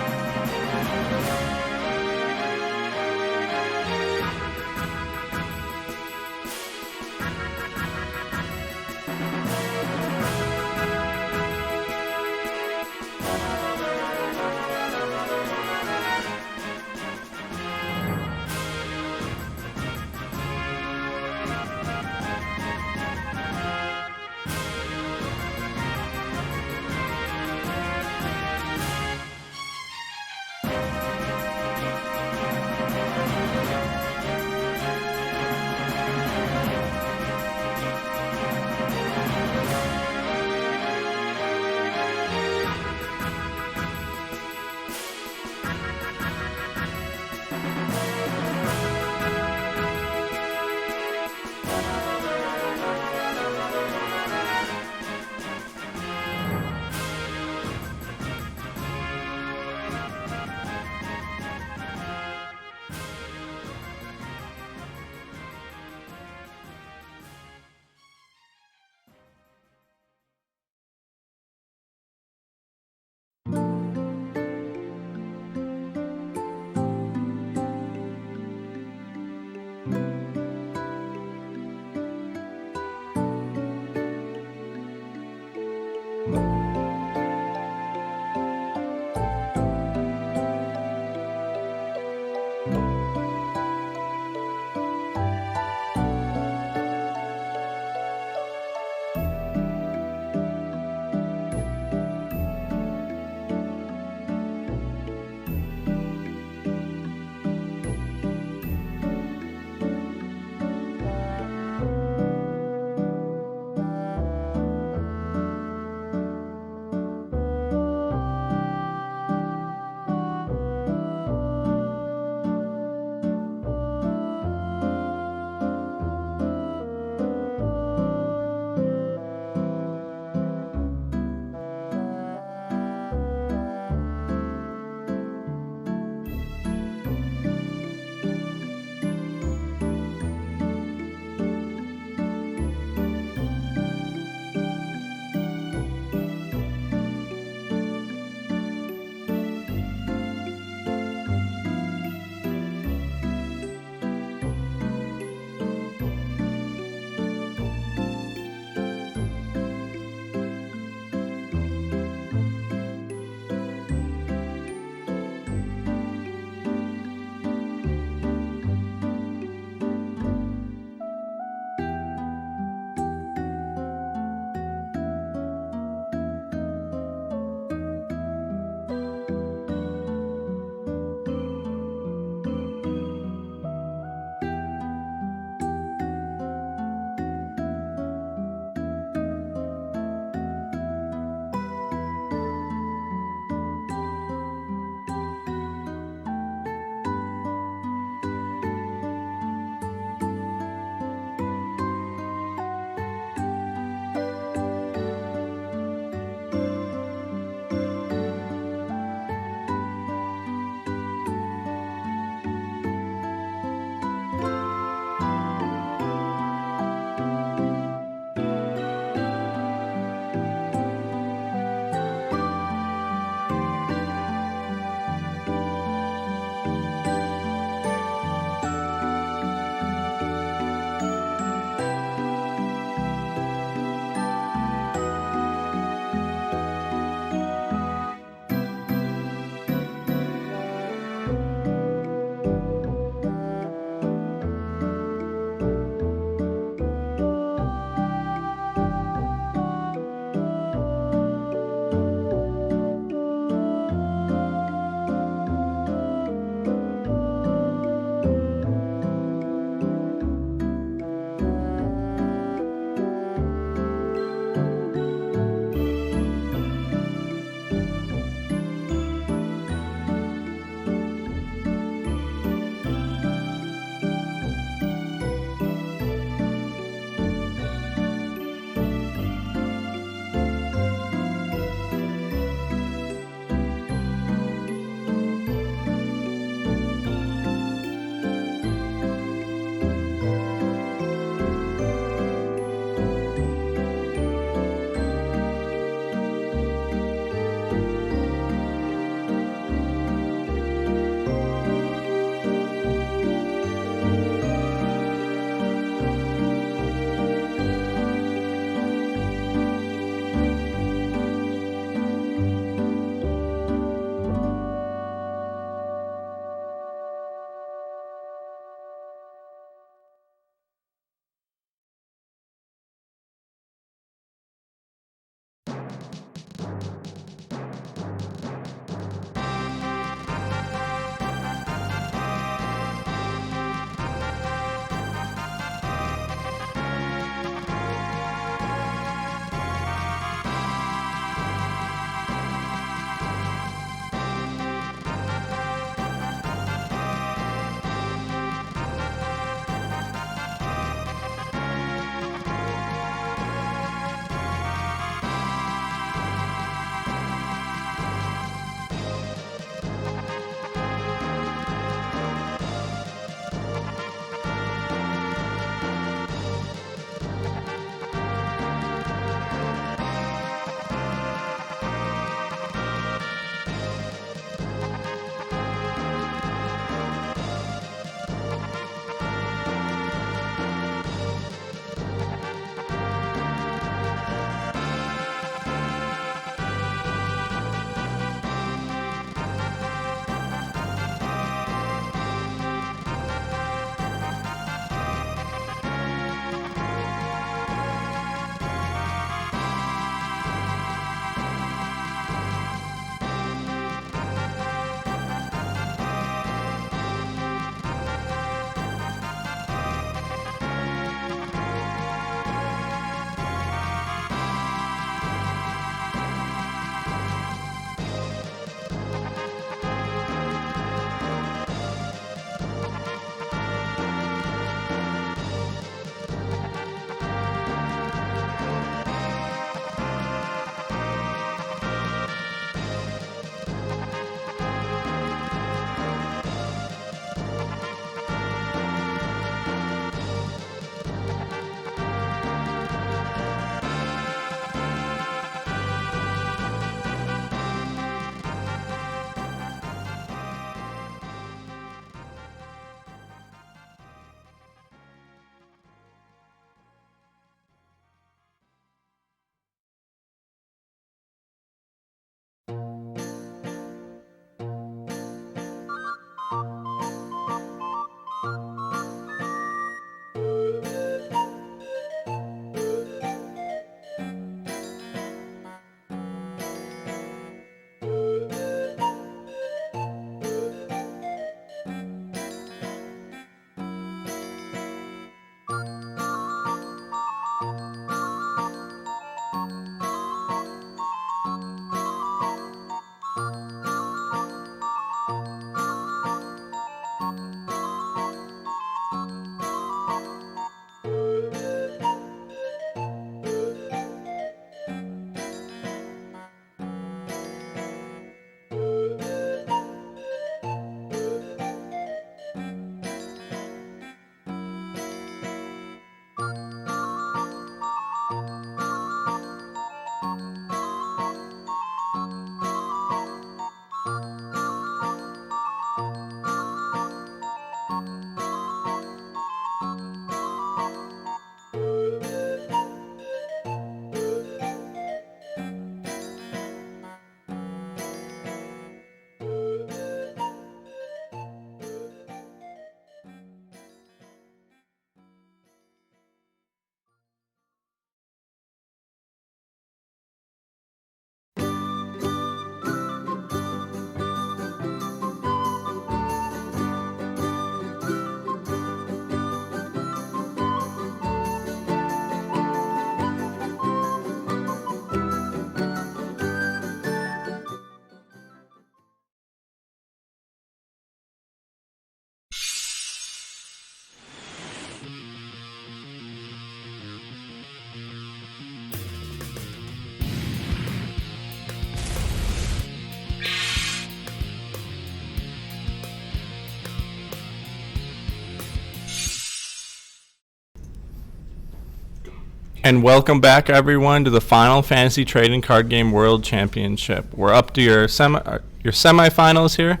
Speaker 2: And welcome back, everyone, to the Final Fantasy Trading Card Game World Championship. We're up to your semifinals here.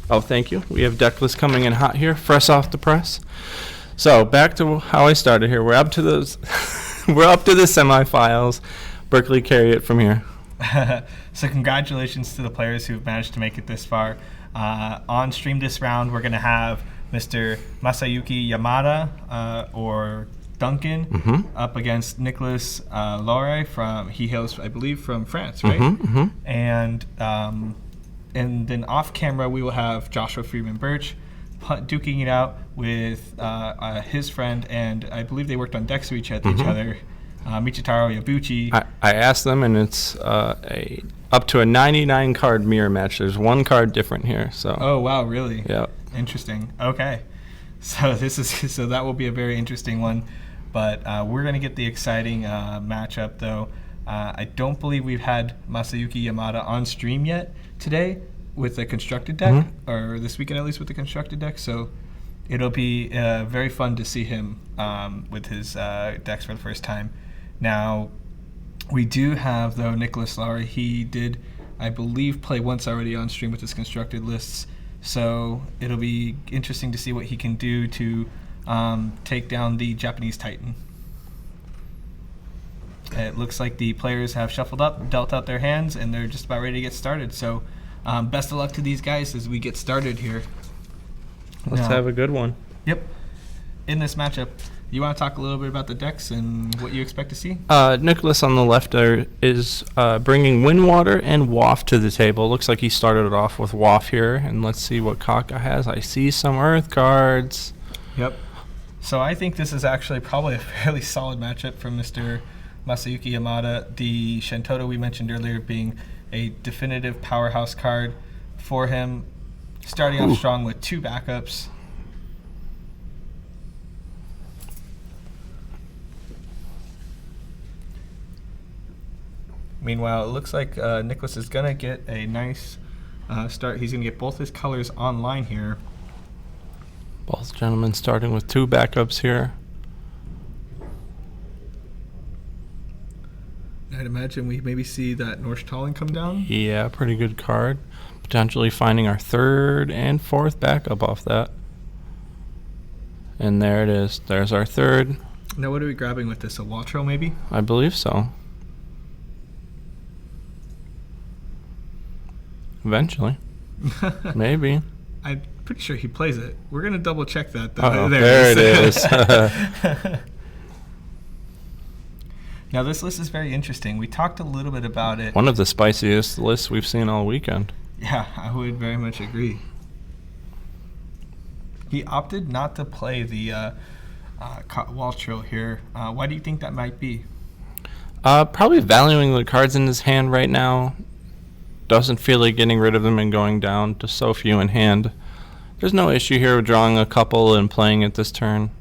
Speaker 2: Oh, thank you. We have deck list coming in hot here, fresh off the press. So back to how I started here. We're up to those. We're up to the semifinals. Burckley, carry it from here.
Speaker 1: So congratulations to the players who've managed to make it this far. On stream this round, we're going to have Mr. Masayuki Yamada or Duncan up against Nicholas Laure he hails, I believe, from France, right? And then off camera we will have Joshua Freeman Birch duking it out with his friend, and I believe they worked on decks with each other, Michitaro Yabuchi.
Speaker 2: I asked them, and it's up to a 99 card mirror match. There's one card different here. So.
Speaker 1: Oh wow, really?
Speaker 2: Yeah.
Speaker 1: Interesting. Okay. So that will be a very interesting one. But we're going to get the exciting matchup, though. I don't believe we've had Masayuki Yamada on stream yet today with a constructed deck, or this weekend at least with the constructed deck. So it'll be very fun to see him with his decks for the first time. Now, we do have, though, Nicholas Laure. He did, I believe, play once already on stream with his constructed lists. So it'll be interesting to see what he can do to take down the Japanese Titan. It looks like the players have shuffled up, dealt out their hands, and they're just about ready to get started. So best of luck to these guys as we get started here.
Speaker 2: Let's have a good one.
Speaker 1: Yep. In this matchup, you want to talk a little bit about the decks and what you expect to see?
Speaker 2: Nicholas on the left there is bringing Windwater and Waft to the table. Looks like he started it off with Waft here, and let's see what Kaka has. I see some Earth cards.
Speaker 1: Yep. So I think this is actually probably a fairly solid matchup from Mr. Masayuki Yamada. The Shantoto we mentioned earlier being a definitive powerhouse card for him. Starting off strong with 2 backups. Meanwhile, it looks like Nicholas is going to get a nice start. He's going to get both his colors online here.
Speaker 2: Both gentlemen starting with 2 backups here.
Speaker 1: I'd imagine we maybe see that Norshtallen come down.
Speaker 2: Yeah, pretty good card. Potentially finding our 3rd and 4th backup off that. And there it is. There's our 3rd.
Speaker 1: Now what are we grabbing with this? A Watro maybe?
Speaker 2: I believe so. Eventually. Maybe.
Speaker 1: I'm pretty sure he plays it. We're going to double check that, though.
Speaker 2: Oh, there it is.
Speaker 1: Now, this list is very interesting. We talked a little bit about it.
Speaker 2: One of the spiciest lists we've seen all weekend.
Speaker 1: Yeah, I would very much agree. He opted not to play the Waltrill here. Why do you think that might be?
Speaker 2: Probably valuing the cards in his hand right now. Doesn't feel like getting rid of them and going down to so few in hand. There's no issue here with drawing a couple and playing it this turn.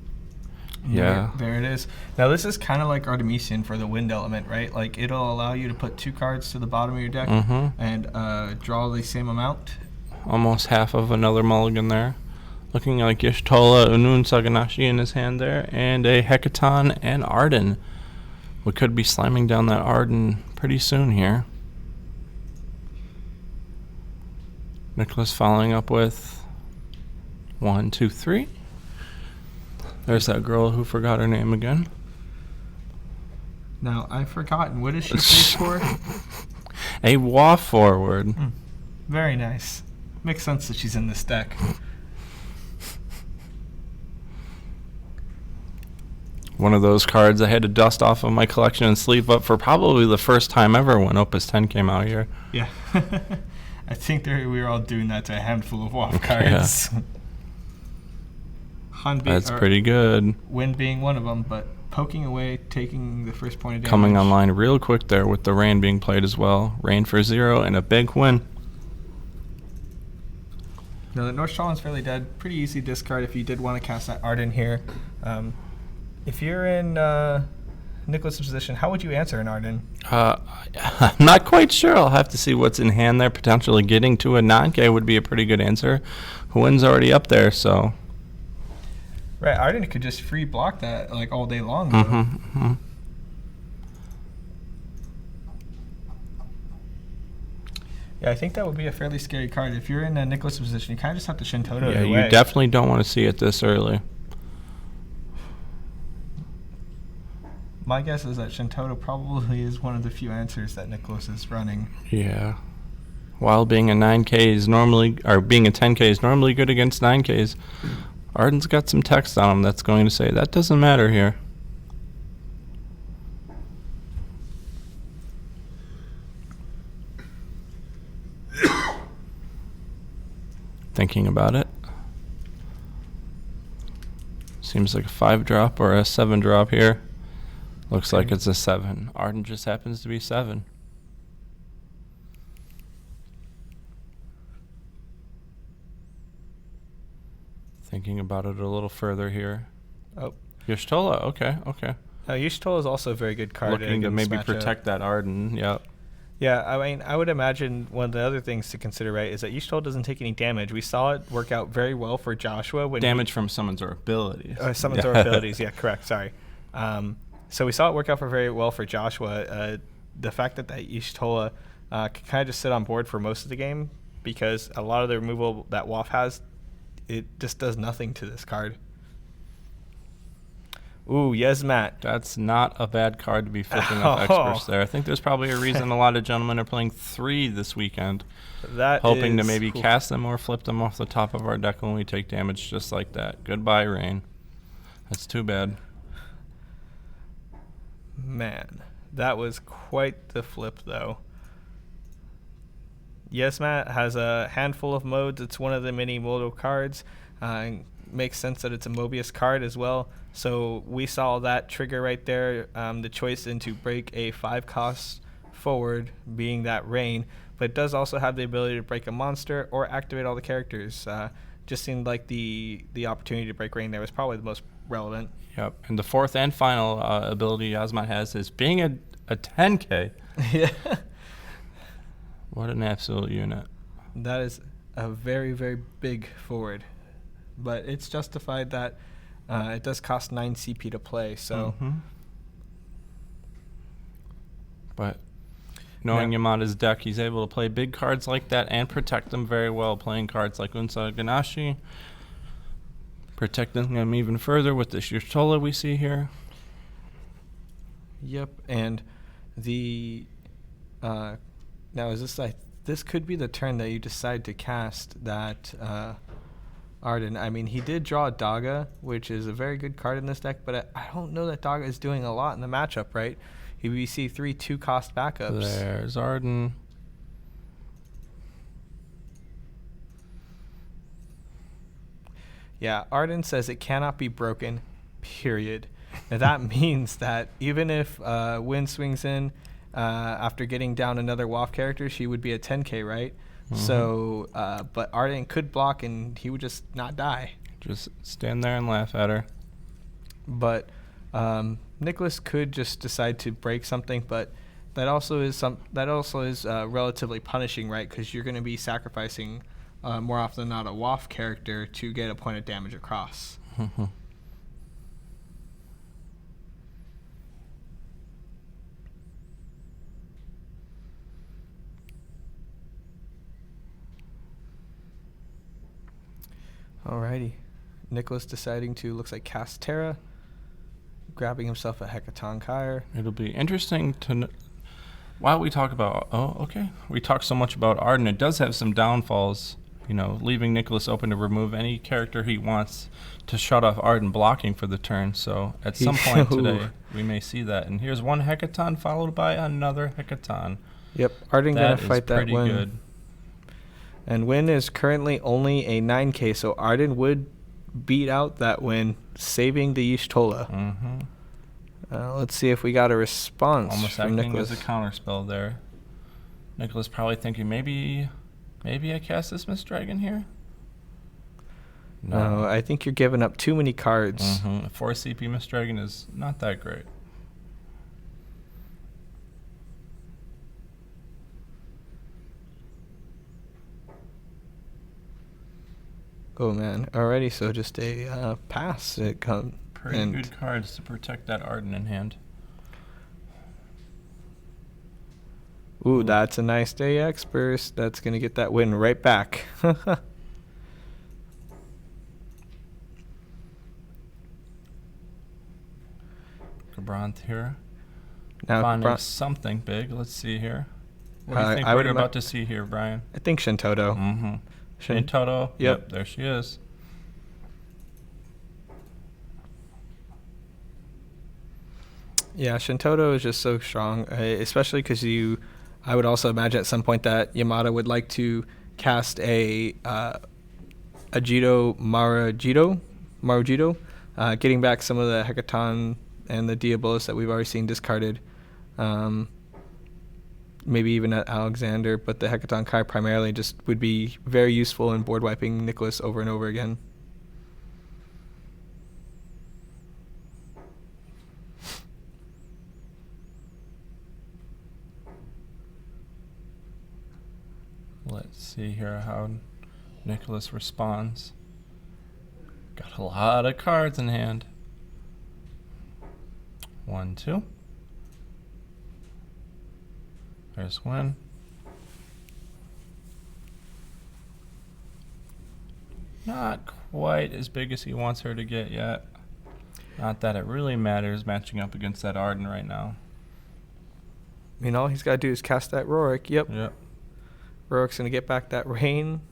Speaker 2: Yeah.
Speaker 1: There it is. Now, this is kind of like Artemisian for the wind element, right? Like, it'll allow you to put 2 cards to the bottom of your deck and draw the same amount.
Speaker 2: Almost half of another mulligan there. Looking like Yashtola, Unun Saganashi in his hand there, and a Hecaton and Arden. We could be slamming down that Arden pretty soon here. Nicholas following up with 1, 2, 3. There's that girl who forgot her name again.
Speaker 1: Now, I've forgotten. What does she play for?
Speaker 2: A Waft forward.
Speaker 1: Very nice. Makes sense that she's in this deck.
Speaker 2: One of those cards I had to dust off of my collection and sleeve up for probably the first time ever when Opus 10 came out here.
Speaker 1: Yeah. I think we were all doing that to a handful of Waft cards.
Speaker 2: Yeah. That's pretty good.
Speaker 1: Wind being one of them, but poking away, taking the first point of damage.
Speaker 2: Coming online real quick there with the Rain being played as well. Rain for 0 and a big win.
Speaker 1: Now, the Northstallen's fairly dead. Pretty easy discard if you did want to cast that Arden here. If you're in Nicholas' position, how would you answer an Arden?
Speaker 2: I'm not quite sure. I'll have to see what's in hand there. Potentially getting to a 9K would be a pretty good answer. Huen's already up there, so...
Speaker 1: Right, Arden could just free block that like all day long. Yeah, I think that would be a fairly scary card. If you're in a Nicholas position, you kind of just have to Shintoto
Speaker 2: Yeah,
Speaker 1: it
Speaker 2: you
Speaker 1: away.
Speaker 2: definitely don't want to see it this early.
Speaker 1: My guess is that Shintoto probably is one of the few answers that Nicholas is running.
Speaker 2: Yeah. While being a 9K is normally, or being a 10K is normally good against 9Ks, Arden's got some text on him that's going to say that doesn't matter here. Thinking about it. Seems like a 5 drop or a 7 drop here. Looks like it's a 7. Arden just happens to be 7. Thinking about it a little further here.
Speaker 1: Oh,
Speaker 2: Yashtola, okay.
Speaker 1: Yushitola is also a very good card.
Speaker 2: Looking to maybe protect that Arden, yep.
Speaker 1: Yeah, I mean, I would imagine one of the other things to consider, right, is that Yushitola doesn't take any damage. We saw it work out very well for Joshua. When
Speaker 2: Damage from summons or abilities.
Speaker 1: Summons or abilities, yeah, correct, sorry. So we saw it work out very well for Joshua. The fact that Yushitola can kind of just sit on board for most of the game, because a lot of the removal that WAF has, it just does nothing to this card. Ooh, Yesmat.
Speaker 2: That's not a bad card to be flipping up experts there. I think there's probably a reason a lot of gentlemen are playing 3 this weekend. Hoping to maybe cast them or flip them off the top of our deck when we take damage just like that. Goodbye, Rain. That's too bad.
Speaker 1: Man, that was quite the flip, though. Yesmat has a handful of modes. It's one of the many modal cards. Makes sense that it's a Mobius card as well. So we saw that trigger right there, the choice into break a 5-cost forward, being that Rain. But it does also have the ability to break a monster or activate all the characters. Just seemed like the opportunity to break Rain there was probably the most relevant.
Speaker 2: Yep, and the fourth and final ability Yasmat has is being a 10K.
Speaker 1: Yeah.
Speaker 2: What an absolute unit.
Speaker 1: That is a very, very big forward. But it's justified that it does cost 9 CP to play, so.
Speaker 2: But knowing Yamada's deck, he's able to play big cards like that and protect them very well, playing cards like Unsa Ganashi, protecting them even further with the Yushitola we see here.
Speaker 1: Yep, and the now is this this could be the turn that you decide to cast that Arden. I mean, he did draw Daga, which is a very good card in this deck, but I don't know that Daga is doing a lot in the matchup, right? We see 3 2-cost backups.
Speaker 2: There's Arden.
Speaker 1: Yeah, Arden says it cannot be broken, period. Now that means that even if Win swings in after getting down another WAF character, she would be a 10K, right? So, but Arden could block and he would just not die.
Speaker 2: Just stand there and laugh at her.
Speaker 1: But Nicholas could just decide to break something, but that also is relatively punishing, right? Because you're going to be sacrificing more often than not a WAF character to get a point of damage across. Alrighty. Nicholas deciding to, looks like, cast Terra, grabbing himself a Hecaton Kyre.
Speaker 2: It'll be interesting to while we talk about, we talk so much about Arden, it does have some downfalls, leaving Nicholas open to remove any character he wants to shut off Arden blocking for the turn. So at some point today, we may see that. And here's one Hecaton followed by another Hecaton.
Speaker 1: Yep, Arden going to fight that Win.
Speaker 2: Good.
Speaker 1: And Win is currently only a 9K, so Arden would beat out that Win, saving the Yushitola. Let's see if we got a response
Speaker 2: Almost
Speaker 1: from
Speaker 2: acting
Speaker 1: Nicholas.
Speaker 2: as a counterspell there. Nicholas probably thinking maybe I cast this Mist Dragon here.
Speaker 1: No, I think you're giving up too many cards.
Speaker 2: 4 CP Mist Dragon is not that great.
Speaker 1: Oh man, alrighty, so just a pass.
Speaker 2: Pretty good cards to protect that Arden in hand.
Speaker 5: Ooh, that's a nice AX burst. That's going to get that win right back.
Speaker 2: Gabranth
Speaker 5: Now,
Speaker 2: finding something big. Let's see here. What do you think
Speaker 5: I would
Speaker 2: we're about to see here, Brian?
Speaker 5: I think Shintoto.
Speaker 2: Mm-hmm. Shintoto.
Speaker 5: Yep.
Speaker 2: There she is.
Speaker 5: Yeah, Shintoto is just so strong, especially because I would also imagine at some point that Yamada would like to cast a Jito Marujito, getting back some of the Hecaton and the Diabolos that we've already seen discarded. Maybe even at Alexander, but the Hecaton Kai primarily just would be very useful in board wiping Nicholas over and over again.
Speaker 2: Let's see here how Nicholas responds. Got a lot of cards in hand. 1, 2. There's one. Not quite as big as he wants her to get yet. Not that it really matters matching up against that Arden right now.
Speaker 5: I mean, all he's got to do is cast that Rorik. Yep. Rorik's going to get back that Rain.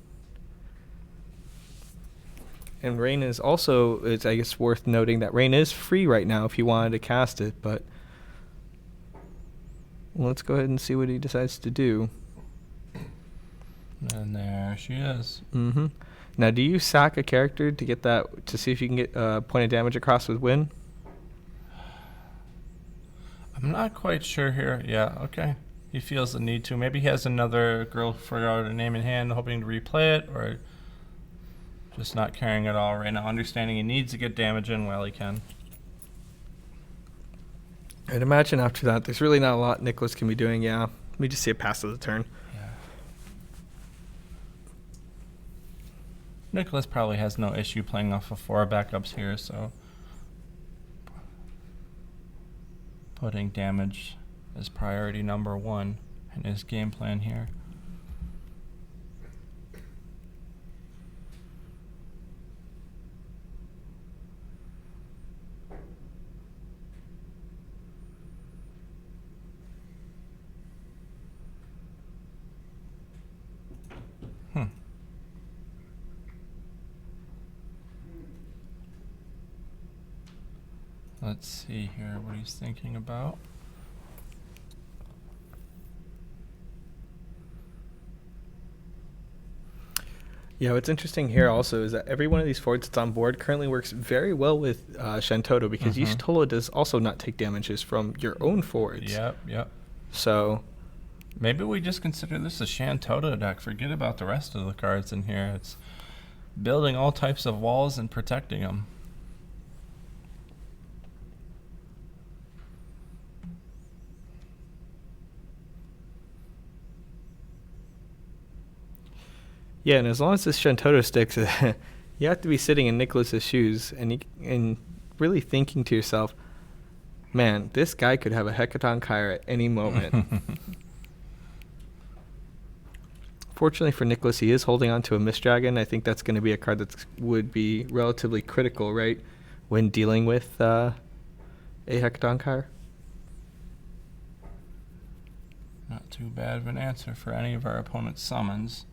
Speaker 5: And Rain is also, it's I guess worth noting that Rain is free right now if he wanted to cast it, but let's go ahead and see what he decides to do.
Speaker 2: And there she is.
Speaker 5: Mm-hmm. Now, do you sack a character to get that, to see if you can get a point of damage across with Win?
Speaker 2: I'm not quite sure here. Yeah, okay. He feels the need to. Maybe he has another girl forgot her name in hand, hoping to replay it, or just not caring at all right now, understanding he needs to get damage in while he can.
Speaker 5: I'd imagine after that, there's really not a lot Nicholas can be doing. Yeah, let me just see a pass of the turn.
Speaker 2: Yeah. Nicholas probably has no issue playing off of 4 backups here, so putting damage as priority number 1 in his game plan here. Let's see here what he's thinking about.
Speaker 5: Yeah, what's interesting here also is that every one of these forwards that's on board currently works very well with Shantoto, because Ishitola does also not take damages from your own forwards.
Speaker 2: Yep.
Speaker 5: So
Speaker 2: maybe we just consider this a Shantoto deck. Forget about the rest of the cards in here. It's building all types of walls and protecting them.
Speaker 5: yeah, and as long as this Shantoto sticks, you have to be sitting in Nicholas's shoes and really thinking to yourself, man, this guy could have a Hecaton Kyra at any moment. Fortunately for Nicholas, he is holding on to a Mist Dragon. I think that's going to be a card that would be relatively critical, right, when dealing with a Hecaton Kyra.
Speaker 2: Not too bad of an answer for any of our opponent's summons.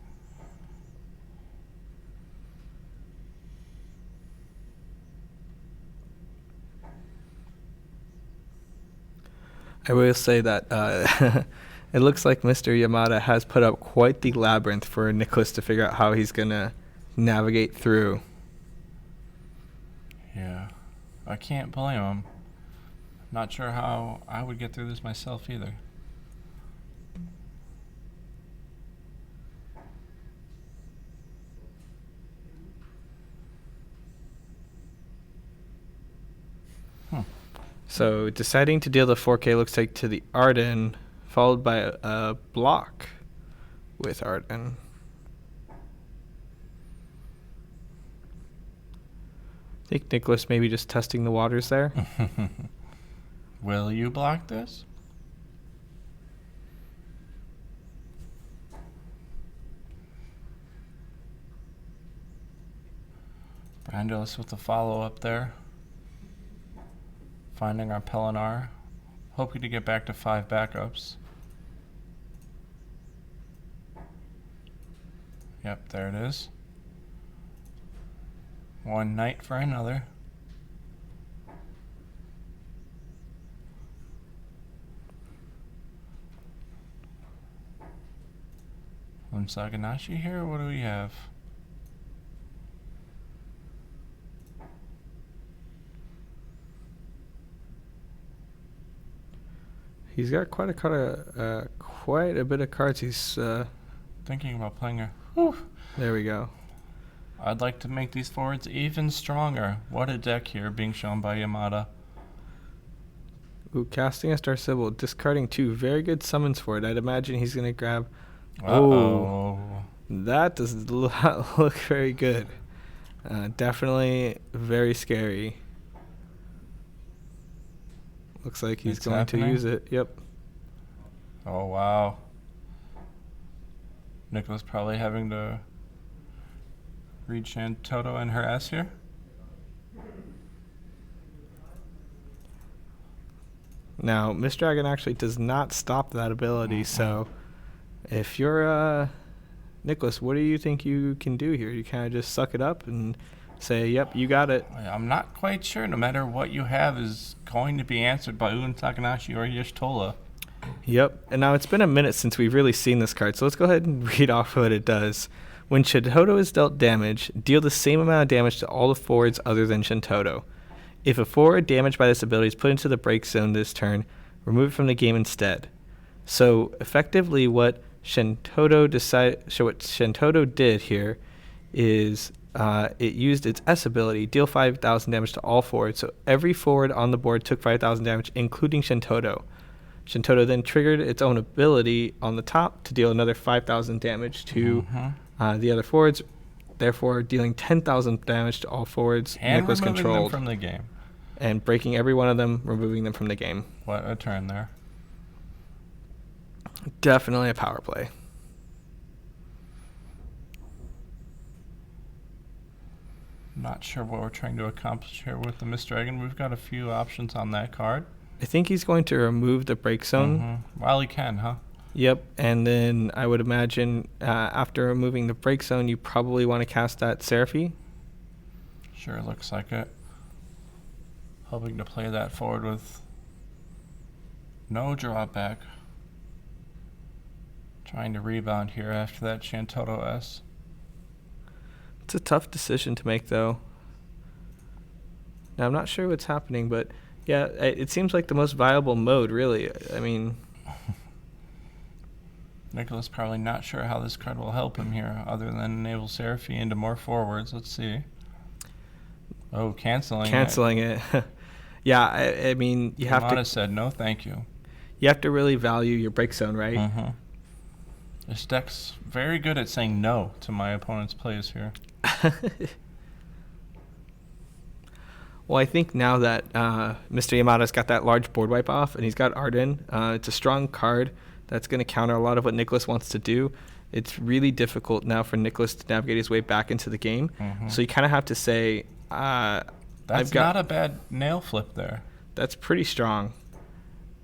Speaker 5: I will say that it looks like Mr. Yamada has put up quite the labyrinth for Nicholas to figure out how he's going to navigate through.
Speaker 2: Yeah, I can't blame him. Not sure how I would get through this myself either.
Speaker 5: So deciding to deal the 4K looks like to the Arden, followed by a block with Arden. I think Nicholas maybe just testing the waters there.
Speaker 2: Will you block this? Brandelis with the follow-up there. Finding our Pelinar. Hoping to get back to 5 backups. Yep, there it is. One knight for another. Saganashi here. What do we have?
Speaker 5: He's got quite a bit of cards. He's
Speaker 2: Thinking about playing a. Whew.
Speaker 5: there we go.
Speaker 2: I'd like to make these forwards even stronger. What a deck here being shown by Yamada.
Speaker 5: Ooh, casting a Star Sybil, discarding 2 very good summons for it. I'd imagine he's gonna grab.
Speaker 2: Uh-oh.
Speaker 5: That does not look very good. Definitely very scary. Looks like he's
Speaker 2: It's
Speaker 5: going
Speaker 2: happening?
Speaker 5: to use it. Yep.
Speaker 2: Oh, wow. Nicholas probably having to read Shantoto and her S here.
Speaker 5: Now, Miss Dragon actually does not stop that ability, so if you're Nicholas, what do you think you can do here? You kind of just suck it up and say, yep, you got it.
Speaker 2: I'm not quite sure. No matter what you have is going to be answered by Un Takanashi or Yashitola.
Speaker 5: Yep. And now it's been a minute since we've really seen this card, so let's go ahead and read off what it does. When Shantoto is dealt damage, deal the same amount of damage to all the forwards other than Shantoto. If a forward damaged by this ability is put into the break zone this turn, remove it from the game instead. So effectively what Shantoto did here is it used its S ability, deal 5,000 damage to all forwards. So every forward on the board took 5,000 damage, including Shantoto. Shantoto then triggered its own ability on the top to deal another 5,000 damage to the other forwards, therefore dealing 10,000 damage to all forwards
Speaker 2: And
Speaker 5: Nicholas
Speaker 2: removing
Speaker 5: controlled.
Speaker 2: them from the game.
Speaker 5: And breaking every one of them, removing them from the game.
Speaker 2: What a turn there.
Speaker 5: Definitely a power play.
Speaker 2: Not sure what we're trying to accomplish here with the Miss Dragon. We've got a few options on that card.
Speaker 5: I think he's going to remove the break zone.
Speaker 2: Well, he can, huh?
Speaker 5: Yep, and then I would imagine after removing the break zone, you probably want to cast that Seraphy.
Speaker 2: Sure looks like it. Hoping to play that forward with no drawback. Trying to rebound here after that Shantoto S.
Speaker 5: It's a tough decision to make, though. Now, I'm not sure what's happening, but yeah, it seems like the most viable mode, really. I mean...
Speaker 2: Nicholas probably not sure how this card will help him here, other than enable Seraphy into more forwards. Let's see. Oh, canceling
Speaker 5: it. Yeah, I mean, you have to...
Speaker 2: said no thank you.
Speaker 5: You have to really value your break zone, right?
Speaker 2: This deck's very good at saying no to my opponent's plays here.
Speaker 5: Well, I think now that Mr. Yamada's got that large board wipe off and he's got Arden, it's a strong card that's going to counter a lot of what Nicholas wants to do. It's really difficult now for Nicholas to navigate his way back into the game. So you kind of have to say,
Speaker 2: That's not a bad nail flip there.
Speaker 5: That's pretty strong.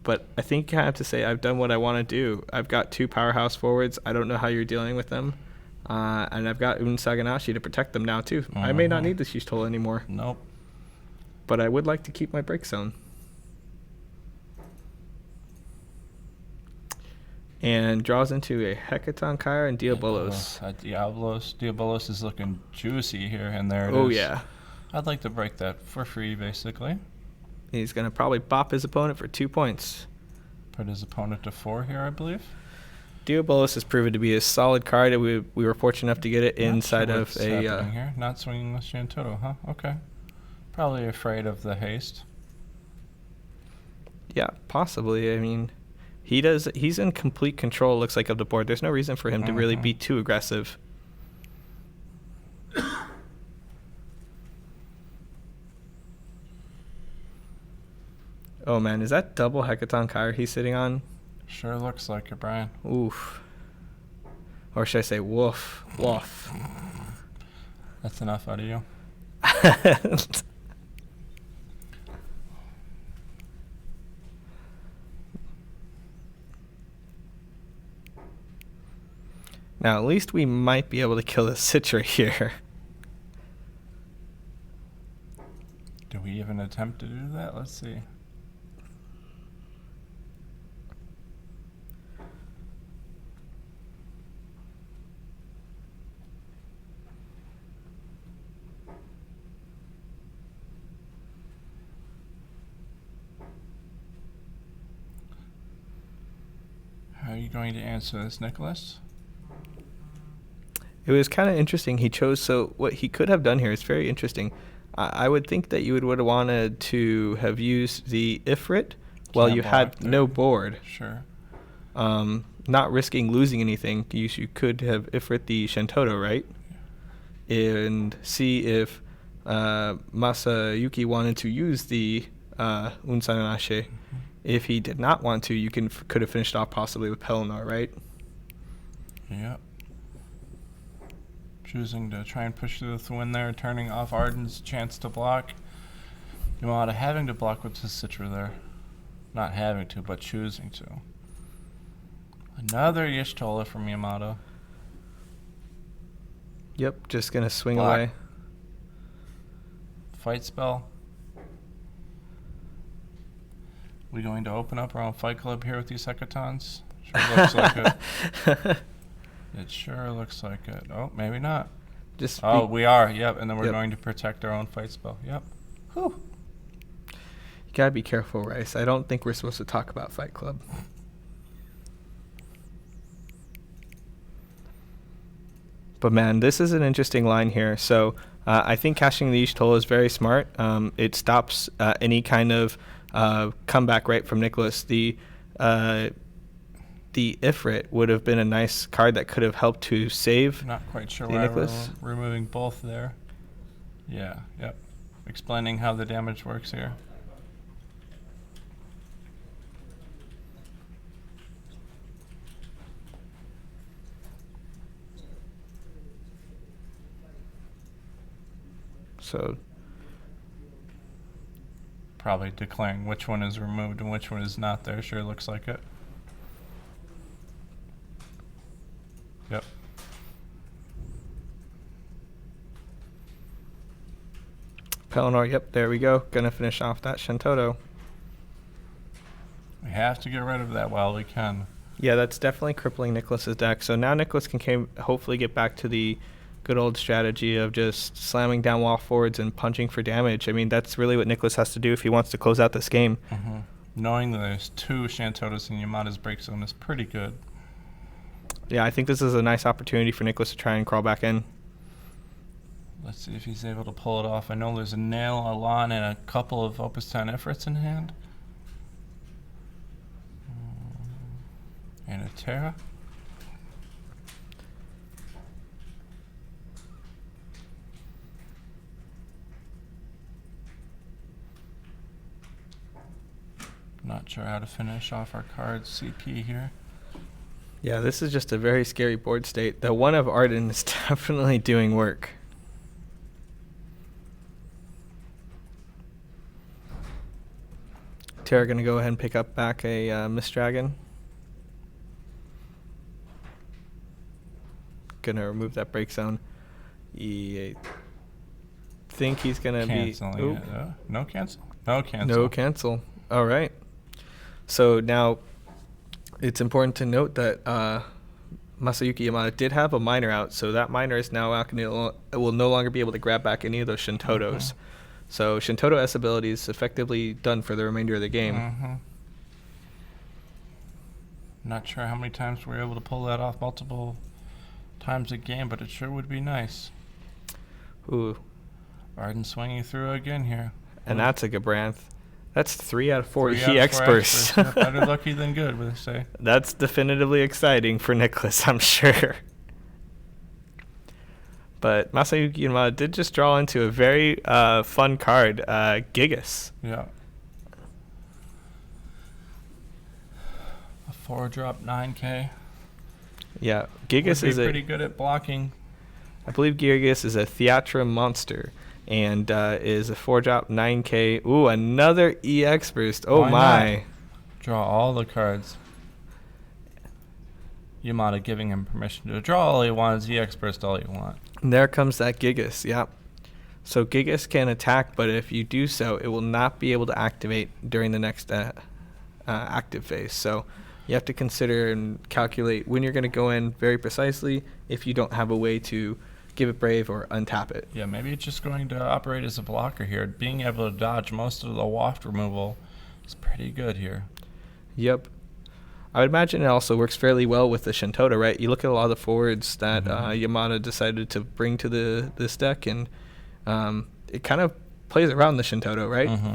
Speaker 5: But I think you have to say, I've done what I want to do. I've got 2 powerhouse forwards. I don't know how you're dealing with them. And I've got Un Saganashi to protect them now, too. I may not need the Shishitola anymore.
Speaker 2: Nope.
Speaker 5: But I would like to keep my break zone. And draws into a Hecaton Kyre and Diabolos.
Speaker 2: Diabolos is looking juicy here, and there it is.
Speaker 5: Oh, yeah.
Speaker 2: I'd like to break that for free, basically.
Speaker 5: He's going to probably bop his opponent for 2 points.
Speaker 2: Put his opponent to 4 here, I believe.
Speaker 5: Diabolos has proven to be a solid card, and we were fortunate enough to get it inside
Speaker 2: Not sure
Speaker 5: of
Speaker 2: what's
Speaker 5: a...
Speaker 2: happening here. Not swinging with Shantoto, huh? Okay. Probably afraid of the haste.
Speaker 5: Yeah, possibly. I mean, he's in complete control, looks like, of the board. There's no reason for him to really be too aggressive. Oh, man, is that double Hecaton Kyre he's sitting on?
Speaker 2: Sure looks like it, Brian.
Speaker 5: Oof. Or should I say woof? Woof.
Speaker 2: That's enough out of you.
Speaker 5: Now, at least we might be able to kill the Citra here.
Speaker 2: Do we even attempt to do that? Let's see. How are you going to answer this, Nicholas?
Speaker 5: It was kind of interesting. He chose, so what he could have done here is very interesting. I would think that you would have wanted to have used the Ifrit while you had no board.
Speaker 2: Sure.
Speaker 5: Not risking losing anything. You could have Ifrit the Shantoto, right? And see if Masayuki wanted to use the Unsanashe. If he did not want to, you could have finished off possibly with Pelennor, right?
Speaker 2: Yep. Choosing to try and push through the win there, turning off Arden's chance to block. Yamada having to block with his Citra there. Not having to, but choosing to. Another Y'shtola from Yamato.
Speaker 5: Yep, just going to swing
Speaker 2: Block.
Speaker 5: away.
Speaker 2: Fight spell. We going to open up our own fight club here with these hecatons? Sure looks like it. It sure looks like it. Oh, maybe not. We are. Yep, and then we're going to protect our own fight spell. Yep. Whew.
Speaker 5: You gotta be careful, Rice. I don't think we're supposed to talk about Fight Club. But man, this is an interesting line here. So I think cashing the Y'shtola is very smart. It stops any kind of comeback right from Nicholas. The Ifrit would have been a nice card that could have helped to save.
Speaker 2: Not quite sure
Speaker 5: the
Speaker 2: why
Speaker 5: Nicholas.
Speaker 2: we're removing both there. Yeah, yep. Explaining how the damage works here.
Speaker 5: So
Speaker 2: probably declaring which one is removed and which one is not there. Sure looks like it. Yep.
Speaker 5: Pelennor, yep, there we go. Gonna finish off that Shantoto.
Speaker 2: We have to get rid of that while we can.
Speaker 5: Yeah, that's definitely crippling Nicholas's deck. So now Nicholas can hopefully get back to the good old strategy of just slamming down wall forwards and punching for damage. I mean, that's really what Nicholas has to do if he wants to close out this game.
Speaker 2: Mm-hmm. Knowing that there's two Shantotos in Yamada's break zone is pretty good.
Speaker 5: Yeah, I think this is a nice opportunity for Nicholas to try and crawl back in.
Speaker 2: Let's see if he's able to pull it off. I know there's a Nail, a Lawn, and a couple of Opus 10 efforts in hand. And a Terra. Not sure how to finish off our cards CP here.
Speaker 5: Yeah, this is just a very scary board state. The one of Arden is definitely doing work. Terra going to go ahead and pick up back a Mist Dragon. Going to remove that break zone. I think he's going to be...
Speaker 2: Canceling it. No cancel? No cancel.
Speaker 5: No cancel. All right. So now it's important to note that Masayuki Yamada did have a minor out, so that minor is now will no longer be able to grab back any of those Shantotos.
Speaker 2: Mm-hmm.
Speaker 5: So Shantoto S ability is effectively done for the remainder of the game.
Speaker 2: Mm-hmm. Not sure how many times we're able to pull that off multiple times a game, but it sure would be nice.
Speaker 5: Ooh.
Speaker 2: Arden swinging through again here.
Speaker 5: And that's a Gabranth. That's 3 out of 4
Speaker 2: 3 out of 4
Speaker 5: experts.
Speaker 2: Yep, better lucky than good, would I say.
Speaker 5: That's definitively exciting for Nicholas, I'm sure. But Masayuki Yamada did just draw into a very fun card, Gigas.
Speaker 2: Yeah. A 4-drop 9K.
Speaker 5: Yeah, Gigas
Speaker 2: would
Speaker 5: is
Speaker 2: be pretty good at blocking.
Speaker 5: I believe Gigas is a Theatra monster. and is a 4-drop 9K. Ooh, another EX boost. Oh
Speaker 2: Why
Speaker 5: my.
Speaker 2: not? Draw all the cards. Yamada giving him permission to draw all he wants, EX burst all you want.
Speaker 5: And there comes that Gigas, yep. So Gigas can attack, but if you do so, it will not be able to activate during the next active phase. So you have to consider and calculate when you're going to go in very precisely if you don't have a way to give it Brave or untap it.
Speaker 2: Yeah, maybe it's just going to operate as a blocker here. Being able to dodge most of the waft removal is pretty good here.
Speaker 5: Yep. I would imagine it also works fairly well with the Shantota, right? You look at a lot of the forwards that Yamada decided to bring to this deck, and it kind of plays around the Shantota, right?
Speaker 2: Mm-hmm.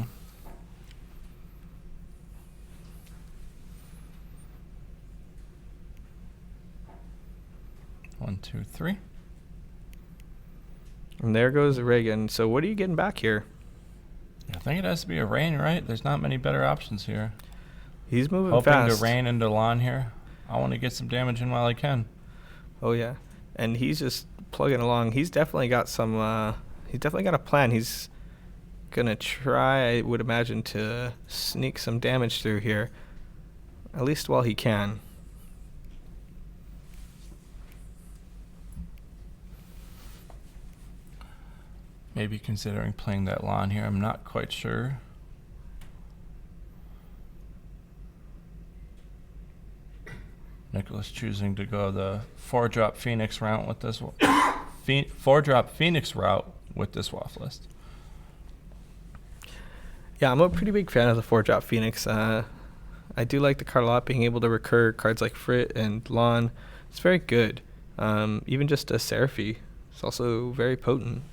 Speaker 2: 1, 2, 3.
Speaker 5: And there goes Reagan. So what are you getting back here?
Speaker 2: I think it has to be a rain, right? There's not many better options here.
Speaker 5: He's moving
Speaker 2: Hoping
Speaker 5: fast.
Speaker 2: to rain into Lon here. I want to get some damage in while I can.
Speaker 5: Oh yeah, and he's just plugging along. He's definitely got some. He's definitely got a plan. He's gonna try, I would imagine, to sneak some damage through here, at least while he can.
Speaker 2: Maybe considering playing that Lon here. I'm not quite sure. Nicholas choosing to go the 4-drop Phoenix route with this 4-drop Phoenix route with this waft list.
Speaker 5: Yeah, I'm a pretty big fan of the 4-drop Phoenix. I do like the card a lot, being able to recur cards like Frit and Lon. It's very good. Even just a Seraphy is also very potent.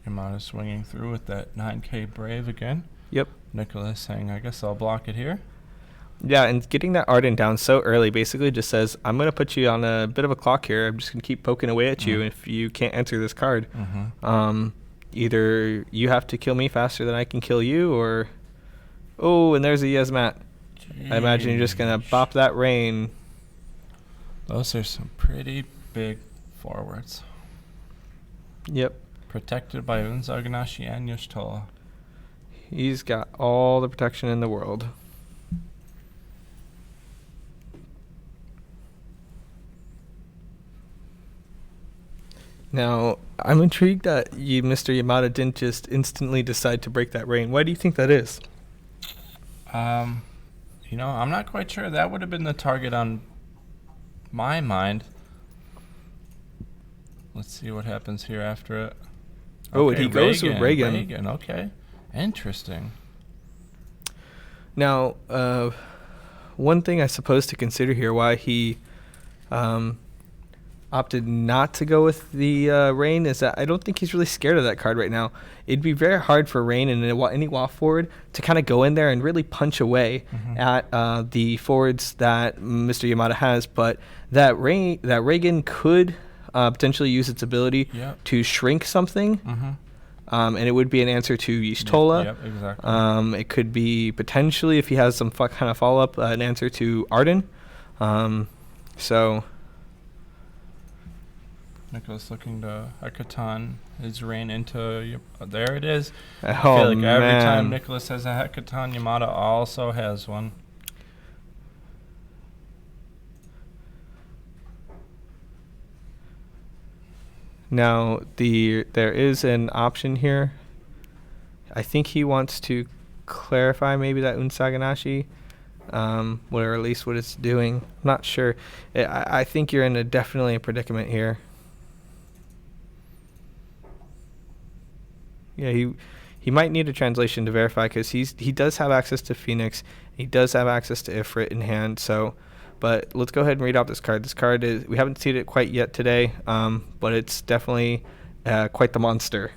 Speaker 2: Yamada swinging through with that 9K Brave again.
Speaker 5: Yep.
Speaker 2: Nicholas saying, I guess I'll block it here.
Speaker 5: Yeah, and getting that Arden down so early basically just says, I'm going to put you on a bit of a clock here. I'm just going to keep poking away at you if you can't answer this card. Either you have to kill me faster than I can kill you, or... Oh, and there's a Yesmat. I imagine you're just going to bop that rain.
Speaker 2: Those are some pretty big forwards.
Speaker 5: Yep.
Speaker 2: Protected by Unzaganashi and Yoshitola.
Speaker 5: He's got all the protection in the world. Now, I'm intrigued that Mr. Yamada didn't just instantly decide to break that rain. Why do you think that is?
Speaker 2: I'm not quite sure. That would have been the target on my mind. Let's see what happens here after it.
Speaker 5: Oh, and he goes with Reagan.
Speaker 2: Okay. Interesting.
Speaker 5: Now, one thing I suppose to consider here, why he opted not to go with the Rain, is that I don't think he's really scared of that card right now. It'd be very hard for Rain and any waft forward to kind of go in there and really punch away at the forwards that Mr. Yamada has, but that Reagan could potentially use its ability to shrink something. And it would be an answer to Yishtola.
Speaker 2: Yep, exactly.
Speaker 5: It could be potentially, if he has some kind of follow-up, an answer to Arden. So
Speaker 2: Nicholas looking to Hekatan his rain into... there it is.
Speaker 5: Oh,
Speaker 2: I feel like every
Speaker 5: man.
Speaker 2: time Nicholas has a Hekatan, Yamada also has one.
Speaker 5: now there is an option here. I think he wants to clarify maybe that Unsaganashi, or at least what it's doing. I'm not sure. I think you're in definitely a predicament here. Yeah, he might need a translation to verify, because he does have access to Phoenix. He does have access to Ifrit in hand. So, but let's go ahead and read out this card. This card we haven't seen it quite yet today, but it's definitely quite the monster.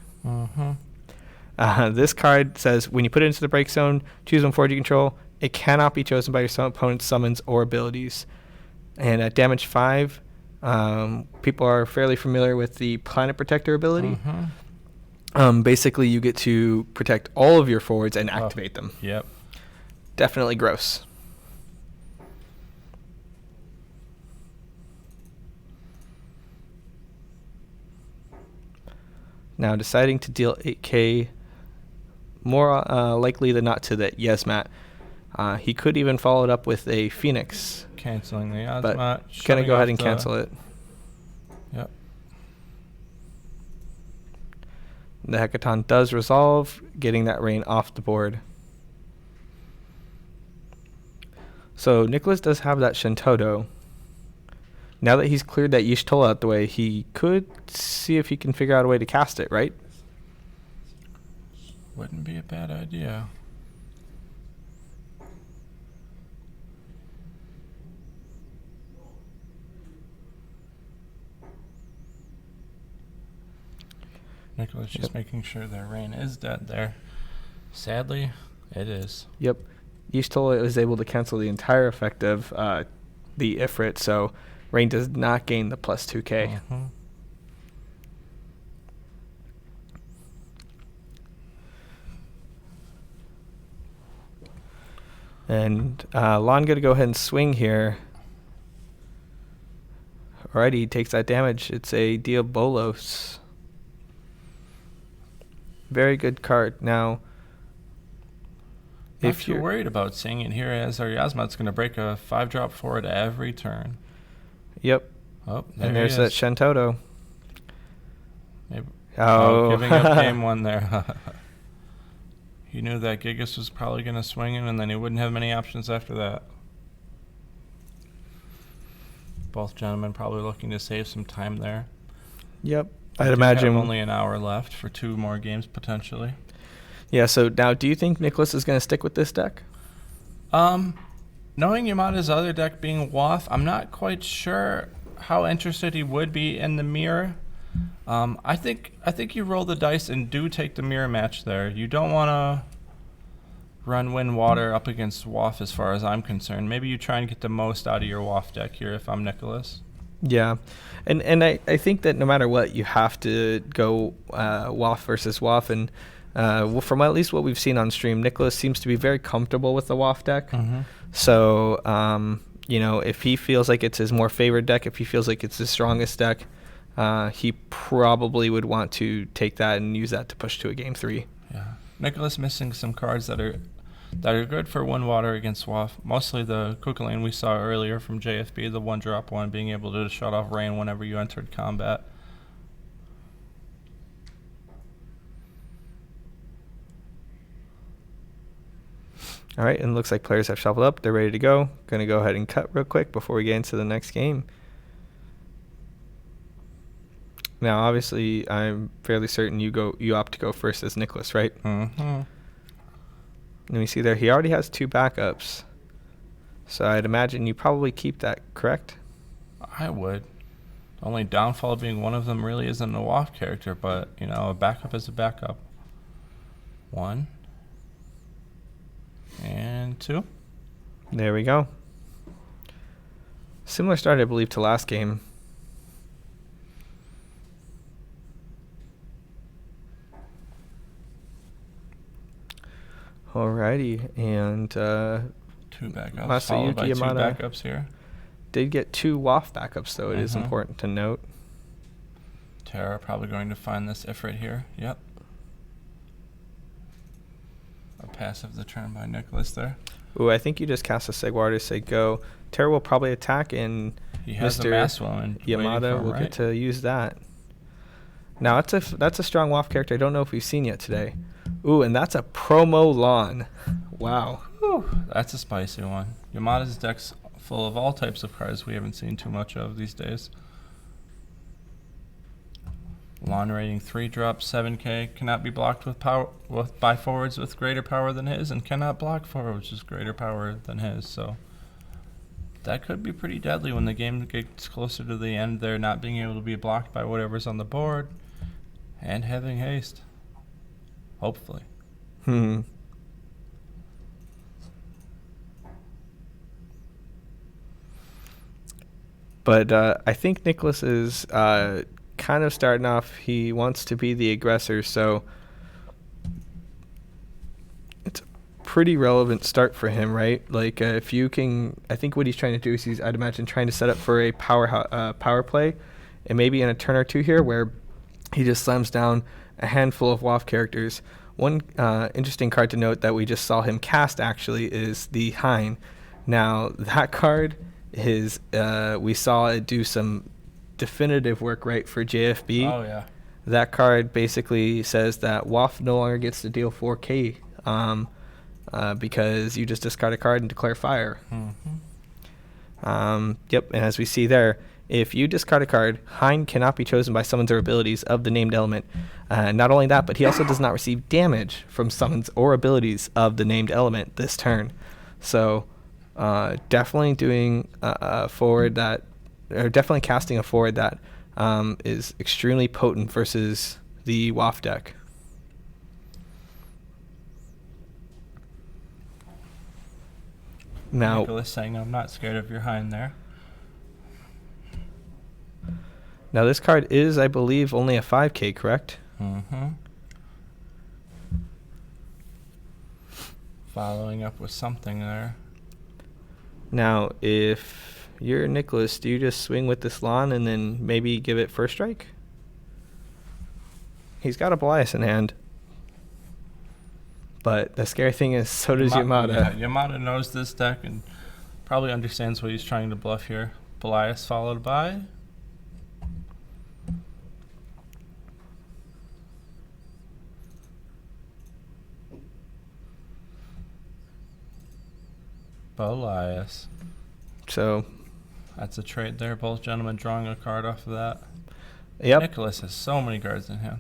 Speaker 5: This card says, when you put it into the break zone, choose one forward you control. It cannot be chosen by your opponent's summons or abilities. And at damage 5, people are fairly familiar with the Planet Protector ability. Basically, you get to protect all of your forwards and activate them.
Speaker 2: Yep.
Speaker 5: Definitely gross. Now deciding to deal 8k, more likely than not to the Yesmat. He could even follow it up with a Phoenix.
Speaker 2: Canceling the
Speaker 5: but
Speaker 2: Yasmat.
Speaker 5: gonna go ahead and cancel it.
Speaker 2: Yep.
Speaker 5: The Hecaton does resolve, getting that rain off the board. So Nicholas does have that Shintoto. Now that he's cleared that Y'shtola out the way, he could see if he can figure out a way to cast it, right?
Speaker 2: Wouldn't be a bad idea. Nicholas just making sure their rain is dead there. Sadly, it is.
Speaker 5: Yep. Y'shtola is able to cancel the entire effect of the Ifrit, so rain does not gain the plus 2k. And Lon going to go ahead and swing here. Alrighty, he takes that damage. It's a Diabolos. Very good card. Now,
Speaker 2: If you're worried about seeing it here, as our Yasmat's going to break a 5-drop forward every turn.
Speaker 5: Yep.
Speaker 2: Oh,
Speaker 5: and there's that Shintoto.
Speaker 2: Maybe.
Speaker 5: Oh,
Speaker 2: giving up game 1 there. He knew that Gigas was probably going to swing him, and then he wouldn't have many options after that. Both gentlemen probably looking to save some time there.
Speaker 5: Yep. I'd imagine
Speaker 2: only an hour left for 2 more games potentially.
Speaker 5: Yeah, so now do you think Nicholas is going to stick with this deck?
Speaker 2: Knowing Yamada's other deck being WAF, I'm not quite sure how interested he would be in the mirror. I think you roll the dice and do take the mirror match there. You don't want to run Wind Water up against WAF as far as I'm concerned. Maybe you try and get the most out of your WAF deck here if I'm Nicholas.
Speaker 5: Yeah, and I think that no matter what, you have to go WAF versus WAF, and from at least what we've seen on stream, Nicholas seems to be very comfortable with the WAF deck. So, if he feels like it's his more favored deck, if he feels like it's his strongest deck, he probably would want to take that and use that to push to a game 3.
Speaker 2: Yeah, Nicholas missing some cards that are good for Wind Water against WAF. Mostly the Kukulane we saw earlier from JFB, the 1-drop one, being able to shut off rain whenever you entered combat.
Speaker 5: All right, and it looks like players have shuffled up. They're ready to go. Going to go ahead and cut real quick before we get into the next game. Now, obviously, I'm fairly certain you opt to go first as Nicholas, right? Let me see there. He already has 2 backups. So I'd imagine you probably keep that, correct?
Speaker 2: I would. Only downfall being one of them really isn't a WAF character, but, a backup is a backup. 1. And 2.
Speaker 5: There we go. Similar start, I believe, to last game. Alrighty, and
Speaker 2: 2 backups, followed by 2
Speaker 5: Yamada
Speaker 2: backups here.
Speaker 5: Did get 2 WAF backups, though. It is important to note.
Speaker 2: Terra probably going to find this Ifrit here. Yep. A passive the turn by Nicholas there.
Speaker 5: Ooh, I think you just cast a Segwar to say go. Terra will probably attack, and
Speaker 2: he has
Speaker 5: Mr.
Speaker 2: a Mass Woman
Speaker 5: Yamada will get to use that. Now, that's a strong WAF character I don't know if we've seen yet today. Ooh, and that's a promo Lon. Wow.
Speaker 2: Whew, that's a spicy one. Yamada's deck's full of all types of cards we haven't seen too much of these days. Lon rating 3-drop, 7k, cannot be blocked by forwards with greater power than his, and cannot block forwards with greater power than his, so that could be pretty deadly when the game gets closer to the end there, not being able to be blocked by whatever's on the board, and having haste. Hopefully.
Speaker 5: But I think Nicholas is kind of starting off. He wants to be the aggressor, so it's a pretty relevant start for him, right? Like if you can, I think what he's trying to do is I'd imagine trying to set up for a power play, and maybe in a turn or 2 here where he just slams down a handful of WoF characters. One interesting card to note that we just saw him cast actually is the Hein. Now that card is we saw it do some definitive work right for JFB.
Speaker 2: Oh yeah.
Speaker 5: That card basically says that WoF no longer gets to deal 4K because you just discard a card and declare fire. Yep, and as we see there, if you discard a card, Hein cannot be chosen by summons or abilities of the named element. Not only that, but he also does not receive damage from summons or abilities of the named element this turn. So definitely doing a forward that, or definitely casting a forward that is extremely potent versus the WoF deck. Now,
Speaker 2: Nicholas saying, I'm not scared of your Hind there.
Speaker 5: Now this card is, I believe, only a 5K, correct?
Speaker 2: Following up with something there.
Speaker 5: Now, if you're Nicholas, do you just swing with this lawn and then maybe give it first strike? He's got a Belias in hand. But the scary thing is, so does Yamada.
Speaker 2: Yeah, Yamada knows this deck and probably understands what he's trying to bluff here. Belias followed by Belias.
Speaker 5: So
Speaker 2: that's a trade there. Both gentlemen drawing a card off of that.
Speaker 5: Yep.
Speaker 2: Nicholas has so many cards in hand.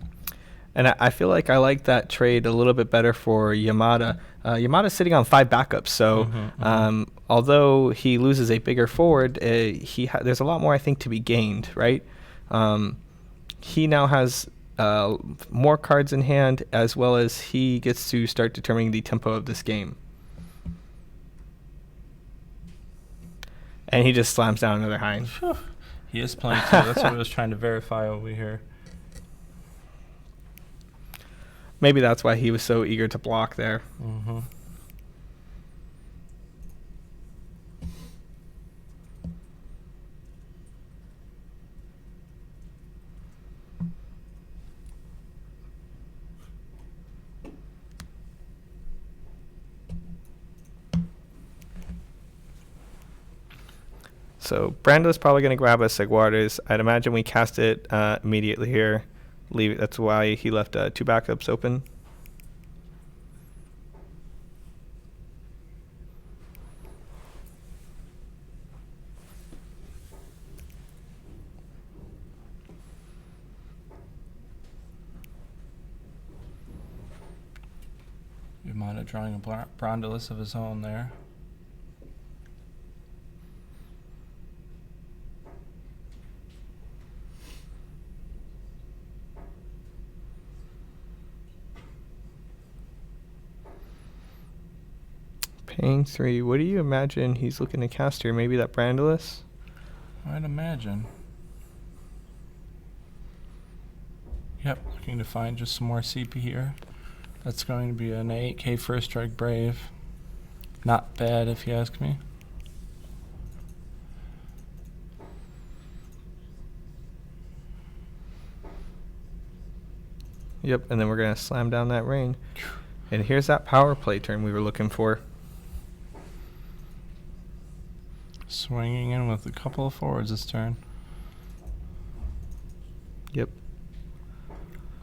Speaker 5: And I feel like I like that trade a little bit better for Yamada. Yamada's sitting on 5 backups, so although he loses a bigger forward, there's a lot more, I think, to be gained, right? He now has more cards in hand, as well as he gets to start determining the tempo of this game. And he just slams down another Hind.
Speaker 2: He is playing too. That's what I was trying to verify over here.
Speaker 5: Maybe that's why he was so eager to block there. So Brando's probably going to grab us Seguardas. I'd imagine we cast it immediately here. Leave it. That's why he left 2 backups open.
Speaker 2: Yamada drawing a Brondolus of his own there.
Speaker 5: Paying 3. What do you imagine he's looking to cast here? Maybe that Brandolus?
Speaker 2: I'd imagine. Yep, looking to find just some more CP here. That's going to be an 8K first strike Brave. Not bad if you ask me.
Speaker 5: Yep, and then we're going to slam down that rain. And here's that power play turn we were looking for.
Speaker 2: Swinging in with a couple of forwards this turn.
Speaker 5: Yep.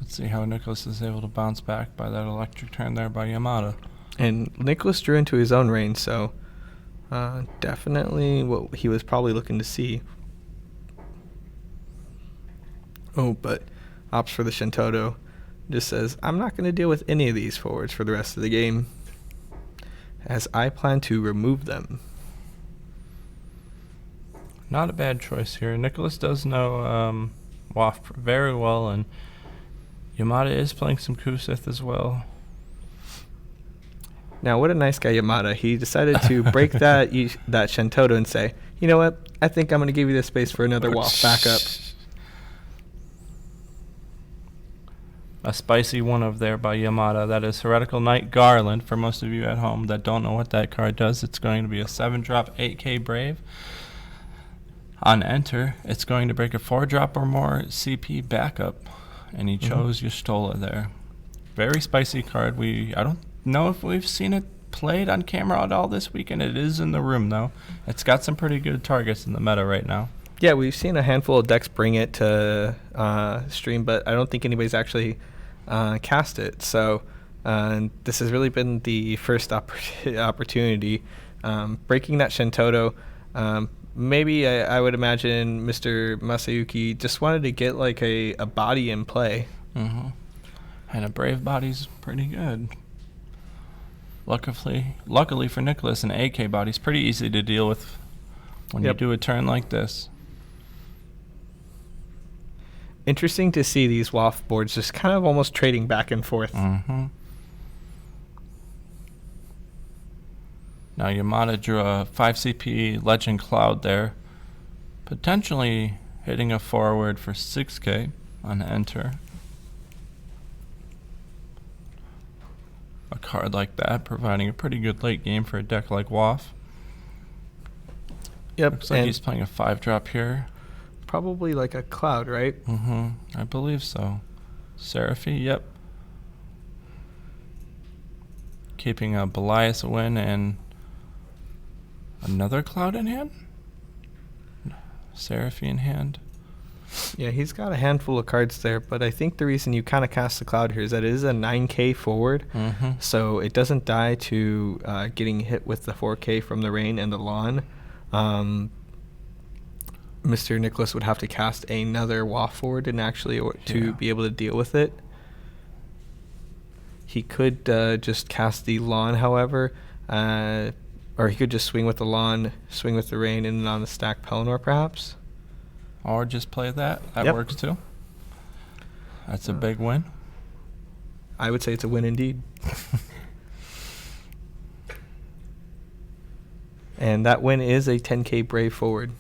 Speaker 2: Let's see how Nicholas is able to bounce back by that electric turn there by Yamada.
Speaker 5: And Nicholas drew into his own range, so definitely what he was probably looking to see. Oh, but opts for the Shintoto. Just says, I'm not going to deal with any of these forwards for the rest of the game, as I plan to remove them.
Speaker 2: Not a bad choice here. Nicholas does know WoF very well, and Yamada is playing some Kusith as well.
Speaker 5: Now, what a nice guy, Yamada. He decided to break that Shintoto and say, you know what? I think I'm going to give you this space for another WoF backup.
Speaker 2: A spicy one over there by Yamada. That is Heretical Knight Garland. For most of you at home that don't know what that card does, it's going to be a 7-drop 8K Brave. On enter, it's going to break a 4-drop or more CP backup. and he chose Y'shtola there. Very spicy card. I don't know if we've seen it played on camera at all this weekend. It is in the room, though. It's got some pretty good targets in the meta right now.
Speaker 5: Yeah, we've seen a handful of decks bring it to stream, but I don't think anybody's actually cast it. So this has really been the first opportunity. Breaking that Shintoto, maybe I would imagine Mr. Masayuki just wanted to get like a body in play.
Speaker 2: And a Brave Body's pretty good. Luckily for Nicholas, an AK Body's pretty easy to deal with when you do a turn like this.
Speaker 5: Interesting to see these WAF boards just kind of almost trading back and forth.
Speaker 2: Now Yamada drew a 5 CP Legend Cloud there, potentially hitting a forward for 6k on enter. A card like that providing a pretty good late game for a deck like WAF. Looks like he's playing a 5-drop here.
Speaker 5: Probably like a cloud, right?
Speaker 2: I believe so. Seraphy, yep. Keeping a Belias win and another cloud in hand? Seraphy in hand.
Speaker 5: Yeah, he's got a handful of cards there, but I think the reason you kind of cast the cloud here is that it is a 9k forward, so it doesn't die to getting hit with the 4k from the rain and the lawn. Mr. Nicholas would have to cast another WAF forward and actually to be able to deal with it. He could just cast the lawn, however, or he could just swing with the lawn, swing with the rain, and then on the stack Pelennor perhaps.
Speaker 2: Or just play that. That works too. That's a big win.
Speaker 5: I would say it's a win indeed. And that win is a 10k Brave forward.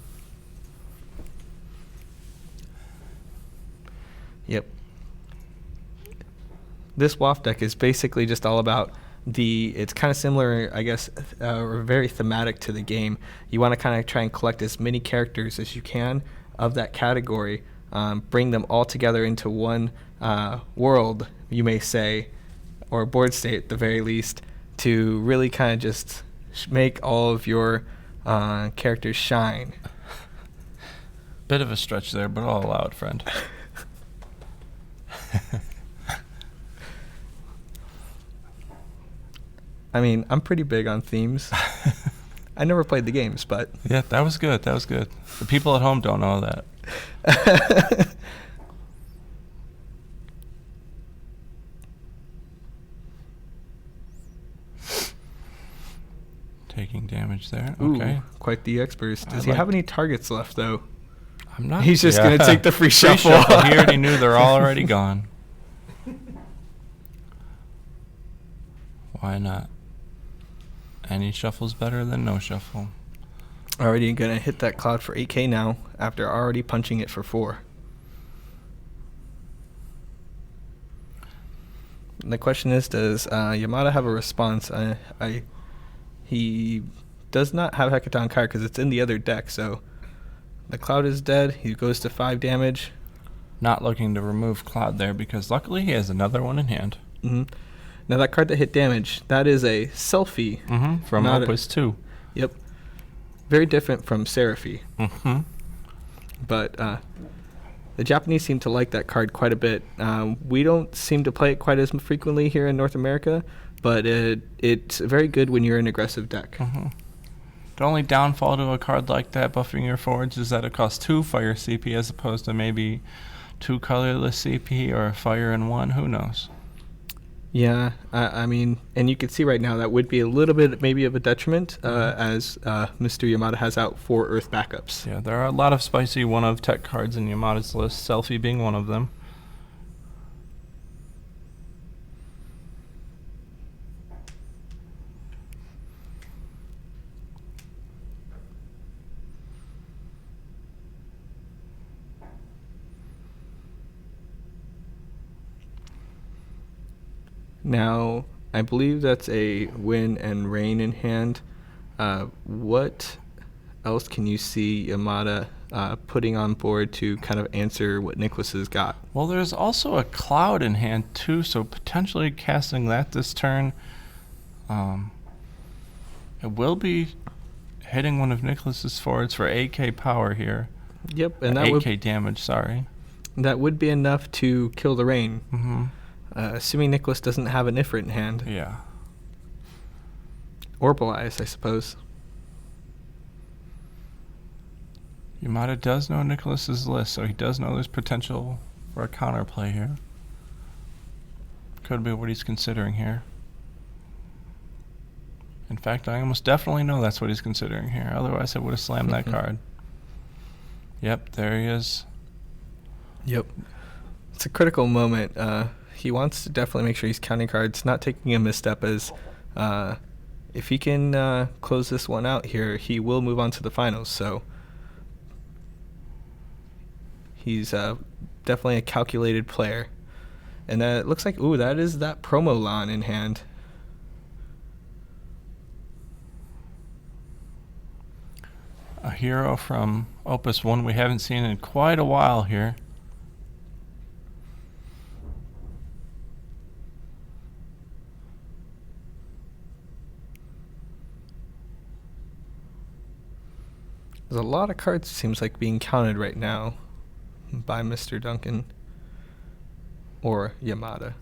Speaker 5: Yep. This WAF deck is basically just all about it's kind of similar, I guess, or very thematic to the game. You want to kind of try and collect as many characters as you can of that category, bring them all together into one world, you may say, or board state at the very least, to really kind of just make all of your characters shine.
Speaker 2: Bit of a stretch there, but I'll allow it, friend.
Speaker 5: I mean, I'm pretty big on themes. I never played the games, but...
Speaker 2: Yeah, that was good. That was good. The people at home don't know that. Taking damage there. Okay.
Speaker 5: Ooh, quite the expert. Does he have any targets left, though?
Speaker 2: I'm not...
Speaker 5: He's just going to take the free shuffle.
Speaker 2: He already knew they're already gone. Why not? Any shuffle's better than no shuffle.
Speaker 5: Already going to hit that cloud for 8k now, after already punching it for 4. And the question is, does Yamada have a response? He does not have Hecaton card because it's in the other deck, so the cloud is dead. He goes to 5 damage.
Speaker 2: Not looking to remove cloud there because luckily he has another one in hand.
Speaker 5: Now that card that hit damage, that is a selfie.
Speaker 2: From Opus 2.
Speaker 5: Yep. Very different from Seraphy. But the Japanese seem to like that card quite a bit. We don't seem to play it quite as frequently here in North America, but it's very good when you're an aggressive deck.
Speaker 2: The only downfall to a card like that, buffing your forwards, is that it costs 2 fire CP as opposed to maybe 2 colorless CP or a fire and 1. Who knows?
Speaker 5: Yeah, I mean, and you can see right now that would be a little bit maybe of a detriment as Mr. Yamada has out 4 Earth backups.
Speaker 2: Yeah, there are a lot of spicy one-of tech cards in Yamada's list, Selfie being one of them.
Speaker 5: Now, I believe that's a win and rain in hand. What else can you see Yamada putting on board to kind of answer what Nicholas has got?
Speaker 2: Well, there's also a cloud in hand too, so potentially casting that this turn. It will be hitting one of Nicholas's forwards for 8k power here.
Speaker 5: Yep, and that
Speaker 2: 8k damage, sorry.
Speaker 5: That would be enough to kill the rain.
Speaker 2: Mm-hmm.
Speaker 5: Assuming Nicholas doesn't have an Ifrit in hand.
Speaker 2: Yeah.
Speaker 5: Orbital Eyes, I suppose.
Speaker 2: Yamada does know Nicholas's list, so he does know there's potential for a counterplay here. Could be what he's considering here. In fact, I almost definitely know that's what he's considering here. Otherwise, I would have slammed that card. Yep, there he is.
Speaker 5: Yep. It's a critical moment. He wants to definitely make sure he's counting cards, not taking a misstep, as if he can close this one out here, he will move on to the finals. So he's definitely a calculated player. And it looks like, ooh, that is that promo Lan in hand.
Speaker 2: A hero from Opus 1 we haven't seen in quite a while here.
Speaker 5: There's a lot of cards, it seems like, being counted right now by Mr. Duncan or Yamada.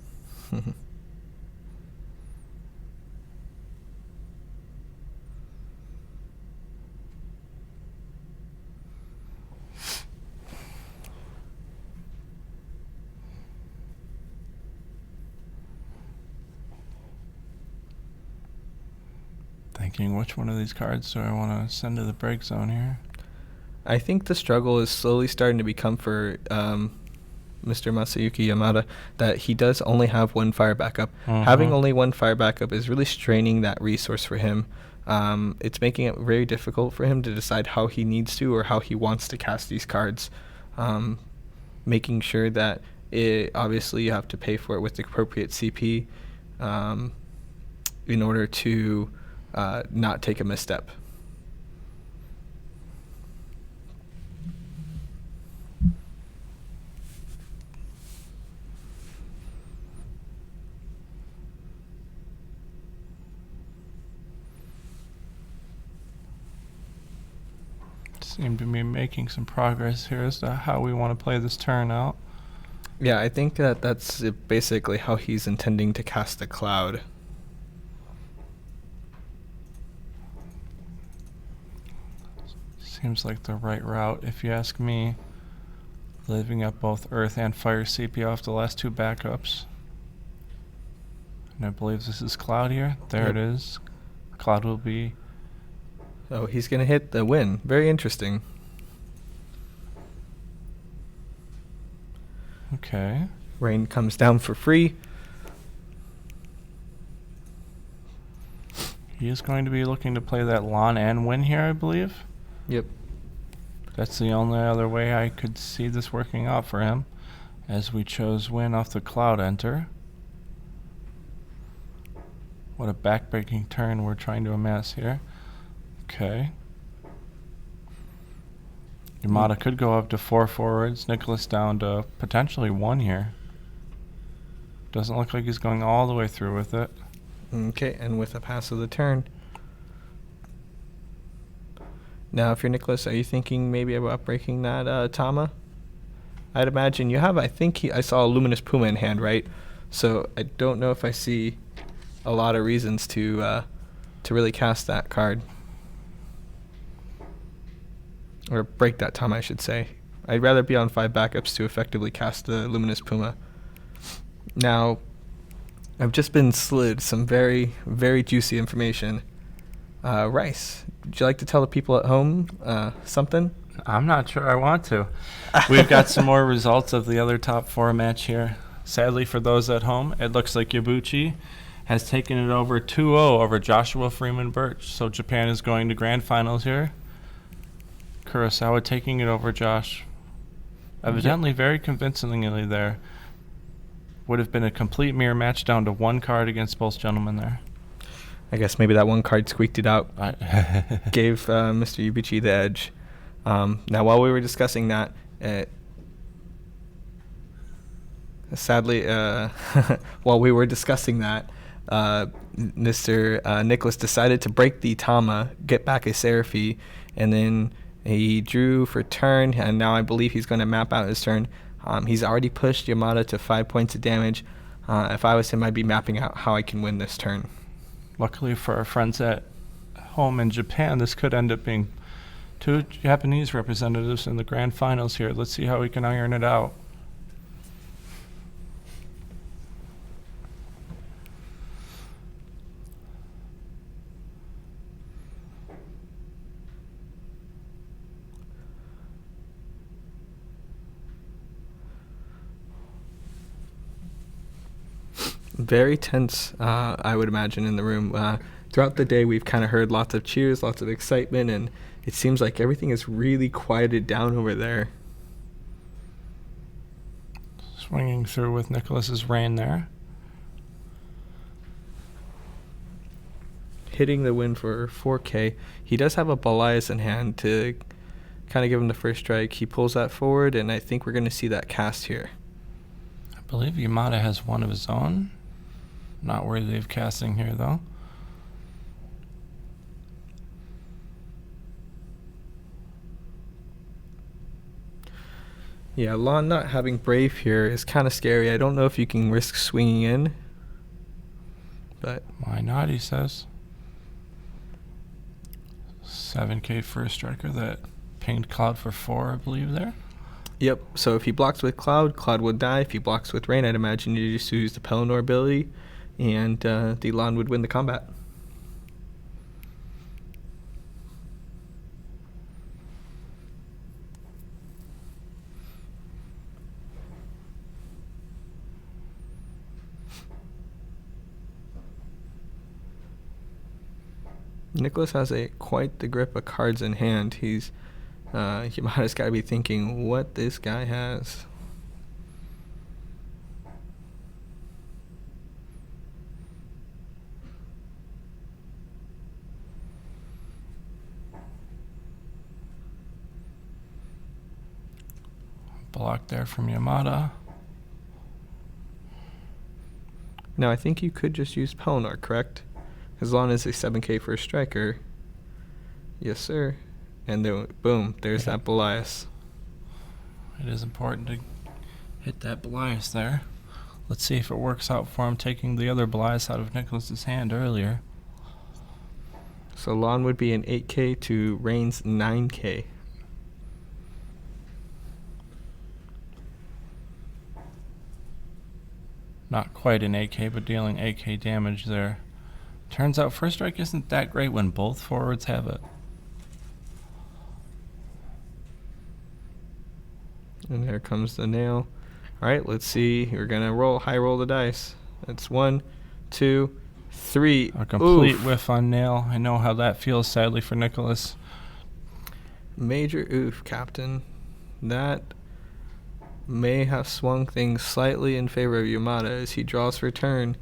Speaker 2: Thinking, which one of these cards do I want to send to the break zone here?
Speaker 5: I think the struggle is slowly starting to become for Mr. Masayuki Yamada that he does only have one fire backup. Having only one fire backup is really straining that resource for him. It's making it very difficult for him to decide how he needs to or how he wants to cast these cards. Making sure that obviously you have to pay for it with the appropriate CP in order to not take a misstep.
Speaker 2: Seem to be making some progress here as to how we want to play this turn out.
Speaker 5: Yeah, I think that's basically how he's intending to cast the cloud.
Speaker 2: Seems like the right route, if you ask me. Leaving up both Earth and Fire CP off the last two backups. And I believe this is Cloud here. There it is. Cloud will be...
Speaker 5: Oh, he's going to hit the win. Very interesting.
Speaker 2: Okay.
Speaker 5: Rain comes down for free.
Speaker 2: He is going to be looking to play that Lan and win here, I believe.
Speaker 5: Yep.
Speaker 2: That's the only other way I could see this working out for him, as we chose win off the Cloud enter. What a backbreaking turn we're trying to amass here. Okay. Yamada could go up to 4 forwards. Nicholas down to potentially 1 here. Doesn't look like he's going all the way through with it.
Speaker 5: Okay, and with a pass of the turn. Now, if you're Nicholas, are you thinking maybe about breaking that Tama? I'd imagine you have. I think I saw a Luminous Puma in hand, right? So I don't know if I see a lot of reasons to really cast that card. Or break that Tama, I should say. I'd rather be on 5 backups to effectively cast the Luminous Puma. Now, I've just been slid some very, very juicy information. Rice, would you like to tell the people at home something?
Speaker 2: I'm not sure I want to. We've got some more results of the other top 4 match here. Sadly for those at home, it looks like Yabuchi has taken it over 2-0 over Joshua Freeman Birch. So Japan is going to grand finals here. Kurosawa taking it over Josh. Evidently very convincingly there. Would have been a complete mirror match down to 1 card against both gentlemen there.
Speaker 5: I guess maybe that one card squeaked it out, gave Mr. Yubichi the edge. Now, while we were discussing that, sadly, while we were discussing that, Mr. Nicholas decided to break the Tama, get back a Seraphy, and then he drew for turn, and now I believe he's going to map out his turn. He's already pushed Yamada to 5 points of damage. If I was him, I'd be mapping out how I can win this turn.
Speaker 2: Luckily for our friends at home in Japan, this could end up being 2 Japanese representatives in the grand finals here. Let's see how we can iron it out.
Speaker 5: Very tense, I would imagine, in the room. Throughout the day, we've kind of heard lots of cheers, lots of excitement, and it seems like everything is really quieted down over there.
Speaker 2: Swinging through with Nicholas's rain there.
Speaker 5: Hitting the win for 4K. He does have a Belias in hand to kind of give him the first strike. He pulls that forward, and I think we're going to see that cast here.
Speaker 2: I believe Yamada has one of his own. Not worthy of casting here, though.
Speaker 5: Yeah, Lon not having Brave here is kind of scary. I don't know if you can risk swinging in, but
Speaker 2: why not, he says. 7K first striker that pinged Cloud for 4, I believe, there.
Speaker 5: Yep, so if he blocks with Cloud, Cloud would die. If he blocks with Rain, I'd imagine you just use the Pelennor ability, and the Lon would win the combat. Nicholas has quite the grip of cards in hand. Yamada's got to be thinking what this guy has.
Speaker 2: Block there from Yamada.
Speaker 5: Now, I think you could just use Pelennor, correct? As long as a 7K for a striker. Yes, sir. And then, boom, there's that Belias.
Speaker 2: It is important to hit that Belias there. Let's see if it works out for him, taking the other Belias out of Nicholas's hand earlier.
Speaker 5: So Lon would be an 8K to Rain's 9K.
Speaker 2: Not quite an 8K, but dealing 8K damage there. Turns out first strike isn't that great when both forwards have it.
Speaker 5: And there comes the nail. All right, let's see. We're going to high roll the dice. That's 1, 2, 3.
Speaker 2: A complete
Speaker 5: Oof.
Speaker 2: whiff on nail. I know how that feels, sadly, for Nicholas.
Speaker 5: Major oof, Captain. That may have swung things slightly in favor of Yamada as he draws for turn.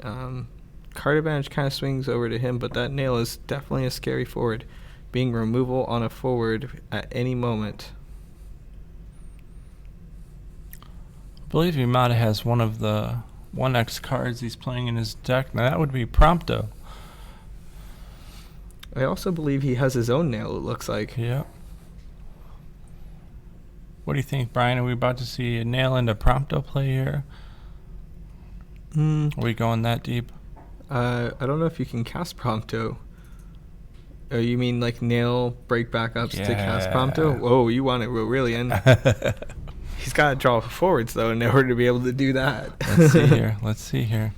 Speaker 5: Card advantage kind of swings over to him, but that nail is definitely a scary forward, being removal on a forward at any moment.
Speaker 2: I believe Yamada has one of the 1X cards he's playing in his deck. Now that would be Prompto.
Speaker 5: I also believe he has his own nail, it looks like.
Speaker 2: Yep. What do you think, Brian? Are we about to see a nail into Prompto play here? Are we going that deep?
Speaker 5: I don't know if you can cast Prompto. Oh, you mean like nail break backups to cast Prompto? Whoa, you want it really in. He's got to draw forwards, though, in order to be able to do that.
Speaker 2: Let's see here.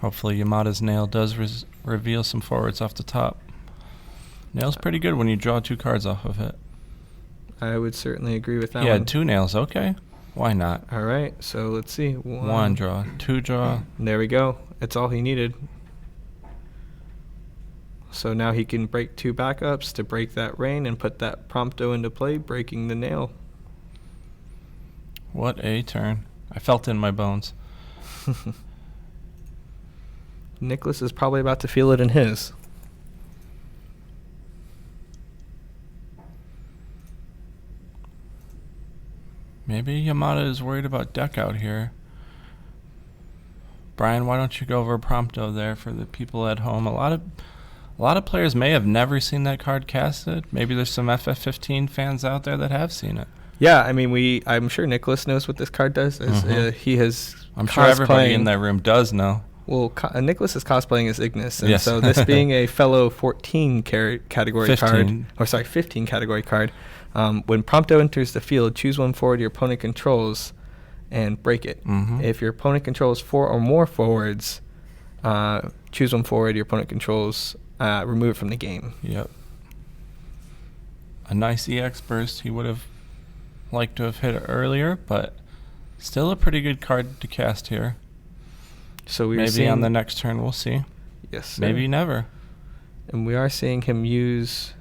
Speaker 2: Hopefully Yamada's nail does reveal some forwards off the top. Nail's pretty good when you draw 2 cards off of it.
Speaker 5: I would certainly agree with that one.
Speaker 2: Yeah, 2 nails, okay. Why not?
Speaker 5: All right, so let's see.
Speaker 2: 1 draw, 2 draw.
Speaker 5: There we go. That's all he needed. So now he can break 2 backups to break that rain and put that Prompto into play, breaking the nail.
Speaker 2: What a turn. I felt it in my bones.
Speaker 5: Nicholas is probably about to feel it in his.
Speaker 2: Maybe Yamada is worried about deck out here. Brian, why don't you go over Prompto there for the people at home? A lot of players may have never seen that card casted. Maybe there's some FF15 fans out there that have seen it.
Speaker 5: Yeah, I mean, I'm sure Nicholas knows what this card does. He has.
Speaker 2: I'm sure everybody in that room does know.
Speaker 5: Well, Nicholas is cosplaying as Ignis, and
Speaker 2: Yes.
Speaker 5: so this being a fellow 14 category
Speaker 2: 15.
Speaker 5: card, 15 category card, when Prompto enters the field, choose one forward your opponent controls, and break it.
Speaker 2: Mhm.
Speaker 5: If your opponent controls 4 or more forwards, choose one forward your opponent controls, remove it from the game.
Speaker 2: Yep. A nice EX burst. He would have liked to have hit it earlier, but still a pretty good card to cast here.
Speaker 5: So we're
Speaker 2: Maybe
Speaker 5: seeing,
Speaker 2: on the next turn we'll see.
Speaker 5: Yes, sir.
Speaker 2: Maybe never.
Speaker 5: And we are seeing him use.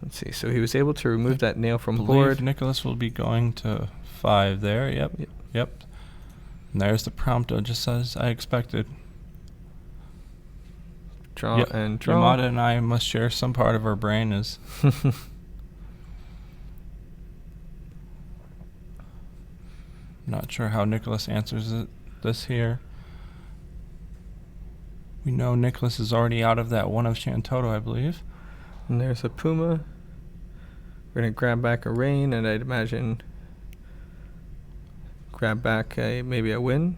Speaker 5: Let's see. So he was able to remove that nail from
Speaker 2: believe
Speaker 5: board.
Speaker 2: Nicholas will be going to 5 there. Yep. Yep. And there's the Prompto, just as I expected.
Speaker 5: Draw
Speaker 2: Yep.
Speaker 5: and draw.
Speaker 2: Yamada and I must share some part of our brain is. Not sure how Nicholas answers this here. We know Nicholas is already out of that one of Shantoto, I believe.
Speaker 5: And there's a Puma. We're going to grab back a Rain, and I'd imagine grab back maybe a Win.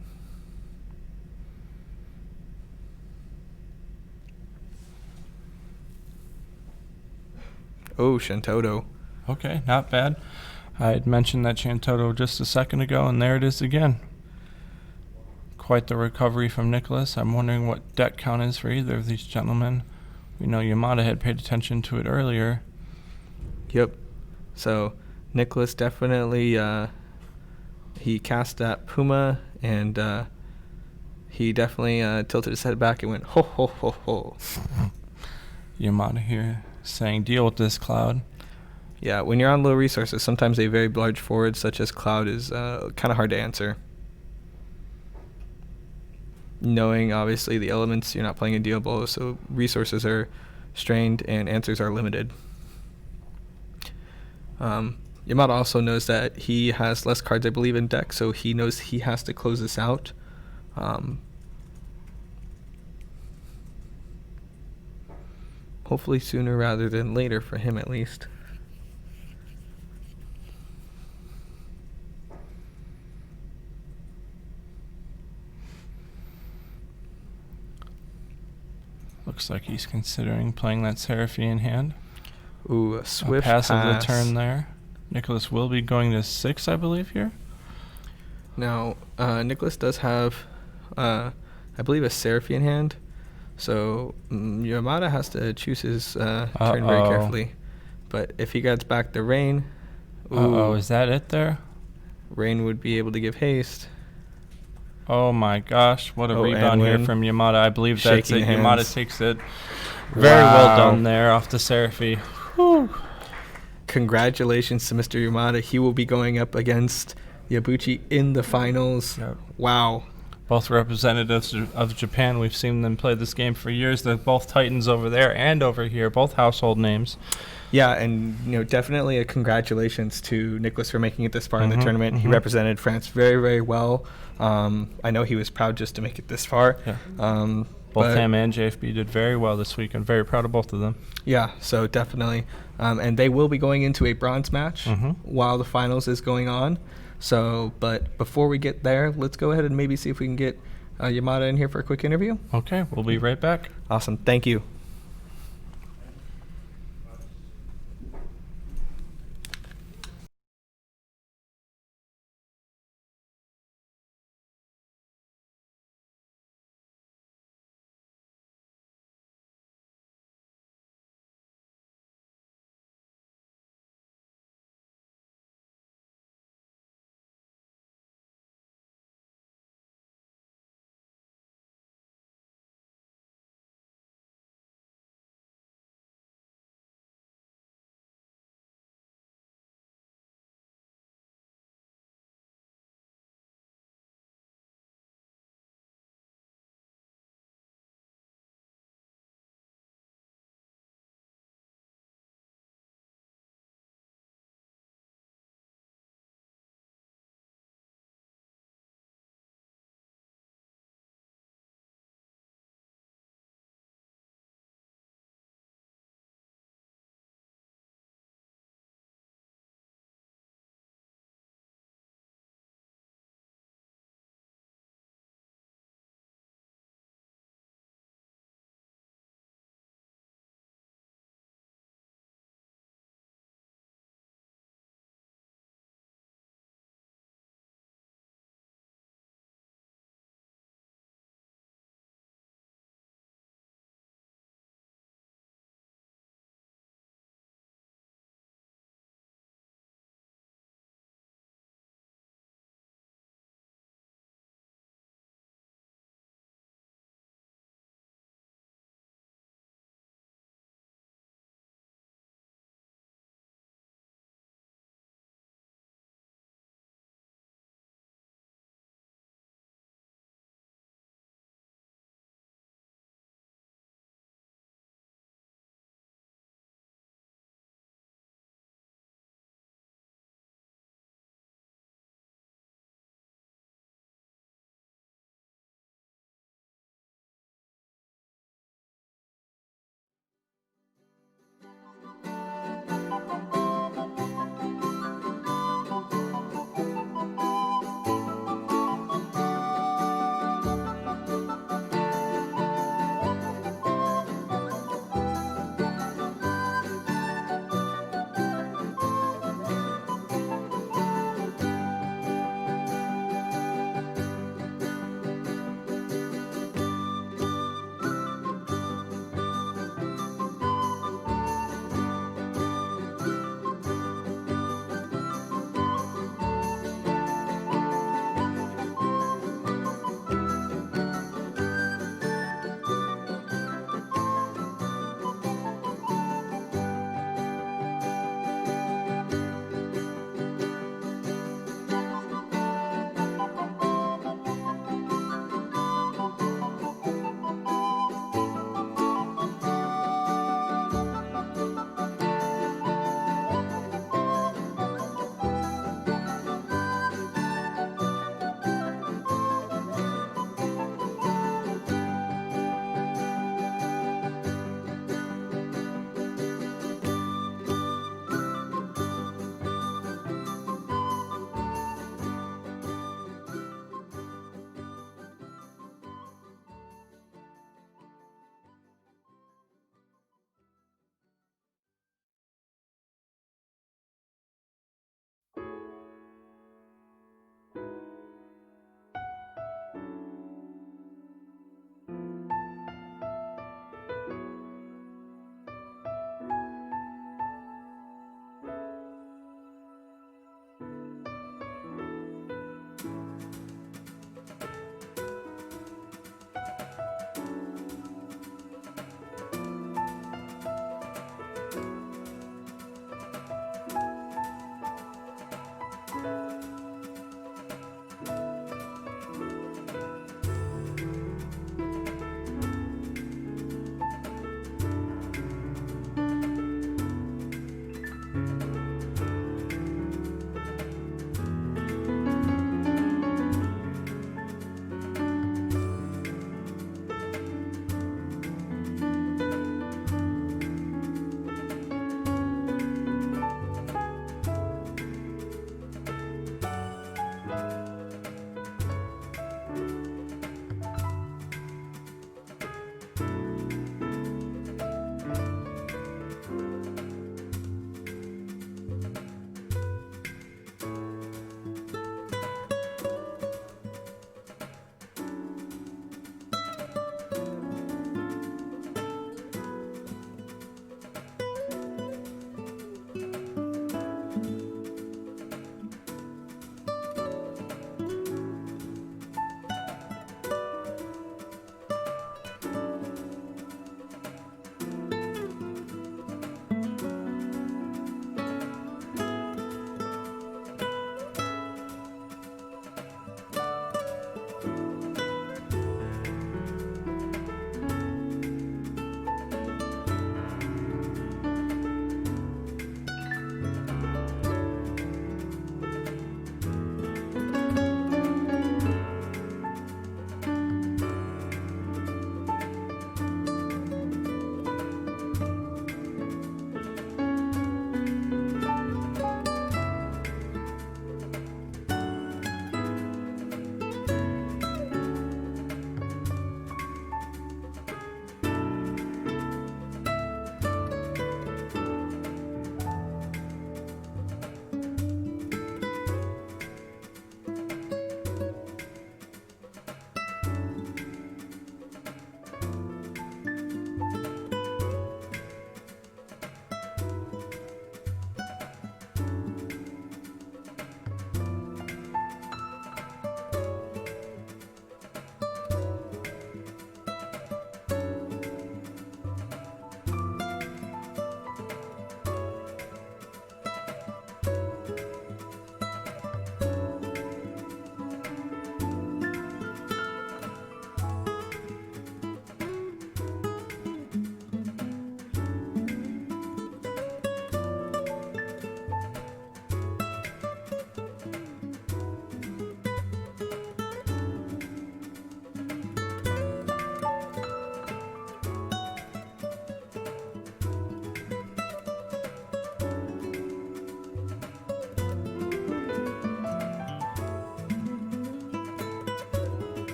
Speaker 5: Oh, Shantoto.
Speaker 2: Okay, not bad. I had mentioned that Shantoto just a second ago, and there it is again. Quite the recovery from Nicholas. I'm wondering what deck count is for either of these gentlemen. We know Yamada had paid attention to it earlier.
Speaker 5: Yep. So Nicholas definitely he cast that Puma, and he definitely tilted his head back and went ho ho ho ho.
Speaker 2: Yamada here saying deal with this, Cloud.
Speaker 5: Yeah, when you're on low resources, sometimes a very large forward such as Cloud is kind of hard to answer. Knowing obviously the elements, you're not playing a Diablo, so resources are strained and answers are limited. Yamada also knows that he has less cards, I believe, in deck, so he knows he has to close this out. Hopefully sooner rather than later for him, at least.
Speaker 2: Looks like he's considering playing that Seraphian hand.
Speaker 5: Ooh, a swift
Speaker 2: pass of the
Speaker 5: pass.
Speaker 2: turn there. Nicholas will be going to 6, I believe, here.
Speaker 5: Now, Nicholas does have, I believe, a Seraphian hand. So Yamada has to choose his turn very carefully. But if he gets back the Rain,
Speaker 2: Uh-oh, is that it there?
Speaker 5: Rain would be able to give haste.
Speaker 2: Oh my gosh, what a
Speaker 5: Oh,
Speaker 2: rebound
Speaker 5: and
Speaker 2: here
Speaker 5: win.
Speaker 2: from Yamada. I believe that's it.
Speaker 5: Shaking
Speaker 2: Yamada
Speaker 5: hands.
Speaker 2: takes it. Very well done there off the Seraphi. Whew.
Speaker 5: Congratulations to Mr. Yamada. He will be going up against Yabuchi in the finals.
Speaker 2: Yep.
Speaker 5: Wow.
Speaker 2: Both representatives of Japan. We've seen them play this game for years. They're both Titans over there and over here, both household names.
Speaker 5: Yeah, and definitely a congratulations to Nicholas for making it this far in the tournament. He represented France very, very well. I know he was proud just to make it this far.
Speaker 2: Yeah.
Speaker 5: Both
Speaker 2: Both him and JFB did very well this week. I'm very proud of both of them.
Speaker 5: Yeah, so definitely. And they will be going into a bronze match while the finals is going on. So, but before we get there, let's go ahead and maybe see if we can get Yamada in here for a quick interview.
Speaker 2: Okay, we'll be right back.
Speaker 5: Awesome. Thank you.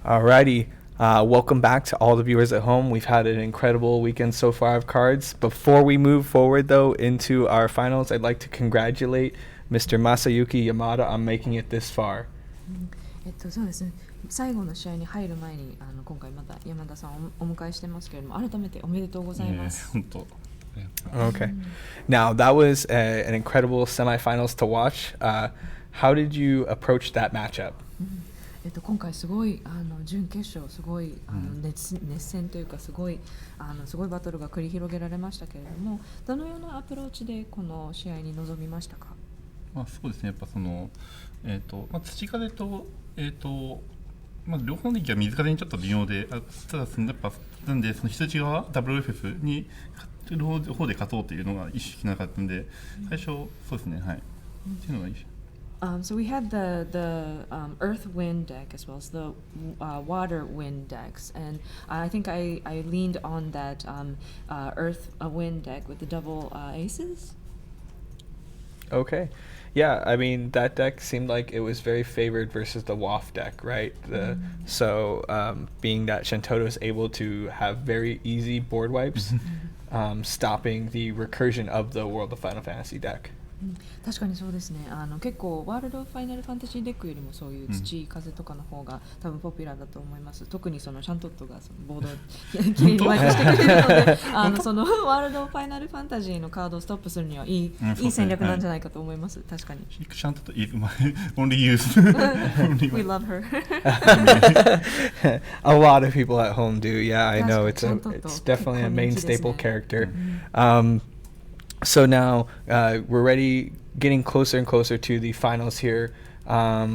Speaker 5: Alrighty. Welcome back to all the viewers at home. We've had an incredible weekend so far of cards. Before we move forward, though, into our finals, I'd like to congratulate Mr. Masayuki Yamada on making it this far.
Speaker 7: そうですね。最後の試合に入る前に今回また山田さんをお迎えしてますけれども、改めておめでとうございます。
Speaker 9: 本当。
Speaker 5: Okay. Now, that was an incredible semifinals to watch. How did you approach that matchup?
Speaker 7: 今回すごい準決勝すごい熱戦というかすごいバトルが繰り広げられましたけれども、どのようなアプローチでこの試合に臨みましたか？
Speaker 9: そうですね。やっぱその土風と両方の時は水風にちょっと微妙で、ただやっぱなんでその人内側 WFF に両方で勝とうというのが意識なかったんで、最初そうですね、はい。っていうのがいい。
Speaker 7: So we had the earth wind deck as well as the water wind decks, and I think I leaned on that earth wind deck with the double aces.
Speaker 5: Okay. Yeah, I mean, that deck seemed like it was very favored versus the WAF deck, right? So being that Shantoto is able to have very easy board wipes, stopping the recursion of the World of Final Fantasy deck.
Speaker 7: 確かにそうですね。結構ワールドファイナルファンタジーデックよりもそういう土風とかの方が多分ポピュラーだと思います。特にそのシャントットがそのボードをきれいにワイプしてくれるので、そのワールドファイナルファンタジーのカードをストップするにはいい戦略なんじゃないかと思います。確かに。
Speaker 9: シャントット only use.
Speaker 7: We love her.
Speaker 5: A lot of people at home do. Yeah, I know it's definitely a main staple character. So now we're getting closer and closer to the finals here. Are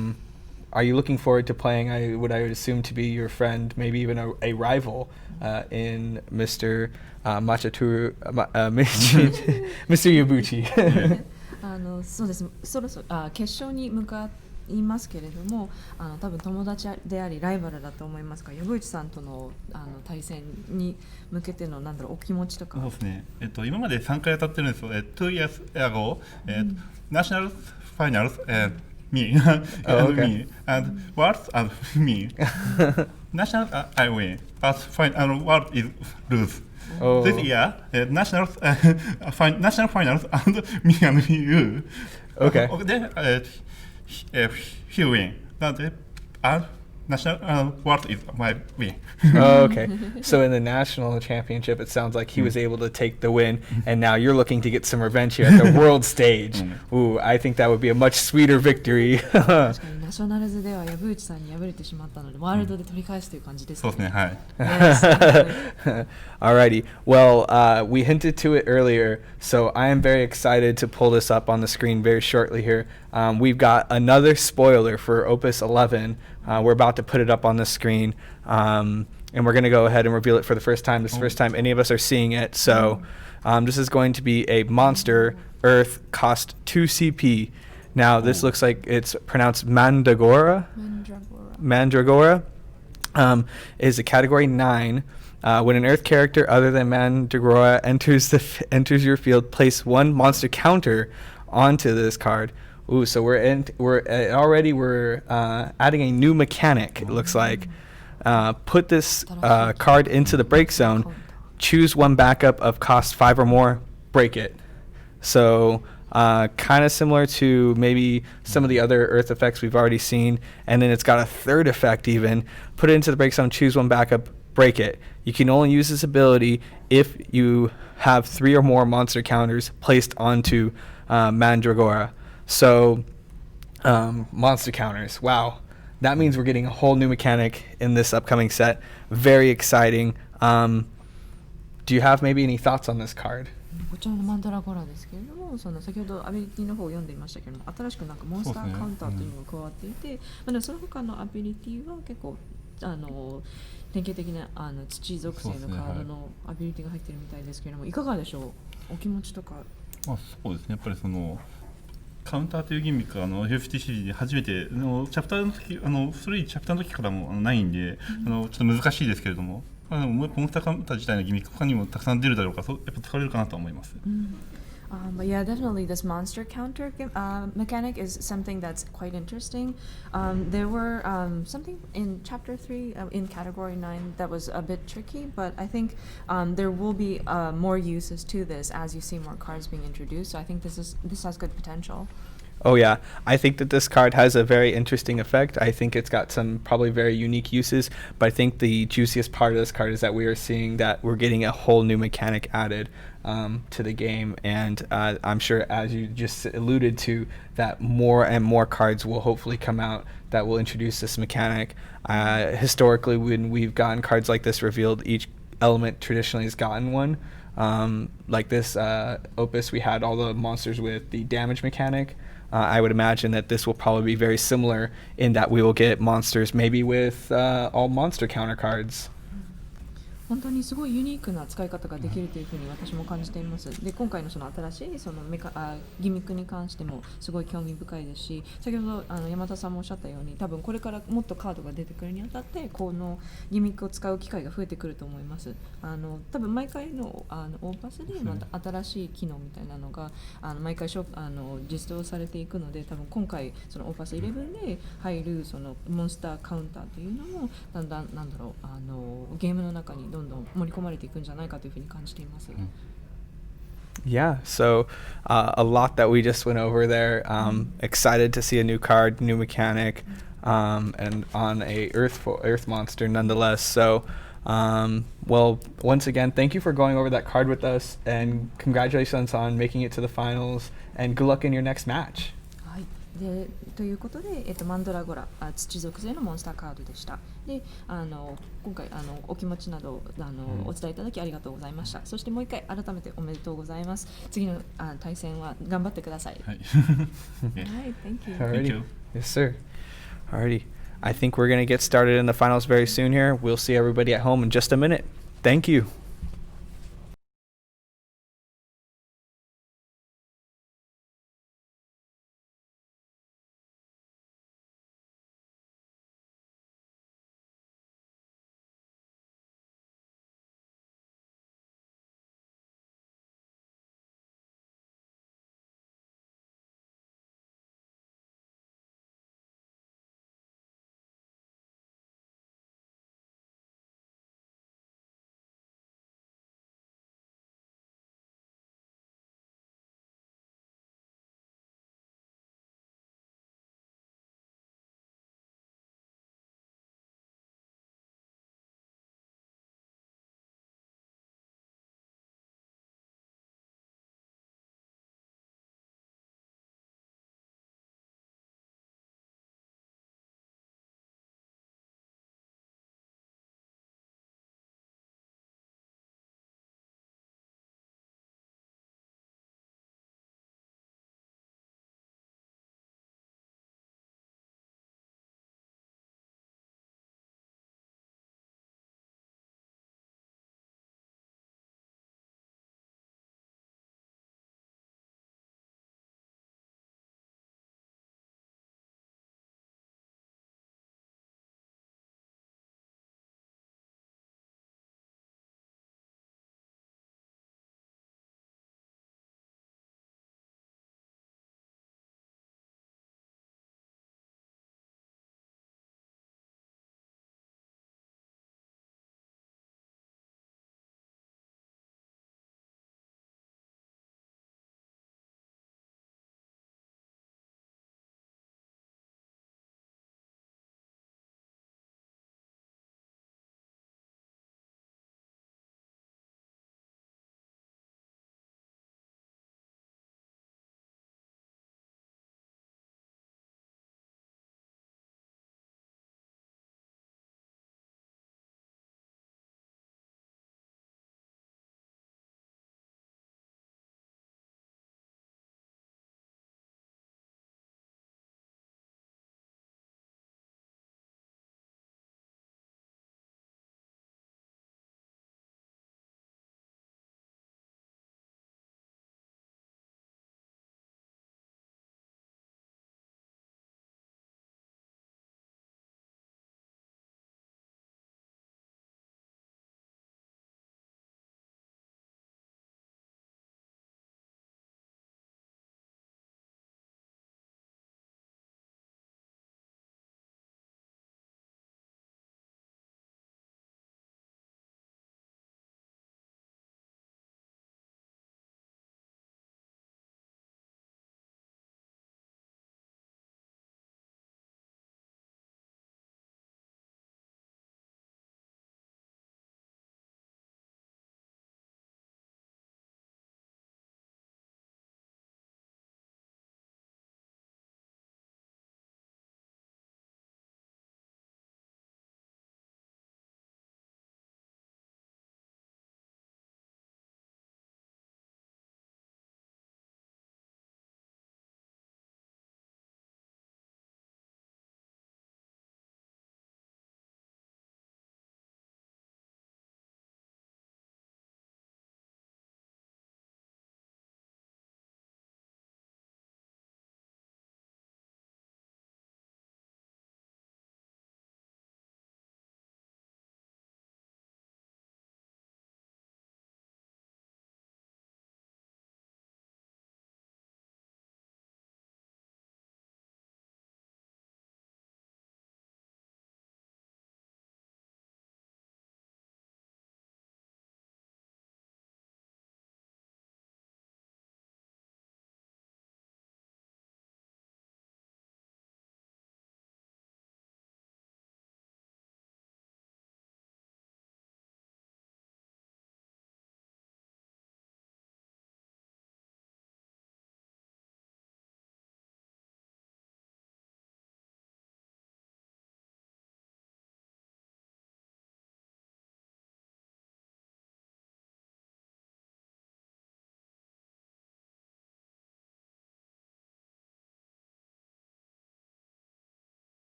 Speaker 5: you looking forward to playing what I would assume to be your friend, maybe even a rival in Mr. Machatoru, Mr. Yabuchi?
Speaker 7: そうです。そろそろ決勝に向かいますけれども、多分友達でありライバルだと思いますが、藪内さんとの対戦に向けてのお気持ちとか。
Speaker 9: そうですね。今まで3回当たってるんですよ。2 years ago, national finals, me and me and world and me. National I win, but world is lose. This year, national finals and me and you.
Speaker 5: Okay.
Speaker 9: Then he win. National world is my win.
Speaker 5: Okay. So in the national championship, it sounds like he was able to take the win, and now you're looking to get some revenge here at the world stage. Ooh, I think that would be a much sweeter victory.
Speaker 7: 確かにナショナルズでは藪内さんに敗れてしまったので、ワールドで取り返すという感じですね。
Speaker 9: そうですね、はい。
Speaker 5: Alrighty. Well, we hinted to it earlier, so I am very excited to pull this up on the screen very shortly here. We've got another spoiler for Opus 11. We're about to put it up on the screen, and we're going to go ahead and reveal it for the first time. This is the first time any of us are seeing it. So this is going to be a monster, Earth, cost 2 CP. Now, this looks like it's pronounced Mandragora. Mandragora is a category 9. When an Earth character other than Mandragora enters your field, place 1 monster counter onto this card. Ooh, so we're adding a new mechanic. It looks like put this card into the break zone, choose 1 backup of cost 5 or more, break it. So kind of similar to maybe some of the other Earth effects we've already seen, and then it's got a third effect even. Put it into the break zone, choose 1 backup, break it. You can only use this ability if you have 3 or more monster counters placed onto Mandragora. So, monster counters. Wow. That means we're getting a whole new mechanic in this upcoming set. Very exciting. Do you have maybe any thoughts on this card?
Speaker 7: こちらのマンダラゴラですけれども、先ほどアビリティの方を読んでいましたけれども、新しくモンスターカウンターというのが加わっていて、でもその他のアビリティは結構典型的な土属性のカードのアビリティが入っているみたいですけれども、いかがでしょう？お気持ちとか。
Speaker 9: そうですね。やっぱりカウンターというギミックはFFTCG で初めてチャプターの時古いチャプターの時からもないんで、ちょっと難しいですけれども、モンスターカウンター自体のギミック他にもたくさん出るだろうから、やっぱ使われるかなと思います。
Speaker 7: But yeah, definitely this monster counter mechanic is something that's quite interesting. There were something in Chapter 3 in Category 9 that was a bit tricky, but I think there will be more uses to this as you see more cards being introduced. So I think this has good potential.
Speaker 5: Oh yeah, I think that this card has a very interesting effect. I think it's got some probably very unique uses, but I think the juiciest part of this card is that we are seeing that we're getting a whole new mechanic added to the game, and I'm sure, as you just alluded to, that more and more cards will hopefully come out that will introduce this mechanic. Historically, when we've gotten cards like this revealed, each element traditionally has gotten one. Like this opus, we had all the monsters with the damage mechanic. I would imagine that this will probably be very similar in that we will get monsters maybe with all monster counter cards.
Speaker 7: 本当にすごいユニークな使い方ができるというふうに私も感じています。で、今回のその新しいそのギミックに関してもすごい興味深いですし、先ほど山田さんもおっしゃったように、多分これからもっとカードが出てくるにあたってこのギミックを使う機会が増えてくると思います。多分毎回のオーパスでまた新しい機能みたいなのが毎回実装されていくので、多分今回そのオーパス11で入るそのモンスターカウンターというのもだんだんなんだろうゲームの中にどんどん盛り込まれていくんじゃないかというふうに感じています。
Speaker 5: Yeah, so a lot that we just went over there. Excited to see a new card, new mechanic, and on a Earth monster nonetheless. So, well, once again, thank you for going over that card with us, and congratulations on making it to the finals, and good luck in your next match.
Speaker 7: でということで、マンドラゴラ土属性のモンスターカードでした。で今回お気持ちなどお伝えいただきありがとうございました。そしてもう一回改めておめでとうございます。次の対戦は頑張ってください。
Speaker 9: はい。
Speaker 7: はい、Thank you.
Speaker 5: Alrighty.
Speaker 9: Thank you.
Speaker 5: Yes, sir. Alrighty. I think we're going to get started in the finals very soon here. We'll see everybody at home in just a minute. Thank you.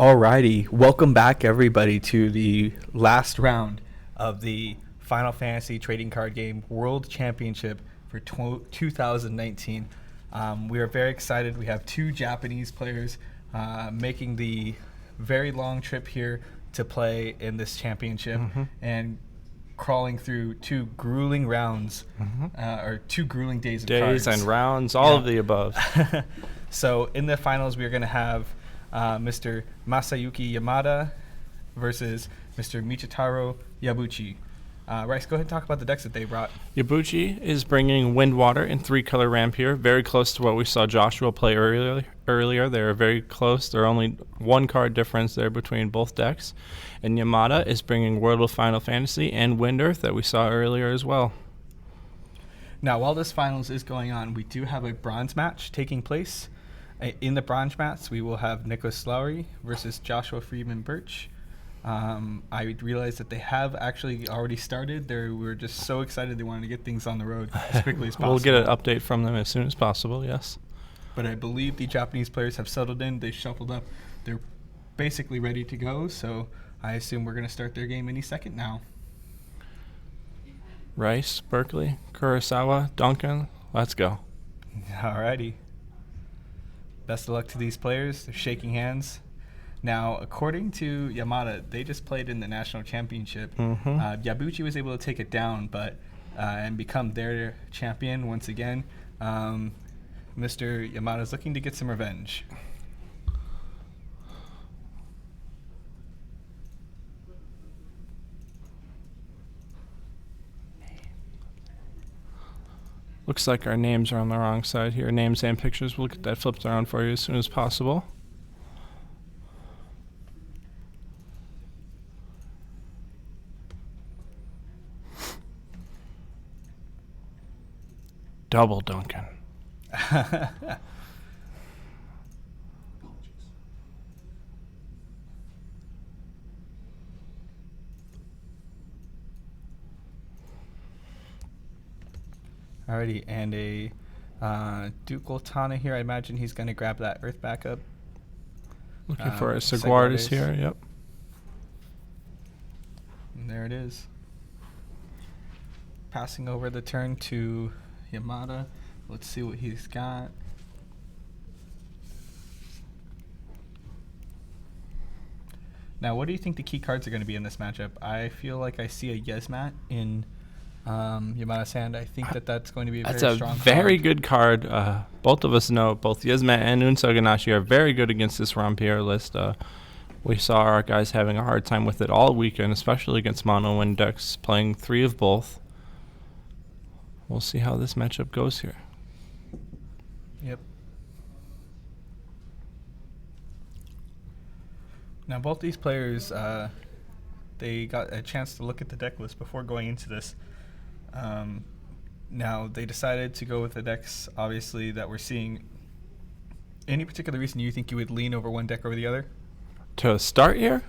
Speaker 5: Alrighty, welcome back everybody to the last round
Speaker 1: Of the Final Fantasy Trading Card Game World Championship for 2019. We are very excited. We have 2 Japanese players making the very long trip here to play in this championship and crawling through 2 grueling rounds or 2 grueling days of cards.
Speaker 2: Days and rounds, all of the above.
Speaker 1: So in the finals, we are going to have Mr. Masayuki Yamada versus Mr. Michitaro Yabuchi. Rice, go ahead and talk about the decks that they brought.
Speaker 2: Yabuchi is bringing Windwater in 3-color Rampier, very close to what we saw Joshua play earlier. They are very close. There are only 1 card difference there between both decks. And Yamada is bringing World of Final Fantasy and Wind Earth that we saw earlier as well.
Speaker 1: Now, while this finals is going on, we do have a bronze match taking place. In the bronze match, we will have Nicholas Lowry versus Joshua Friedman Birch. I realized that they have actually already started. We were just so excited they wanted to get things on the road as quickly as possible.
Speaker 2: We'll get an update from them as soon as possible, yes.
Speaker 1: But I believe the Japanese players have settled in. They shuffled up. They're basically ready to go, so I assume we're going to start their game any second now.
Speaker 2: Rice, Burckley, Kurosawa, Duncan, let's go.
Speaker 1: Alrighty. Best of luck to these players. They're shaking hands. Now, according to Yamada, they just played in the national championship. Yabuchi was able to take it down, but and become their champion once again. Mr. Yamada is looking to get some revenge.
Speaker 2: Looks like our names are on the wrong side here. Names and pictures. We'll get that flipped around for you as soon as possible. Double Duncan.
Speaker 1: Alrighty, and a Ducal Tana here. I imagine he's going to grab that Earth backup.
Speaker 2: Looking for a Seguardis here, yep.
Speaker 1: And there it is. Passing over the turn to Yamada. Let's see what he's got. Now, what do you think the key cards are going to be in this matchup? I feel like I see a Yesmat in Yamada's hand. I think that's going to be a very strong card.
Speaker 2: That's a very good card. Both of us know both Yesmat and Unsoganashi are very good against this Rampier list. We saw our guys having a hard time with it all weekend, especially against mono wind decks, playing 3 of both. We'll see how this matchup goes here.
Speaker 1: Yep. Now, both these players, they got a chance to look at the deck list before going into this. Now, they decided to go with the decks, obviously, that we're seeing. Any particular reason you think you would lean over one deck over the other?
Speaker 2: To start here?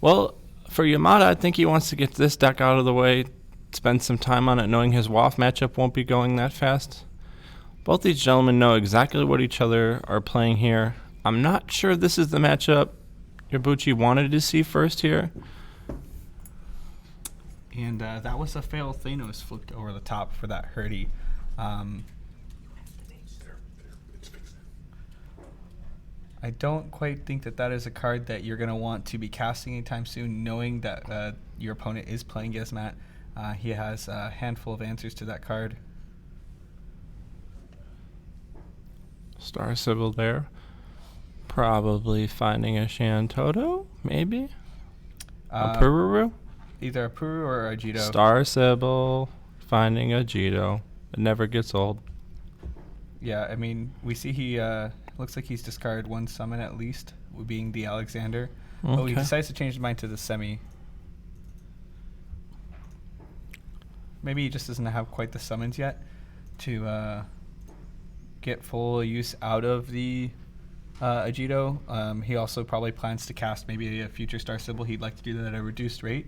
Speaker 2: Well, for Yamada, I think he wants to get this deck out of the way, spend some time on it, knowing his WAF matchup won't be going that fast. Both these gentlemen know exactly what each other are playing here. I'm not sure this is the matchup Yabuchi wanted to see first here.
Speaker 1: And that was a fail. Thanos flipped over the top for that Hurdy. I don't quite think that is a card that you're going to want to be casting anytime soon, knowing that your opponent is playing Yesmat. He has a handful of answers to that card.
Speaker 2: Star Sybil there. Probably finding a Shantoto, maybe? A Pururu?
Speaker 1: Either a Puru or a Jito.
Speaker 2: Star Sybil, finding a Jito. It never gets old.
Speaker 1: Yeah, I mean, we see he looks like he's discarded 1 summon at least, being the Alexander.
Speaker 2: Okay.
Speaker 1: Oh, he decides to change his mind to the Semi. Maybe he just doesn't have quite the summons yet to get full use out of the Agito. He also probably plans to cast maybe a future Star Sybil. He'd like to do that at a reduced rate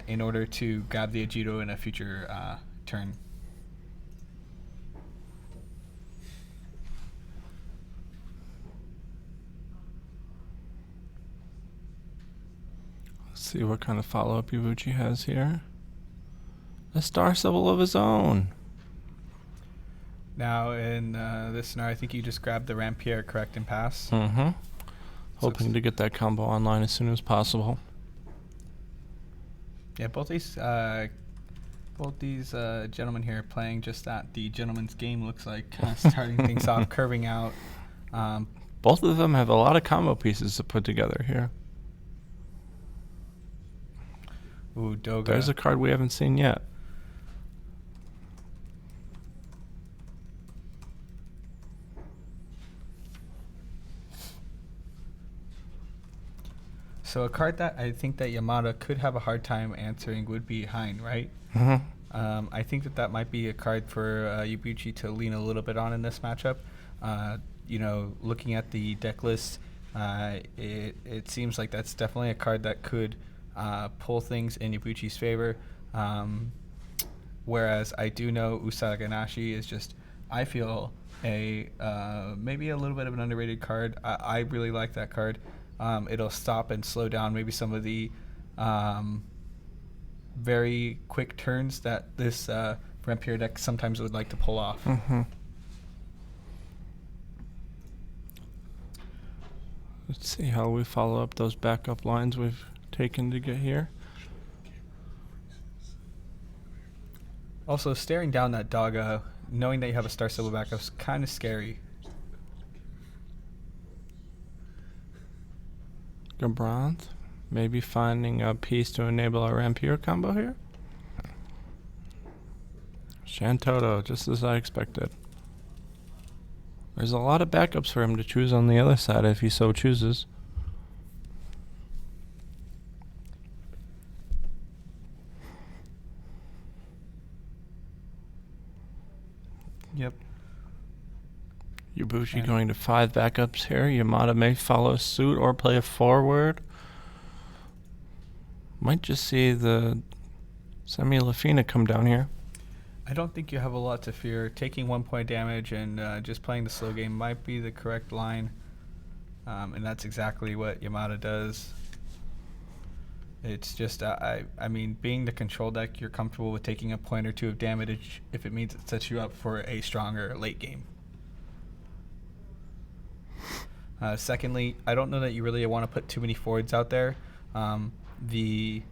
Speaker 1: in order to grab the Agito in a future turn.
Speaker 2: Let's see what kind of follow-up Ibuchi has here. A star symbol of his own.
Speaker 1: Now in this scenario, I think you just grabbed the Rampierre, correct, and pass.
Speaker 2: Mm-hmm. Hoping to get that combo online as soon as possible.
Speaker 1: Yeah, both these gentlemen here playing just that. The gentleman's game looks like starting things off, curving out.
Speaker 2: Both of them have a lot of combo pieces to put together here.
Speaker 1: Ooh, Doga.
Speaker 2: There's a card we haven't seen yet.
Speaker 1: So a card that I think that Yamada could have a hard time answering would be Hein, right?
Speaker 2: Mm-hmm.
Speaker 1: I think that might be a card for Ibuchi to lean a little bit on in this matchup. Looking at the deck list, it seems like that's definitely a card that could pull things in Ibuchi's favor. Whereas I do know Usaganashi is just, I feel, maybe a little bit of an underrated card. I really like that card. It'll stop and slow down maybe some of the very quick turns that this Rampierre deck sometimes would like to pull off.
Speaker 2: Mm-hmm. Let's see how we follow up those backup lines we've taken to get here.
Speaker 1: Also, staring down that Daga, knowing that you have a Star Symbol backup is kind of scary.
Speaker 2: Gabranth, maybe finding a piece to enable our Rampierre combo here. Shantoto, just as I expected. There's a lot of backups for him to choose on the other side if he so chooses.
Speaker 1: Yep.
Speaker 2: Ibuchi going to 5 backups here. Yamada may follow suit or play a forward. Might just see the Semi Lafina come down here.
Speaker 1: I don't think you have a lot to fear. Taking 1 point damage and just playing the slow game might be the correct line. And that's exactly what Yamada does. It's just, I mean, being the control deck, you're comfortable with taking a point or two of damage if it means it sets you up for a stronger late game. Secondly, I don't know that you really want to put too many forwards out there. The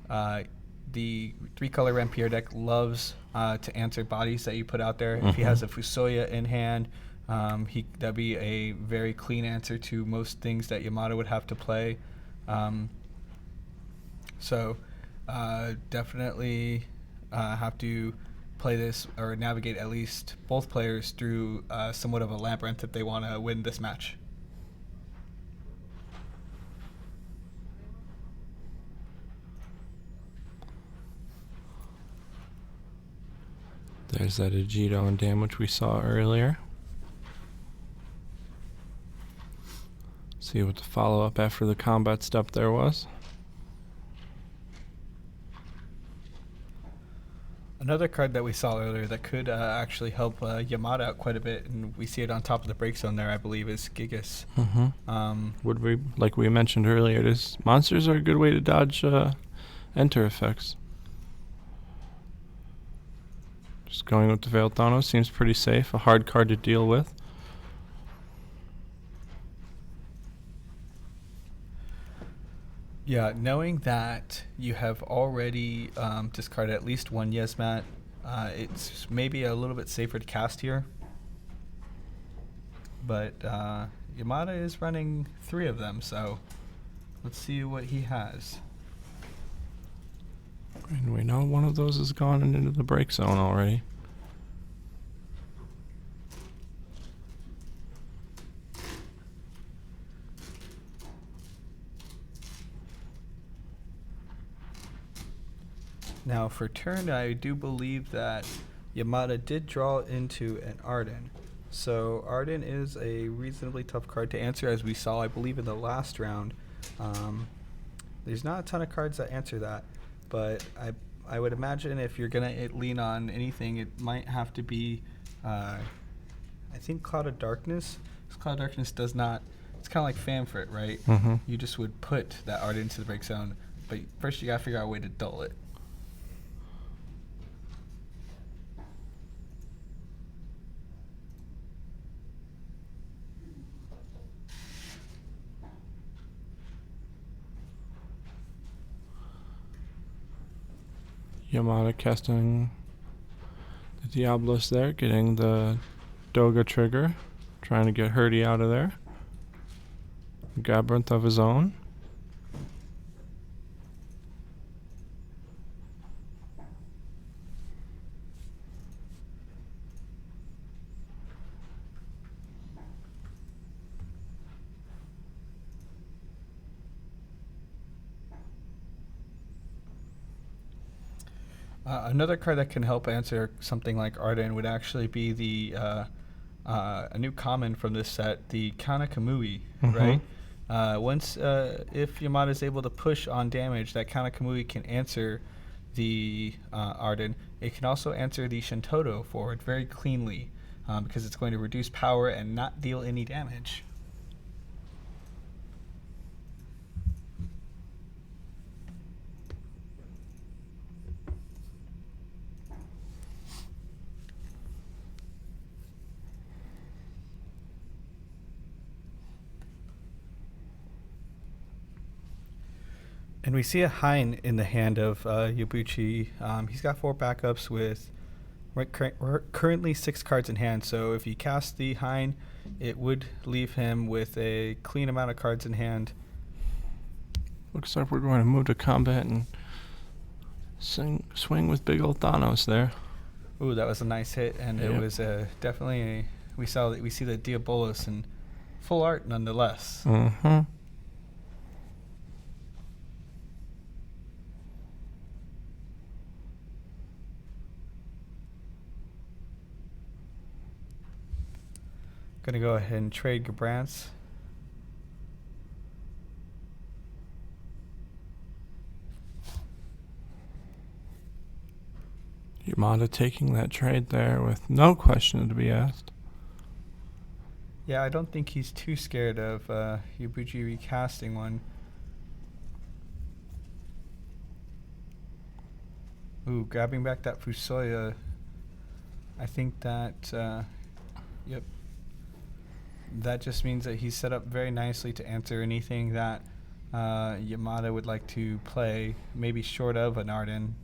Speaker 1: 3-color Rampierre deck loves to answer bodies that you put out there. If he has a Fusoya in hand, that'd be a very clean answer to most things that Yamada would have to play. So definitely have to play this or navigate at least both players through somewhat of a labyrinth if they want to win this match.
Speaker 2: There's that Ejido and Dam which we saw earlier. See what the follow-up after the combat step there was.
Speaker 1: Another card that we saw earlier that could actually help Yamada out quite a bit, and we see it on top of the break zone there, I believe, is Gigas.
Speaker 2: Would we, like we mentioned earlier, monsters are a good way to dodge enter effects. Just going with the Veiled Thanos seems pretty safe. A hard card to deal with.
Speaker 1: Yeah, knowing that you have already discarded at least one Yesmat, it's maybe a little bit safer to cast here. But Yamada is running 3 of them, so let's see what he has.
Speaker 2: And we know one of those has gone into the break zone already.
Speaker 1: Now for turn, I do believe that Yamada did draw into an Arden. So Arden is a reasonably tough card to answer, as we saw, I believe, in the last round. There's not a ton of cards that answer that, but I would imagine if you're going to lean on anything, it might have to be, I think, Cloud of Darkness. Cloud of Darkness does not
Speaker 5: it's kind of like Fanfrit, right?
Speaker 2: Mhm.
Speaker 5: You just would put that Arden into the break zone, but first you gotta figure out a way to dull it.
Speaker 2: Yamada casting the Diablos there, getting the Doga trigger, trying to get Hurdy out of there. Gabrant of his own.
Speaker 5: Another card that can help answer something like Arden would actually be the a new common from this set, the Kana Kamui, right? Once if Yamada is able to push on damage, that Kana Kamui can answer the Arden. It can also answer the Shintoto forward very cleanly because it's going to reduce power and not deal any damage. And we see a Hein in the hand of Yabuchi. He's got 4 backups with currently 6 cards in hand. So if you cast the Hein, it would leave him with a clean amount of cards in hand.
Speaker 2: Looks like we're going to move to combat and swing with big old Thanos there.
Speaker 5: Ooh, that was a nice hit, and it was definitely we see the Diabolos in full art nonetheless.
Speaker 2: Mm-hmm.
Speaker 5: Gonna go ahead and trade Gabrants.
Speaker 2: Yamada taking that trade there with no question to be asked.
Speaker 5: Yeah, I don't think he's too scared of Yabuchi recasting one. Ooh, grabbing back that Fusoya. I think that, yep. That just means that he's set up very nicely to answer anything that Yamada would like to play, maybe short of an Arden.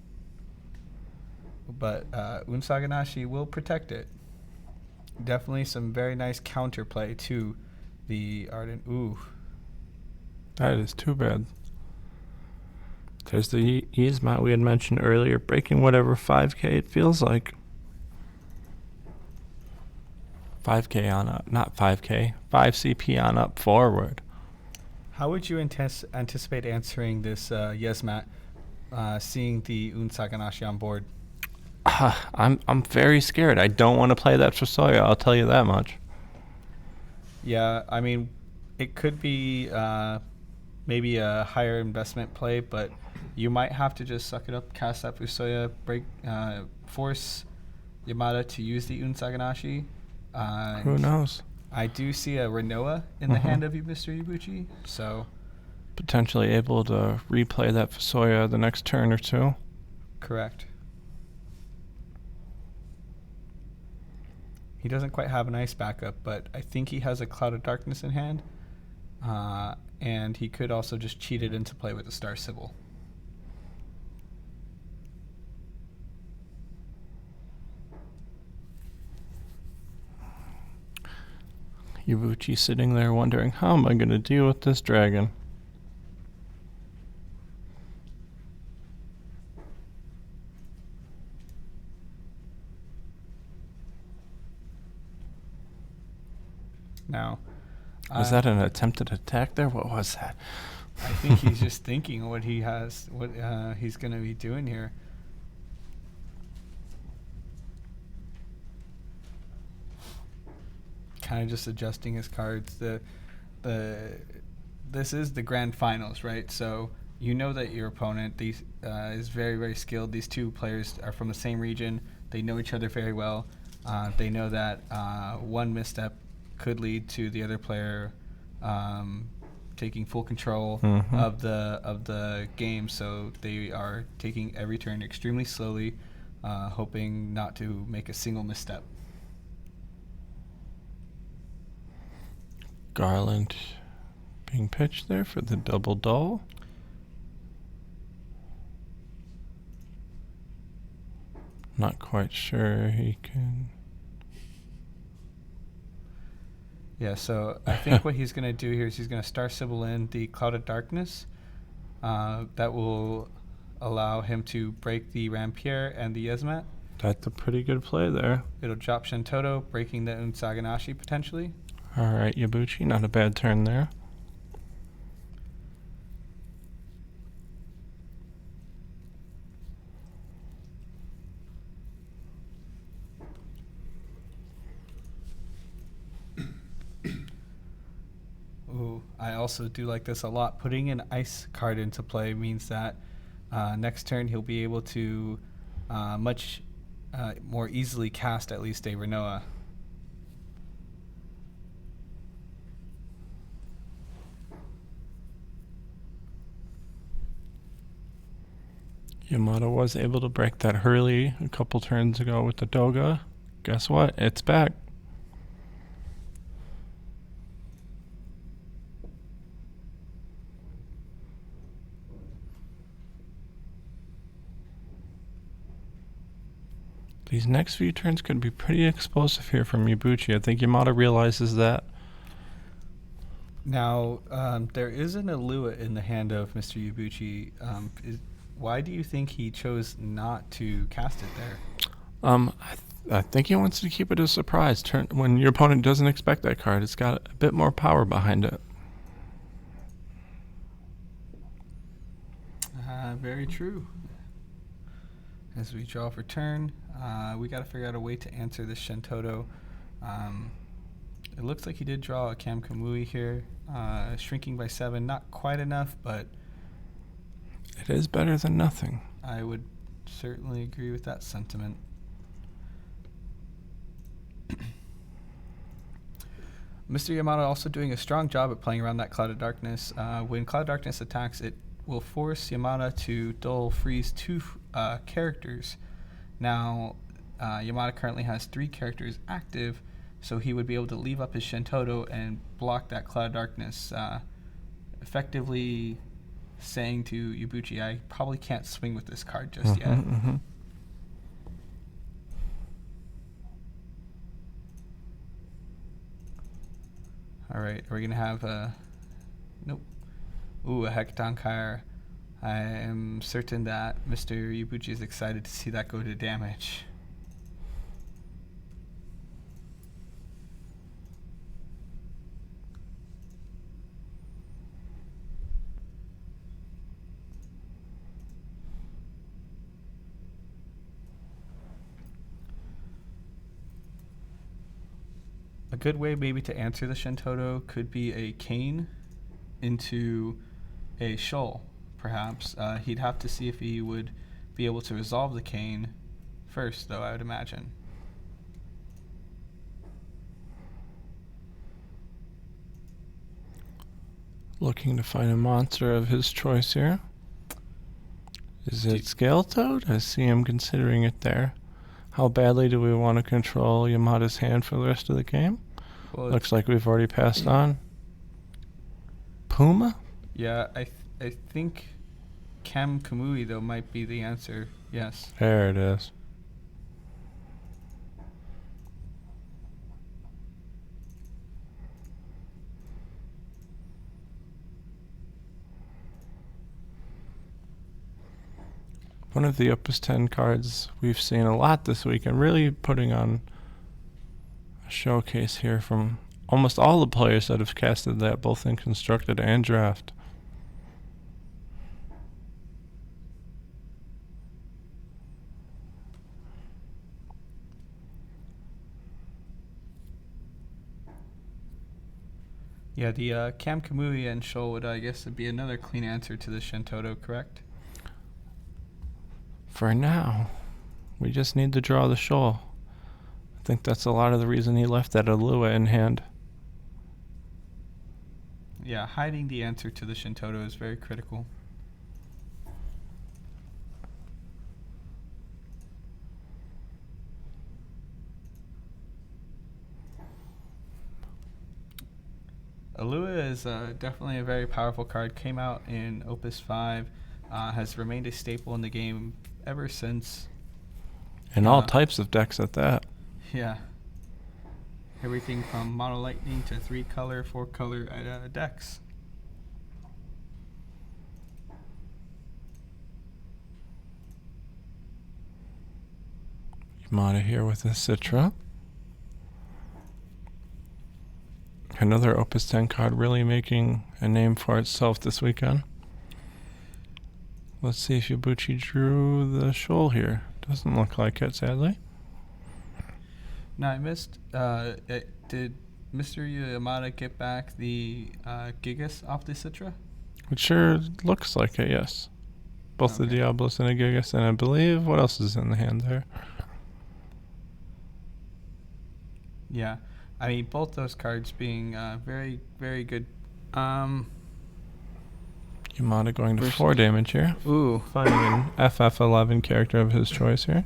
Speaker 5: But Unsaganashi will protect it. Definitely some very nice counterplay to the Arden. Ooh.
Speaker 2: That is too bad. There's the Yzmat we had mentioned earlier, breaking whatever 5k it feels like. 5k on up, not 5k, 5 CP on up forward.
Speaker 5: How would you anticipate answering this Yzmat, seeing the Unsaganashi on board?
Speaker 2: I'm very scared. I don't want to play that for Soya, I'll tell you that much.
Speaker 5: Yeah, I mean, it could be maybe a higher investment play, but you might have to just suck it up, cast that Fusoya, force Yamada to use the Unsaganashi.
Speaker 2: Who knows?
Speaker 5: I do see a Renoa in the hand of you, Mr. Yabuchi, so...
Speaker 2: Potentially able to replay that Fusoya the next turn or two.
Speaker 5: Correct. He doesn't quite have an ice backup, but I think he has a Cloud of Darkness in hand, and he could also just cheat it into play with the Star Sibyl.
Speaker 2: Yabuchi sitting there wondering, how am I going to deal with this dragon?
Speaker 5: Now,
Speaker 2: was that an attempted attack there? What was that?
Speaker 5: I think he's just thinking what he's going to be doing here. Kind of just adjusting his cards. This is the grand finals, right? So you know that your opponent is very, very skilled. These two players are from the same region. They know each other very well. They know that one misstep could lead to the other player taking full control of the game. So they are taking every turn extremely slowly, hoping not to make a single misstep.
Speaker 2: Garland being pitched there for the double dull. Not quite sure he can.
Speaker 5: Yeah, so I think what he's going to do here is he's going to Star Sybil in the Cloud of Darkness. That will allow him to break the Rampierre and the Yezmat.
Speaker 2: That's a pretty good play there.
Speaker 5: It'll drop Shantoto, breaking the Unsaganashi potentially.
Speaker 2: All right, Yabuchi, not a bad turn there.
Speaker 5: Ooh, I also do like this a lot. Putting an ice card into play means that next turn he'll be able to much more easily cast at least a Renoa.
Speaker 2: Yamato was able to break that Hurley a couple turns ago with the Doga. Guess what? It's back. These next few turns could be pretty explosive here from Yabuchi. I think Yamato realizes that.
Speaker 5: Now, there is an Alua in the hand of Mr. Yabuchi. Why do you think he chose not to cast it there?
Speaker 2: I think he wants to keep it a surprise. When your opponent doesn't expect that card, it's got a bit more power behind it.
Speaker 5: Very true. As we draw for turn, we got to figure out a way to answer this Shantoto. It looks like he did draw a Cam Kamui here. Shrinking by 7, not quite enough, but
Speaker 2: it is better than nothing.
Speaker 5: I would certainly agree with that sentiment. Mr. Yamato also doing a strong job at playing around that Cloud of Darkness. When Cloud of Darkness attacks, it will force Yamada to dull freeze 2 characters. Now, Yamada currently has 3 characters active, so he would be able to leave up his Shantoto and block that Cloud of Darkness, effectively saying to Yabuchi, I probably can't swing with this card just yet. All right, are we going to have a... Nope. Ooh, a Hekatonkair. I am certain that Mr. Yabuchi is excited to see that go to damage. A good way maybe to answer the Shantoto could be a cane into a shoal, perhaps. He'd have to see if he would be able to resolve the cane first, though, I would imagine.
Speaker 2: Looking to find a monster of his choice here. Is it Scale Toad? I see him considering it there. How badly do we want to control Yamada's hand for the rest of the game?
Speaker 5: Well,
Speaker 2: looks like we've already passed on. Puma?
Speaker 5: Yeah, I think Cam Kamui, though, might be the answer. Yes.
Speaker 2: There it is. One of the Opus 10 cards we've seen a lot this week and really putting on a showcase here from almost all the players that have casted that, both in Constructed and Draft.
Speaker 5: Yeah, the Cam Kamui and Shoal would, I guess, be another clean answer to the Shantoto, correct?
Speaker 2: For now, we just need to draw the shoal. I think that's a lot of the reason he left that Alua in hand.
Speaker 1: Yeah, hiding the answer to the Shintoto is very critical. Alua is definitely a very powerful card. Came out in Opus 5, has remained a staple in the game ever since.
Speaker 2: And all types of decks at that.
Speaker 1: Yeah. Everything from Mono Lightning to 3-color, 4-color decks.
Speaker 2: Yamada here with the Citra. Another Opus 10 card really making a name for itself this weekend. Let's see if Yabuchi drew the shoal here. Doesn't look like it, sadly.
Speaker 1: No, I missed. Did Mr. Yamada get back the Gigas off the Citra?
Speaker 2: It sure looks like it, yes. Both the Diablos and a Gigas, and I believe, what else is in the hand there?
Speaker 1: Yeah. I mean, both those cards being very, very good.
Speaker 2: Yamada going to 4 damage here.
Speaker 1: Ooh.
Speaker 2: Finding an FF11 character of his choice here.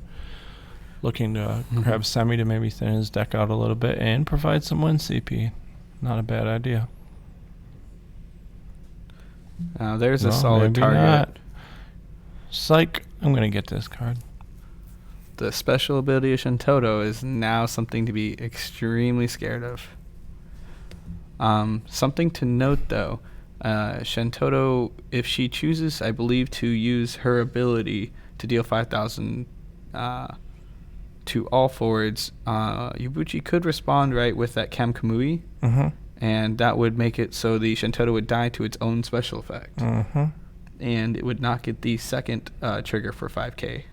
Speaker 2: Looking to grab Semi to maybe thin his deck out a little bit and provide some win CP. Not a bad idea.
Speaker 1: There's a solid target.
Speaker 2: Not. Psych, I'm going to get this card.
Speaker 1: The special ability of Shintoto is now something to be extremely scared of. Something to note, though, Shintoto, if she chooses, I believe, to use her ability to deal 5,000 to all forwards, Yabuchi could respond right with that Kamkamui, and that would make it so the Shintoto would die to its own special effect, and it would not get the second trigger for 5k.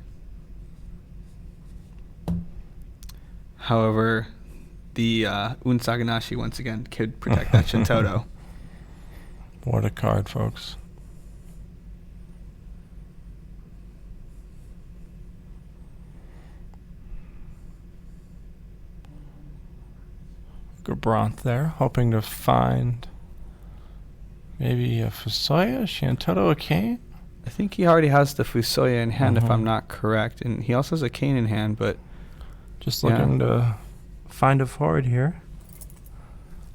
Speaker 1: However, the Unsaganashi once again could protect that Shintoto.
Speaker 2: What a card, folks. Gabranth there, hoping to find maybe a Fusoya, Shintoto, a Kane?
Speaker 1: I think he already has the Fusoya in hand, if I'm not correct. And he also has a Kane in hand, but...
Speaker 2: Just looking to find a forward here.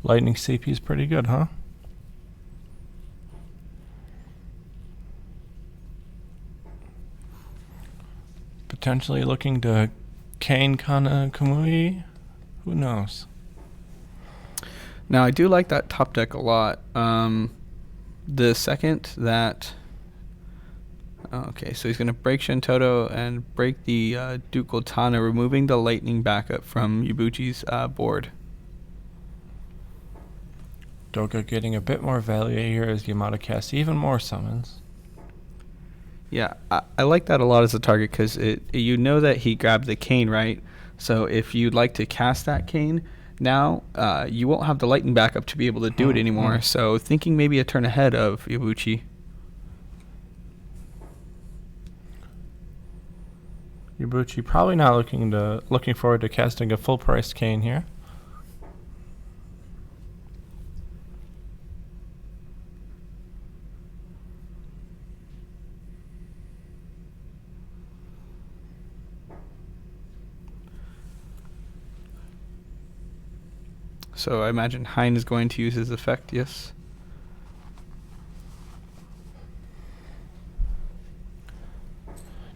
Speaker 2: Lightning CP is pretty good, huh? Potentially looking to Kane Kana Kamui. Who knows?
Speaker 1: Now, I do like that top deck a lot. The second that... Okay, so he's going to break Shintoto and break the Duke Tana, removing the lightning backup from Yabuchi's board.
Speaker 2: Doga getting a bit more value here as Yamada casts even more summons.
Speaker 1: Yeah, I like that a lot as a target because you know that he grabbed the Cane, right? So if you'd like to cast that Cane, now you won't have the lightning backup to be able to do it anymore. So thinking maybe a turn ahead of Yabuchi.
Speaker 2: Yabuchi probably not looking forward to casting a full priced Cane here.
Speaker 1: So I imagine Hein is going to use his effect, yes?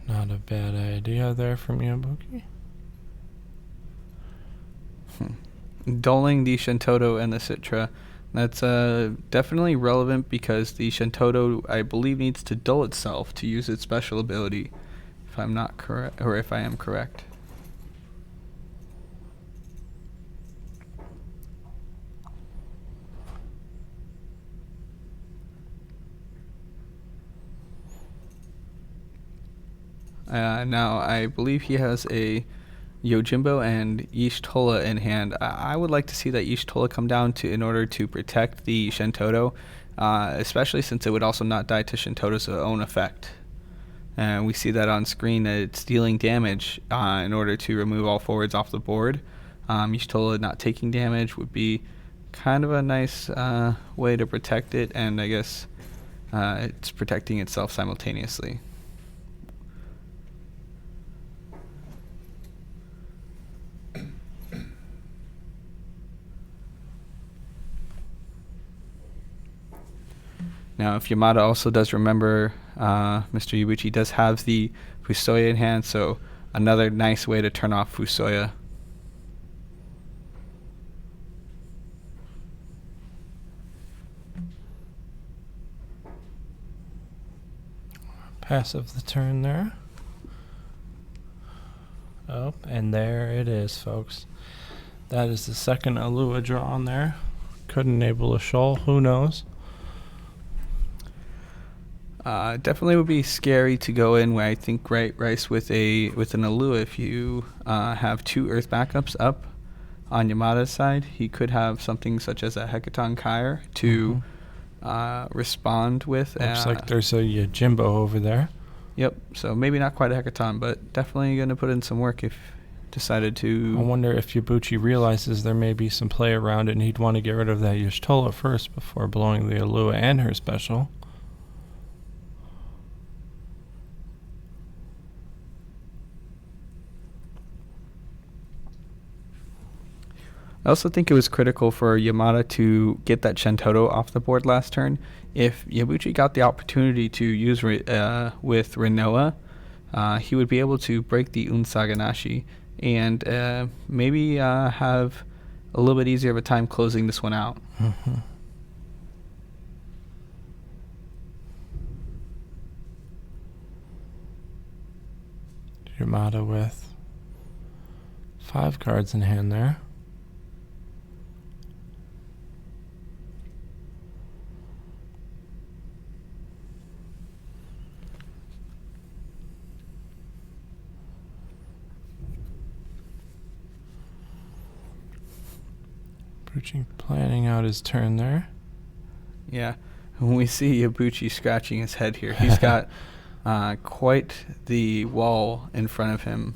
Speaker 2: Not a bad idea there from Yabuchi.
Speaker 1: Dulling the Shintoto and the Citra. That's definitely relevant because the Shintoto, I believe, needs to dull itself to use its special ability, if I'm not correct, or if I am correct. Now, I believe he has a Yojimbo and Yishtola in hand. I would like to see that Yishtola come down in order to protect the Shintoto, especially since it would also not die to Shintoto's own effect. And we see that on screen that it's dealing damage in order to remove all forwards off the board. Yishtola not taking damage would be
Speaker 5: kind of a nice way to protect it, and I guess it's protecting itself simultaneously. Now, if Yamada also does remember, Mr. Yabuchi does have the Fusoya in hand, so another nice way to turn off Fusoya.
Speaker 2: Passive the turn there. Oh, and there it is, folks. That is the second Alua draw on there. Could enable a shoal, who knows?
Speaker 5: Definitely would be scary to go in where I think Rice with an Alua. If you have 2 Earth backups up on Yamada's side, he could have something such as a Hecaton Kyre to respond with.
Speaker 2: Looks like there's a Yojimbo over there.
Speaker 5: Yep, so maybe not quite a Hecaton, but definitely going to put in some work if decided to.
Speaker 2: I wonder if Yabuchi realizes there may be some play around it and he'd want to get rid of that Y'shtola first before blowing the Alua and her special.
Speaker 5: I also think it was critical for Yamada to get that Shantoto off the board last turn. If Yabuchi got the opportunity to use with Rinoa, he would be able to break the Unsaganashi and maybe have a little bit easier of a time closing this one out.
Speaker 2: Mm-hmm. Yamada with 5 cards in hand there. Planning out his turn there.
Speaker 5: Yeah, when we see Yabuchi scratching his head here, he's got quite the wall in front of him.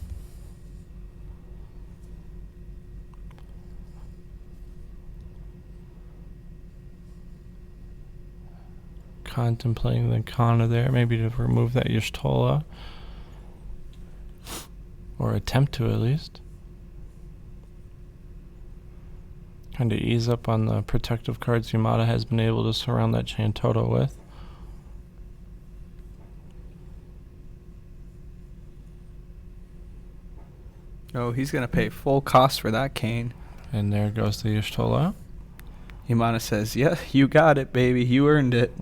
Speaker 2: Contemplating the Kana there, maybe to remove that Y'shtola. Or attempt to, at least. Kind of ease up on the protective cards Yamada has been able to surround that Shantoto with.
Speaker 5: Oh, he's going to pay full cost for that cane.
Speaker 2: And there goes the Y'shtola.
Speaker 5: Yamada says, yeah, you got it, baby. You earned it.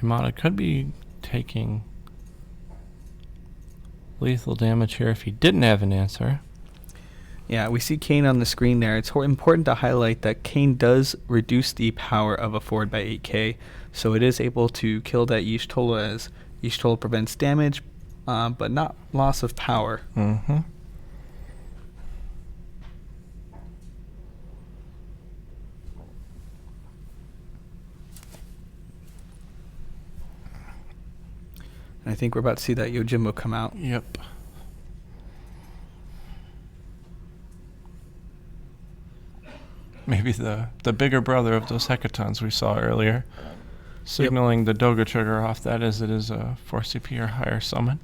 Speaker 2: Yamada could be taking lethal damage here if he didn't have an answer.
Speaker 5: Yeah, we see Kane on the screen there. It's important to highlight that Kane does reduce the power of a forward by 8k, so it is able to kill that Y'shtola as Y'shtola prevents damage, but not loss of power.
Speaker 2: Mm-hmm.
Speaker 5: I think we're about to see that Yojimbo come out.
Speaker 2: Yep. Maybe the bigger brother of those Hecatons we saw earlier. Signaling the Doga trigger off that as it is a 4 CP or higher summon.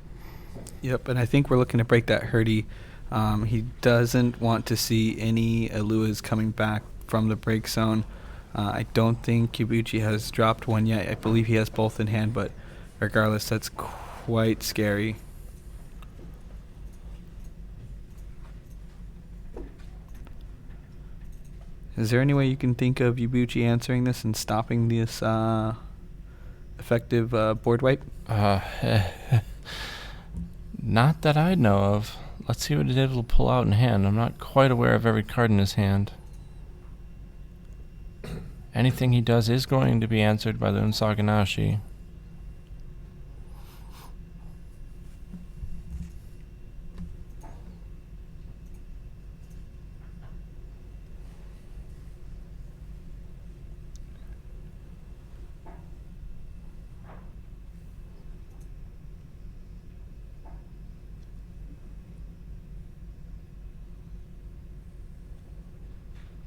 Speaker 5: Yep, and I think we're looking to break that Hurdy. He doesn't want to see any Aluas coming back from the break zone. I don't think Yabuchi has dropped one yet. I believe he has both in hand, but regardless, that's quite scary. Is there any way you can think of Yabuchi answering this and stopping this effective board wipe?
Speaker 2: Not that I know of. Let's see what he's able to pull out in hand. I'm not quite aware of every card in his hand. Anything he does is going to be answered by the Unsaganashi.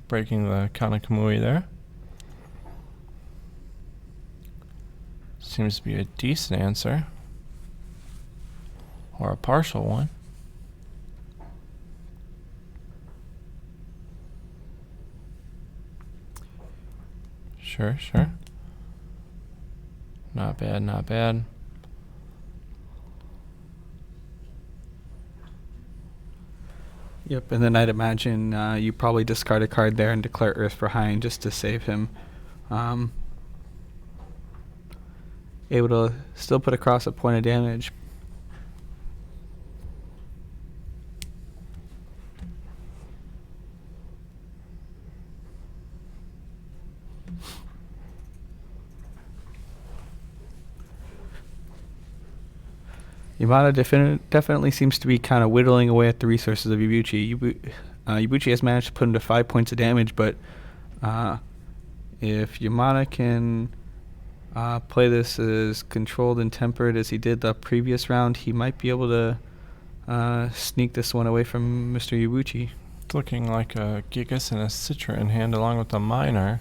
Speaker 2: breaking the Kanakamui there. Seems to be a decent answer. Or a partial one. Sure, sure. Not bad, not bad.
Speaker 5: Yep, and then I'd imagine you probably discard a card there and declare Earth behind just to save him. Able to still put across a point of damage. Yamada definitely seems to be kind of whittling away at the resources of Ibuchi. Ibuchi has managed to put him to 5 points of damage, but if Yamada can play this as controlled and tempered as he did the previous round, he might be able to sneak this one away from Mr. Ibuchi.
Speaker 2: It's looking like a Gigas and a Citra in hand along with a Minor.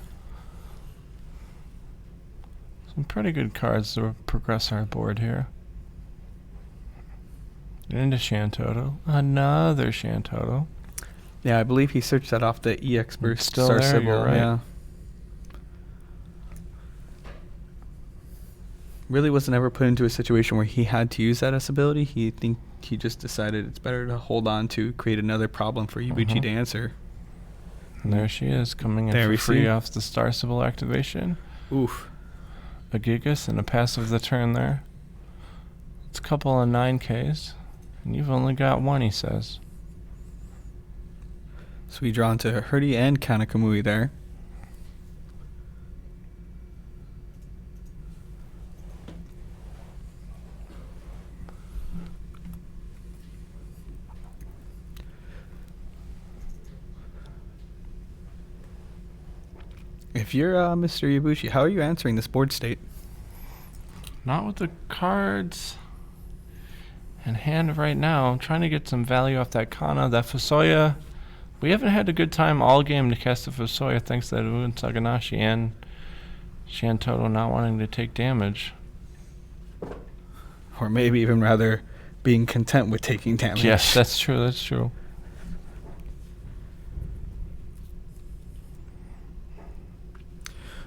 Speaker 2: Some pretty good cards to progress our board here. Into Shantoto. Another Shantoto.
Speaker 5: Yeah, I believe he searched that off the EX Burst
Speaker 2: Still
Speaker 5: Star
Speaker 2: there,
Speaker 5: Sybil.
Speaker 2: you're right.
Speaker 5: Yeah. Really wasn't ever put into a situation where he had to use that S ability. He just decided it's better to hold on to create another problem for Ibuchi to answer.
Speaker 2: And there she is, coming in
Speaker 5: There
Speaker 2: for
Speaker 5: we
Speaker 2: free
Speaker 5: see.
Speaker 2: off the Star Sybil activation.
Speaker 5: Oof.
Speaker 2: A Gigas and a passive the turn there. It's a couple of 9Ks. And you've only got one, he says.
Speaker 5: So we draw into Hurdy and Kanakamui there. If you're Mr. Ibuchi, how are you answering this board state?
Speaker 2: Not with the cards in hand right now. I'm trying to get some value off that Kana. That Fusoya, we haven't had a good time all game to cast the Fusoya thanks to that Uun Saganashi and Shantoto not wanting to take damage.
Speaker 5: Or maybe even rather being content with taking damage.
Speaker 2: Yes, that's true, that's true.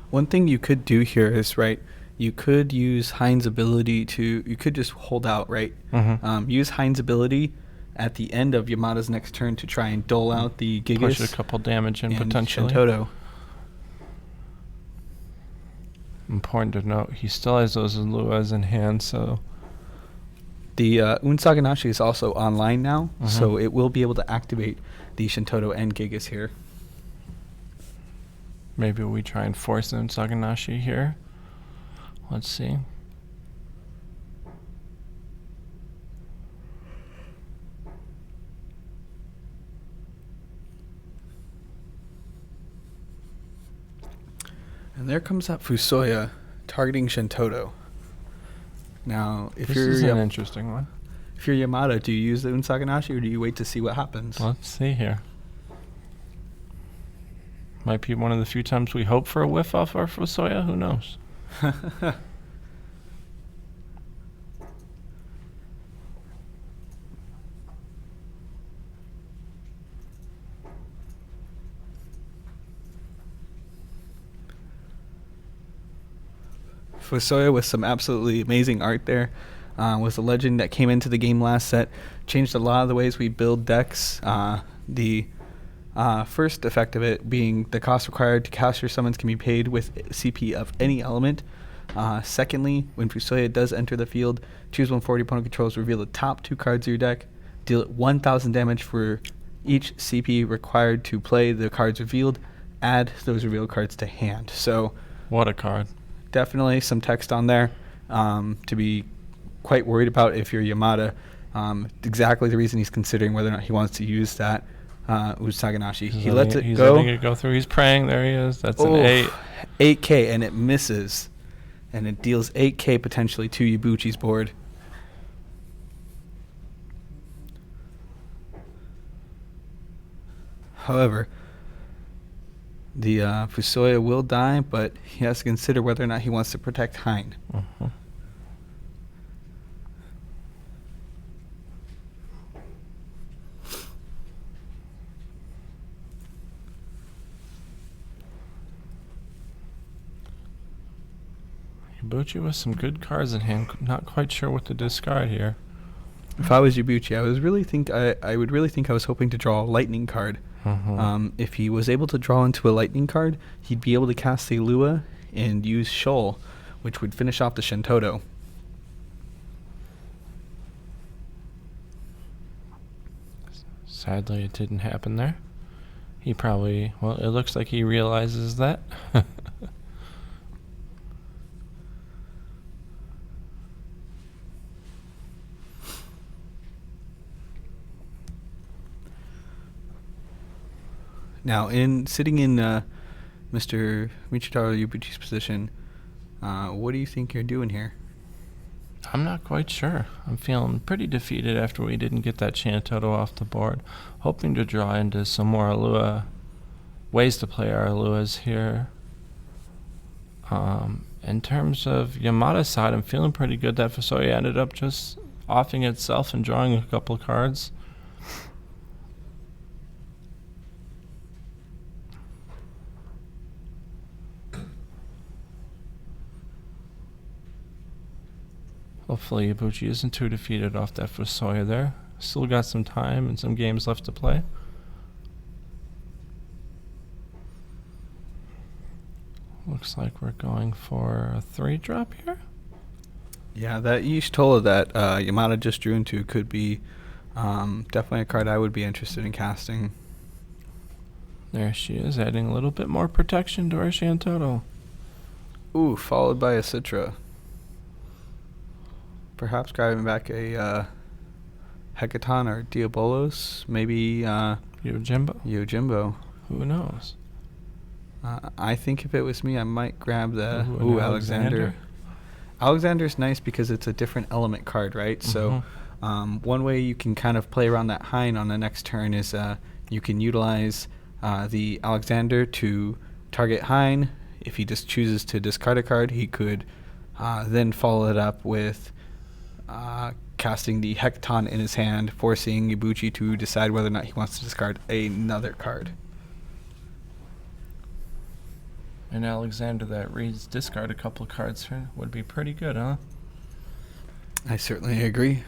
Speaker 5: One thing you could do here is, right, you could use Hein's ability to, you could just hold out, right? Use Hein's ability at the end of Yamada's next turn to try and dole out the Gigas.
Speaker 2: Push a couple damage in
Speaker 5: and
Speaker 2: potentially.
Speaker 5: Shantoto.
Speaker 2: Important to note, he still has those Luas in hand, so...
Speaker 5: The Uun Saganashi is also online now, so it will be able to activate the Shantoto and Gigas here.
Speaker 2: Maybe we try and force in Saganashi here. Let's see.
Speaker 5: And there comes that Fusoya targeting Shantoto. Now, if
Speaker 2: This
Speaker 5: you're
Speaker 2: is an interesting one.
Speaker 5: if you're Yamada, do you use the Uun Saganashi or do you wait to see what happens?
Speaker 2: Let's see here. Might be one of the few times we hope for a whiff off our Fusoya. Who knows?
Speaker 5: Fusoya with some absolutely amazing art there. Was a legend that came into the game last set, changed a lot of the ways we build decks. The first effect of it being the cost required to cast your summons can be paid with CP of any element. Secondly, when Fusoya does enter the field, choose one for your opponent controls, reveal the top 2 cards of your deck, deal it 1,000 damage for each CP required to play the cards revealed, add those revealed cards to hand. So
Speaker 2: What a card.
Speaker 5: definitely some text on there to be quite worried about if you're Yamada. Exactly the reason he's considering whether or not he wants to use that Saganashi. He lets it
Speaker 2: He's
Speaker 5: go.
Speaker 2: letting it go through. He's praying. There he is. That's an 8.
Speaker 5: 8K, and it misses. And it deals 8K potentially to Ibuchi's board. However, The Fusoya will die, but he has to consider whether or not he wants to protect Hein.
Speaker 2: Ibuchi with some good cards in hand. Not quite sure what to discard here.
Speaker 5: If I was Ibuchi, I would really think I was hoping to draw a lightning card. If he was able to draw into a lightning card, he'd be able to cast the Lua and use Shoal, which would finish off the Shintoto.
Speaker 2: Sadly, it didn't happen there. He probably, well, it looks like he realizes that.
Speaker 5: Now, sitting in Mr. Michitaro Ibuchi's position, what do you think you're doing here?
Speaker 2: I'm not quite sure. I'm feeling pretty defeated after we didn't get that Shantoto off the board. Hoping to draw into some more Alua, ways to play our Aluas here. In terms of Yamada's side, I'm feeling pretty good that Fusoya ended up just offing itself and drawing a couple cards. Hopefully Ibuchi isn't too defeated off that Fusoya there. Still got some time and some games left to play. Looks like we're going for a 3-drop here.
Speaker 5: Yeah, that Yishitola that Yamada just drew into could be definitely a card I would be interested in casting.
Speaker 2: There she is, adding a little bit more protection to our Shantoto.
Speaker 5: Ooh, followed by a Citra. Perhaps grabbing back a Hecaton or Diabolos, maybe Yojimbo.
Speaker 2: Who knows?
Speaker 5: I think if it was me, I might grab the
Speaker 2: Alexander.
Speaker 5: Alexander's nice because it's a different element card, right? So one way you can kind of play around that Hein on the next turn is you can utilize the Alexander to target Hein. If he just chooses to discard a card, he could then follow it up with casting the Hecaton in his hand, forcing Ibuchi to decide whether or not he wants to discard another card.
Speaker 2: And Alexander that reads discard a couple cards here would be pretty good, huh?
Speaker 5: I certainly agree.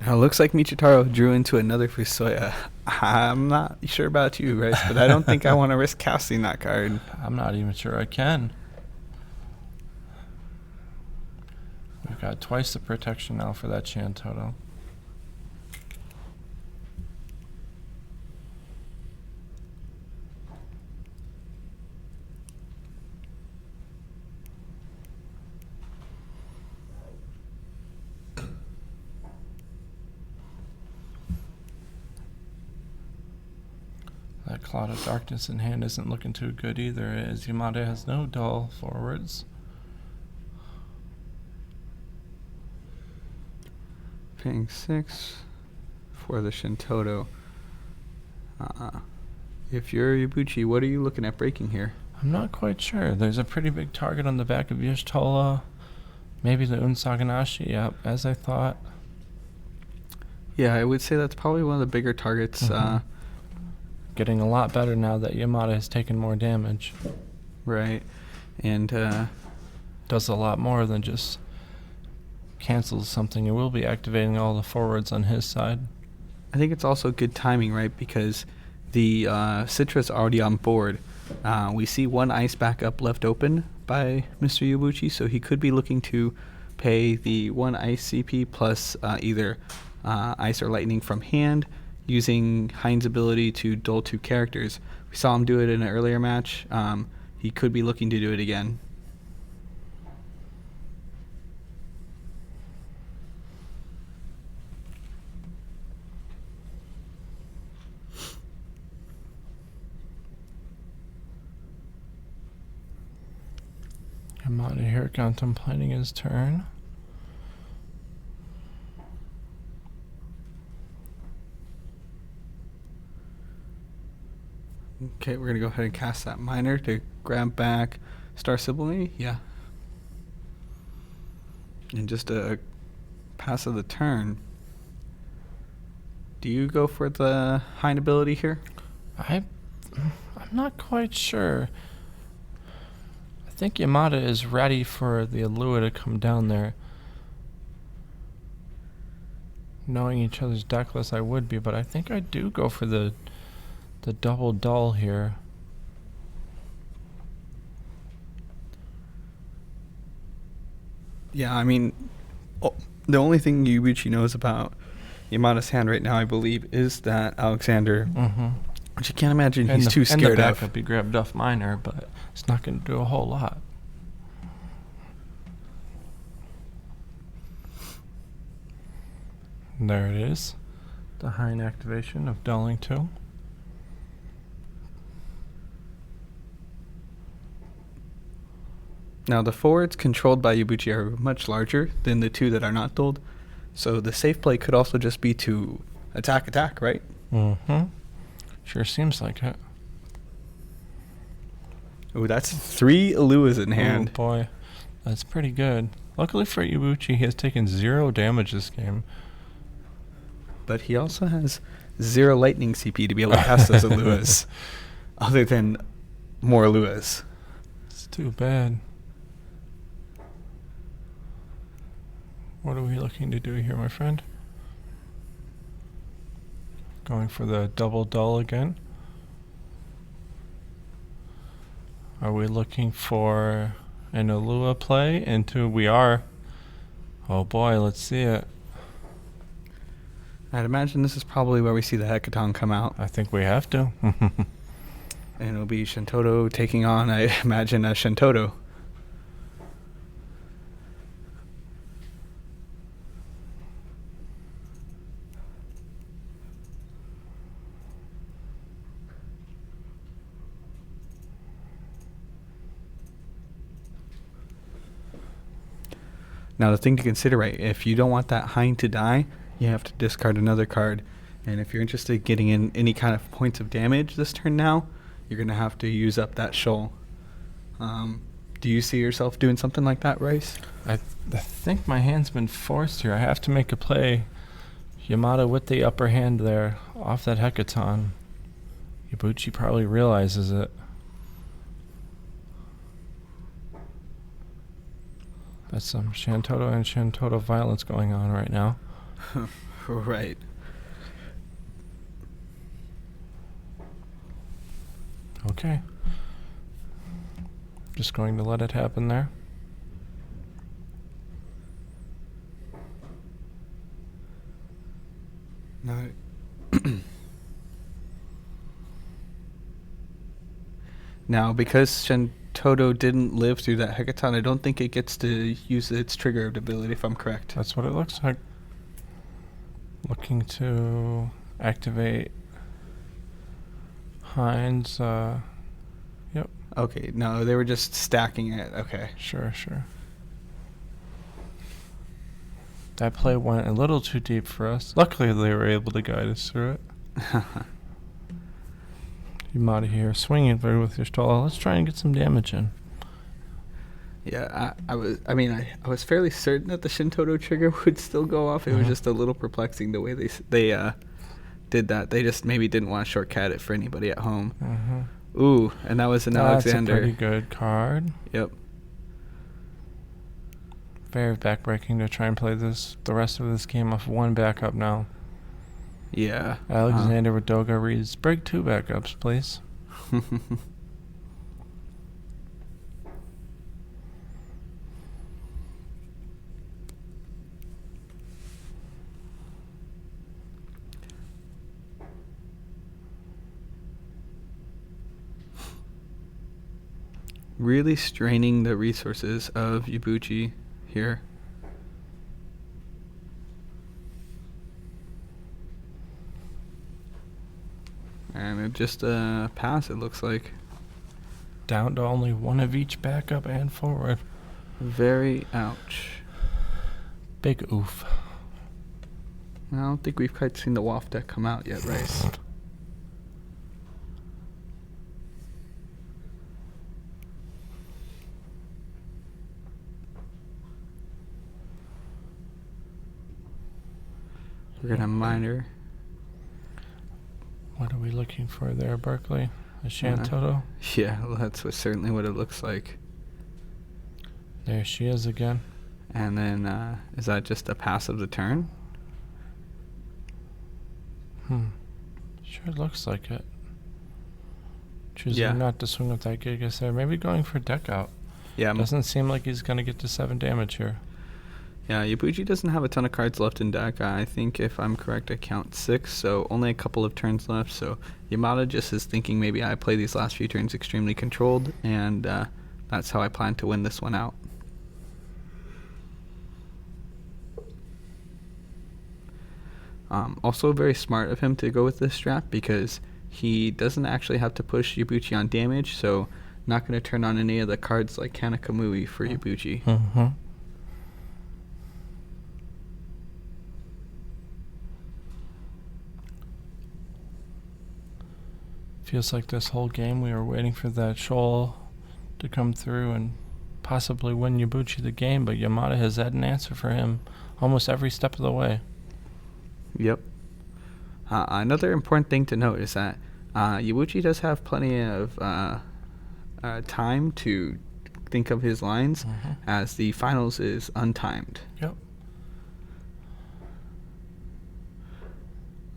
Speaker 5: Now, it looks like Michitaro drew into another Fusoya. I'm not sure about you, Rice, but I don't think I want to risk casting that card.
Speaker 2: I'm not even sure I can. We've got twice the protection now for that Shantoto. That Cloud of Darkness in hand isn't looking too good either, as Yamada has no dull forwards.
Speaker 5: Paying 6 for the Shintoto. If you're Ibuchi, what are you looking at breaking here?
Speaker 2: I'm not quite sure. There's a pretty big target on the back of Yishitola. Maybe the Unsaganashi, yep, as I thought.
Speaker 5: Yeah, I would say that's probably one of the bigger targets.
Speaker 2: Getting a lot better now that Yamada has taken more damage.
Speaker 5: Right. And
Speaker 2: does a lot more than just cancels something. It will be activating all the forwards on his side.
Speaker 5: I think it's also good timing, right? Because the Citra's already on board. We see one ice backup left open by Mr. Ibuchi, so he could be looking to pay the one ice CP plus either ice or lightning from hand, using Hein's ability to duel 2 characters. We saw him do it in an earlier match. He could be looking to do it again.
Speaker 2: Yamada here contemplating his turn.
Speaker 5: Okay, we're going to go ahead and cast that minor to grab back Star Sybil maybe? Yeah. And just a pass of the turn. Do you go for the Hind ability here?
Speaker 2: I'm not quite sure. I think Yamada is ready for the Alua to come down there. Knowing each other's deck list, I would be, but I think I do go for the double dull here.
Speaker 5: Yeah, I mean, the only thing Yubuchi knows about Yamada's hand right now, I believe, is that Alexander, which I can't imagine he's too scared
Speaker 2: and the
Speaker 5: of.
Speaker 2: backup he grabbed Duff Minor, but it's not going to do a whole lot. And there it is, the Hind activation of dulling 2.
Speaker 5: Now, the forwards controlled by Yubuchi are much larger than the two that are not dulled, so the safe play could also just be to attack, right?
Speaker 2: Sure seems like it.
Speaker 5: Oh, that's 3 Aluas in hand.
Speaker 2: Oh boy, that's pretty good. Luckily for Yubuchi, he has taken 0 damage this game.
Speaker 5: But he also has 0 lightning CP to be able to cast those Aluas, other than more Aluas.
Speaker 2: It's too bad. What are we looking to do here, my friend? Going for the double dull again. Are we looking for an Alua play into we are? Oh boy, let's see it.
Speaker 5: I'd imagine this is probably where we see the Hecaton come out.
Speaker 2: I think we have to.
Speaker 5: And it'll be Shintoto taking on, I imagine, a Shintoto. Now, the thing to consider, right, if you don't want that Hind to die, you have to discard another card. And if you're interested in getting in any kind of points of damage this turn now, you're going to have to use up that shoal. Do you see yourself doing something like that, Rice?
Speaker 2: I think my hand's been forced here. I have to make a play. Yamada with the upper hand there, off that Hecaton. Yubuchi probably realizes it. That's some Shantoto and Shantoto violence going on right now.
Speaker 5: Right.
Speaker 2: Okay. Just going to let it happen there.
Speaker 5: No. Now, because Shintoto didn't live through that Hecaton, I don't think it gets to use its trigger ability, if I'm correct.
Speaker 2: That's what it looks like. Looking to activate Hind's, yep.
Speaker 5: Okay, no, they were just stacking it. Okay.
Speaker 2: Sure. That play went a little too deep for us. Luckily, they were able to guide us through it. Yamada here, swinging through with your stall. Let's try and get some damage in.
Speaker 5: Yeah, I was fairly certain that the Shintoto trigger would still go off. It was just a little perplexing the way they did that. They just maybe didn't want to shortcut it for anybody at home. Ooh, and that was an Alexander.
Speaker 2: That's a pretty good card.
Speaker 5: Yep.
Speaker 2: Very backbreaking to try and play the rest of this game off one backup now.
Speaker 5: Yeah.
Speaker 2: Alexander with Doga reads, break 2 backups, please.
Speaker 5: Really straining the resources of Yubuchi here. And it just pass, it looks like.
Speaker 2: Down to only one of each backup and forward.
Speaker 5: Very ouch.
Speaker 2: Big oof.
Speaker 5: I don't think we've quite seen the waft deck come out yet, Rice. We're gonna minor.
Speaker 2: What are we looking for there, Burckley? A Shantoto?
Speaker 5: Yeah, that's certainly what it looks like.
Speaker 2: There she is again.
Speaker 5: And then, is that just a pass of the turn?
Speaker 2: Sure looks like it. Choosing not to swing with that Gigas there. Maybe going for deck out.
Speaker 5: Yeah.
Speaker 2: Doesn't seem like he's going to get to 7 damage here.
Speaker 5: Yeah, Ibuchi doesn't have a ton of cards left in deck. I think if I'm correct, I count 6, so only a couple of turns left. So Yamada just is thinking maybe I play these last few turns extremely controlled, and that's how I plan to win this one out. Also very smart of him to go with this strat because he doesn't actually have to push Ibuchi on damage, so not going to turn on any of the cards like Kanakamui for Ibuchi.
Speaker 2: Feels like this whole game we were waiting for that shoal to come through and possibly win Ibuchi the game, but Yamada has had an answer for him almost every step of the way.
Speaker 5: Yep. Another important thing to note is that Ibuchi does have plenty of time to think of his lines, as the finals is untimed.
Speaker 2: Yep.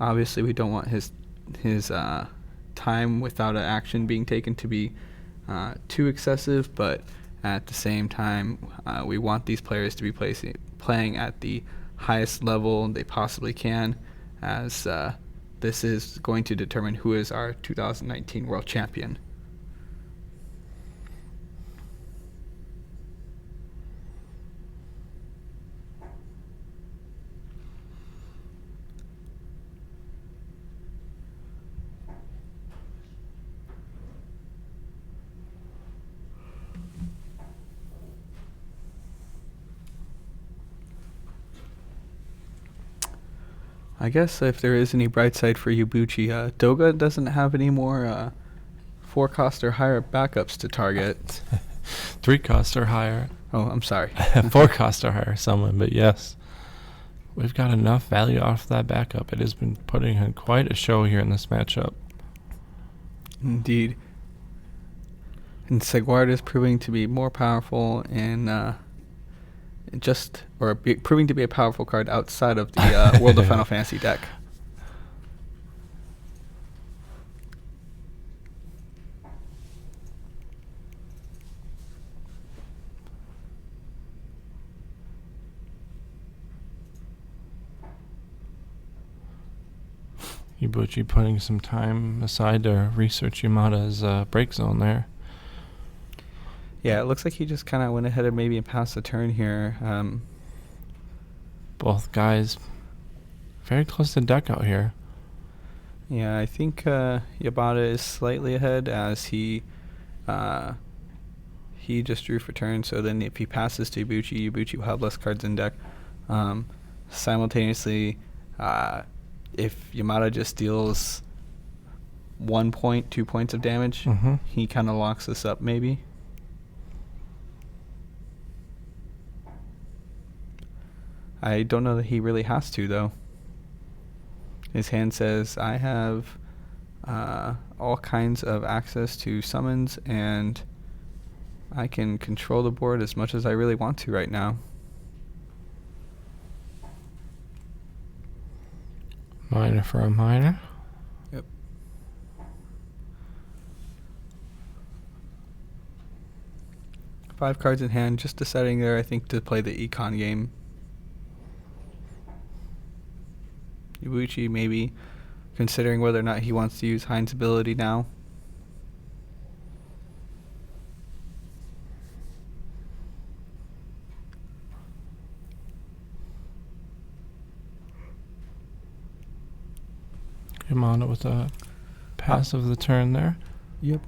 Speaker 5: Obviously, we don't want his time without an action being taken to be too excessive, but at the same time, we want these players to be playing at the highest level they possibly can, as this is going to determine who is our 2019 World Champion. I guess if there is any bright side for Ibuchi, Doga doesn't have any more 4-cost or higher backups to target.
Speaker 2: 3-cost or higher.
Speaker 5: Oh, I'm sorry.
Speaker 2: 4-cost or higher, someone, but yes. We've got enough value off that backup. It has been putting in quite a show here in this matchup.
Speaker 5: Indeed. And Seguard is proving to be more powerful in proving to be a powerful card outside of the World of Final Fantasy deck.
Speaker 2: Ibuchi putting some time aside to research Yamada's break zone there.
Speaker 5: Yeah, it looks like he just kind of went ahead and maybe passed the turn here.
Speaker 2: Both guys very close to deck out here.
Speaker 5: Yeah, I think Yamada is slightly ahead as he just drew for turn. So then if he passes to Ibuchi, Ibuchi will have less cards in deck. Simultaneously, if Yamada just deals 1 point, 2 points of damage, he kind of locks this up maybe. I don't know that he really has to, though. His hand says, I have all kinds of access to summons, and I can control the board as much as I really want to right now.
Speaker 2: Minor for a minor.
Speaker 5: Yep. Five cards in hand, just deciding there, I think, to play the econ game. Ibuchi maybe considering whether or not he wants to use Hein's ability now.
Speaker 2: Yamada with a pass of the turn there.
Speaker 5: Yep.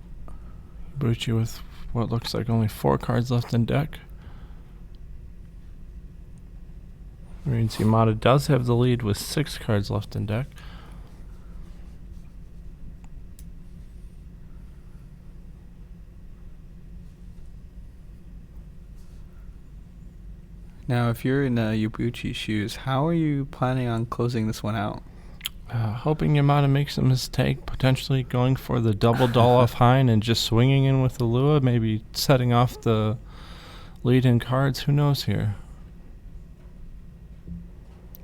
Speaker 2: Ibuchi with what looks like only 4 cards left in deck. Means Yamada does have the lead with 6 cards left in deck.
Speaker 5: Now, if you're in Yabuchi's shoes, how are you planning on closing this one out?
Speaker 2: Hoping Yamada makes a mistake, potentially going for the double doll off Hein and just swinging in with the Lua, maybe setting off the lead in cards. Who knows here?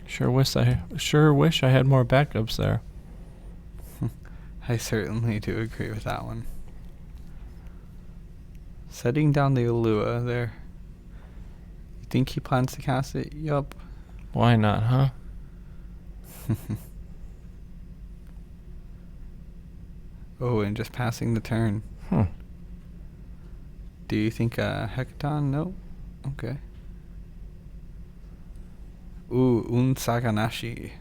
Speaker 2: Sure wish I had more backups there.
Speaker 5: I certainly do agree with that one. Setting down the Alua there. You think he plans to cast it? Yup.
Speaker 2: Why not, huh?
Speaker 5: Oh, and just passing the turn. Do you think Hecaton? No? Okay. Ooh, Unsaganashi.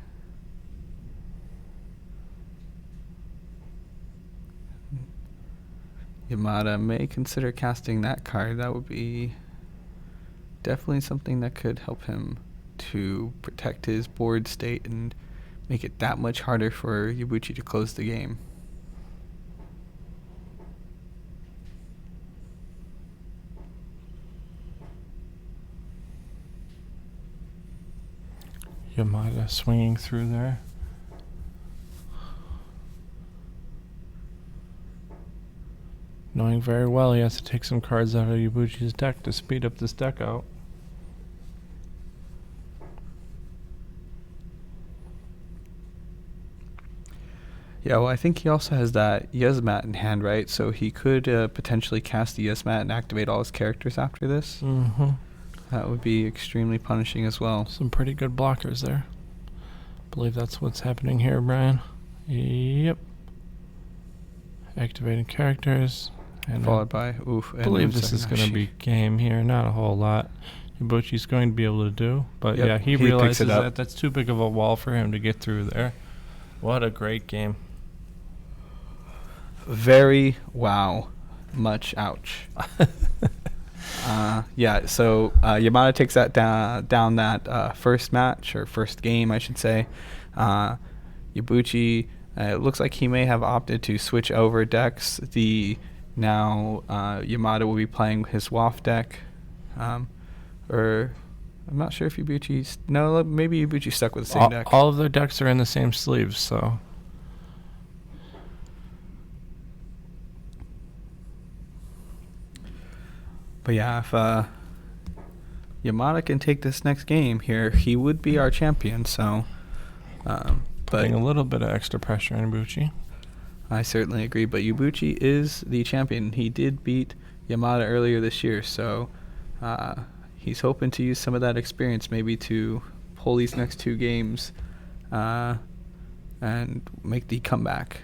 Speaker 5: Yamada may consider casting that card. That would be definitely something that could help him to protect his board state and make it that much harder for Yabuchi to close the game.
Speaker 2: Yamada swinging through there. Knowing very well he has to take some cards out of Yabuchi's deck to speed up this deck out.
Speaker 5: Yeah, well, I think he also has that Yesmat in hand, right? So he could potentially cast the Yesmat and activate all his characters after this.
Speaker 2: Mm-hmm.
Speaker 5: That would be extremely punishing as well.
Speaker 2: Some pretty good blockers there. Believe that's what's happening here, Brian. Yep. Activating characters. And
Speaker 5: followed by oof.
Speaker 2: I believe this is going to be game here. Not a whole lot Yabuchi's going to be able to do. But
Speaker 5: yep,
Speaker 2: yeah, he realizes that that's too big of a wall for him to get through there. What a great game.
Speaker 5: Very wow. Much ouch. Yeah, so Yamada takes that down that first match, or first game, I should say. Yabuchi, it looks like he may have opted to switch over decks. Now Yamada will be playing his WAF deck. Or I'm not sure if Yabuchi's... No, maybe Yabuchi's stuck with the same deck.
Speaker 2: All of their decks are in the same sleeves, so...
Speaker 5: But yeah, if Yamada can take this next game here, he would be our champion. So,
Speaker 2: putting a little bit of extra pressure on Yabuchi.
Speaker 5: I certainly agree. But Yabuchi is the champion. He did beat Yamada earlier this year, so he's hoping to use some of that experience maybe to pull these next 2 games and make the comeback.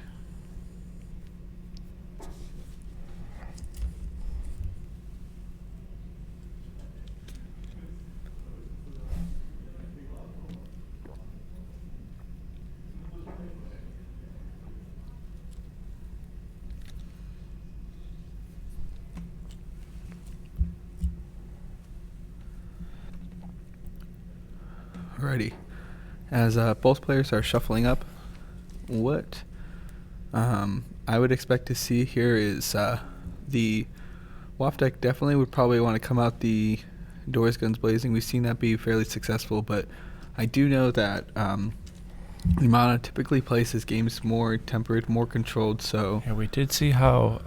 Speaker 5: Alrighty. As both players are shuffling up, what I would expect to see here is the WAF deck definitely would probably want to come out the Doors Guns Blazing. We've seen that be fairly successful, but I do know that Yamada typically plays his games more tempered, more controlled, so...
Speaker 2: Yeah, we did see how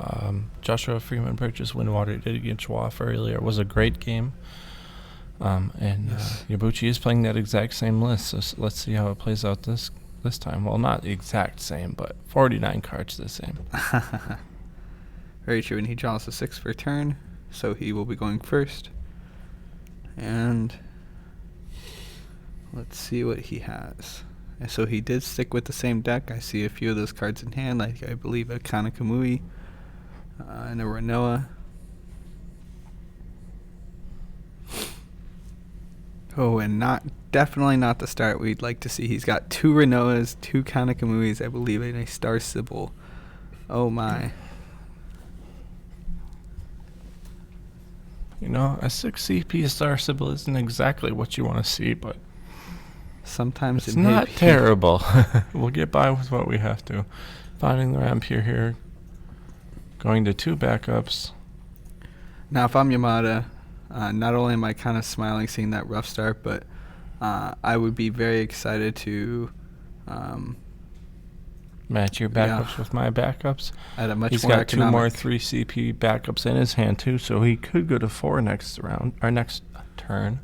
Speaker 2: Joshua Freeman purchased Windwater did against WAF earlier. It was a great game. And Yabuchi is playing that exact same list, so let's see how it plays out this time. Well, not the exact same, but 49 cards the same.
Speaker 5: Very true, and he draws a 6 for turn, so he will be going first. And let's see what he has. And so he did stick with the same deck. I see a few of those cards in hand, like I believe a Kanakamui and a Renoa. Oh, and definitely not the start we'd like to see. He's got 2 Renoas, 2 Kanakamuis, I believe, and a Star Sybil. Oh my.
Speaker 2: You know, a 6 CP Star Sybil isn't exactly what you want to see, but
Speaker 5: Sometimes
Speaker 2: It's
Speaker 5: it may
Speaker 2: not
Speaker 5: be.
Speaker 2: terrible. We'll get by with what we have to. Finding the ramp here. Going to 2 backups.
Speaker 5: Now, if I'm Yamada, not only am I kind of smiling seeing that rough start, but I would be very excited to
Speaker 2: Match your backups with my backups.
Speaker 5: at a much
Speaker 2: He's
Speaker 5: more
Speaker 2: got 2 more
Speaker 5: economic.
Speaker 2: 3 CP backups in his hand too, so he could go to 4 next round or next turn.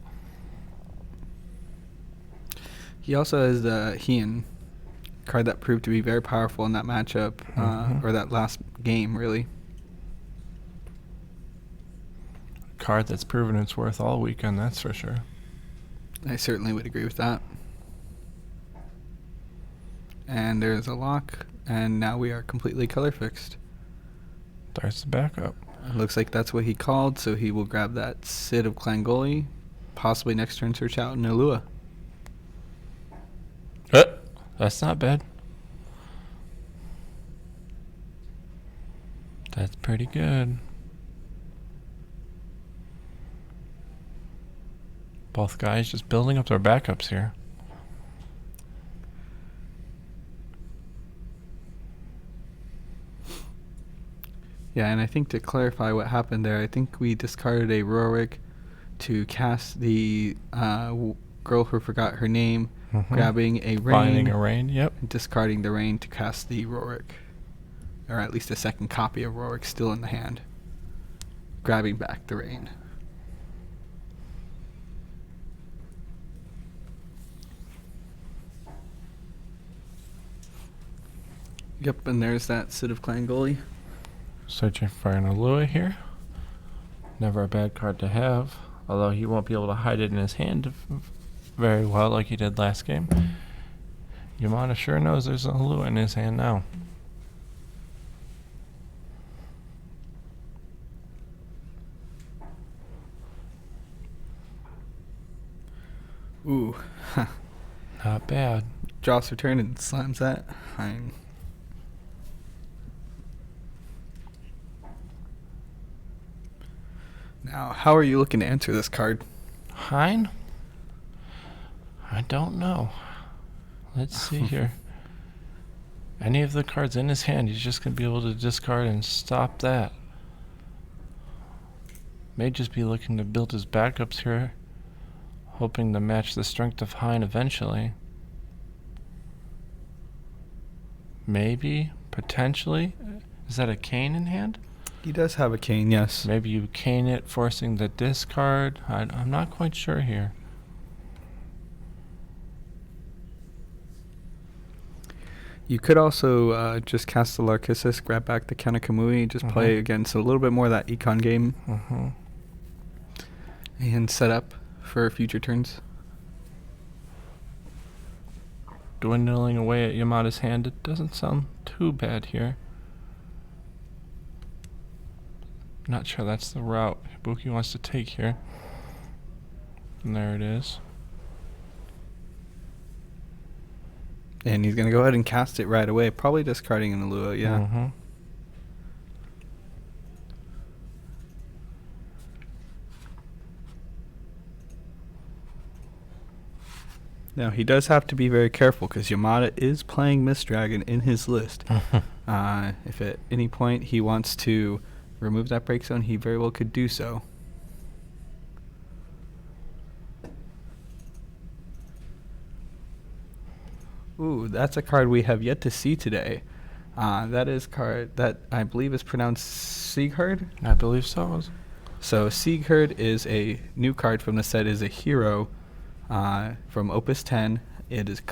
Speaker 5: He also has the Heian card that proved to be very powerful in that matchup, or that last game, really.
Speaker 2: Card that's proven its worth all weekend, that's for sure.
Speaker 5: I certainly would agree with that. And there's a lock, and now we are completely color fixed.
Speaker 2: There's the backup.
Speaker 5: It looks like that's what he called, so he will grab that Sid of Clangoli, possibly next turn search out Nalua.
Speaker 2: That's not bad. That's pretty good. Both guys just building up their backups here.
Speaker 5: Yeah, and I think to clarify what happened there, I think we discarded a Rorik to cast the girl who forgot her name, grabbing a
Speaker 2: Finding
Speaker 5: Rain,
Speaker 2: a rain, yep.
Speaker 5: and discarding the Rain to cast the Rorik. Or at least a second copy of Rorik still in the hand. Grabbing back the Rain. Yep, and there's that Sid of Clangoli.
Speaker 2: Searching for an Alua here. Never a bad card to have, although he won't be able to hide it in his hand very well like he did last game. Yamada sure knows there's an Alua in his hand now.
Speaker 5: Ooh.
Speaker 2: Not bad.
Speaker 5: Draws her turn and slams that. Fine. Now, how are you looking to answer this card?
Speaker 2: Hein? I don't know. Let's see here. Any of the cards in his hand, he's just going to be able to discard and stop that. May just be looking to build his backups here, hoping to match the strength of Hein eventually. Maybe, potentially. Is that a cane in hand?
Speaker 5: He does have a cane, yes.
Speaker 2: Maybe you cane it, forcing the discard. I'm not quite sure here.
Speaker 5: You could also just cast the Larkissus, grab back the Kanakamui, just play against a little bit more of that econ game, and set up for future turns.
Speaker 2: Dwindling away at Yamada's hand, it doesn't sound too bad here. Not sure that's the route Ibuki wants to take here. And there it is.
Speaker 5: And he's going to go ahead and cast it right away, probably discarding an Alua, yeah. Now, he does have to be very careful because Yamada is playing Mist Dragon in his list. If at any point he wants to remove that break zone, he very well could do so. Ooh, that's a card we have yet to see today. That is card that I believe is pronounced Sieghard.
Speaker 2: I believe so.
Speaker 5: So Sieghard is a new card from the set, is a hero from Opus 10. It is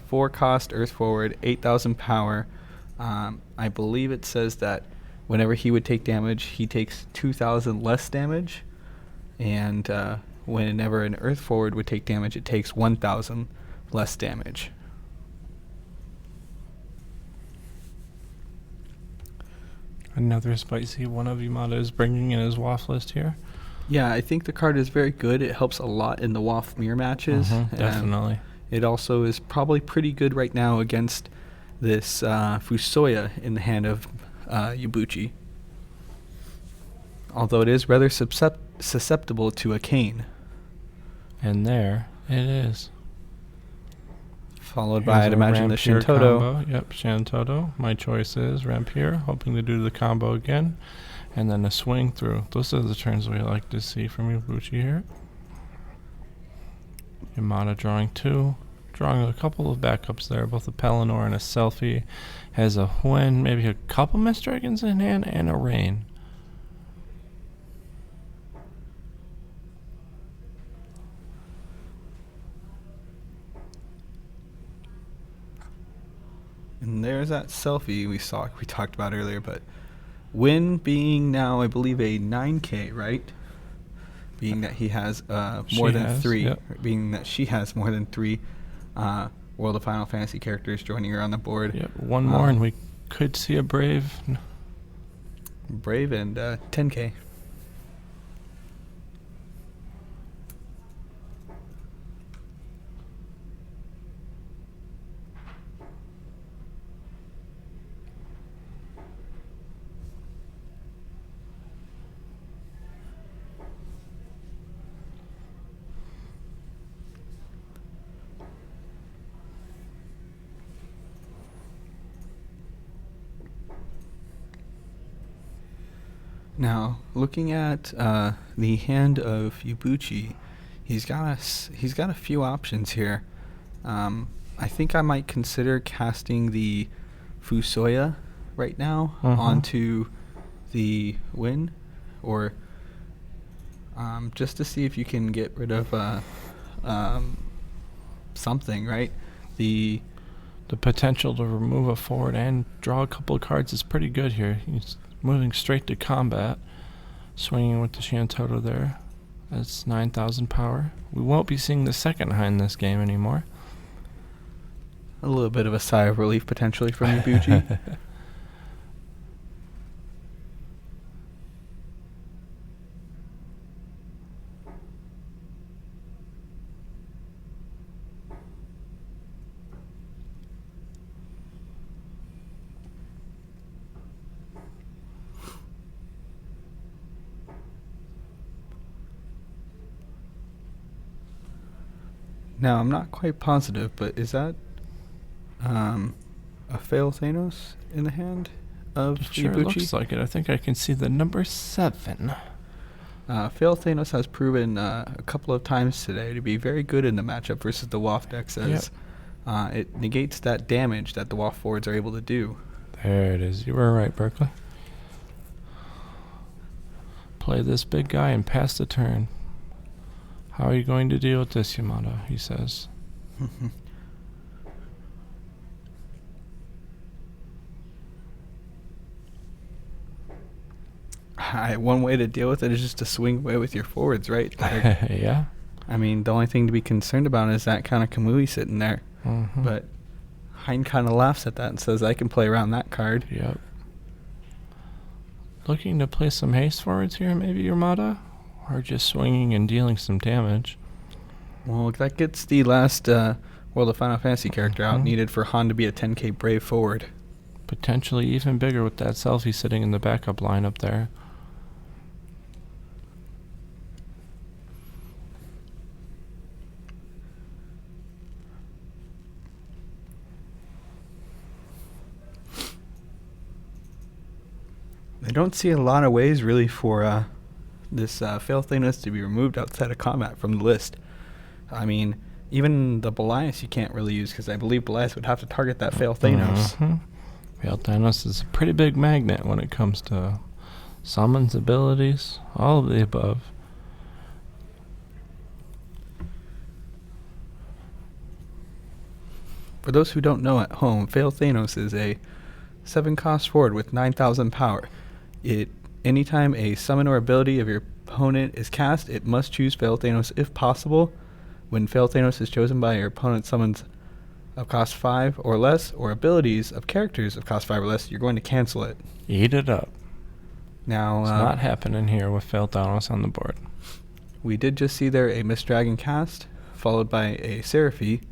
Speaker 5: 4 cost, Earth Forward, 8,000 power. I believe it says that whenever he would take damage, he takes 2,000 less damage. And whenever an Earth Forward would take damage, it takes 1,000 less damage.
Speaker 2: Another spicy one of Yamada is bringing in his WAF list here.
Speaker 5: Yeah, I think the card is very good. It helps a lot in the WAF mirror matches.
Speaker 2: Definitely.
Speaker 5: It also is probably pretty good right now against this Fusoya in the hand of Yabuchi. Although it is rather susceptible to a cane.
Speaker 2: And there it is.
Speaker 5: Followed by, I'd
Speaker 2: Here's a
Speaker 5: imagine, the
Speaker 2: Rampier
Speaker 5: Shantoto.
Speaker 2: combo. Yep, Shantoto. My choice is Rampier, hoping to do the combo again. And then a swing through. Those are the turns we like to see from Ibuchi here. Yamada drawing 2. Drawing a couple of backups there, both a Pelennor and a Selfie. Has a Huen, maybe a couple Mist Dragons in hand, and a Rain.
Speaker 5: And there's that Selfie we talked about earlier, but Win being now, I believe, a 9K, right? Being that he has more than 3,
Speaker 2: yep.
Speaker 5: being that she has more than 3 World of Final Fantasy characters joining her on the board.
Speaker 2: Yep, one more, and we could see a Brave.
Speaker 5: Brave and 10K. Now, looking at the hand of Ibuchi, he's got a few options here. I think I might consider casting the Fusoya right now onto the Win, or just to see if you can get rid of something, right? The
Speaker 2: potential to remove a forward and draw a couple of cards is pretty good here. He's moving straight to combat, swinging with the Shantoto there. That's 9,000 power. We won't be seeing the second high in this game anymore.
Speaker 5: A little bit of a sigh of relief potentially from Ibuchi. Now, I'm not quite positive, but is that a fail Thanos in the hand of
Speaker 2: It sure
Speaker 5: Ibuchi?
Speaker 2: looks like it. I think I can see the number 7.
Speaker 5: Fail Thanos has proven a couple of times today to be very good in the matchup versus the WAF decks, as it negates that damage that the WAF forwards are able to do.
Speaker 2: There it is. You were right, Burckley. Play this big guy and pass the turn. How are you going to deal with this, Yamada? He says.
Speaker 5: One way to deal with it is just to swing away with your forwards, right?
Speaker 2: Yeah.
Speaker 5: I mean, the only thing to be concerned about is that kind of Kamui sitting there. But Hein kind of laughs at that and says, I can play around that card.
Speaker 2: Yep. Looking to play some haste forwards here, maybe, Yamada? Or just swinging and dealing some damage.
Speaker 5: Well, that gets the last World of Final Fantasy character out needed for Han to be a 10k Brave forward.
Speaker 2: Potentially even bigger with that Selfie sitting in the backup lineup there.
Speaker 5: I don't see a lot of ways really for this fail Thanos to be removed outside of combat from the list. I mean, even the Belias you can't really use, because I believe Belias would have to target that fail Thanos.
Speaker 2: Fail Thanos is a pretty big magnet when it comes to summons, abilities, all of the above.
Speaker 5: For those who don't know at home, fail Thanos is a 7-cost forward with 9,000 power. Anytime a summon or ability of your opponent is cast, it must choose Fail Thanos if possible. When Fail Thanos is chosen by your opponent summons of cost 5 or less, or abilities of characters of cost 5 or less, you're going to cancel it.
Speaker 2: Eat it up.
Speaker 5: Now,
Speaker 2: it's not happening here with Fail Thanos on the board.
Speaker 5: We did just see there a Mist Dragon cast, followed by a Seraphy.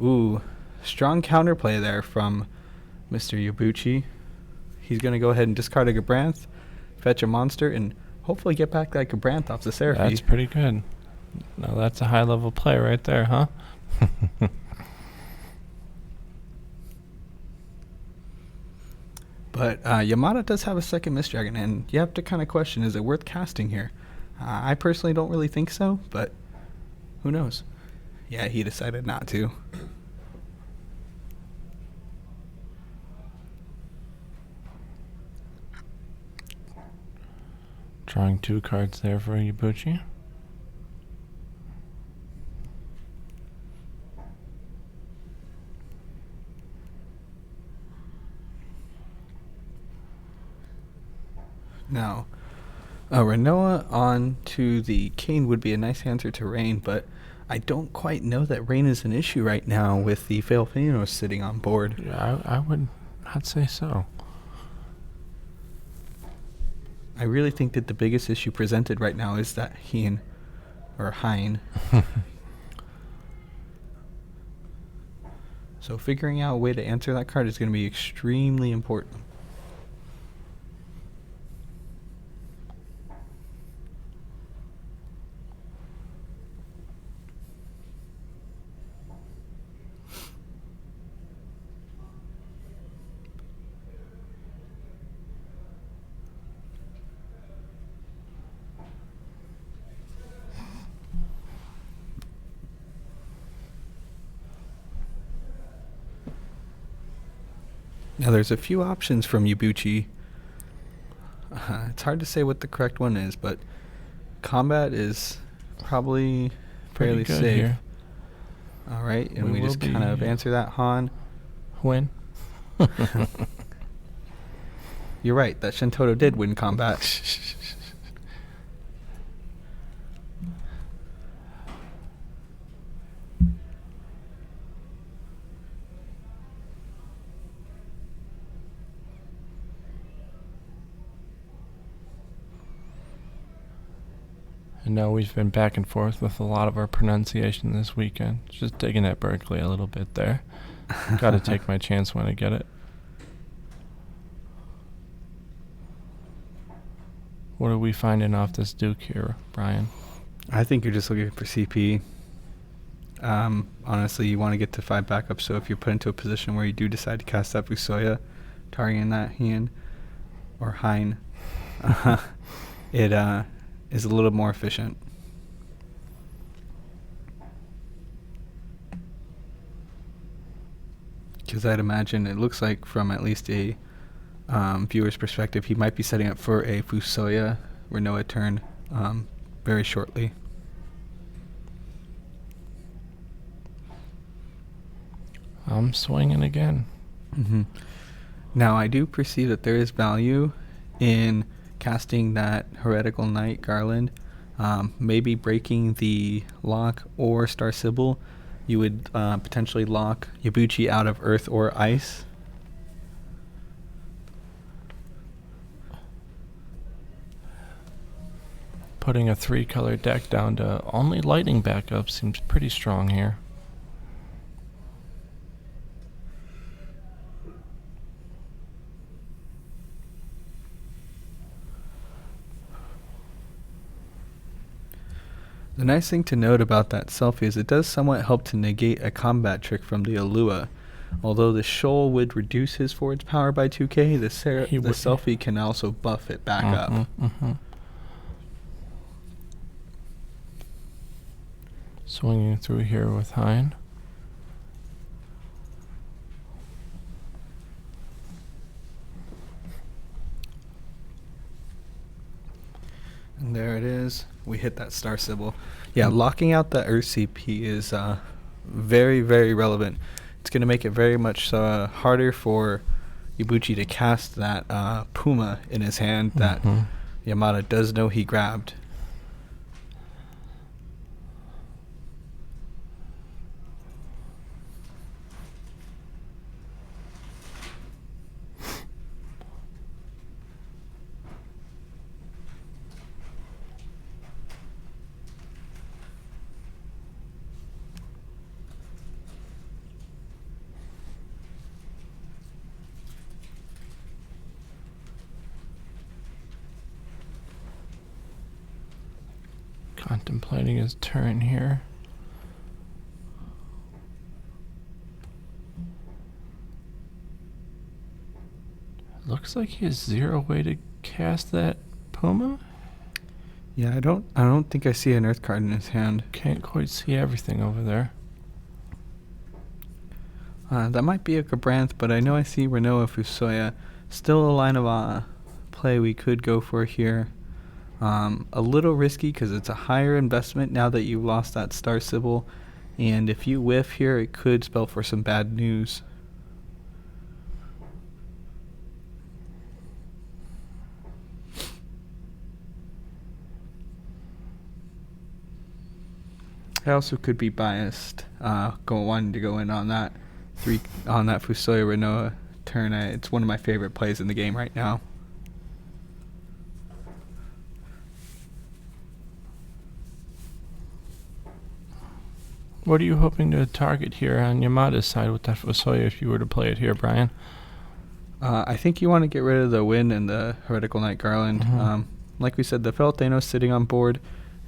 Speaker 5: Ooh, strong counterplay there from Mr. Ibuchi. He's going to go ahead and discard a Gabranth, fetch a monster, and hopefully get back that Gabranth off the Seraphy.
Speaker 2: That's pretty good. Now that's a high-level play right there, huh?
Speaker 5: But Yamada does have a second Mist Dragon, and you have to kind of question, is it worth casting here? I personally don't really think so, but who knows? Yeah, he decided not to.
Speaker 2: Drawing 2 cards there for Ibuchi.
Speaker 5: Now, Renoa on to the Kane would be a nice answer to Rain, but I don't quite know that Rain is an issue right now with the Failfinos sitting on board.
Speaker 2: Yeah, I would not say so.
Speaker 5: I really think that the biggest issue presented right now is that Hein. So figuring out a way to answer that card is going to be extremely important. Now there's a few options from Ibuchi. It's hard to say what the correct one is, but combat is probably fairly
Speaker 2: good
Speaker 5: safe.
Speaker 2: here.
Speaker 5: All right, and
Speaker 2: We
Speaker 5: we just
Speaker 2: will
Speaker 5: kind of
Speaker 2: be-
Speaker 5: answer that, Han.
Speaker 2: When?
Speaker 5: You're right, that Shintoto did win combat.
Speaker 2: I know we've been back and forth with a lot of our pronunciation this weekend. Just digging at Burckley a little bit there. Got to take my chance when I get it. What are we finding off this Duke here, Brian?
Speaker 5: I think you're just looking for CP. Honestly, you want to get to 5 backups, so if you're put into a position where you do decide to cast that Fusoya, targeting that Hein, it is a little more efficient. Because I'd imagine it looks like from at least a viewer's perspective, he might be setting up for a Fusoya Renoa turn very shortly.
Speaker 2: I'm swinging again.
Speaker 5: Mm-hmm. Now, I do perceive that there is value in casting that Heretical Knight Garland, maybe breaking the lock or Star Sybil. You would potentially lock Ibuchi out of Earth or Ice.
Speaker 2: Putting a 3-color deck down to only lightning backup seems pretty strong here.
Speaker 5: The nice thing to note about that selfie is it does somewhat help to negate a combat trick from the Alua. Although the Shoal would reduce his forward's power by 2k, the selfie can also buff it back up.
Speaker 2: Mm-hmm. Swinging through here with Hein.
Speaker 5: And there it is. We hit that Star Sybil. Yeah, locking out that Earth CP is very, very relevant. It's going to make it very much harder for Ibuchi to cast that Puma in his hand that Yamada does know he grabbed.
Speaker 2: Contemplating his turn here. Looks like he has 0 way to cast that Puma.
Speaker 5: Yeah, I don't think I see an Earth card in his hand.
Speaker 2: Can't quite see everything over there.
Speaker 5: That might be a Gabranth, but I know I see Renoa Fusoya. Still a line of play we could go for here. A little risky because it's a higher investment now that you've lost that Star Sybil. And if you whiff here, it could spell for some bad news. I also could be biased, wanting to go in on that Fusoya Renoa turn. It's one of my favorite plays in the game right now.
Speaker 2: What are you hoping to target here on Yamada's side with that Fusoya if you were to play it here, Brian?
Speaker 5: I think you want to get rid of the Wind and the Heretical Knight Garland. Like we said, the Fel Thanos sitting on board.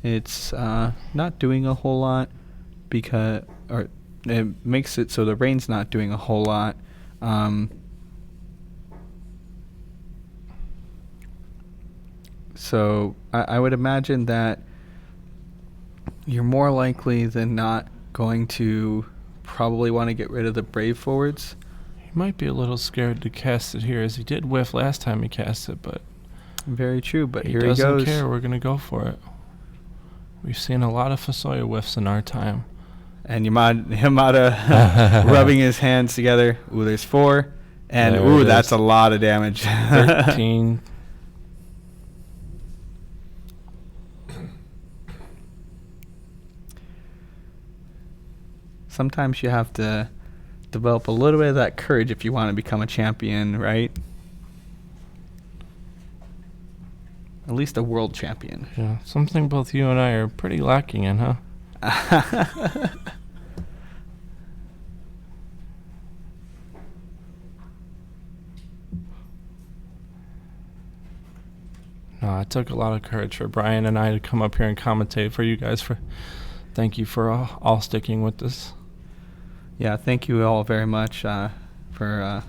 Speaker 5: It's not doing a whole lot because it makes it so the Rain's not doing a whole lot. So I would imagine that you're more likely than not going to probably want to get rid of the Brave forwards.
Speaker 2: He might be a little scared to cast it here, as he did whiff last time he cast it, but
Speaker 5: very true. But
Speaker 2: he
Speaker 5: here he goes.
Speaker 2: doesn't care. We're gonna go for it. We've seen a lot of Fusoya whiffs in our time.
Speaker 5: And Yamada rubbing his hands together. Ooh, there's 4. And
Speaker 2: there
Speaker 5: ooh, that's a lot of damage.
Speaker 2: 13.
Speaker 5: Sometimes you have to develop a little bit of that courage if you want to become a champion, right? At least a world champion.
Speaker 2: Yeah, something both you and I are pretty lacking in, huh? No, it took a lot of courage for Brian and I to come up here and commentate for you guys. Thank you for all sticking with this.
Speaker 5: Yeah, thank you all very much for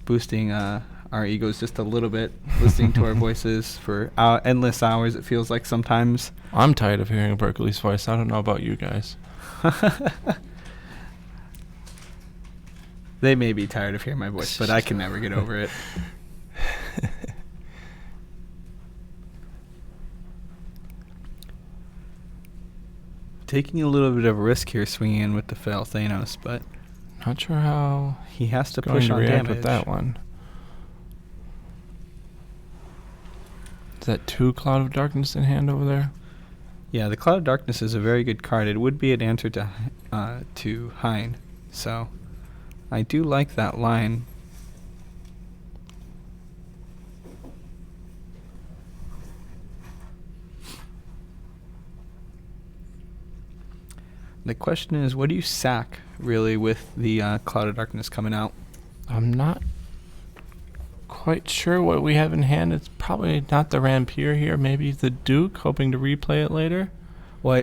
Speaker 5: boosting our egos just a little bit, listening to our voices for endless hours, it feels like sometimes.
Speaker 2: I'm tired of hearing Burckley's voice. I don't know about you guys.
Speaker 5: They may be tired of hearing my voice, but I can never get over it. Taking a little bit of a risk here, swinging in with the Fel Thanos, but
Speaker 2: not sure how
Speaker 5: he has to
Speaker 2: going
Speaker 5: push
Speaker 2: to
Speaker 5: on
Speaker 2: react
Speaker 5: damage
Speaker 2: with that one. Is that 2 Cloud of Darkness in hand over there?
Speaker 5: Yeah, the Cloud of Darkness is a very good card. It would be an answer to Hein, so I do like that line. The question is, what do you sack, really, with the Cloud of Darkness coming out?
Speaker 2: I'm not quite sure what we have in hand. It's probably not the Rampier here. Maybe the Duke, hoping to replay it later.
Speaker 5: Well,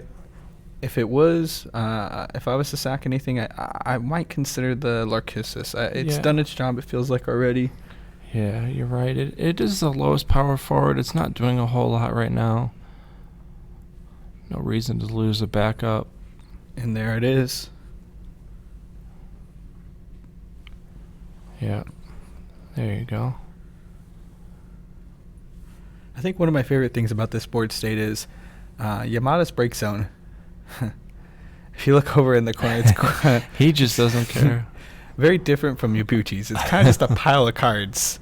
Speaker 5: if it was, if I was to sack anything, I might consider the Larkissus. It's done its job, it feels like, already.
Speaker 2: Yeah, you're right. It is the lowest power forward. It's not doing a whole lot right now. No reason to lose a backup.
Speaker 5: And there it is.
Speaker 2: Yeah. There you go.
Speaker 5: I think one of my favorite things about this board state is Yamada's break zone. If you look over in the corner, it's
Speaker 2: he just doesn't care.
Speaker 5: Very different from Yabuchi's. It's kind of just a pile of cards.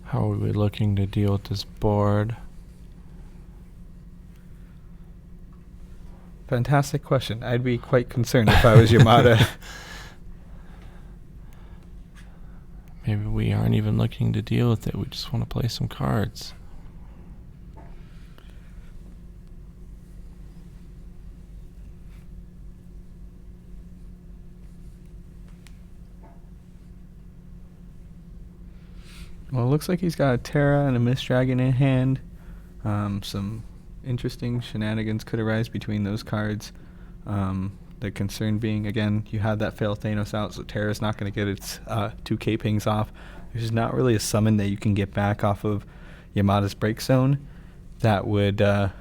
Speaker 2: How are we looking to deal with this board?
Speaker 5: Fantastic question. I'd be quite concerned if I was Yamada.
Speaker 2: Maybe we aren't even looking to deal with it. We just want to play some cards.
Speaker 5: Well, it looks like he's got a Terra and a Mist Dragon in hand. Some interesting shenanigans could arise between those cards. The concern being, again, you have that Fail Thanos out, so Terra's not going to get its 2k pings off. There's not really a summon that you can get back off of Yamada's Break Zone that would, I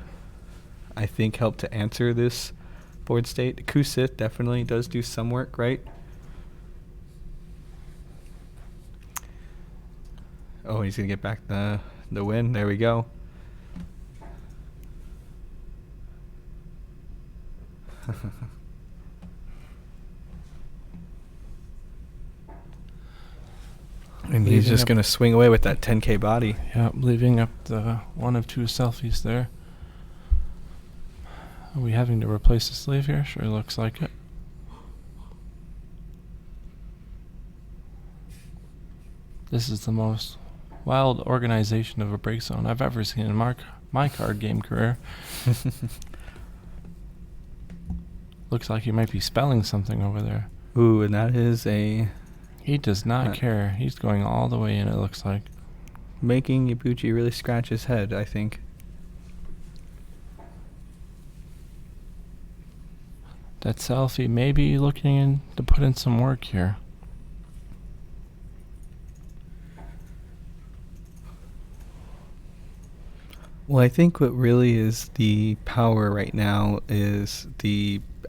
Speaker 5: think, help to answer this board state. Kusith definitely does do some work, right? Oh, he's going to get back the win. There we go. And he's just going to swing away with that 10k body.
Speaker 2: Yeah, leaving up the one of two selfies there. Are we having to replace the sleeve here? Sure looks like it. This is the most wild organization of a break zone I've ever seen in my card game career. Looks like he might be spelling something over there.
Speaker 5: Ooh, and that is a...
Speaker 2: He does not care. He's going all the way in, it looks like.
Speaker 5: Making Ibuchi really scratch his head, I think.
Speaker 2: That selfie may be looking to put in some work here.
Speaker 5: Well, I think what really is the power right now is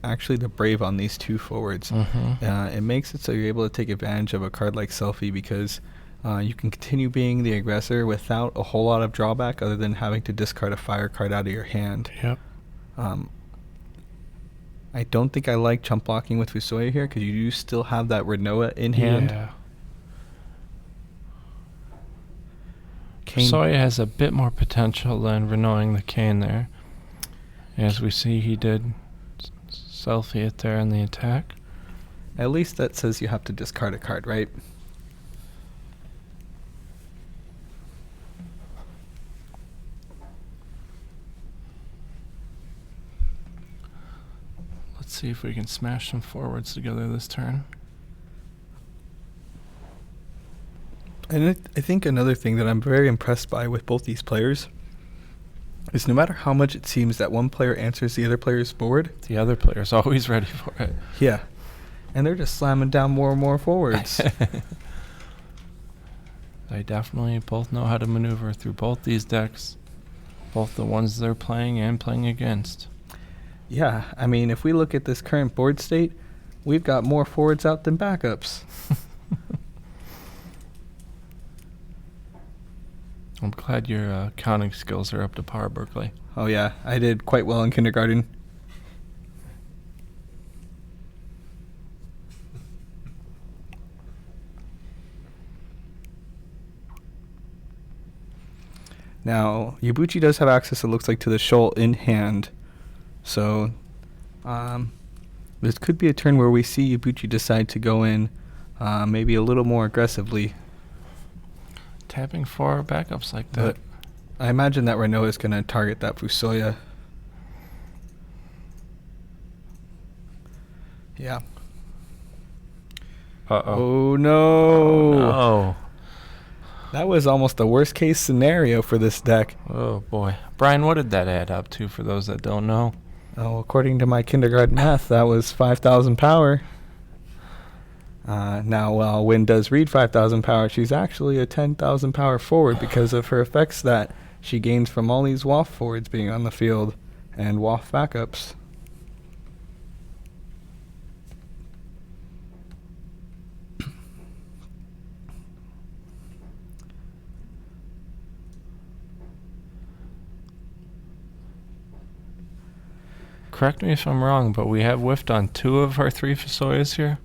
Speaker 5: actually the Brave on these two forwards. It makes it so you're able to take advantage of a card like Selfie because you can continue being the aggressor without a whole lot of drawback other than having to discard a fire card out of your hand.
Speaker 2: Yep.
Speaker 5: I don't think I like chump blocking with Fusoya here because you do still have that Renoa in hand.
Speaker 2: Yeah. Fusoya has a bit more potential than Renoing the Cane there. As we see, he did selfie it there in the attack.
Speaker 5: At least that says you have to discard a card, right?
Speaker 2: Let's see if we can smash some forwards together this turn.
Speaker 5: And I think another thing that I'm very impressed by with both these players is no matter how much it seems that one player answers the other player's board,
Speaker 2: the other player's always ready for it.
Speaker 5: Yeah. And they're just slamming down more and more forwards.
Speaker 2: They definitely both know how to maneuver through both these decks, both the ones they're playing and playing against.
Speaker 5: Yeah, I mean, if we look at this current board state, we've got more forwards out than backups.
Speaker 2: I'm glad your counting skills are up to par, Burckley.
Speaker 5: Oh yeah, I did quite well in kindergarten. Now, Yabuchi does have access, it looks like, to the shoal in hand. So, this could be a turn where we see Yabuchi decide to go in maybe a little more aggressively.
Speaker 2: Tapping for backups like that.
Speaker 5: But I imagine that Renoa is going to target that Fusoya. Yeah.
Speaker 2: Uh-oh.
Speaker 5: Oh, no.
Speaker 2: Oh, no.
Speaker 5: That was almost the worst case scenario for this deck.
Speaker 2: Oh, boy. Brian, what did that add up to for those that don't know?
Speaker 5: Oh, according to my kindergarten math, that was 5,000 power. Now, while Wynn does read 5,000 power, she's actually a 10,000 power forward because of her effects that she gains from all these WAF forwards being on the field and WAF backups.
Speaker 2: Correct me if I'm wrong, but we have whiffed on 2 of our 3 Fusoyas here.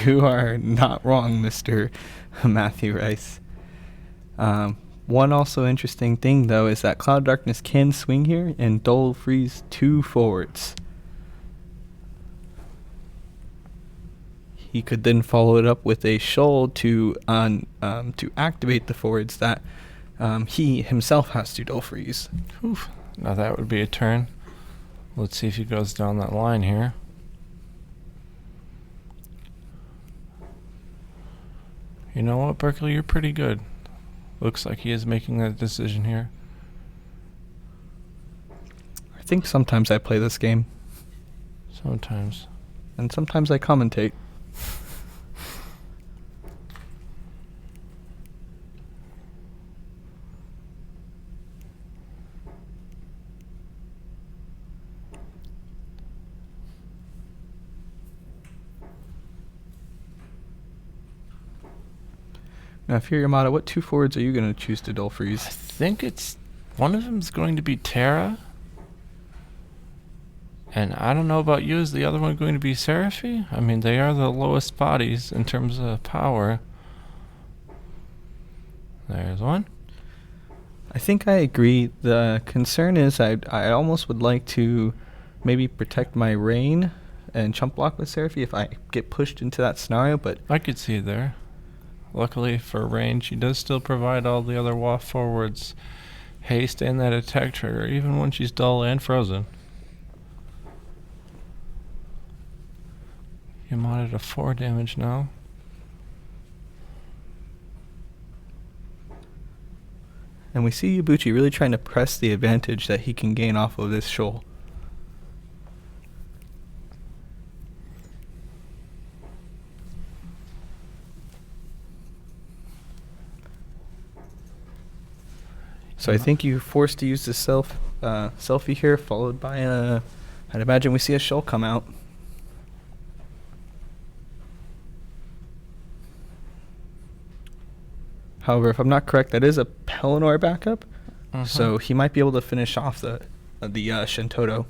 Speaker 5: You are not wrong, Mr. Matthew Rice. One also interesting thing, though, is that Cloud Darkness can swing here and Dole freeze 2 forwards. He could then follow it up with a shoal to activate the forwards that he himself has to Dole freeze.
Speaker 2: Oof. Now that would be a turn. Let's see if he goes down that line here. You know what, Burckley? You're pretty good. Looks like he is making that decision here.
Speaker 5: think sometimes I play this game,
Speaker 2: Sometimes.
Speaker 5: and sometimes I commentate. Now, if you're Yamada, what 2 forwards are you going to choose to dull
Speaker 2: I
Speaker 5: freeze?
Speaker 2: think it's one of them is going to be Terra. And I don't know about you, is the other one going to be Seraphy? I mean, they are the lowest bodies in terms of power. There's one.
Speaker 5: I think I agree. The concern is I almost would like to maybe protect my Rain and chump block with Seraphy if I get pushed into that scenario, but
Speaker 2: I could see it there. Luckily for range, she does still provide all the other waft forwards haste and that attack trigger, even when she's dull and frozen. Yamada to 4 damage now.
Speaker 5: and we see Ibuchi really trying to press the advantage that he can gain off of this shoal. So I think you're forced to use the selfie here, followed by I'd imagine we see a shell come out. However, if I'm not correct, that is a Pelennor backup, so he might be able to finish off the Shintoto.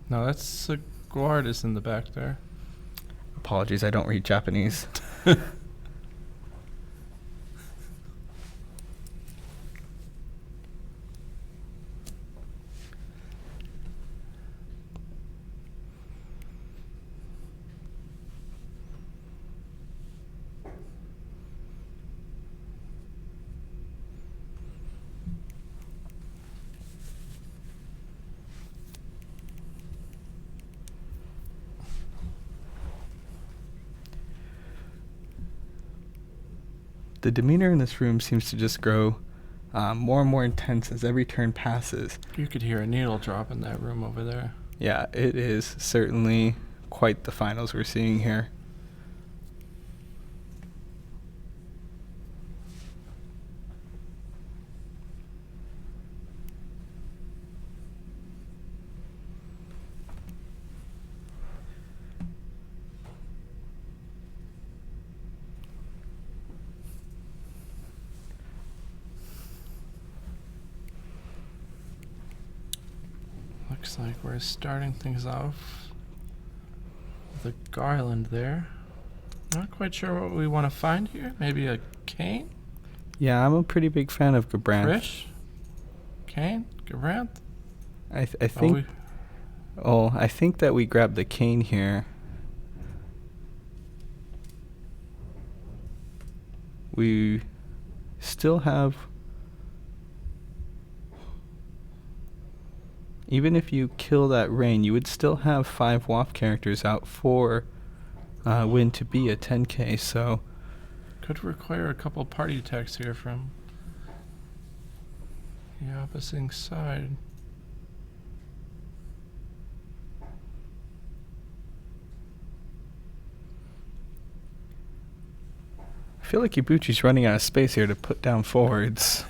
Speaker 2: No, that's a Guardus in the back there.
Speaker 5: Apologies, I don't read Japanese. The demeanor in this room seems to just grow more and more intense as every turn passes.
Speaker 2: You could hear a needle drop in that room over there.
Speaker 5: Yeah, it is certainly quite the finals we're seeing here.
Speaker 2: Looks like we're starting things off with a garland there. Not quite sure what we want to find here. Maybe a cane?
Speaker 5: Yeah, I'm a pretty big fan of Gabranth.
Speaker 2: Frisch? Cane? Gabranth?
Speaker 5: I think. I think that we grab the cane here. We still have. Even if you kill that rain, you would still have 5 WAF characters out for win to be a 10k, so...
Speaker 2: Could require a couple party attacks here from the opposite side.
Speaker 5: I feel like Ibuchi's running out of space here to put down forwards.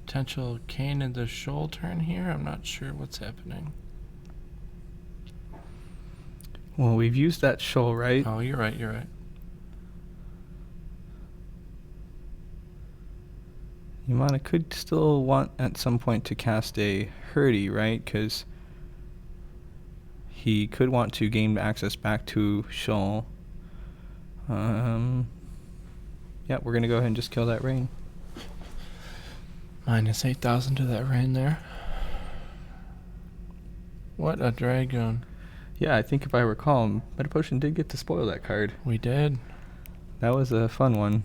Speaker 2: Potential cane in the shoal turn here. I'm not sure what's happening.
Speaker 5: Well, we've used that shoal, right?
Speaker 2: Oh, you're right, you're right.
Speaker 5: Yamada could still want at some point to cast a Hurdy, right? Because he could want to gain access back to shoal. Yeah, we're going to go ahead and just kill that rain.
Speaker 2: Minus 8,000 to that rain there. What a dragoon.
Speaker 5: Yeah, I think if I recall, Meta Potion did get to spoil that card.
Speaker 2: We did.
Speaker 5: That was a fun one.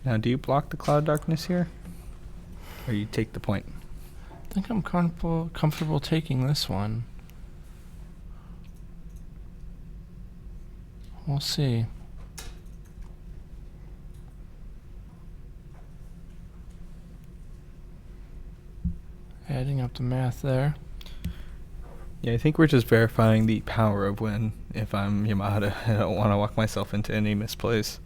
Speaker 5: Now, do you block the Cloud Darkness here? Or you take the point?
Speaker 2: I think I'm comfortable taking this one. We'll see. Adding up the math there.
Speaker 5: Yeah, I think we're just verifying the power of when, if I'm Yamada, I don't want to walk myself into any misplays.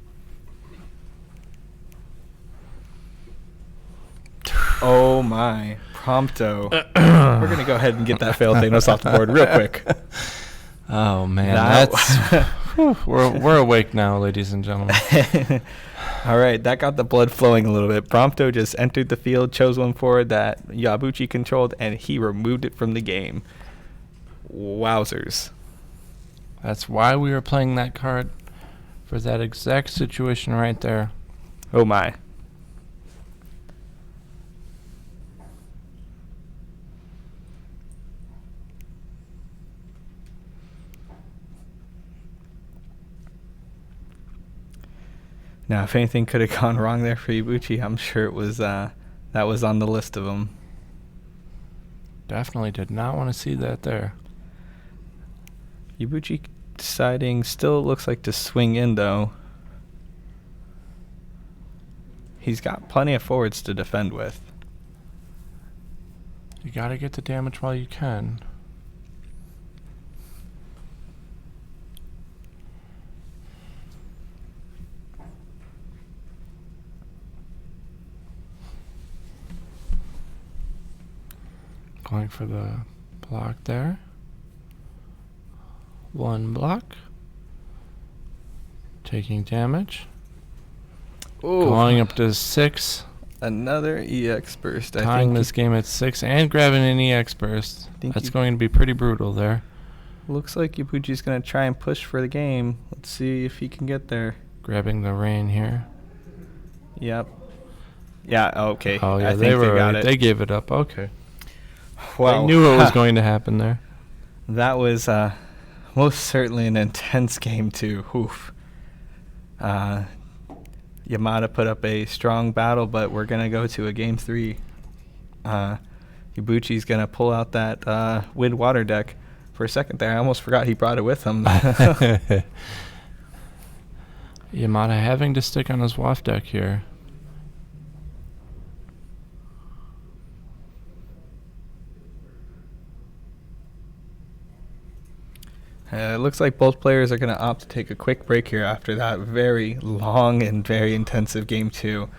Speaker 5: Oh my, Prompto. We're going to go ahead and get that fail Thanos off the board real quick.
Speaker 2: Oh man, that's we're awake now, ladies and gentlemen.
Speaker 5: All right, that got the blood flowing a little bit. Prompto just entered the field, chose one forward that Yabuchi controlled, and he removed it from the game. Wowzers.
Speaker 2: That's why we were playing that card, for that exact situation right there.
Speaker 5: Oh my. Now, if anything could have gone wrong there for Ibuchi, I'm sure it was that was on the list of them.
Speaker 2: Definitely did not want to see that there.
Speaker 5: Ibuchi deciding still looks like to swing in, though. He's got plenty of forwards to defend with.
Speaker 2: You got to get the damage while you can. Going for the block there. One block. Taking damage.
Speaker 5: Ooh.
Speaker 2: Going up to 6.
Speaker 5: Another EX burst.
Speaker 2: Tying this game at 6 and grabbing an EX burst. That's going to be pretty brutal there.
Speaker 5: Looks like Ibuchi's going to try and push for the game. Let's see if he can get there.
Speaker 2: Grabbing the rain here.
Speaker 5: Yep. Yeah, okay.
Speaker 2: Oh, yeah,
Speaker 5: I think they got it.
Speaker 2: They gave it up. Okay.
Speaker 5: Wow.
Speaker 2: I knew what was going to happen there.
Speaker 5: That was most certainly an intense game, too. Oof. Yamada put up a strong battle, but we're going to go to a game 3. Ibuchi's going to pull out that wind water deck. For a second there, I almost forgot he brought it with him.
Speaker 2: Yamada having to stick on his waft deck here.
Speaker 5: It looks like both players are going to opt to take a quick break here after that very long and very intensive game 2.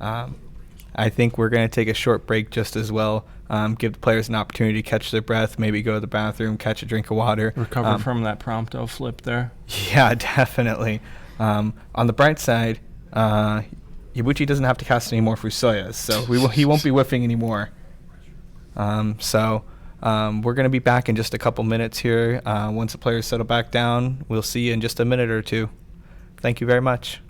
Speaker 5: I think we're going to take a short break just as well. Give the players an opportunity to catch their breath, maybe go to the bathroom, catch a drink of water.
Speaker 2: Recover from that Prompto flip there.
Speaker 5: Yeah, definitely. On the bright side, Ibuchi doesn't have to cast any more Fusoyas, so he won't be whiffing anymore. We're going to be back in just a couple minutes here. Once the players settle back down, we'll see you in just a minute or two. Thank you very much.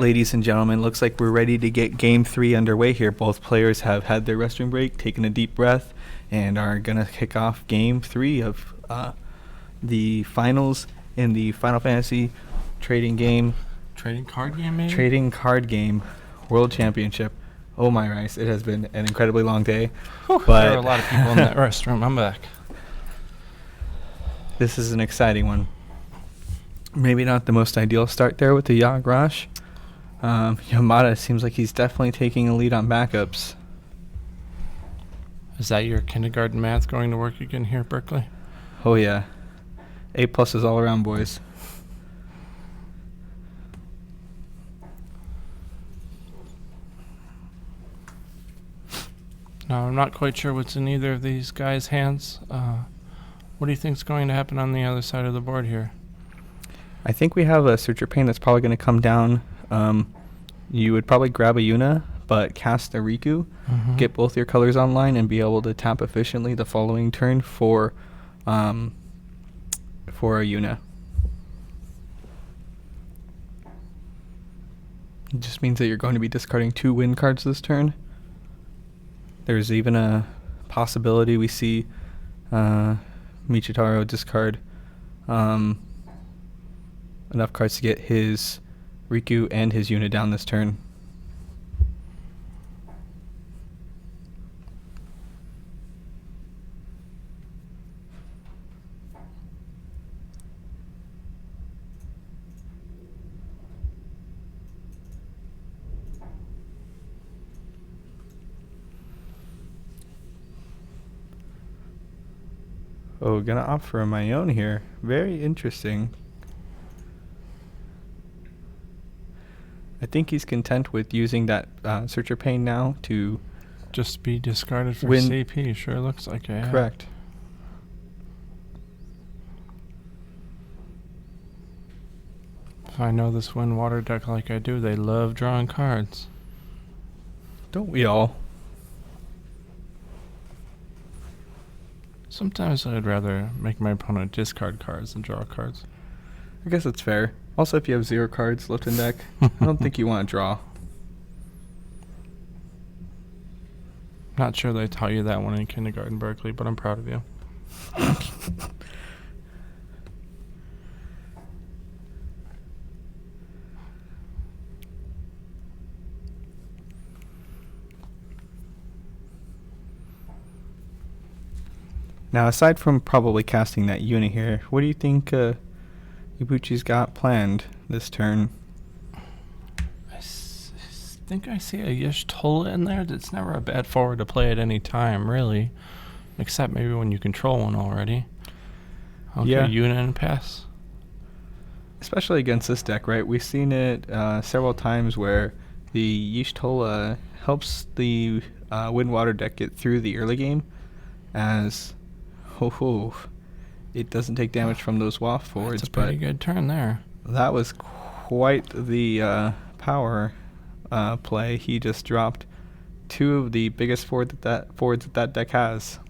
Speaker 5: Ladies and gentlemen, looks like we're ready to get Game 3 underway here. Both players have had their restroom break, taken a deep breath, and are going to kick off Game 3 of the finals in the Final Fantasy Trading Card Game World Championship. Oh my Rice, it has been an incredibly long day.
Speaker 2: Whew, there are a lot of people in that restroom. I'm back.
Speaker 5: This is an exciting one. Maybe not the most ideal start there with the Yagg Rush. Yamada seems like he's definitely taking a lead on backups.
Speaker 2: Is that your kindergarten math going to work again here, Burckley?
Speaker 5: Oh yeah. A+ is all around, boys.
Speaker 2: Now, I'm not quite sure what's in either of these guys' hands. What do you think's going to happen on the other side of the board here?
Speaker 5: I think we have a Searcher Pain that's probably going to come down. You would probably grab a Yuna, but cast a Riku, get both your colors online, and be able to tap efficiently the following turn for a Yuna. It just means that you're going to be discarding 2 win cards this turn. There's even a possibility we see Michitaro discard enough cards to get his Riku and his Yuna down this turn. Oh, gonna opt for my own here. Very interesting. I think he's content with using that Searcher Pain now to
Speaker 2: just be discarded for
Speaker 5: win.
Speaker 2: CP. Sure looks like it. Yeah.
Speaker 5: Correct.
Speaker 2: If I know this Wind Water deck like I do, they love drawing cards.
Speaker 5: Don't we all?
Speaker 2: Sometimes I'd rather make my opponent discard cards than draw cards.
Speaker 5: I guess it's fair. Also, if you have 0 cards left in deck, I don't think you want to draw.
Speaker 2: Not sure they taught you that one in kindergarten, Burckley, but I'm proud of you.
Speaker 5: Now, aside from probably casting that Yuna here, what do you think Ibuchi's got planned this turn?
Speaker 2: I think I see a Y'shtola in there. That's never a bad forward to play at any time, really. Except maybe when you control one already. Okay,
Speaker 5: yeah.
Speaker 2: Yuna and pass.
Speaker 5: Especially against this deck, right? We've seen it several times where the Y'shtola helps the Wind Water deck get through the early game as... it doesn't take damage from those waft forwards.
Speaker 2: It's a pretty good turn there.
Speaker 5: That was quite the power play. He just dropped 2 of the biggest forwards that deck has.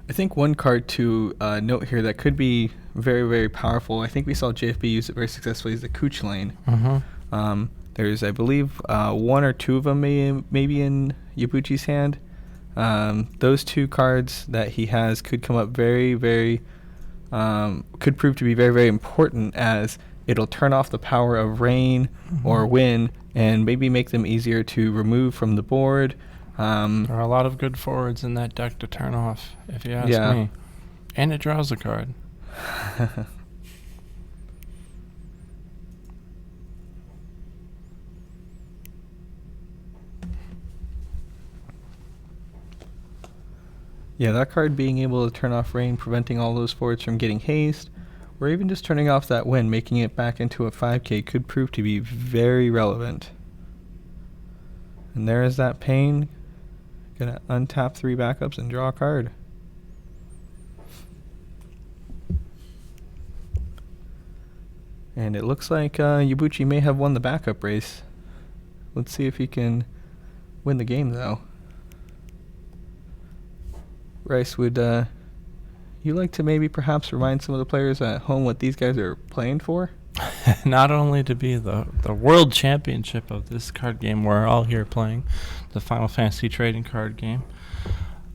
Speaker 5: I think one card to note here that could be very, very powerful. I think we saw JFB use it very successfully is the Cooch Lane. There's, I believe, 1 or 2 of them maybe in Yabuchi's hand. Those 2 cards that he has could come up very, very, could prove to be very, very important as it'll turn off the power of rain or wind and maybe make them easier to remove from the board.
Speaker 2: There are a lot of good forwards in that deck to turn off, if you ask
Speaker 5: Yeah.
Speaker 2: me. And it draws a card.
Speaker 5: Yeah, that card being able to turn off rain, preventing all those forwards from getting haste, or even just turning off that wind, making it back into a 5k could prove to be very relevant. And there is that Pain. Gonna untap 3 backups and draw a card. And it looks like Yabuchi may have won the backup race. Let's see if he can win the game, though. Rice, would you like to maybe perhaps remind some of the players at home what these guys are playing for?
Speaker 2: not only to be the world championship of this card game we're all here playing, the Final Fantasy trading card game.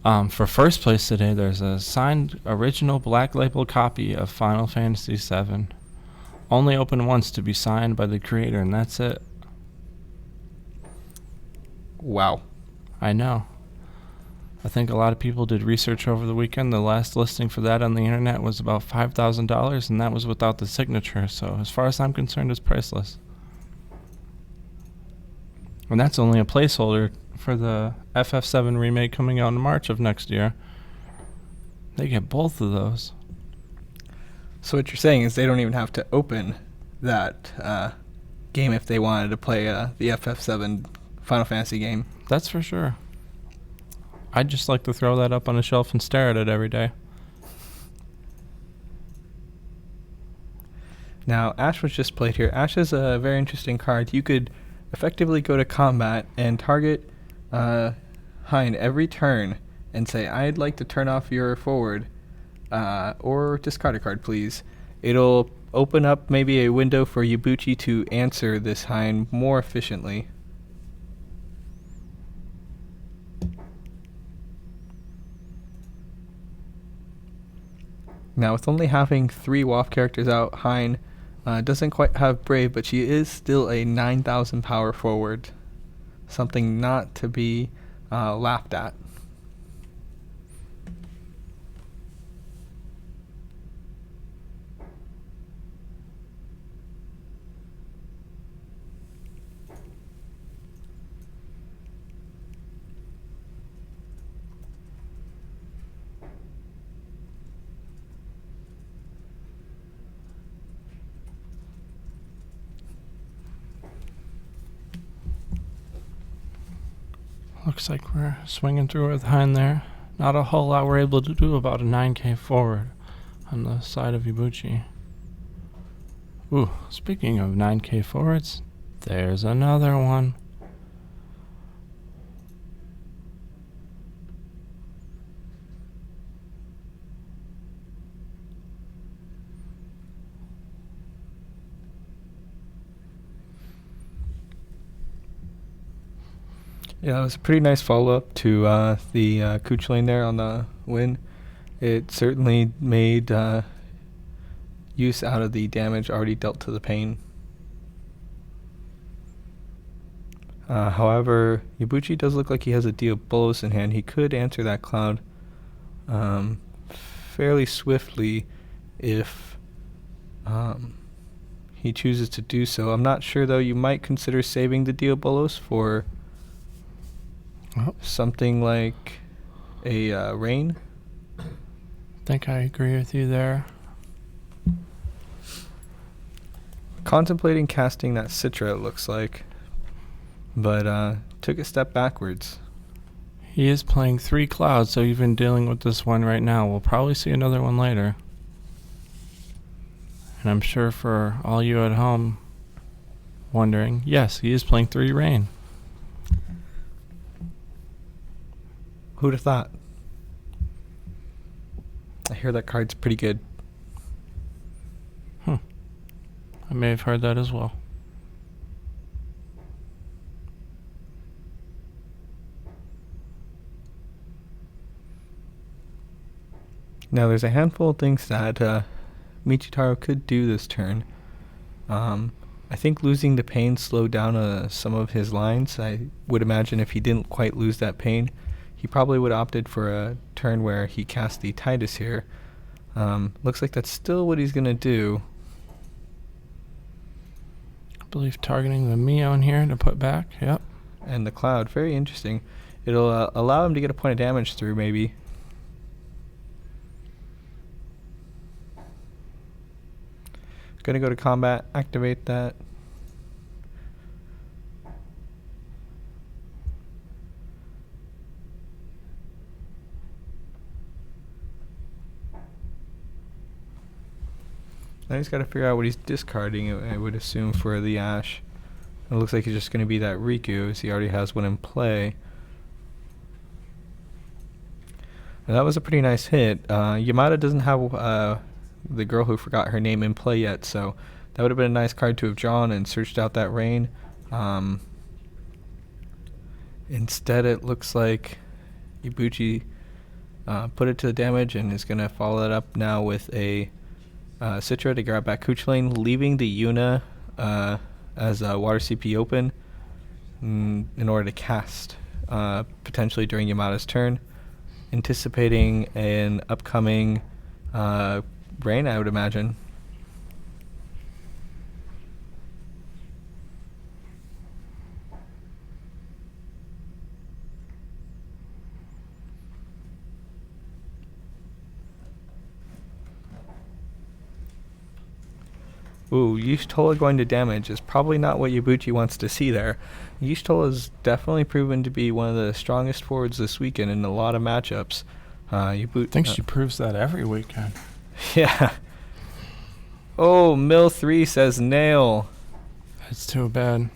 Speaker 2: For first place today, there's a signed original black label copy of Final Fantasy VII. Only open once to be signed by the creator, and that's it.
Speaker 5: Wow.
Speaker 2: I know. I think a lot of people did research over the weekend. The last listing for that on the internet was about $5,000, and that was without the signature. So as far as I'm concerned, it's priceless. And that's only a placeholder for the FF7 remake coming out in March of next year. They get both of those.
Speaker 5: So what you're saying is they don't even have to open that game if they wanted to play the FF7 Final Fantasy game.
Speaker 2: That's for sure. I'd just like to throw that up on a shelf and stare at it every day.
Speaker 5: Now, Ash was just played here. Ash is a very interesting card. You could effectively go to combat and target Hein every turn and say, I'd like to turn off your forward, or discard a card, please. It'll open up maybe a window for Yabuchi to answer this Hein more efficiently. Now, with only having 3 WAF characters out, Hein doesn't quite have Brave, but she is still a 9,000 power forward. Something not to be laughed at.
Speaker 2: Looks like we're swinging through with Hein there. Not a whole lot we're able to do about a 9k forward on the side of Ibuchi. Ooh, speaking of 9k forwards, there's another one.
Speaker 5: Yeah, it was a pretty nice follow-up to the Cooch lane there on the win. It certainly made use out of the damage already dealt to the Pain. However, Yabuchi does look like he has a Diabolos in hand. He could answer that Cloud fairly swiftly if he chooses to do so. I'm not sure, though. You might consider saving the Diabolos for something like a Rain.
Speaker 2: I think I agree with you there.
Speaker 5: Contemplating casting that Citra, it looks like, but took a step backwards.
Speaker 2: He is playing 3 Clouds, so even dealing with this one right now. We'll probably see another one later. And I'm sure for all you at home wondering, yes, he is playing 3 Rain.
Speaker 5: Who'd have thought? I hear that card's pretty good.
Speaker 2: I may have heard that as well.
Speaker 5: Now, there's a handful of things that Michitaro could do this turn. I think losing the Pain slowed down some of his lines. I would imagine if he didn't quite lose that Pain, he probably would have opted for a turn where he cast the Titus here. Looks like that's still what he's going to do.
Speaker 2: I believe targeting the Mio in here to put back. Yep.
Speaker 5: And the Cloud, very interesting. It'll allow him to get a point of damage through, maybe. Gonna go to combat, activate that. Now he's got to figure out what he's discarding, I would assume, for the Ash. It looks like he's just going to be that Riku, as he already has one in play. And that was a pretty nice hit. Yamada doesn't have the girl who forgot her name in play yet, so That would have been a nice card to have drawn and searched out that rain. Instead, it looks like Ibuchi put it to the damage and is going to follow that up now with a Citra to grab back Kuch Lane, leaving the Yuna as a Water CP open in order to cast potentially during Yamada's turn, anticipating an upcoming rain, I would imagine. Ooh, Yushitola going to damage is probably not what Yabuchi wants to see there. Yushitola has definitely proven to be one of the strongest forwards this weekend in a lot of matchups.
Speaker 2: I think she proves that every weekend.
Speaker 5: Yeah. Oh, Mill 3 says nail.
Speaker 2: That's too bad.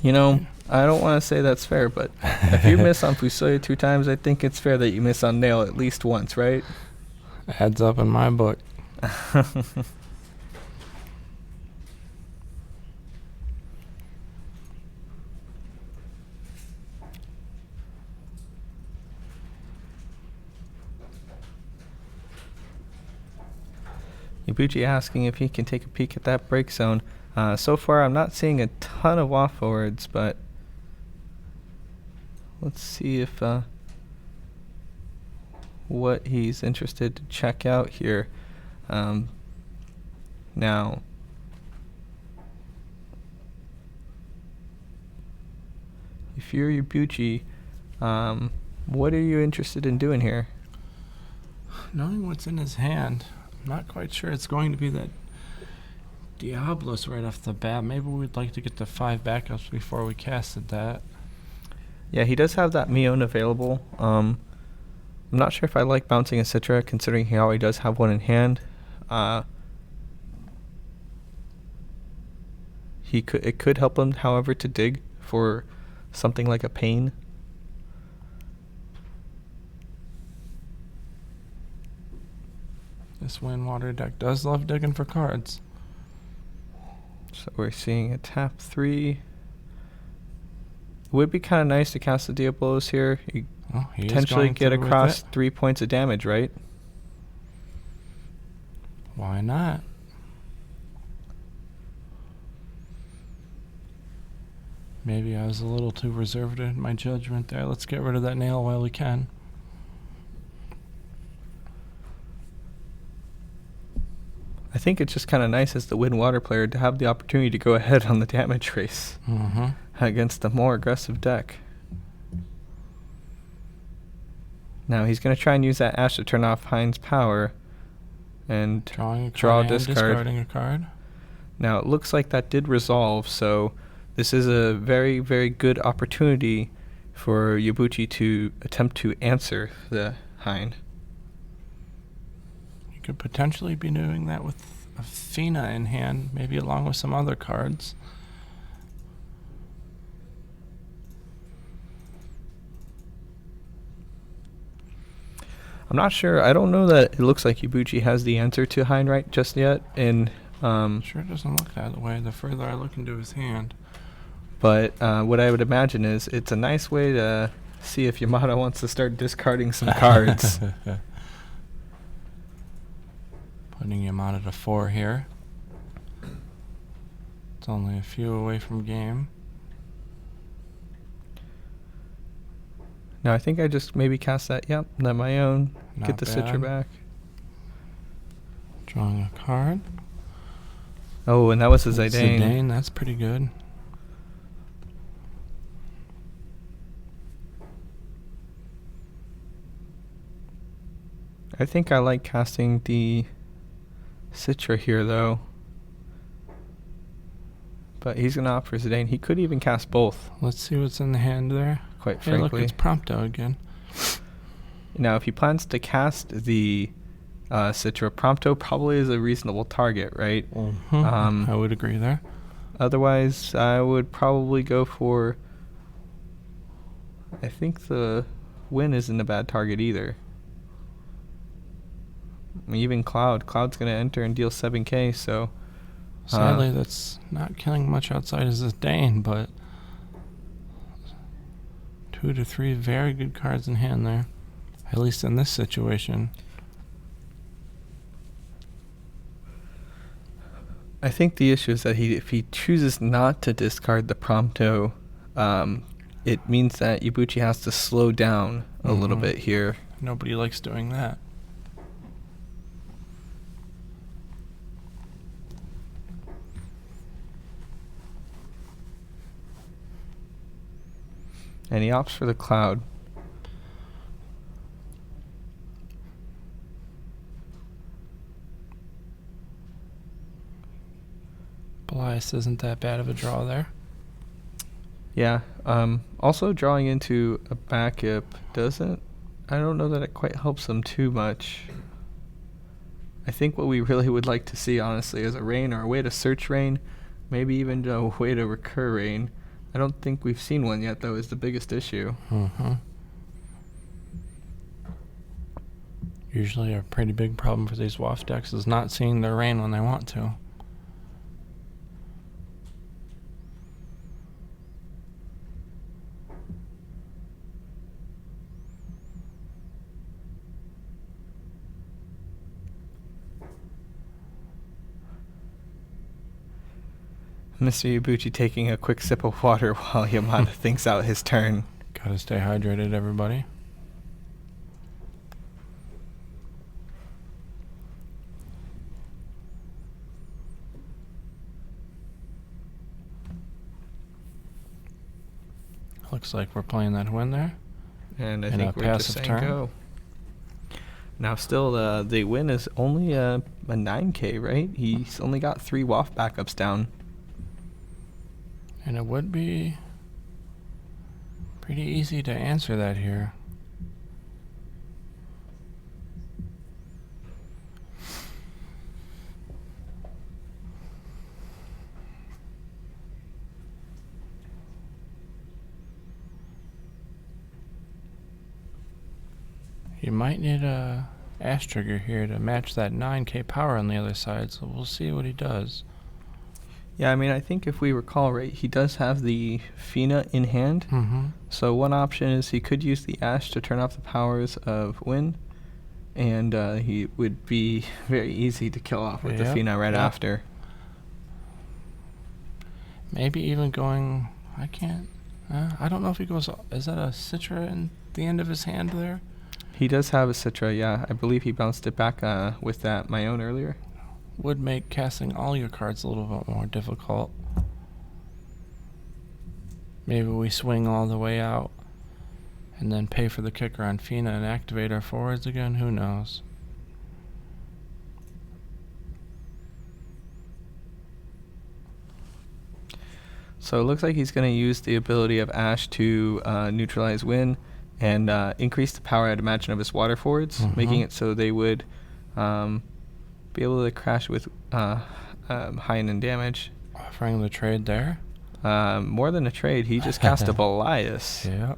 Speaker 5: You know, I don't want to say that's fair, but if you miss on Fusoya 2 times, I think it's fair that you miss on nail at least once, right?
Speaker 2: Adds up in my book.
Speaker 5: Ibuchi asking if he can take a peek at that break zone. So far, I'm not seeing a ton of off forwards, but let's see if what he's interested to check out here. Now, if you're Ibuchi, what are you interested in doing here?
Speaker 2: Knowing what's in his hand, I'm not quite sure it's going to be that Diablos right off the bat. Maybe we'd like to get the 5 backups before we casted that.
Speaker 5: Yeah, he does have that Mion available. I'm not sure if I like bouncing a Citra, considering he already does have one in hand. It could help him, however, to dig for something like a Pain.
Speaker 2: This Wind Water deck does love digging for cards.
Speaker 5: So we're seeing a tap 3. It would be kind of nice to cast the Diablos here. You potentially get across 3 points of damage, right?
Speaker 2: Why not? Maybe I was a little too reserved in my judgment there. Let's get rid of that nail while we can.
Speaker 5: I think it's just kind of nice as the Wind Water player to have the opportunity to go ahead on the damage race against a more aggressive deck. Now he's going to try and use that Ash to turn off Hein's power and draw a discard.
Speaker 2: Discarding a card.
Speaker 5: Now it looks like that did resolve, so this is a very, very good opportunity for Yabuchi to attempt to answer the Hein.
Speaker 2: Could potentially be doing that with a Fina in hand, maybe along with some other cards.
Speaker 5: I'm not sure. I don't know that it looks like Ibuchi has the answer to Hein right just yet. And
Speaker 2: sure doesn't look that way the further I look into his hand.
Speaker 5: But what I would imagine is it's a nice way to see if Yamada wants to start discarding some cards.
Speaker 2: Putting Yamada to 4 here. It's only a few away from game.
Speaker 5: No, I think I just maybe cast that. Yep, that my own.
Speaker 2: Not
Speaker 5: get the Citra back.
Speaker 2: Drawing a card.
Speaker 5: Oh, and that was a Zidane.
Speaker 2: Zidane, that's pretty good.
Speaker 5: I think I like casting the Citra here, though. But he's going to opt for Zidane. He could even cast both.
Speaker 2: Let's see what's in the hand there.
Speaker 5: Quite
Speaker 2: Hey, look,
Speaker 5: frankly.
Speaker 2: it's Prompto again.
Speaker 5: Now, if he plans to cast the Citra, Prompto probably is a reasonable target, right?
Speaker 2: I would agree there.
Speaker 5: Otherwise, I would probably go for... I think the Win isn't a bad target either. I mean, even Cloud's going to enter and deal 7k, so...
Speaker 2: Sadly, that's not killing much outside as a Dane, but 2 to 3 very good cards in hand there, at least in this situation.
Speaker 5: I think the issue is that if he chooses not to discard the Prompto, it means that Ibuchi has to slow down a little bit here.
Speaker 2: Nobody likes doing that.
Speaker 5: And he opts for the Cloud.
Speaker 2: Belias isn't that bad of a draw there.
Speaker 5: Yeah. Also, drawing into a backup doesn't... I don't know that it quite helps him too much. I think what we really would like to see, honestly, is a Rain or a way to search Rain. Maybe even a way to recur Rain. I don't think we've seen one yet, though, is the biggest issue.
Speaker 2: Usually a pretty big problem for these Waft decks is not seeing their Rain when they want to.
Speaker 5: Mr. Ibuchi taking a quick sip of water while Yamada thinks out his turn.
Speaker 2: Gotta stay hydrated, everybody. Looks like we're playing that win there.
Speaker 5: And I
Speaker 2: And
Speaker 5: think
Speaker 2: a
Speaker 5: we're just
Speaker 2: passive
Speaker 5: saying
Speaker 2: turn.
Speaker 5: go. Now still, the win is only a 9k, right? He's only got 3 Waft backups down.
Speaker 2: And it would be pretty easy to answer that here. You might need a Ash Trigger here to match that 9k power on the other side, so we'll see what he does.
Speaker 5: Yeah, I mean, I think if we recall right, he does have the Fina in hand. So one option is he could use the Ash to turn off the powers of Wind, and he would be very easy to kill off with the
Speaker 2: Yep,
Speaker 5: Fina right
Speaker 2: yep.
Speaker 5: after.
Speaker 2: Maybe even going... I can't... I don't know if he goes... Is that a Citra in the end of his hand there?
Speaker 5: He does have a Citra, yeah. I believe he bounced it back with that my own earlier.
Speaker 2: Would make casting all your cards a little bit more difficult. Maybe we swing all the way out and then pay for the kicker on Fina and activate our forwards again. Who knows?
Speaker 5: So it looks like he's going to use the ability of Ash to neutralize Wind and increase the power, I'd imagine, of his water forwards, making it so they would be able to crash with high-end damage.
Speaker 2: Offering the trade there?
Speaker 5: More than a trade, he just cast a Belias.
Speaker 2: Yeah.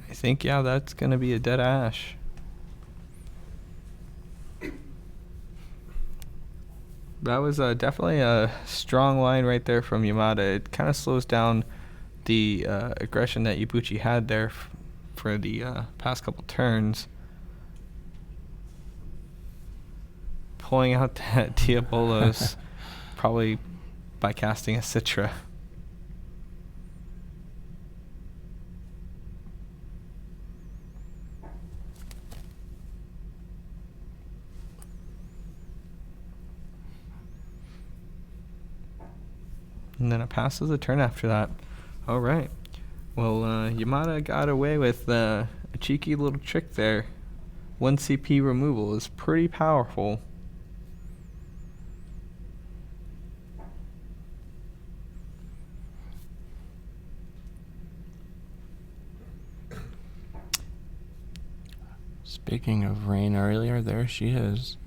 Speaker 5: I think, yeah, that's going to be a dead Ash. That was definitely a strong line right there from Yamada. It kind of slows down the aggression that Ibuchi had there for the past couple turns. Pulling out that Diabolos probably by casting a Citra. And then it passes the turn after that. All right. Well, Yamada got away with a cheeky little trick there. 1 CP removal is pretty powerful.
Speaker 2: Speaking of Rain earlier, there she is.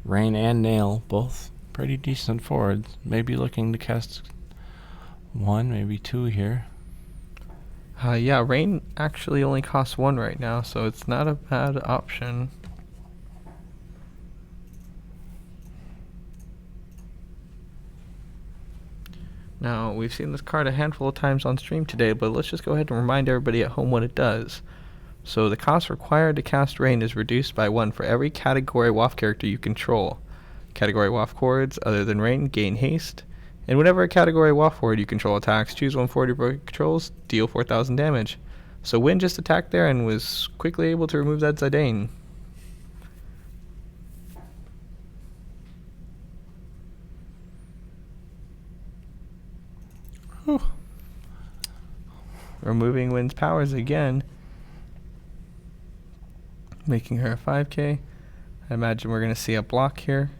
Speaker 2: Rain and Nail, both pretty decent forwards. Maybe looking to cast 1, maybe 2 here.
Speaker 5: Yeah, Rain actually only costs 1 right now, so it's not a bad option. Now, we've seen this card a handful of times on stream today, but let's just go ahead and remind everybody at home what it does. So the cost required to cast Rain is reduced by 1 for every category WAF character you control. Category WAF chords other than Rain gain haste, and whenever a category WAF chord you control attacks, choose 140 controls, deal 4,000 damage. So Win just attacked there and was quickly able to remove that Zidane.
Speaker 2: Whew.
Speaker 5: Removing Win's powers again, making her a 5k. I imagine we're going to see a block here.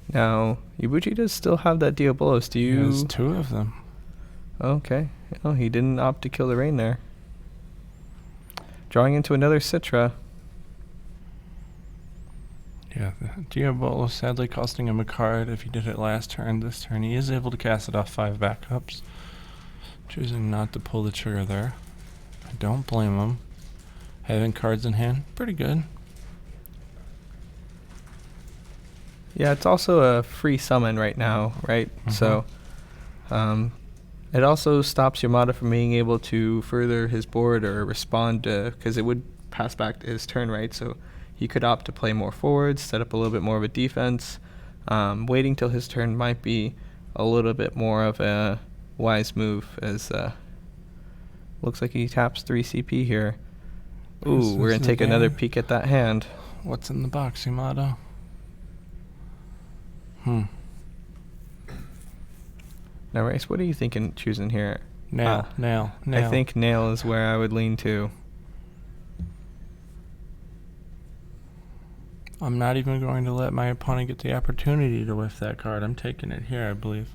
Speaker 5: Now, Ibuchi does still have that Diabolos. Do you?
Speaker 2: There's 2 of them.
Speaker 5: Okay. Oh, he didn't opt to kill the Rain there. Drawing into another Citra.
Speaker 2: Yeah, the Diabolo sadly costing him a card. If he did it last turn, this turn he is able to cast it off 5 backups. Choosing not to pull the trigger there. I don't blame him. Having cards in hand, pretty good.
Speaker 5: Yeah, it's also a free summon right now, right? So, it also stops Yamada from being able to further his board or respond because it would pass back to his turn, right? So he could opt to play more forwards, set up a little bit more of a defense. Waiting till his turn might be a little bit more of a wise move, as looks like he taps 3 CP here. Ooh, we're going to take another peek at that hand.
Speaker 2: What's in the box, Yamada?
Speaker 5: Now, Race, what are you thinking choosing here?
Speaker 2: Nail.
Speaker 5: I think Nail is where I would lean to.
Speaker 2: I'm not even going to let my opponent get the opportunity to whiff that card. I'm taking it here, I believe.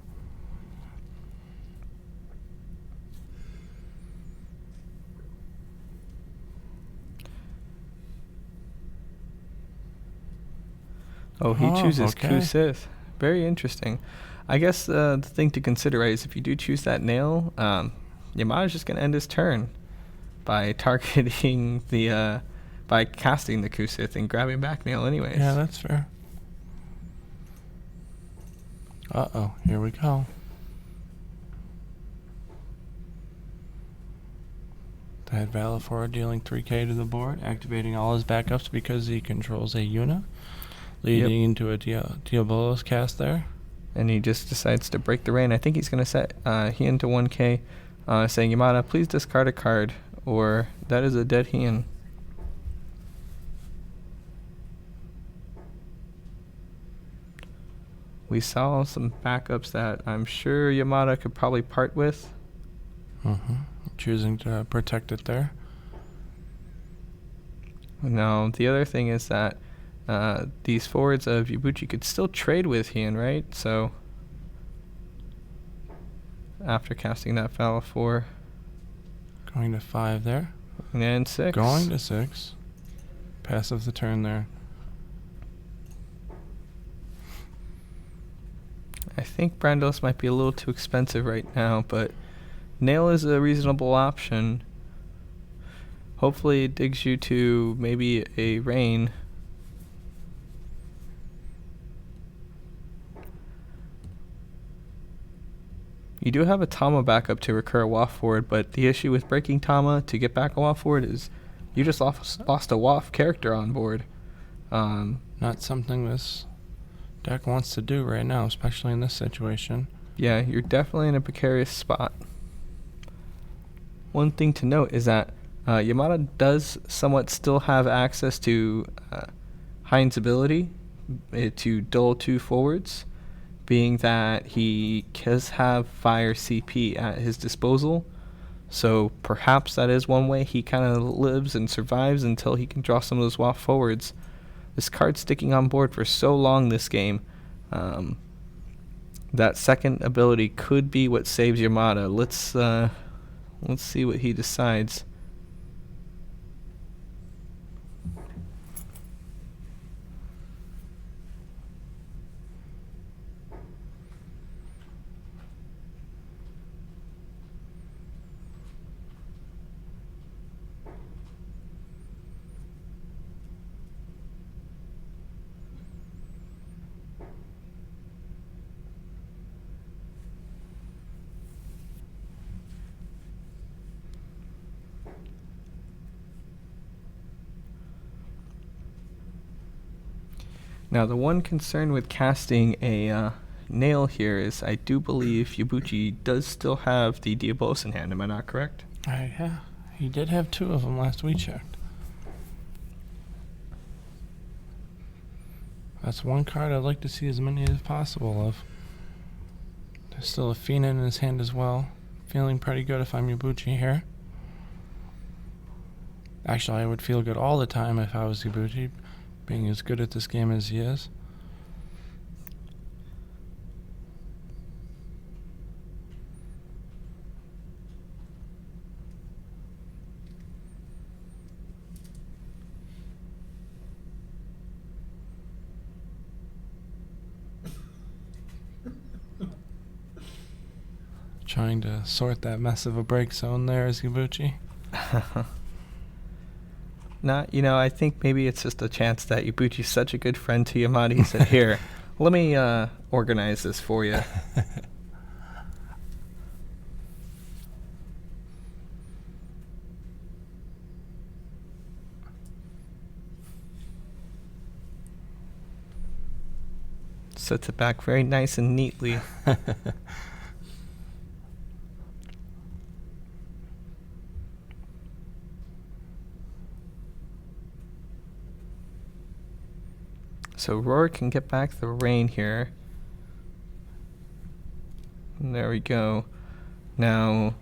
Speaker 5: Oh, he chooses Kusith. Very interesting. I guess the thing to consider, right, is if you do choose that Nail, Yamada's just going to end his turn by targeting the, by casting the Kusith and grabbing back Nail anyways.
Speaker 2: Yeah, that's fair. Uh-oh, here we go. That Valifor dealing 3k to the board, activating all his backups because he controls a Yuna, leading into a Diabolos cast there.
Speaker 5: And he just decides to break the Rain. I think he's going to set Hien to 1k, saying, Yamada, please discard a card, or that is a dead Hien. We saw some backups that I'm sure Yamada could probably part with.
Speaker 2: Choosing to protect it there.
Speaker 5: Now, the other thing is that these forwards of Ibuchi could still trade with Hien, right? So, after casting that Valifor.
Speaker 2: Going to 5 there.
Speaker 5: And 6.
Speaker 2: Going to 6. Passive the turn there.
Speaker 5: I think Brandos might be a little too expensive right now, but Nail is a reasonable option. Hopefully it digs you to maybe a Rain. You do have a Tama backup to recur a WAF forward, but the issue with breaking Tama to get back a WAF forward is you just lost a WAF character on board.
Speaker 2: Not something this deck wants to do right now, especially in this situation.
Speaker 5: Yeah, you're definitely in a precarious spot. One thing to note is that Yamada does somewhat still have access to Hien's ability to dull 2 forwards, being that he does have fire CP at his disposal. So perhaps that is one way he kind of lives and survives until he can draw some of those WAF forwards. This card sticking on board for so long this game, that second ability could be what saves Yamada. Let's see what he decides. Now, the one concern with casting a nail here is I do believe Yabuchi does still have the Diabolos in hand. Am I not correct?
Speaker 2: Yeah, he did have 2 of them last we checked. That's one card I'd like to see as many as possible of. There's still a Fina in his hand as well. Feeling pretty good if I'm Yabuchi here. Actually, I would feel good all the time if I was Yabuchi, being as good at this game as he is. Trying to sort that mess of a break zone there as Yabuchi.
Speaker 5: I think maybe it's just a chance that Yabuchi's such a good friend to Yamada. He said, here, let me organize this for you. Sets it back very nice and neatly. So Roar can get back the rain here. And there we go. Now,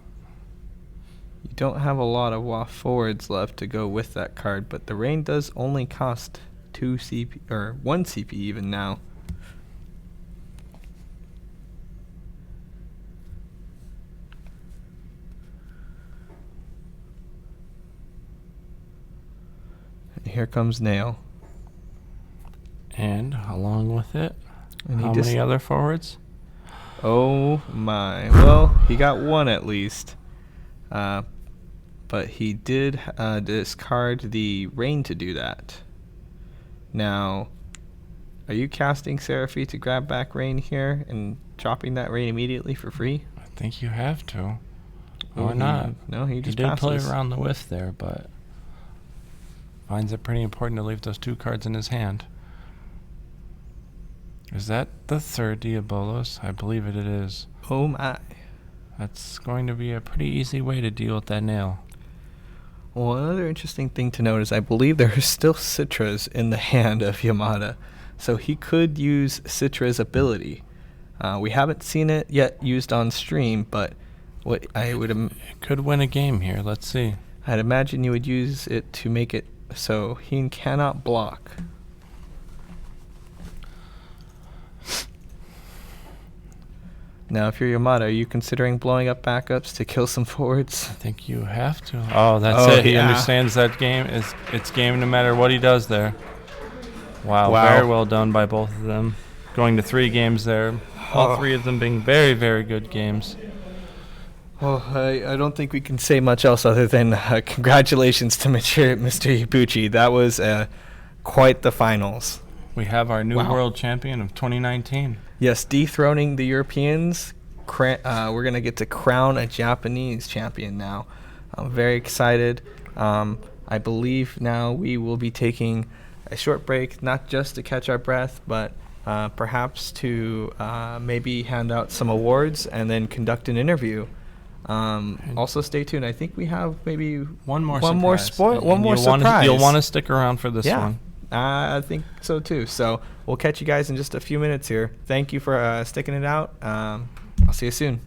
Speaker 5: you don't have a lot of waft forwards left to go with that card, but the rain does only cost 2 CP, or 1 CP even now. And here comes Nail.
Speaker 2: And along with it,
Speaker 5: And
Speaker 2: how many other forwards?
Speaker 5: Oh my. Well, he got 1 at least. But he did discard the rain to do that. Now, are you casting Seraphy to grab back rain here and dropping that rain immediately for free?
Speaker 2: I think you have to. Or not.
Speaker 5: No, he just
Speaker 2: did play
Speaker 5: passes.
Speaker 2: around the whiff there, but finds it pretty important to leave those 2 cards in his hand. Is that the 3rd Diabolos? I believe it is.
Speaker 5: Oh my.
Speaker 2: That's going to be a pretty easy way to deal with that nail.
Speaker 5: Well, another interesting thing to note is I believe there are still Citras in the hand of Yamada. So he could use Citra's ability. We haven't seen it yet used on stream, but what I would
Speaker 2: It could win a game here. Let's see.
Speaker 5: I'd imagine you would use it to make it so he cannot block. Now, if you're Yamada, are you considering blowing up backups to kill some forwards?
Speaker 2: I think you have to. Oh, that's it. He understands that game. It's game no matter what he does there. Wow. Very well done by both of them. Going to 3 games there. All 3 of them being very, very good games.
Speaker 5: Well, I don't think we can say much else other than congratulations to Mr. Yabuchi. That was quite the finals.
Speaker 2: We have our new world champion of 2019.
Speaker 5: Yes, dethroning the Europeans. We're going to get to crown a Japanese champion now. I'm very excited. I believe now we will be taking a short break, not just to catch our breath, but perhaps to maybe hand out some awards and then conduct an interview. Also, stay tuned. I think we have maybe
Speaker 2: one more
Speaker 5: surprise.
Speaker 2: You'll want to stick around for this one.
Speaker 5: I think so too. So we'll catch you guys in just a few minutes here. Thank you for sticking it out. I'll see you soon.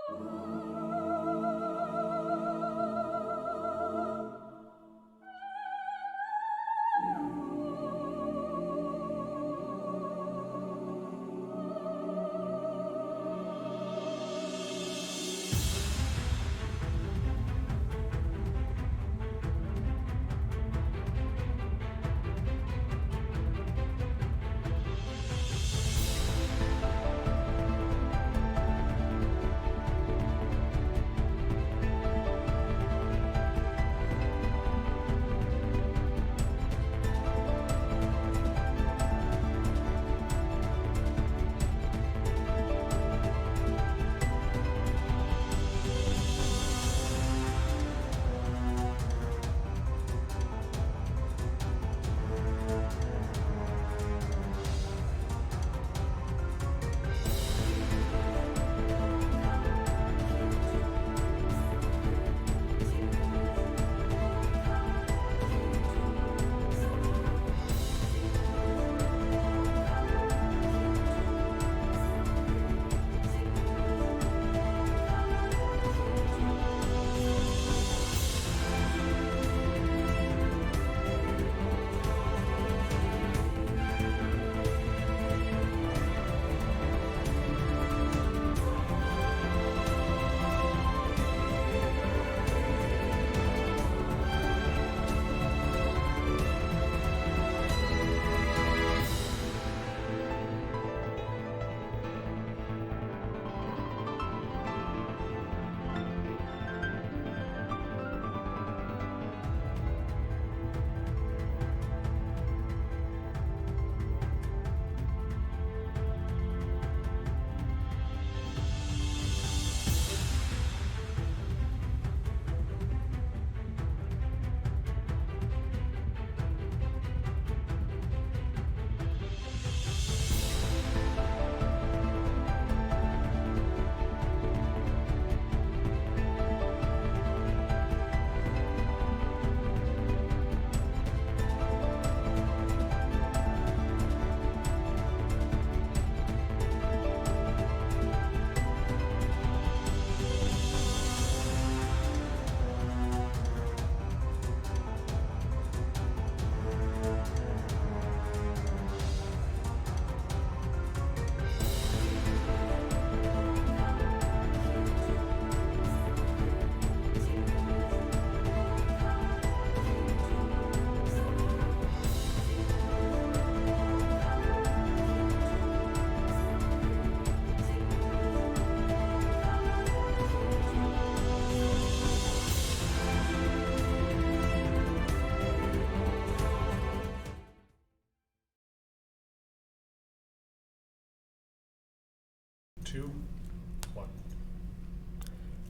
Speaker 8: 2, 1.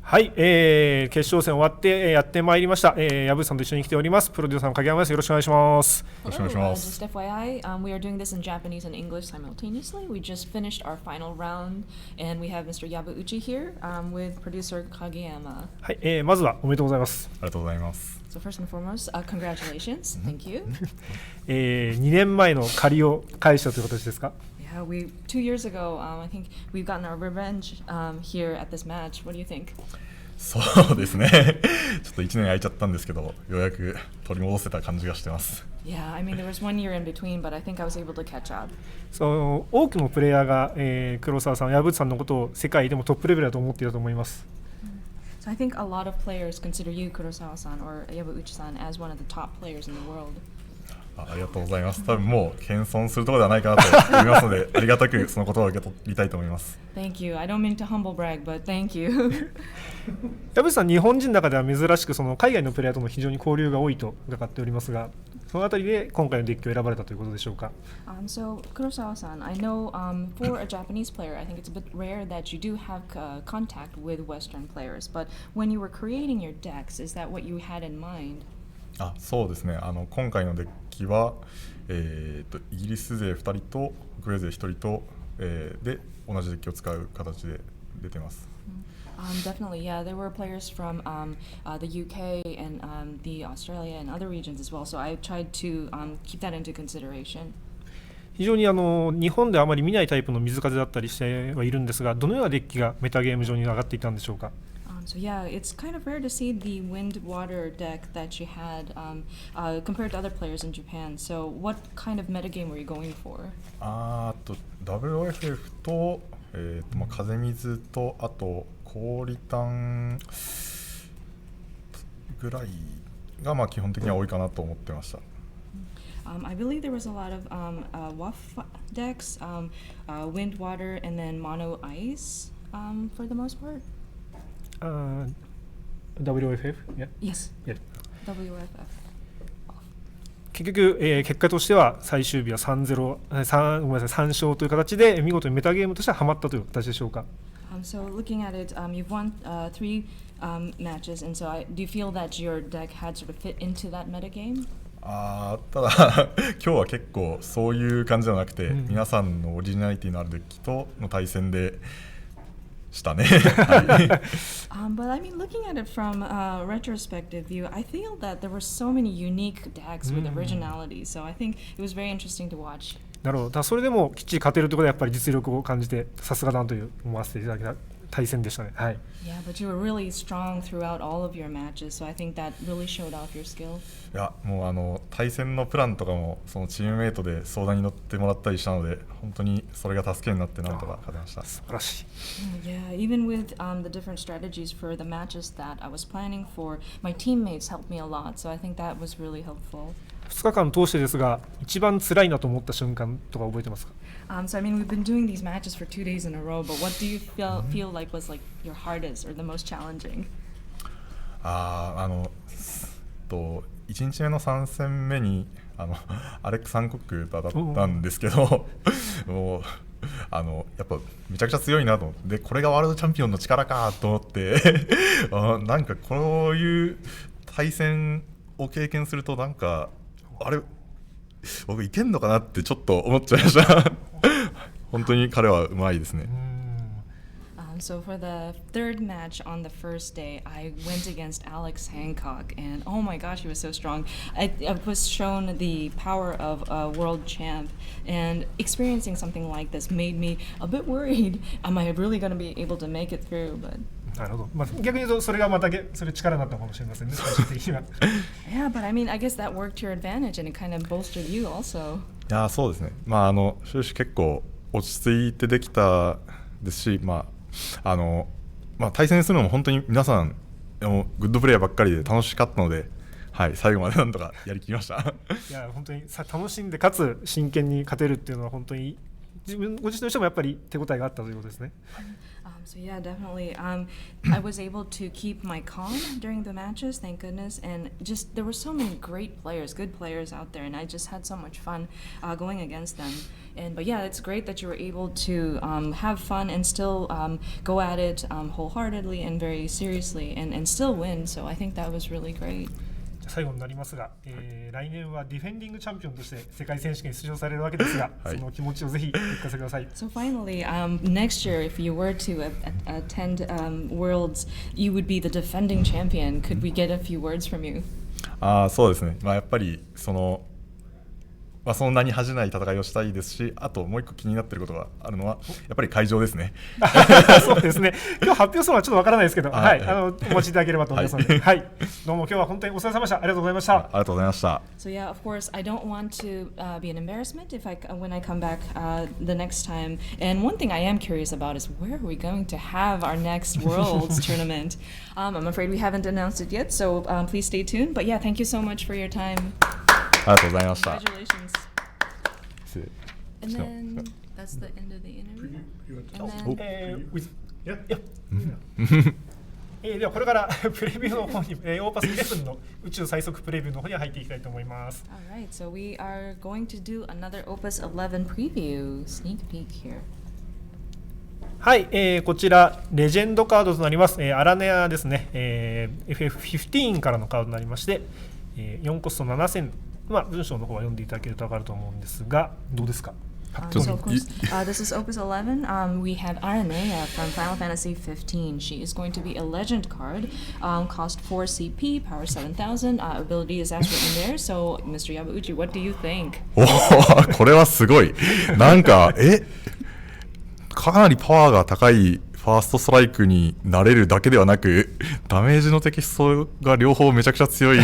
Speaker 11: はい、決勝戦終わって、やってまいりました。矢吹さんと一緒に来ております。プロデューサーの影山です。よろしくお願いします。よろしくお願いします。
Speaker 7: Just FYI, we are doing this in Japanese and English simultaneously. We just finished our final round, and we have Mr. Yabuuchi here with producer Kageyama.
Speaker 11: はい、まずはおめでとうございます。
Speaker 6: ありがとうございます。
Speaker 7: So first and foremost, congratulations. Thank you.
Speaker 11: 2年前の借りを返したという形ですか
Speaker 7: ？Yeah, 2 years ago, I think we've gotten our revenge here at this match. What do you think?
Speaker 6: そうですね。ちょっと1年空いちゃったんですけど、ようやく取り戻せた感じがしてます。
Speaker 7: Yeah, I mean there was 1 year in between, but I think I was able to catch up.
Speaker 11: 多くのプレイヤーが、黒沢さん、矢吹さんのことを世界でもトップレベルだと思っていたと思います。
Speaker 7: So I think a lot of players consider you, Kurosawa-san, or Yabuuchi-san, as one of the top players in the world.
Speaker 6: ありがとうございます。多分もう謙遜するところではないかなと思いますので、ありがたくその言葉を受け取りたいと思います。
Speaker 7: Thank you. I don't mean to humble brag, but thank you.
Speaker 11: 矢吹さん、日本人の中では珍しくその海外のプレイヤーとも非常に交流が多いと伺っておりますが、そのあたりで今回のデッキを選ばれたということでしょうか。
Speaker 7: So Kurosawa-san, I know for a Japanese player, I think it's a bit rare that you do have contact with Western players. But when you were creating your decks, is that what you had in mind?
Speaker 6: そうですね。今回のデッキは、イギリス勢2人と北米勢1人と、で同じデッキを使う形で出てます。
Speaker 7: Definitely, yeah. There were players from the UK and the Australia and other regions as well. So I tried to keep that into consideration.
Speaker 11: 非常に日本であまり見ないタイプの水風だったりしてはいるんですが、どのようなデッキがメタゲーム上に上がっていたんでしょうか。
Speaker 7: So yeah, it's kind of rare to see the wind-water deck that you had compared to other players in Japan. So what kind of metagame were you going for?
Speaker 6: WFF と、風水とあと氷炭ぐらいが基本的には多いかなと思ってました。
Speaker 7: I believe there was a lot of WAF decks, wind, water, and then mono ice for the most part.
Speaker 11: WFF?
Speaker 7: Yes.
Speaker 11: Yeah.
Speaker 7: WFF.
Speaker 11: 結局、結果としては最終日は3勝という形で見事にメタゲームとしてはハマったという形でしょうか。
Speaker 7: So looking at it, you've won 3 matches, and so do you feel that your deck had sort of fit into that metagame?
Speaker 6: ただ今日は結構そういう感じじゃなくて、皆さんのオリジナリティのあるデッキとの対戦でしたね。
Speaker 7: But I mean, looking at it from a retrospective view, I feel that there were so many unique decks with originality. So I think it was very interesting to watch.
Speaker 11: なるほど。だそれでもきっちり勝てるところでやっぱり実力を感じてさすがだなという思わせていただけた対戦でしたね。はい。
Speaker 7: Yeah, but you were really strong throughout all of your matches, so I think that really showed off your skill.
Speaker 6: いやもう対戦のプランとかもそのチームメイトで相談に乗ってもらったりしたので、本当にそれが助けになってなんとか勝てました。
Speaker 11: 素晴らしい。
Speaker 7: Yeah, even with the different strategies for the matches that I was planning for, my teammates helped me a lot, so I think that was really helpful.
Speaker 11: 2日間通してですが、一番辛いなと思った瞬間とか覚えてますか？
Speaker 7: So I mean, we've been doing these matches for 2 days in a row, but what do you feel like was like your hardest or the most challenging?
Speaker 6: 1日目の3戦目にアレックス・ハンコックだったんですけどもうやっぱめちゃくちゃ強いなと思って、でこれがワールドチャンピオンの力かと思ってなんかこういう対戦を経験するとなんかあれ僕いけんのかなってちょっと思っちゃいました本当に彼はうまいですね。
Speaker 7: So for the third match on the first day, I went against Alex Hancock, and oh my gosh, he was so strong. I was shown the power of a world champ, and experiencing something like this made me a bit worried. Am I really going to be able to make it through? But
Speaker 11: なるほど。逆に言うとそれがまたそれ力になったかもしれませんね。最終的には。
Speaker 7: Yeah, but I mean, I guess that worked to your advantage, and it kind of bolstered you also.
Speaker 6: いやそうですね。終始結構落ち着いてできたですし、対戦するのも本当に皆さんグッドプレイヤーばっかりで楽しかったので、はい、最後までなんとかやりきりました
Speaker 11: いや本当に楽しんでかつ真剣に勝てるっていうのは本当にご自身としてもやっぱり手応えがあったということですね。
Speaker 7: So yeah, definitely. I was able to keep my calm during the matches, thank goodness, and just there were so many great players, good players out there, and I just had so much fun going against them. But yeah, it's great that you were able to have fun and still go at it wholeheartedly and very seriously, and still win. So I think that was really great.
Speaker 11: 最後になりますが、来年はディフェンディングチャンピオンとして世界選手権に出場されるわけですが、その気持ちをぜひお聞かせください。
Speaker 7: So finally, next year, if you were to attend Worlds, you would be the defending champion. Could we get a few words from you?
Speaker 6: そうですね。やっぱりそんなに恥じない戦いをしたいですし、あともう一個気になっていることがあるのはやっぱり会場ですね。
Speaker 11: そうですね。今日発表するのはちょっとわからないですけど、はい、お待ちいただければと思いますので、はい、どうも今日は本当にお疲れ様でした。ありがとうございました。
Speaker 6: ありがとうございました。
Speaker 7: So yeah, of course, I don't want to be an embarrassment when I come back the next time. And one thing I am curious about is where are we going to have our next Worlds tournament? I'm afraid we haven't announced it yet, so please stay tuned. But yeah, thank you so much for your time.
Speaker 6: ありがとうございました。
Speaker 7: Congratulations. And then that's the end of the interview. And then
Speaker 11: ではこれからプレビューの方に、オーパス11の宇宙最速プレビューの方に入っていきたいと思います。
Speaker 7: Alright, so we are going to do another Opus 11 preview. Sneak peek here.
Speaker 11: はい、こちらレジェンドカードとなります。アラネアですね、FF15 からのカードになりまして、4コスト7000。文章の方は読んでいただけると分かると思うんですが、どうですか？
Speaker 7: So of course, this is Opus 11. We have Aranea from Final Fantasy 15. She is going to be a legend card. Cost 4 CP, power 7000. Ability is as written there. So, Mr. Yabauchi, what do you think?
Speaker 6: おーこれはすごい。なんか、かなりパワーが高いファーストストライクになれるだけではなく、ダメージのテキストが両方めちゃくちゃ強い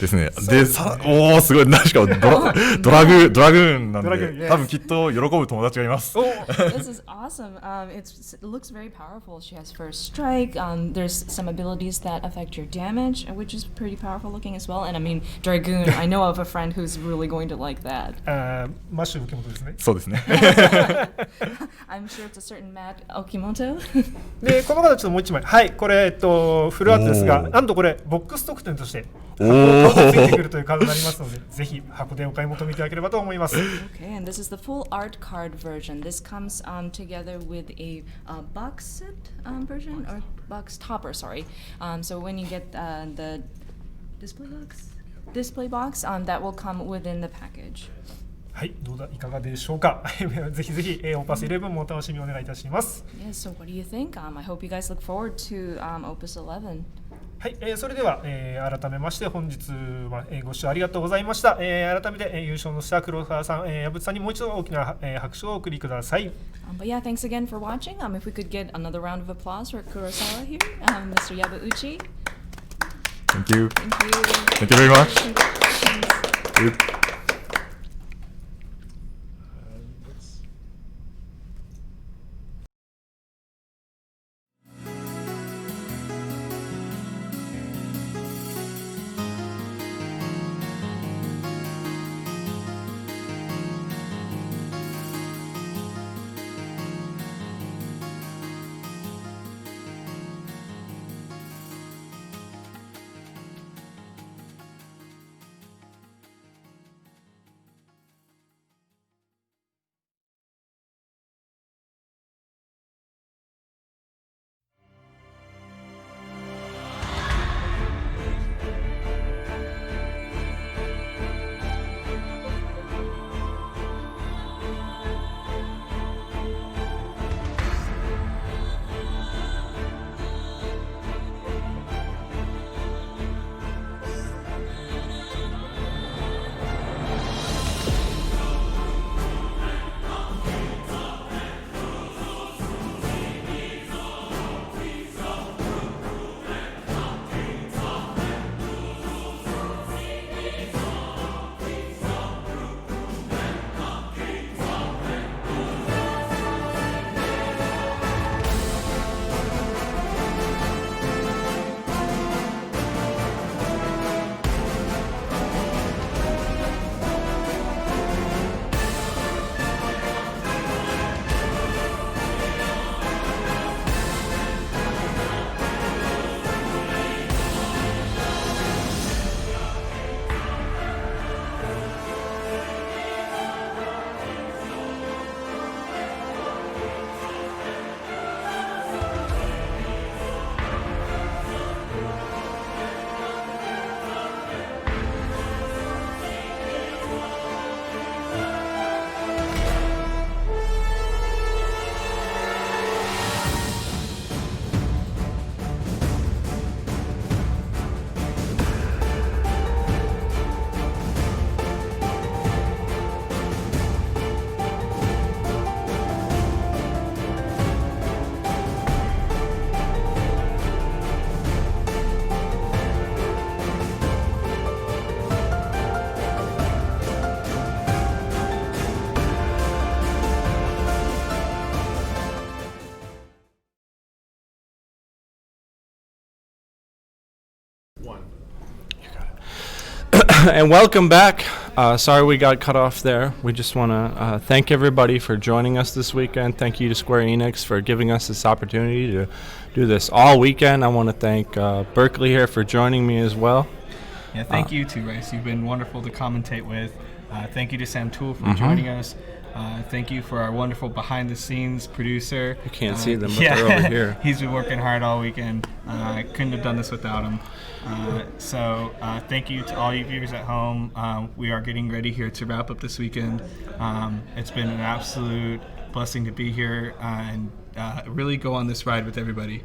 Speaker 6: ですね。で、すごい。しかもドラグーンなんで、多分きっと喜ぶ友達がいます。
Speaker 7: This is awesome. It looks very powerful. She has first strike. There's some abilities that affect your damage, which is pretty powerful looking as well. And I mean, Dragoon, I know of a friend who's really going to like that.
Speaker 11: マッシュ受本ですね。
Speaker 6: そうですね。
Speaker 7: I'm sure it's a certain Matt Okimoto.
Speaker 11: で、この方ちょっともう一枚。はい、これ、フルアーツですが、なんとこれ、ボックス特典として、箱がついてくるというカードになりますので、ぜひ箱でお買い求めいただければと思います。
Speaker 7: Okay, and this is the full art card version. This comes together with a box set version, or box topper, sorry. So when you get the display box, that will come within the package.
Speaker 11: はい、どうだいかがでしょうか。ぜひぜひ、オーパス11もお楽しみお願いいたします。
Speaker 7: Yes, so what do you think? I hope you guys look forward to Opus 11.
Speaker 11: はい、それでは、改めまして本日は、ご視聴ありがとうございました。改めて、優勝のした黒川さん、矢渕さんにもう一度大きな、拍手をお送りください。
Speaker 7: But yeah, thanks again for watching. If we could get another round of applause for Kurosawa here, Mr. Yabauchi.
Speaker 6: Thank you.
Speaker 7: Thank you.
Speaker 6: Thank you very much.
Speaker 2: And welcome back. Sorry we got cut off there. We just want to thank everybody for joining us this weekend. Thank you to Square Enix for giving us this opportunity to do this all weekend. I want to thank Burckley here for joining me as well.
Speaker 1: Yeah, thank you too, Rice. You've been wonderful to commentate with. Thank you to Sam Toole for joining us. Thank you for our wonderful behind-the-scenes producer.
Speaker 2: You can't see them, but they're over here.
Speaker 1: He's been working hard all weekend. I couldn't have done this without him. So thank you to all you viewers at home. We are getting ready here to wrap up this weekend. It's been an absolute blessing to be here and really go on this ride with everybody.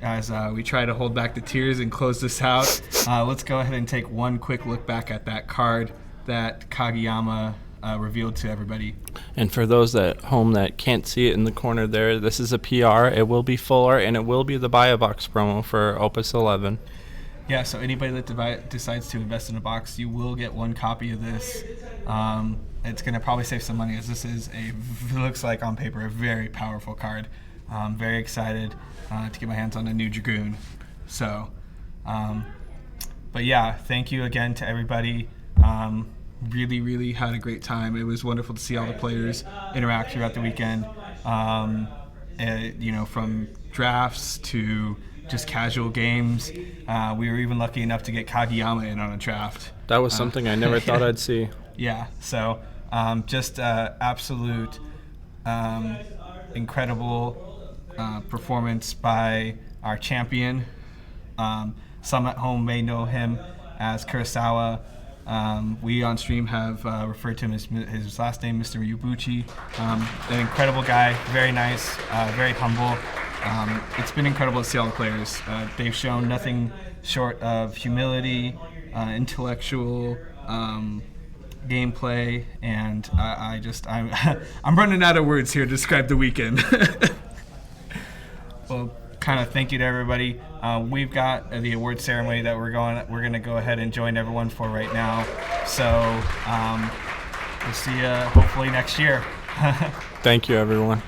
Speaker 1: As we try to hold back the tears and close this out, let's go ahead and take one quick look back at that card that Kageyama revealed to everybody.
Speaker 2: And for those at home that can't see it in the corner there, this is a PR. It will be full art, and it will be the buy a box promo for Opus 11.
Speaker 1: Yeah, so anybody that decides to invest in a box, you will get one copy of this. It's going to probably save some money, as this is looks like on paper, a very powerful card. I'm very excited to get my hands on a new Dragoon. So, but yeah, thank you again to everybody. Really, really had a great time. It was wonderful to see all the players interact throughout the weekend. From drafts to just casual games. We were even lucky enough to get Kageyama in on a draft.
Speaker 2: That was something I never thought I'd see.
Speaker 1: Yeah, so just absolute incredible performance by our champion. Some at home may know him as Kurosawa. We on stream have referred to him as his last name, Mr. Yubuchi. An incredible guy, very nice, very humble. It's been incredible to see all the players. They've shown nothing short of humility, intellectual gameplay, and I'm running out of words here to describe the weekend. Well, kind of thank you to everybody. We've got the award ceremony that we're going to go ahead and join everyone for right now. So we'll see you hopefully next year.
Speaker 2: Thank you, everyone.